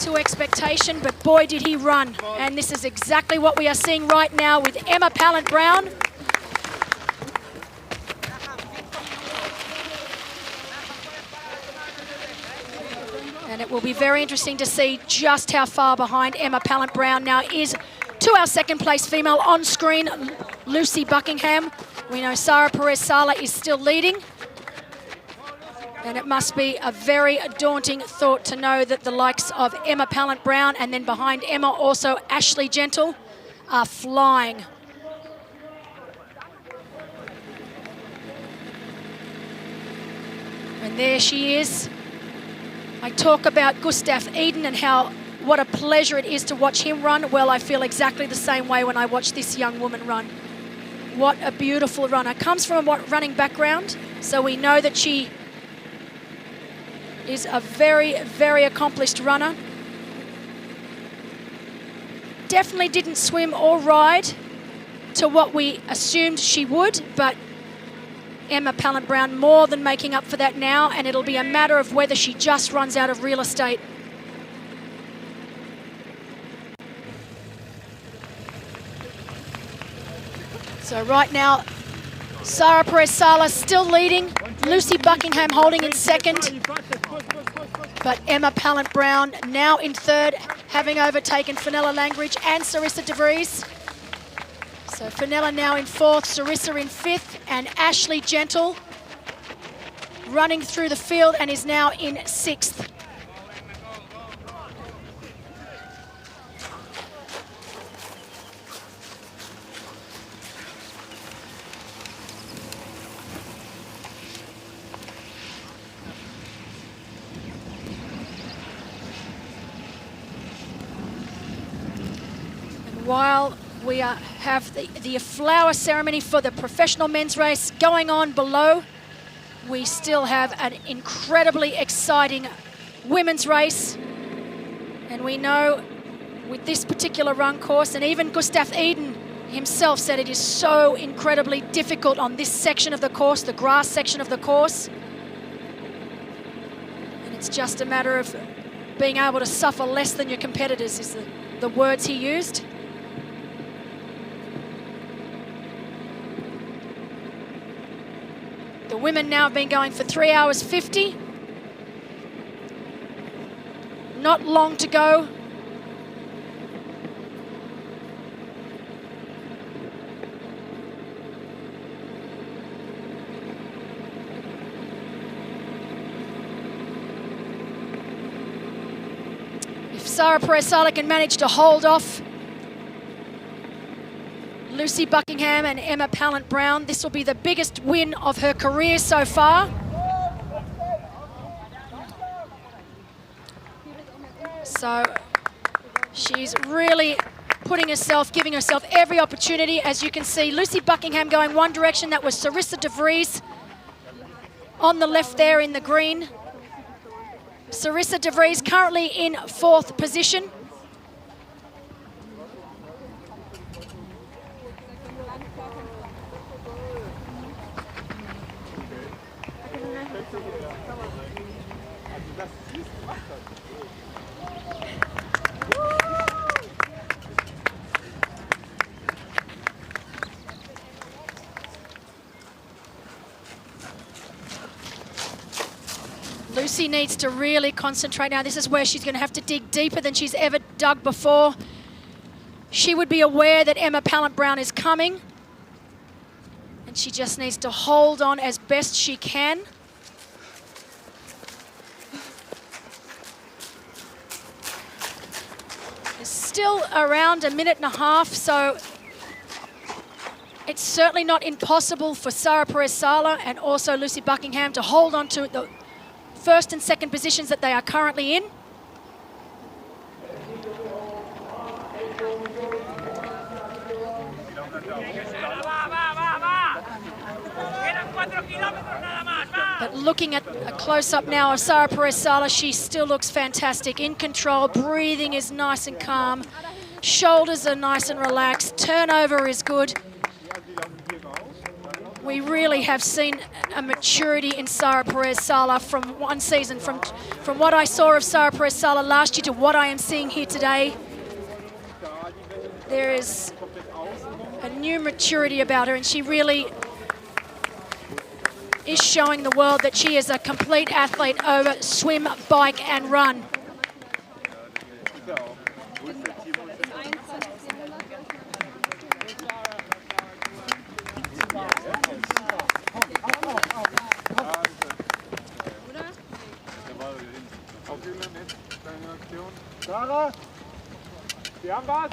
to expectation, but boy did he run. And this is exactly what we are seeing right now with Emma Pallant-Brown. And it will be very interesting to see just how far behind Emma Pallant-Brown now is to our second place female on screen, Lucy Buckingham. We know Sara Perez-Sala is still leading. And it must be a very daunting thought to know that the likes of Emma Pallant-Brown and then behind Emma also Ashley Gentle are flying. And there she is. I talk about Gustav Eden and what a pleasure it is to watch him run. Well, I feel exactly the same way when I watch this young woman run. What a beautiful runner. Comes from a running background, so we know that she is a very, very accomplished runner. Definitely didn't swim or ride to what we assumed she would, but Emma Pallant-Brown more than making up for that now, and it'll be a matter of whether she just runs out of real estate. So right now, Sara Perez-Sala still leading, Lucy Buckingham holding in second, but Emma Pallant-Brown now in third, having overtaken Fenella Langridge and Sarissa de Vries. So Fenella now in fourth, Sarissa in fifth, and Ashley Gentle running through the field and is now in sixth. while we have the flower ceremony for the professional men's race going on below, we still have an incredibly exciting women's race. And we know with this particular run course, and even Gustav Eden himself said it is so incredibly difficult on this section of the course, the grass section of the course. And it's just a matter of being able to suffer less than your competitors is the words he used. The women now have been going for 3 hours 50. Not long to go. If Sarah Perez-Sala can manage to hold off Lucy Buckingham and Emma Pallant-Brown, this will be the biggest win of her career so far. So she's really putting herself, giving herself every opportunity. As you can see, Lucy Buckingham going one direction. That was Sarissa de Vries on the left there in the green. Sarissa de Vries currently in 4th position. Lucy needs to really concentrate now. This is where she's going to have to dig deeper than she's ever dug before. She would be aware that Emma Pallant-Brown is coming, and she just needs to hold on as best she can. It's still around a minute and a half, so it's certainly not impossible for Sarah Perez-Sala and also Lucy Buckingham to hold on to the first and second positions that they are currently in. But looking at a close-up now of Sarah Perez-Sala, she still looks fantastic, in control, breathing is nice and calm, shoulders are nice and relaxed, turnover is good. We really have seen a maturity in Sarah Perez-Sala from one season, from what I saw of Sarah Perez-Sala last year to what I am seeing here today. There is a new maturity about her, and she really is showing the world that she is a complete athlete over swim, bike and run. Sarah, Sie haben was?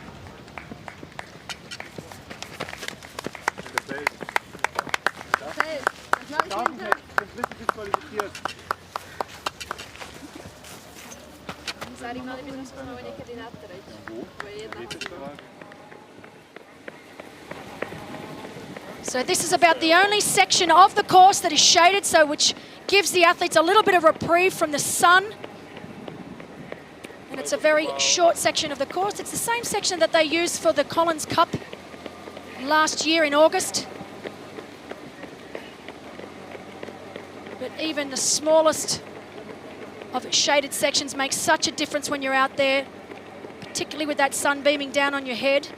So this is about the only section of the course that is shaded, so which gives the athletes a little bit of reprieve from the sun. And it's a very short section of the course. It's the same section that they used for the Collins Cup last year in August. But even the smallest of shaded sections makes such a difference when you're out there, particularly with that sun beaming down on your head.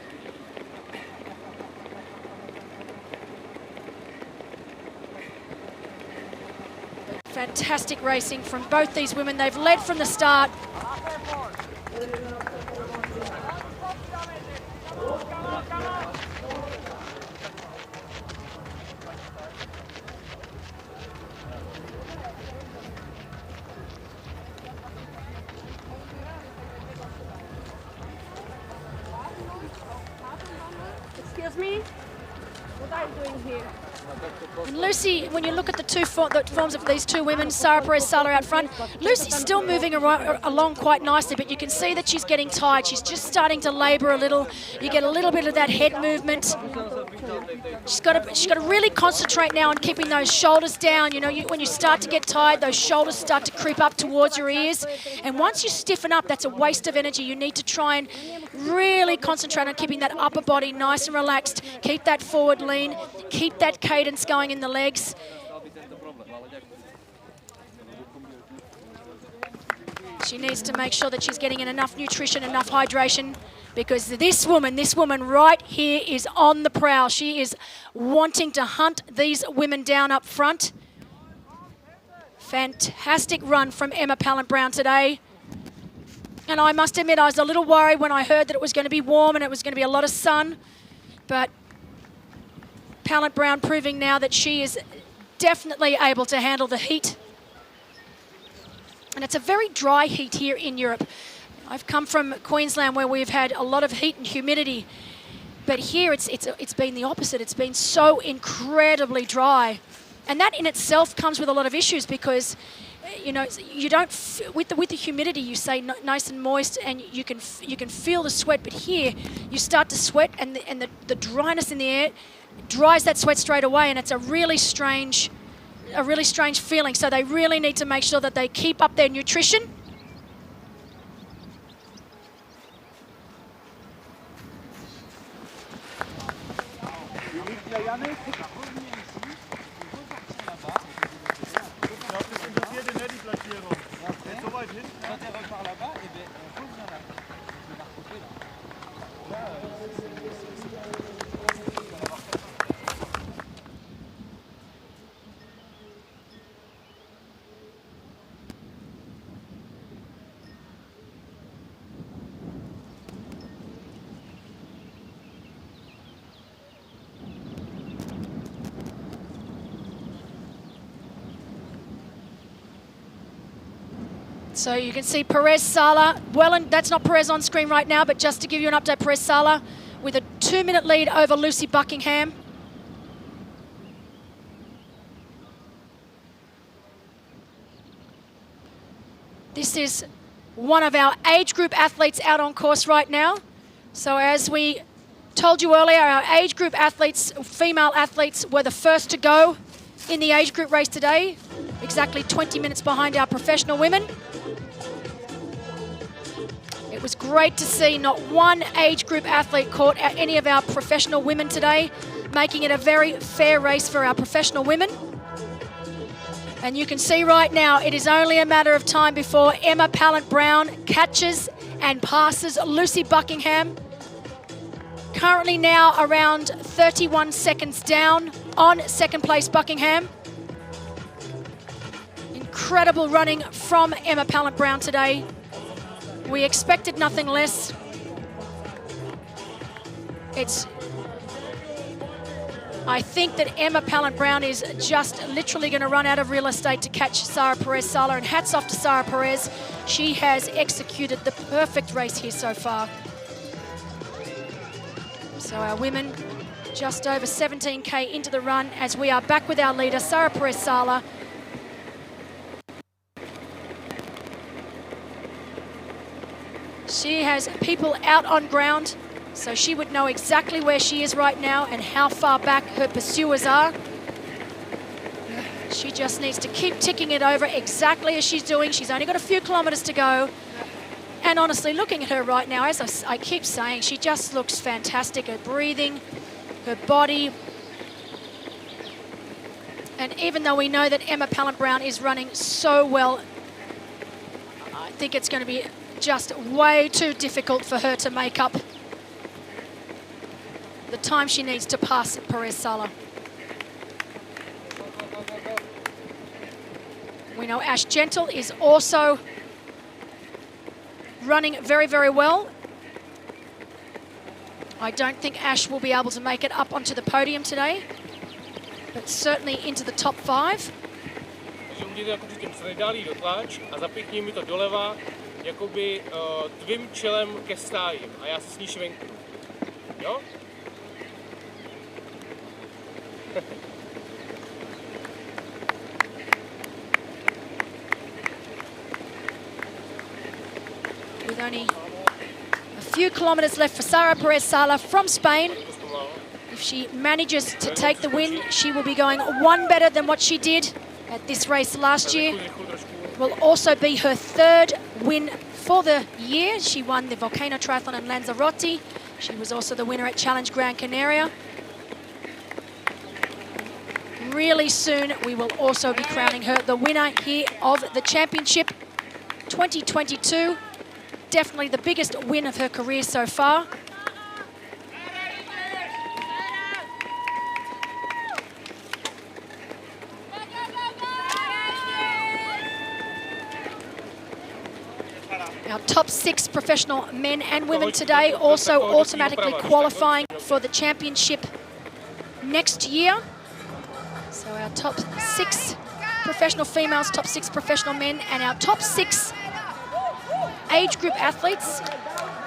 Fantastic racing from both these women. They've led from the start. Excuse me? What are you doing here? And Lucy, when you look at the forms of these two women, Sara Perez, Sala out front, Lucy's still moving along quite nicely, but you can see that she's getting tired. She's just starting to labour a little. You get a little bit of that head movement. She's got to really concentrate now on keeping those shoulders down. You know, when you start to get tired, those shoulders start to creep up towards your ears. And once you stiffen up, that's a waste of energy. You need to try and really concentrate on keeping that upper body nice and relaxed. Keep that forward lean. Keep that cadence going in the legs. She needs to make sure that she's getting in enough nutrition, enough hydration, because this woman right here is on the prowl. She is wanting to hunt these women down up front. Fantastic run from Emma Pallant-Brown today. And I must admit, I was a little worried when I heard that it was going to be warm and it was going to be a lot of sun. But Pallant-Brown proving now that she is definitely able to handle the heat. And it's a very dry heat here in Europe. I've come from Queensland where we've had a lot of heat and humidity. But here it's been the opposite. It's been so incredibly dry. And that in itself comes with a lot of issues because, you know, you don't, with the humidity, you say nice and moist and you can feel the sweat. But here you start to sweat and the dryness in the air dries that sweat straight away, and it's a really strange feeling. So they really need to make sure that they keep up their nutrition. So you can see Perez Sala, and that's not Perez on screen right now, but just to give you an update, Perez Sala with a 2-minute lead over Lucy Buckingham. This is one of our age group athletes out on course right now. So as we told you earlier, our age group athletes, female athletes, were the first to go in the age group race today, exactly 20 minutes behind our professional women. It was great to see not one age group athlete caught at any of our professional women today, making it a very fair race for our professional women. And you can see right now, it is only a matter of time before Emma Pallant-Brown catches and passes Lucy Buckingham. Currently now around 31 seconds down on second place Buckingham. Incredible running from Emma Pallant-Brown today. We expected nothing less. I think that Emma Pallant-Brown is just literally going to run out of real estate to catch Sara Perez Sala, and hats off to Sara Perez. She has executed the perfect race here so far. So our women just over 17K into the run as we are back with our leader, Sara Perez Sala. She has people out on ground, so she would know exactly where she is right now and how far back her pursuers are. She just needs to keep ticking it over exactly as she's doing. She's only got a few kilometers to go. And honestly, looking at her right now, as I keep saying, she just looks fantastic. Her breathing, her body. And even though we know that Emma Pallant-Brown is running so well, I think it's going to be just way too difficult for her to make up the time she needs to pass Perez Sala. We know Ash Gentle is also running very, very well. I don't think Ash will be able to make it up onto the podium today, but certainly into the top 5. Jakoby tvým čelem ke stájím a já se s ní švenku. Jo? with only a few kilometres left for Sara Perez Sala from Spain. If she manages to take the win, she will be going one better than what she did at this race last year. It will also be her third win for the year. She won the Volcano Triathlon in Lanzarote. She was also the winner at Challenge Gran Canaria. Really soon, we will also be crowning her the winner here of the championship 2022. Definitely the biggest win of her career so far. Our top 6 professional men and women today also automatically qualifying for the championship next year. So our top 6 professional females, top 6 professional men, and our top 6 age group athletes.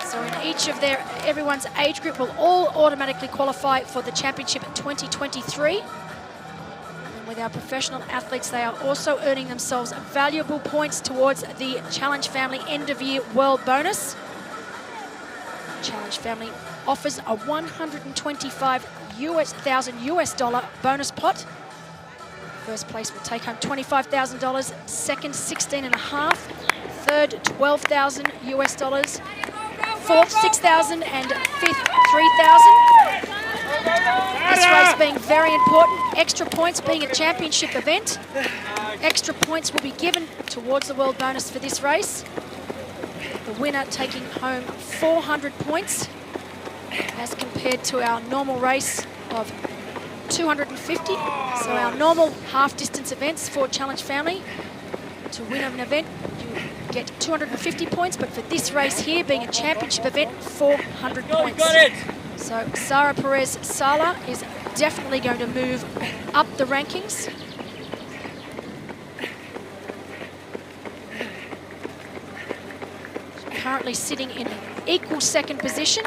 So in each of everyone's age group will all automatically qualify for the championship in 2023. With our professional athletes, they are also earning themselves valuable points towards the Challenge Family End of Year World Bonus. Challenge Family offers a $125,000 US bonus pot. First place will take home $25,000, second $16,500, third $12,000 US, fourth $6,000, and fifth $3,000. This race being very important, extra points being a championship event. Extra points will be given towards the world bonus for this race. The winner taking home 400 points as compared to our normal race of 250. So our normal half distance events for Challenge Family, to win an event, you get 250 points, but for this race here, being a championship event, 400 points. So Sara Perez Sala is definitely going to move up the rankings. She's currently sitting in equal second position.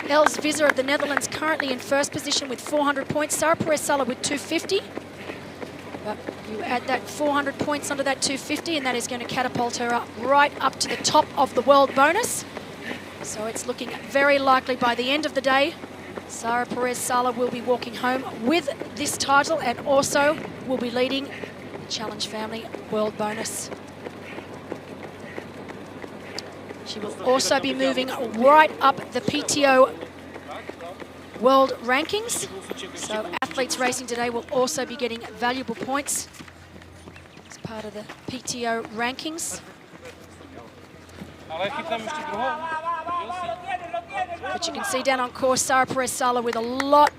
Els Visser of the Netherlands currently in first position with 400 points. Sara Perez Sala with 250. But you add that 400 points onto that 250 and that is going to catapult her up right up to the top of the world bonus. So it's looking very likely by the end of the day, Sara Perez Sala will be walking home with this title and also will be leading the Challenge Family World Bonus. She will also be moving right up the PTO World Rankings. So athletes racing today will also be getting valuable points as part of the PTO rankings. But you can see down on course, Sara Perez Sala with a lot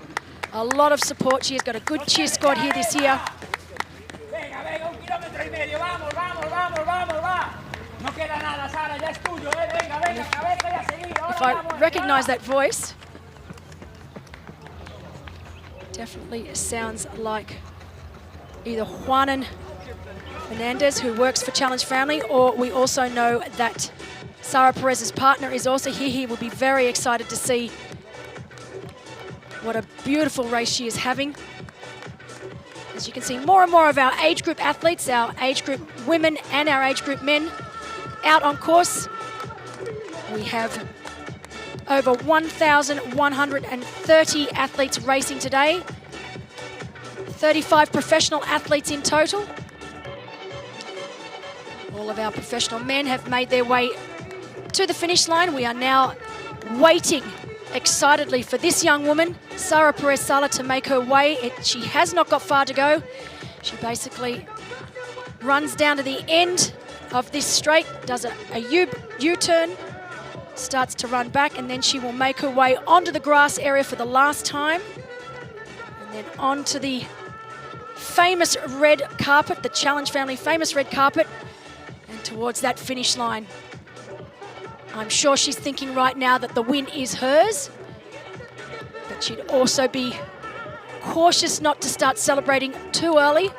of support. She has got a good cheer squad here this year. If I recognize that voice, definitely sounds like either Juanan Fernandez, who works for Challenge Family, or we also know that Sara Perez's partner is also here. He will be very excited to see what a beautiful race she is having. As you can see, more and more of our age group athletes, our age group women and our age group men out on course. We have over 1,130 athletes racing today, 35 professional athletes in total. All of our professional men have made their way to the finish line. We are now waiting excitedly for this young woman, Sara Perez Sala, to make her way. She has not got far to go. She basically runs down to the end of this straight, does a U-turn, starts to run back, and then she will make her way onto the grass area for the last time, and then onto the famous red carpet, the Challenge Family famous red carpet, and towards that finish line. I'm sure she's thinking right now that the win is hers, but she'd also be cautious not to start celebrating too early.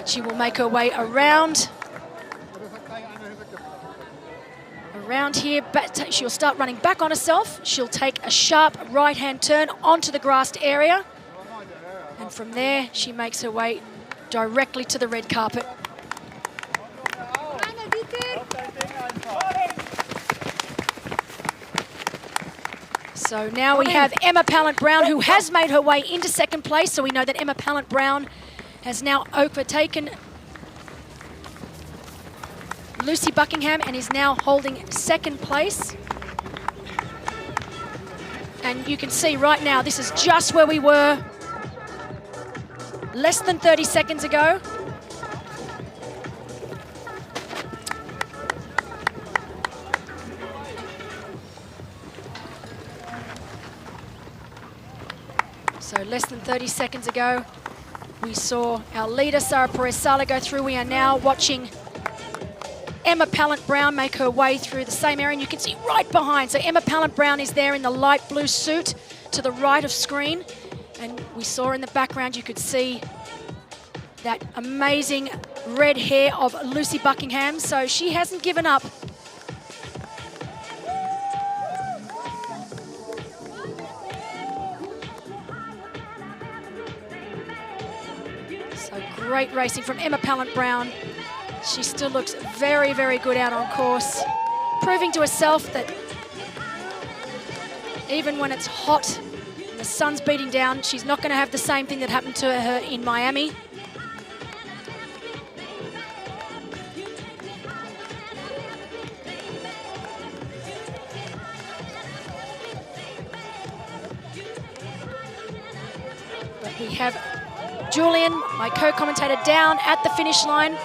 She will make her way around around here, but she'll start running back on herself. She'll take a sharp right-hand turn onto the grassed area. And from there, she makes her way directly to the red carpet. So now we have Emma Pallant-Brown, who has made her way into second place. So we know that Emma Pallant-Brown has now overtaken Lucy Buckingham and is now holding second place. And you can see right now, this is just where we were less than 30 seconds ago. So less than 30 seconds ago, we saw our leader, Sara Perez-Sala, go through. We are now watching Emma Pallant-Brown make her way through the same area, and you can see right behind. So Emma Pallant-Brown is there in the light blue suit to the right of screen. And we saw in the background, you could see that amazing red hair of Lucy Buckingham. So she hasn't given up. So great racing from Emma Pallant-Brown. She still looks very, very good out on course, proving to herself that even when it's hot and the sun's beating down, she's not going to have the same thing that happened to her in Miami. But we have Julian, my co-commentator, down at the finish line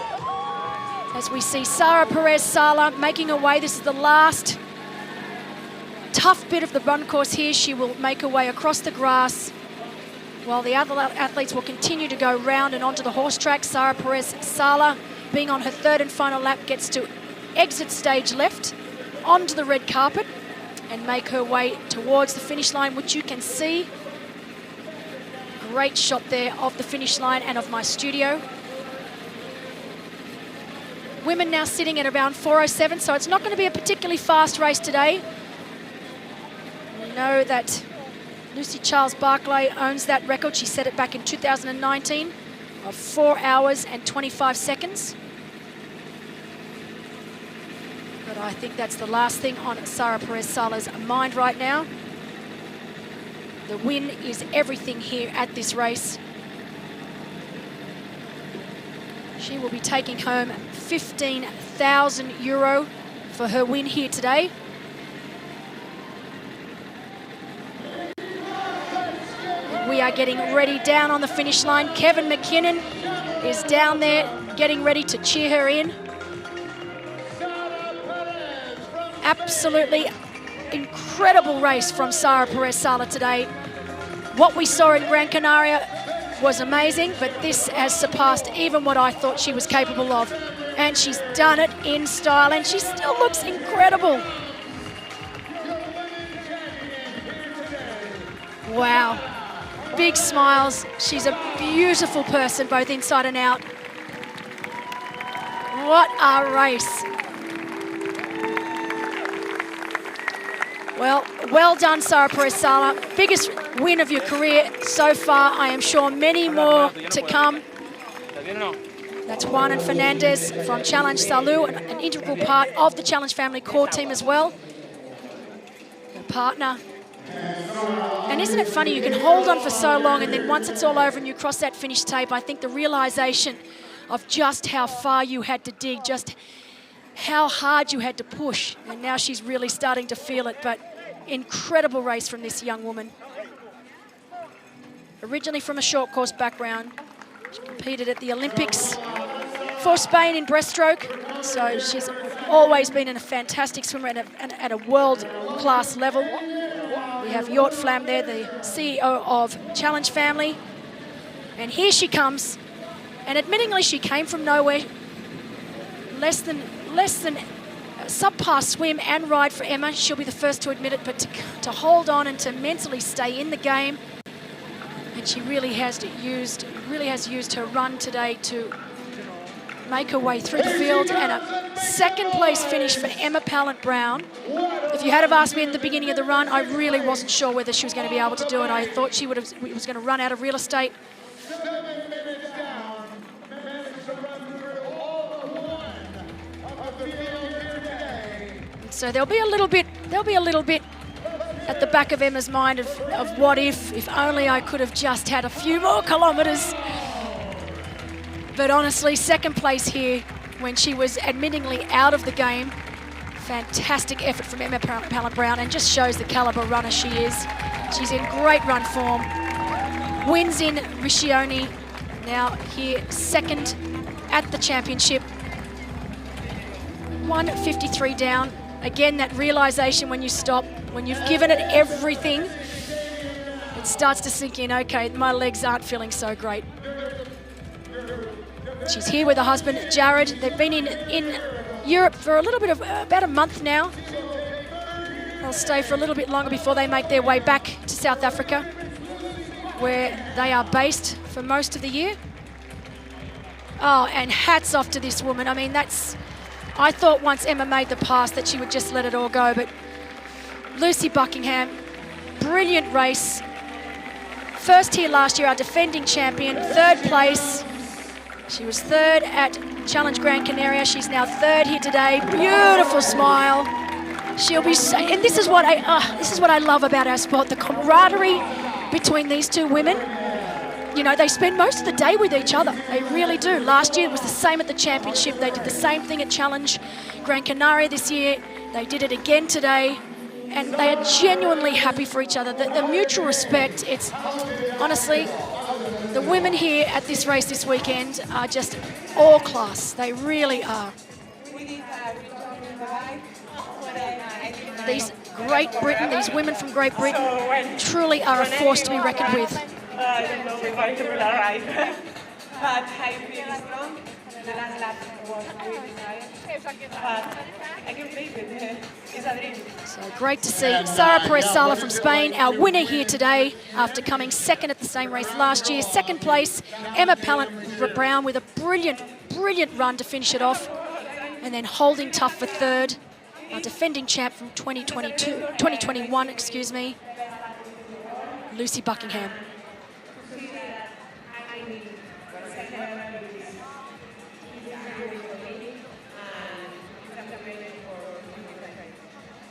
as we see Sara Perez-Sala making her way. This is the last tough bit of the run course here. She will make her way across the grass while the other athletes will continue to go round and onto the horse track. Sara Perez-Sala, being on her third and final lap, gets to exit stage left onto the red carpet and make her way towards the finish line, which you can see. Great shot there of the finish line and of my studio. Women now sitting at around 4:07, so it's not going to be a particularly fast race today. We know that Lucy Charles-Barclay owns that record. She set it back in 2019 of 4 hours and 25 seconds. But I think that's the last thing on Sara Perez-Sala's mind right now. The win is everything here at this race. She will be taking home €15,000 for her win here today. And we are getting ready down on the finish line. Kevin McKinnon is down there getting ready to cheer her in. Absolutely incredible race from Sara Perez-Sala today. What we saw in Gran Canaria was amazing, but this has surpassed even what I thought she was capable of. And she's done it in style, and she still looks incredible. Wow. Big smiles. She's a beautiful person, both inside and out. What a race. Well done, Sara Perez-Sala. Biggest win of your career so far. I am sure many more to come. That's Juan and Fernandez from Challenge Salou, an integral part of the Challenge Family core team as well. Her partner. And isn't it funny, you can hold on for so long, and then once it's all over and you cross that finish tape, I think the realization of just how far you had to dig, just how hard you had to push. And now she's really starting to feel it, but incredible race from this young woman. Originally from a short course background. She competed at the Olympics for Spain in breaststroke. So she's always been a fantastic swimmer at a world-class level. We have Jort Flam there, the CEO of Challenge Family. And here she comes. And admittingly, she came from nowhere. Less than subpar swim and ride for Emma. She'll be the first to admit it, but to hold on and to mentally stay in the game. And she really has used her run today to make her way through the field, and a second place finish for Emma Pallant-Brown. If you had have asked me at the beginning of the run, I really wasn't sure whether she was going to be able to do it. I thought she was going to run out of real estate. So there'll be a little bit at the back of Emma's mind of what if only I could have just had a few more kilometres. But honestly, second place here when she was admittingly out of the game. Fantastic effort from Emma Pallant-Brown, and just shows the calibre runner she is. She's in great run form. Wins in Riccione, now here second at the championship. 1:53 down. Again, that realisation when you stop, when you've given it everything, it starts to sink in, okay, my legs aren't feeling so great. She's here with her husband, Jared. They've been in Europe for a little bit of, about a month now. They'll stay for a little bit longer before they make their way back to South Africa, where they are based for most of the year. Oh, and hats off to this woman. I mean, I thought once Emma made the pass that she would just let it all go, but Lucy Buckingham, brilliant race. First here last year, our defending champion, third place. She was third at Challenge Gran Canaria. She's now third here today. Beautiful smile. She'll be, and this is what I love about our sport, the camaraderie between these two women. You know, they spend most of the day with each other. They really do. Last year it was the same at the championship. They did the same thing at Challenge Gran Canaria this year. They did it again today. And they are genuinely happy for each other. The mutual respect, it's honestly, the women here at this race this weekend are just all class. They really are. These Great Britain, these women from Great Britain truly are a force to be reckoned with. I don't know if I will arrive, but I feel strong. The last lap was really tired, but I can make it. It's a dream. So great to see Sara Perez-Sala from Spain, our winner here today after coming second at the same race last year. Second place, Emma Pallant-Brown with a brilliant run to finish it off, and then holding tough for third. Our defending champ from 2021, excuse me, Lucy Buckingham.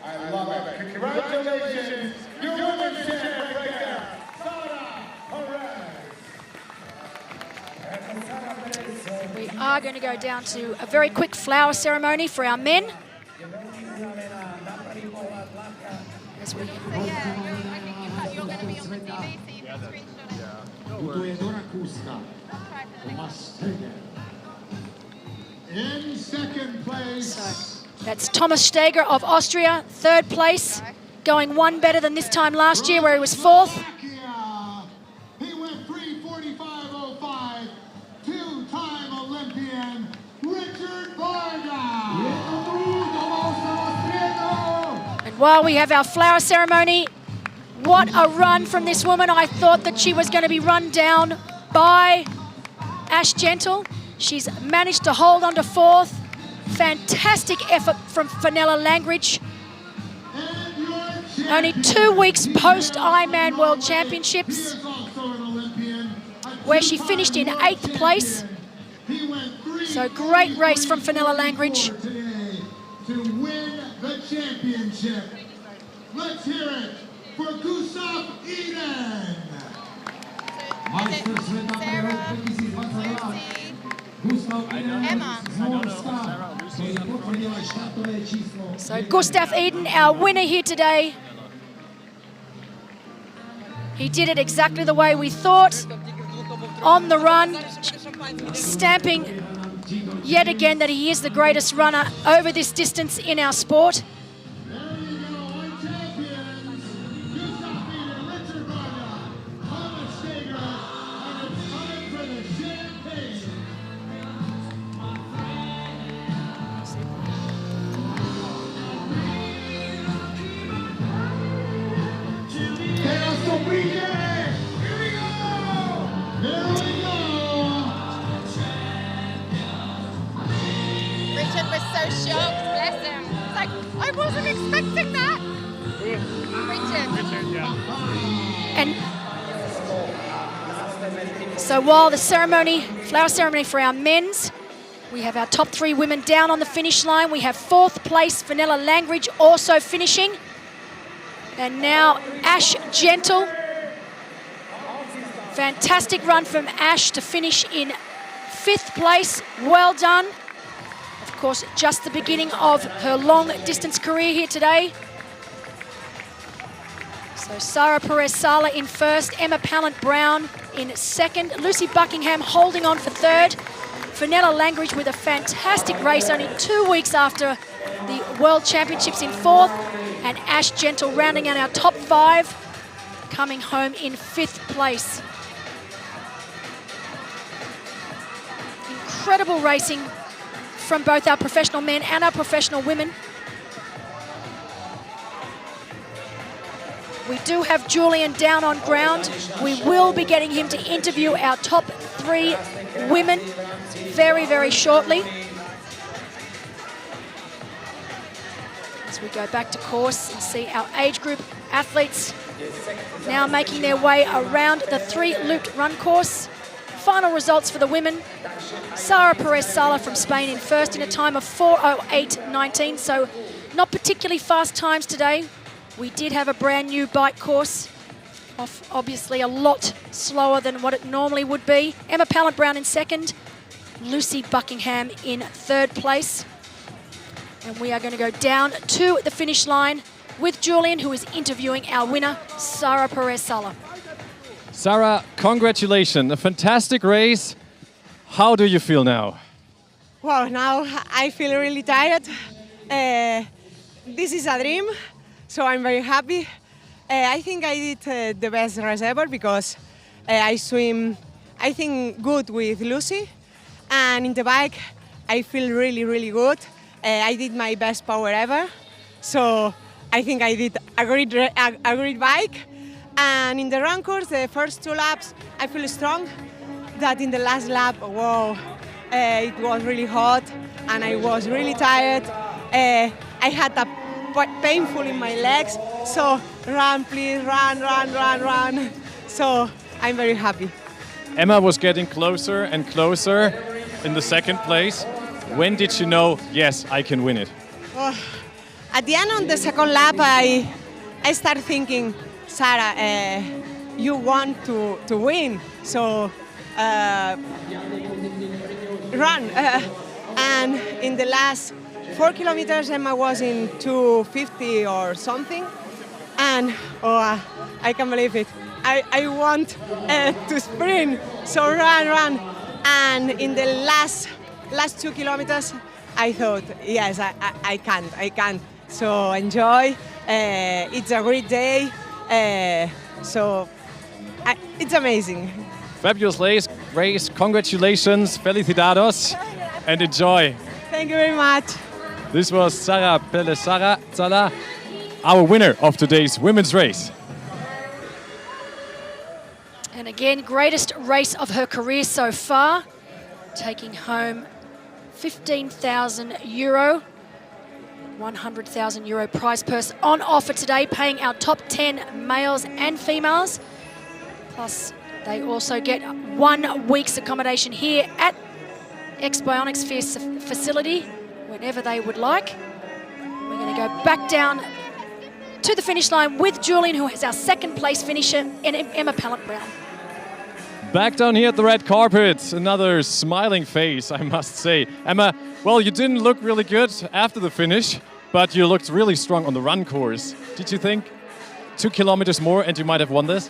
I love it. Congratulations. Your women's champ right there, Sara Perez. We are going to go down to a very quick flower ceremony for our men. As we in second place. So that's Thomas Steger of Austria, third place, going one better than this time last year where he was fourth. He went 3:45.05, two-time Olympian Richard Varga. And while we have our flower ceremony, what a run from this woman. I thought that she was going to be run down by Ash Gentle. She's managed to hold on to fourth. Fantastic effort from Fenella Langridge. Only 2 weeks post Ironman World Championships, where she finished in 8th place. So great race from Fenella Langridge. To win the championship. Let's hear it for Gustav Eden. So Gustav Eden, our winner here today. He did it exactly the way we thought. On the run, stamping yet again that he is the greatest runner over this distance in our sport. And so while the flower ceremony for our men's, we have our top 3 women down on the finish line. We have 4th place, Fenella Langridge, also finishing. And now Ash Gentle. Fantastic run from Ash to finish in 5th place. Well done. Of course, just the beginning of her long distance career here today. So Sarah Perez-Sala in 1st, Emma Pallant-Brown in 2nd, Lucy Buckingham holding on for 3rd, Fenella Langridge with a fantastic race only 2 weeks after the World Championships in 4th, and Ash Gentle rounding out our top 5, coming home in 5th place. Incredible racing from both our professional men and our professional women. We do have Julian down on ground. We will be getting him to interview our top 3 women very, very shortly. As we go back to course and see our age group athletes now making their way around the 3-looped run course. Final results for the women. Sarah Perez-Sala from Spain in 1st in a time of 4:08.19, so not particularly fast times today. We did have a brand new bike course, obviously a lot slower than what it normally would be. Emma Pallant-Brown in 2nd, Lucy Buckingham in 3rd place. And we are going to go down to the finish line with Julian, who is interviewing our winner, Sarah Perez-Sala. Sarah, congratulations, a fantastic race. How do you feel now? Wow, now I feel really tired. This is a dream, so I'm very happy. I think I did the best race ever because I swim, I think, good with Lucy. And in the bike, I feel really, really good. I did my best power ever. So I think I did a great bike. And in the run course, the first 2 laps, I feel strong. That in the last lap, wow, it was really hot and I was really tired. I had a painful in my legs, so run, please, run. So I'm very happy. Emma was getting closer and closer in the 2nd place. When did you know, yes, I can win it? Oh, at the end of the 2nd lap, I started thinking, Sarah, you want to win, so run. And in the last 4 kilometers, Emma was in 2:50 or something, and I can't believe it. I want to sprint, so run. And in the last 2 kilometers, I thought, yes, I can. So enjoy. It's a great day. So it's amazing. Fabulous race. Congratulations, felicidades, and enjoy. Thank you very much. This was Sarah Perez-Sala, our winner of today's women's race. And again, greatest race of her career so far, taking home €15,000, €100,000 prize purse on offer today, paying our top 10 males and females. Plus, they also get 1 week's accommodation here at x-bionic's facility, whenever they would like. We're going to go back down to the finish line with Julian, who is our 2nd place finisher, and Emma Pallant-Brown. Back down here at the red carpet, another smiling face, I must say. Emma, well, you didn't look really good after the finish, but you looked really strong on the run course. Did you think 2 kilometers more and you might have won this?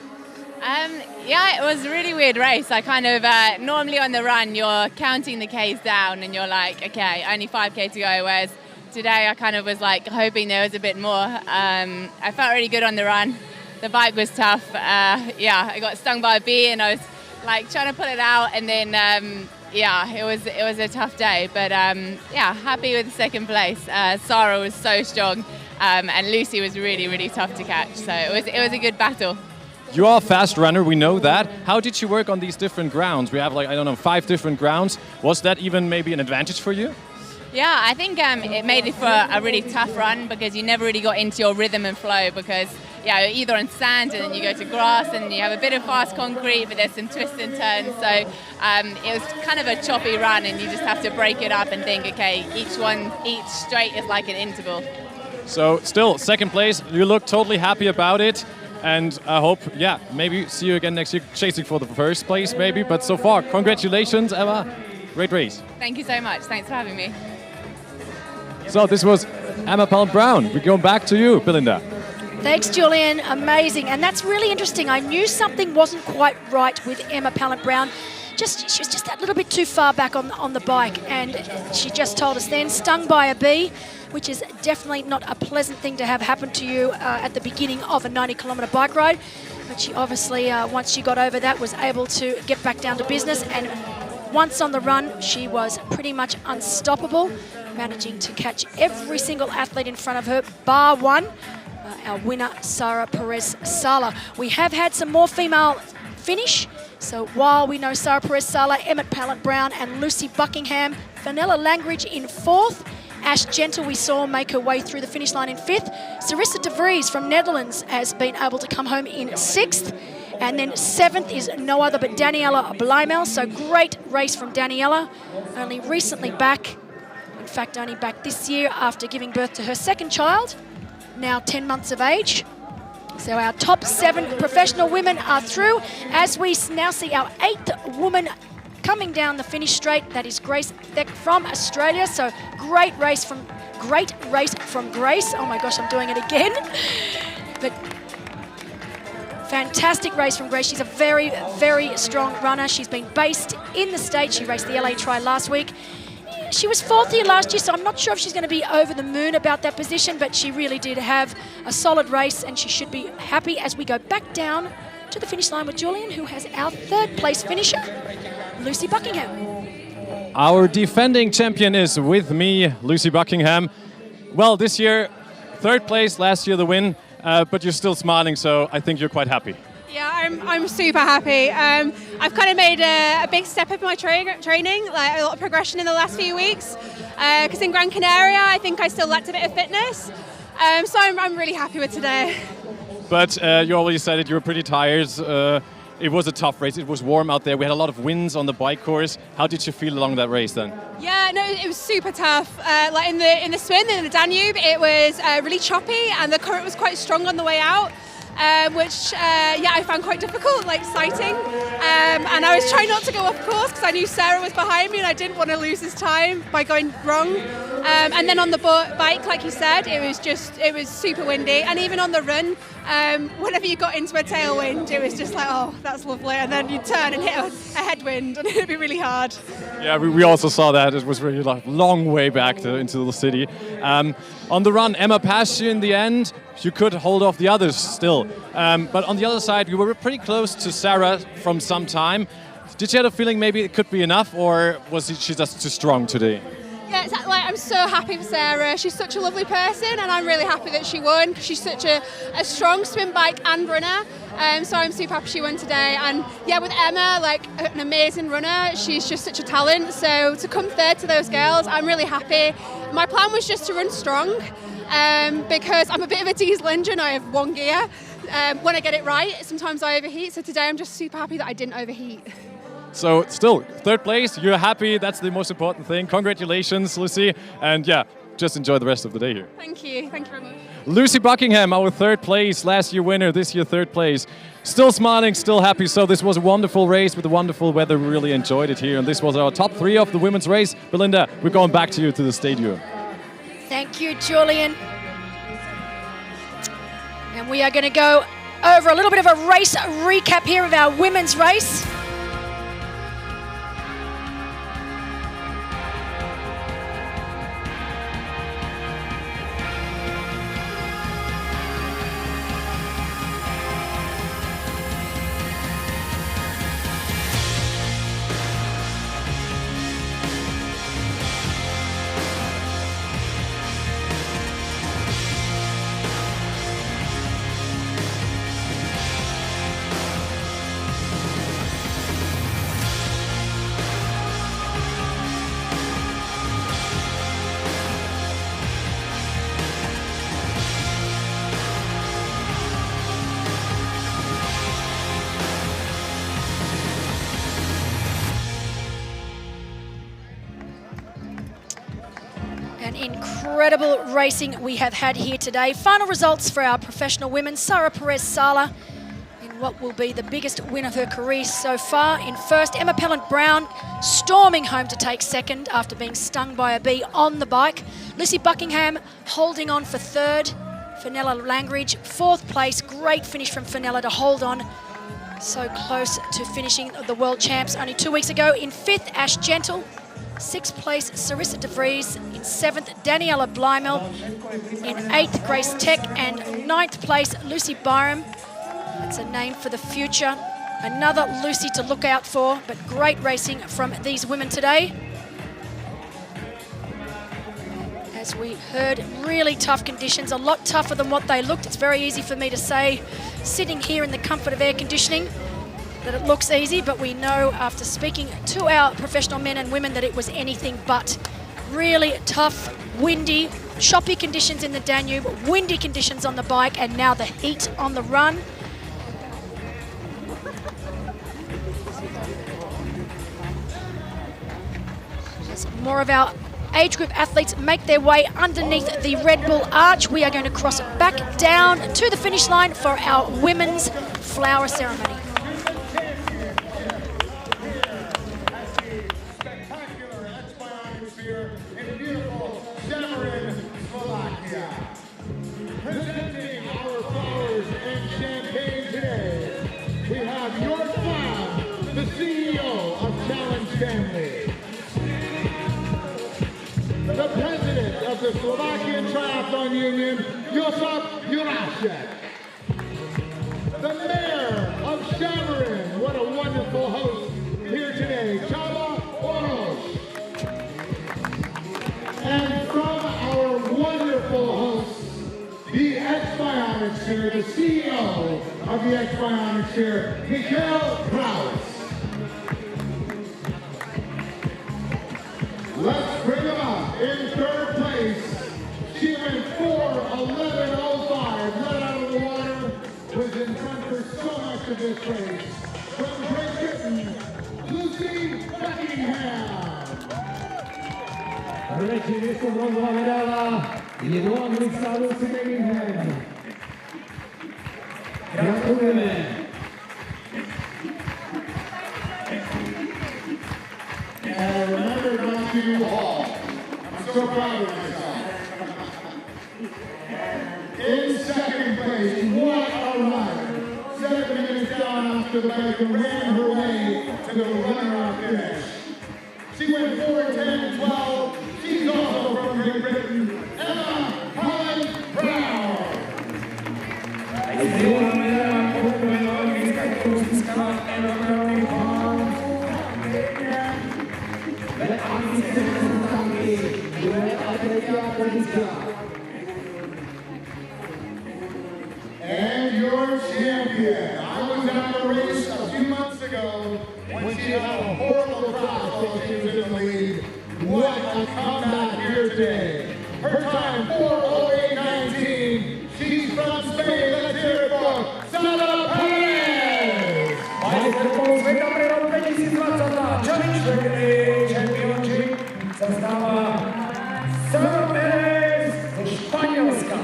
Yeah, it was a really weird race. I kind of, normally on the run, you're counting the Ks down and you're like, okay, only 5K to go, whereas today I kind of was like hoping there was a bit more. I felt really good on the run. The bike was tough. I got stung by a bee and I was like trying to pull it out, and then it was a tough day, but happy with the 2nd place. Sarah was so strong, and Lucy was really, really tough to catch, so it was a good battle. You are a fast runner, we know that. How did you work on these different grounds? We have 5 different grounds. Was that even maybe an advantage for you? Yeah, I think it made it for a really tough run because you never really got into your rhythm and flow because either on sand and then you go to grass and you have a bit of fast concrete, but there's some twists and turns. So it was kind of a choppy run, and you just have to break it up and think, okay, each straight is like an interval. So still second place, you look totally happy about it. And I hope, maybe see you again next year chasing for the first place maybe. But so far, congratulations, Emma. Great race. Thank you so much. Thanks for having me. So this was Emma Pallant-Brown. We're going back to you, Belinda. Thanks, Julian. Amazing. And that's really interesting. I knew something wasn't quite right with Emma Pallant-Brown. She was just that little bit too far back on the bike. And she just told us then, stung by a bee, which is definitely not a pleasant thing to have happen to you at the beginning of a 90-kilometre bike ride. But she obviously, once she got over that, was able to get back down to business. And once on the run, she was pretty much unstoppable, managing to catch every single athlete in front of her, bar one, our winner, Sara Perez-Sala. We have had some more female finish. So while we know Sara Perez-Sala, Emma Pallant-Brown and Lucy Buckingham, Fenella Langridge in fourth, Ash Gentle we saw make her way through the finish line in fifth. Sarissa de Vries from Netherlands has been able to come home in sixth. And then seventh is no other but Daniela Blymel. So great race from Daniela, only recently back. In fact, only back this year after giving birth to her second child, now 10 months of age. So our top 7 professional women are through, as we now see our 8th woman coming down the finish straight. That is Grace Beck from Australia. So great race from Grace. Oh my gosh, I'm doing it again. But fantastic race from Grace. She's a very, very strong runner. She's been based in the States. She raced the LA Tri last week. She was fourth here last year, so I'm not sure if she's going to be over the moon about that position, but she really did have a solid race, and she should be happy as we go back down to the finish line with Julian, who has our third place finisher, Lucy Buckingham. Our defending champion is with me, Lucy Buckingham. Well, this year, third place, last year the win, but you're still smiling, so I think you're quite happy. Yeah, I'm super happy. I've kind of made a big step up in my training, like a lot of progression in the last few weeks. Because in Gran Canaria, I think I still lacked a bit of fitness. So I'm really happy with today. But you already said it, you were pretty tired. It was a tough race. It was warm out there. We had a lot of winds on the bike course. How did you feel along that race then? Yeah, no, it was super tough. Like in the swim, in the Danube, it was really choppy, and the current was quite strong on the way out. Which I found quite difficult, like sighting. And I was trying not to go off course because I knew Sarah was behind me and I didn't want to lose his time by going wrong. And then on the bike, like you said, it was super windy. And even on the run, whenever you got into a tailwind, it was just like, oh, that's lovely. And then you'd turn and hit a headwind and it'd be really hard. Yeah, we also saw that. It was really like long way back into the city. On the run, Emma passed you in the end. You could hold off the others still. But on the other side, you were pretty close to Sarah from some time. Did you have a feeling maybe it could be enough, or was she just too strong today? Yeah, like, I'm so happy for Sarah. She's such a lovely person, and I'm really happy that she won because she's such a strong swim, bike and runner. So I'm super happy she won today. And yeah, with Emma, like an amazing runner, she's just such a talent. So to come third to those girls, I'm really happy. My plan was just to run strong because I'm a bit of a diesel engine. I have one gear. When I get it right, sometimes I overheat. So today I'm just super happy that I didn't overheat. So still, third place, you're happy. That's the most important thing. Congratulations, Lucy. And yeah, just enjoy the rest of the day here. Thank you. Thank you very much. Lucy Buckingham, our third place, last year winner, this year third place. Still smiling, still happy. So this was a wonderful race with the wonderful weather. We really enjoyed it here. And this was our top 3 of the women's race. Belinda, we're going back to you to the stadium. Thank you, Julian. And we are going to go over a little bit of a race recap here of our women's race. incredible racing we have had here today. Final results for our professional women. Sara Perez-Sala in what will be the biggest win of her career so far. In first, Emma Pellant-Brown storming home to take second after being stung by a bee on the bike. Lucy Buckingham holding on for third. Fenella Langridge, fourth place. Great finish from Fenella to hold on so close to finishing the world champs only 2 weeks ago. In fifth, Ash Gentle. Sixth place, Sarissa de Vries. In seventh, Daniela Blymel. In eighth, Grace Tech. And ninth place, Lucy Byram. That's a name for the future. Another Lucy to look out for, but great racing from these women today. As we heard, really tough conditions, a lot tougher than what they looked. It's very easy for me to say, sitting here in the comfort of air conditioning, that it looks easy, but we know after speaking to our professional men and women that it was anything but. Really tough, windy, choppy conditions in the Danube, windy conditions on the bike, and now the heat on the run. As more of our age group athletes make their way underneath the Red Bull arch, we are going to cross back down to the finish line for our women's flower ceremony. Spectacular x-bionics here in beautiful Samorin, Slovakia. Presenting our flowers and champagne today, we have your fan, the CEO of Challenge Family, the president of the Slovakian Triathlon Union, Josef Jurasek, the mayor of Samorin, what a wonderful host here today, Chava Oros, and from our wonderful hosts, the x-bionics here, the CEO of the x-bionics here, Mikhail Kraus. Let's bring him up in third place. She went 4:11:05, let out of the water, was in front for so much of this race. From Great Britain, Lucy Buckingham. Treći mjesto bronzova medala je domaćica Lucy Buckingham. Gratulujeme. And remember Matthew Hall. I'm so proud of myself. In second place, what a run. 7 minutes down after the bike and ran her way to the runner-up finish. She went 4:10:12. She's also from Great Britain, Emma Pellant-Brown. And your champion. I was at a race a few months ago when she had a horrible crash while she was in the lead. What a comeback here today. Her time, 4:08:19. She's from Spain. Let's hear it for Sara Perez. Majsterkou sveta pre rok 2022 Challenge Today Championship zastáva Sara Perez ze Španělska.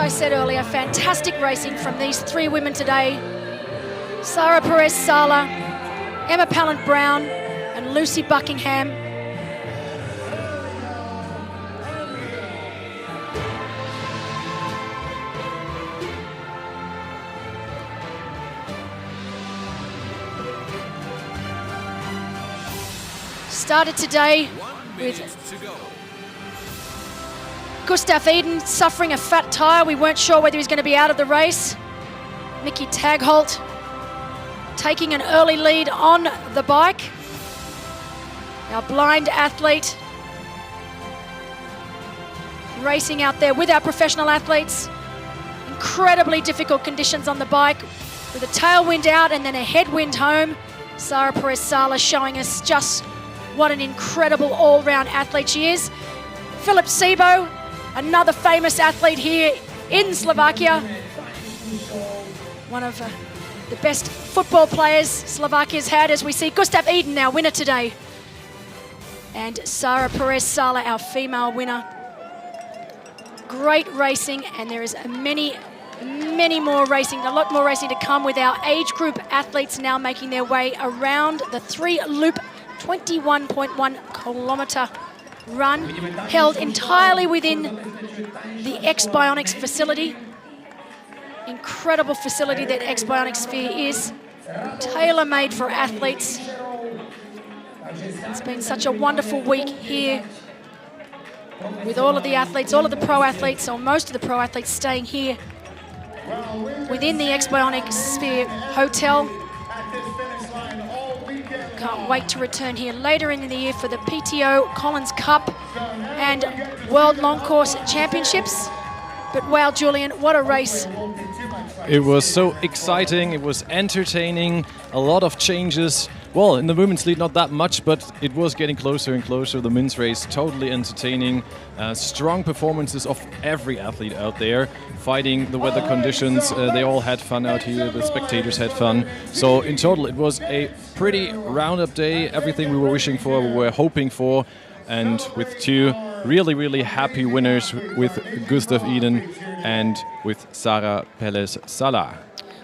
I said earlier, fantastic racing from these three women today. Sara Perez-Sala, Emma Pallant-Brown, and Lucy Buckingham. Started today with Gustav Iden suffering a fat tyre. We weren't sure whether he was going to be out of the race. Mickey Tagholt taking an early lead on the bike. Our blind athlete racing out there with our professional athletes. Incredibly difficult conditions on the bike with a tailwind out and then a headwind home. Sara Perez-Sala showing us just what an incredible all-round athlete she is. Filip Sebo, another famous athlete here in Slovakia. One of the best football players Slovakia's had, as we see Gustav Iden, our winner today. And Sara Perez-Sala, our female winner. Great racing, and there is many more racing, a lot more racing to come with our age group athletes now making their way around the 3-loop 21.1 kilometre run, held entirely within the x-bionic facility. Incredible facility that x-bionic Sphere is, tailor-made for athletes. It's been such a wonderful week here with all of the athletes, all of the pro athletes, or most of the pro athletes staying here within the x-bionic Sphere Hotel. Can't wait to return here later in the year for the PTO Collins Cup and World Long Course Championships. But wow, Julian, what a race. It was so exciting, it was entertaining, a lot of changes. Well, in the women's lead, not that much, but it was getting closer and closer. The men's race, totally entertaining. Strong performances of every athlete out there, fighting the weather conditions. They all had fun out here, the spectators had fun. So in total, it was a pretty round-up day. Everything we were wishing for, we were hoping for. And with two really happy winners, with Gustav Iden and with Sara Perez-Sala.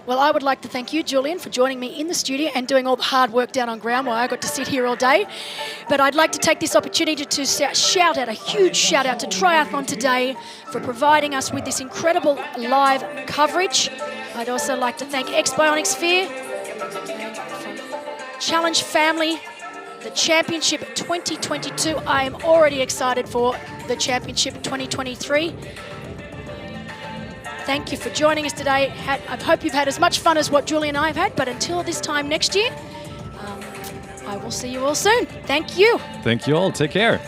Well, I would like to thank you, Julian, for joining me in the studio and doing all the hard work down on ground while I got to sit here all day. But I'd like to take this opportunity to shout out, a huge shout out to Triathlon Today for providing us with this incredible live coverage. I'd also like to thank x-bionic Sphere, Challenge Family, the Championship 2022. I am already excited for the Championship 2023. Thank you for joining us today. I hope you've had as much fun as what Julie and I have had, but until this time next year, I will see you all soon. Thank you. Thank you all. Take care.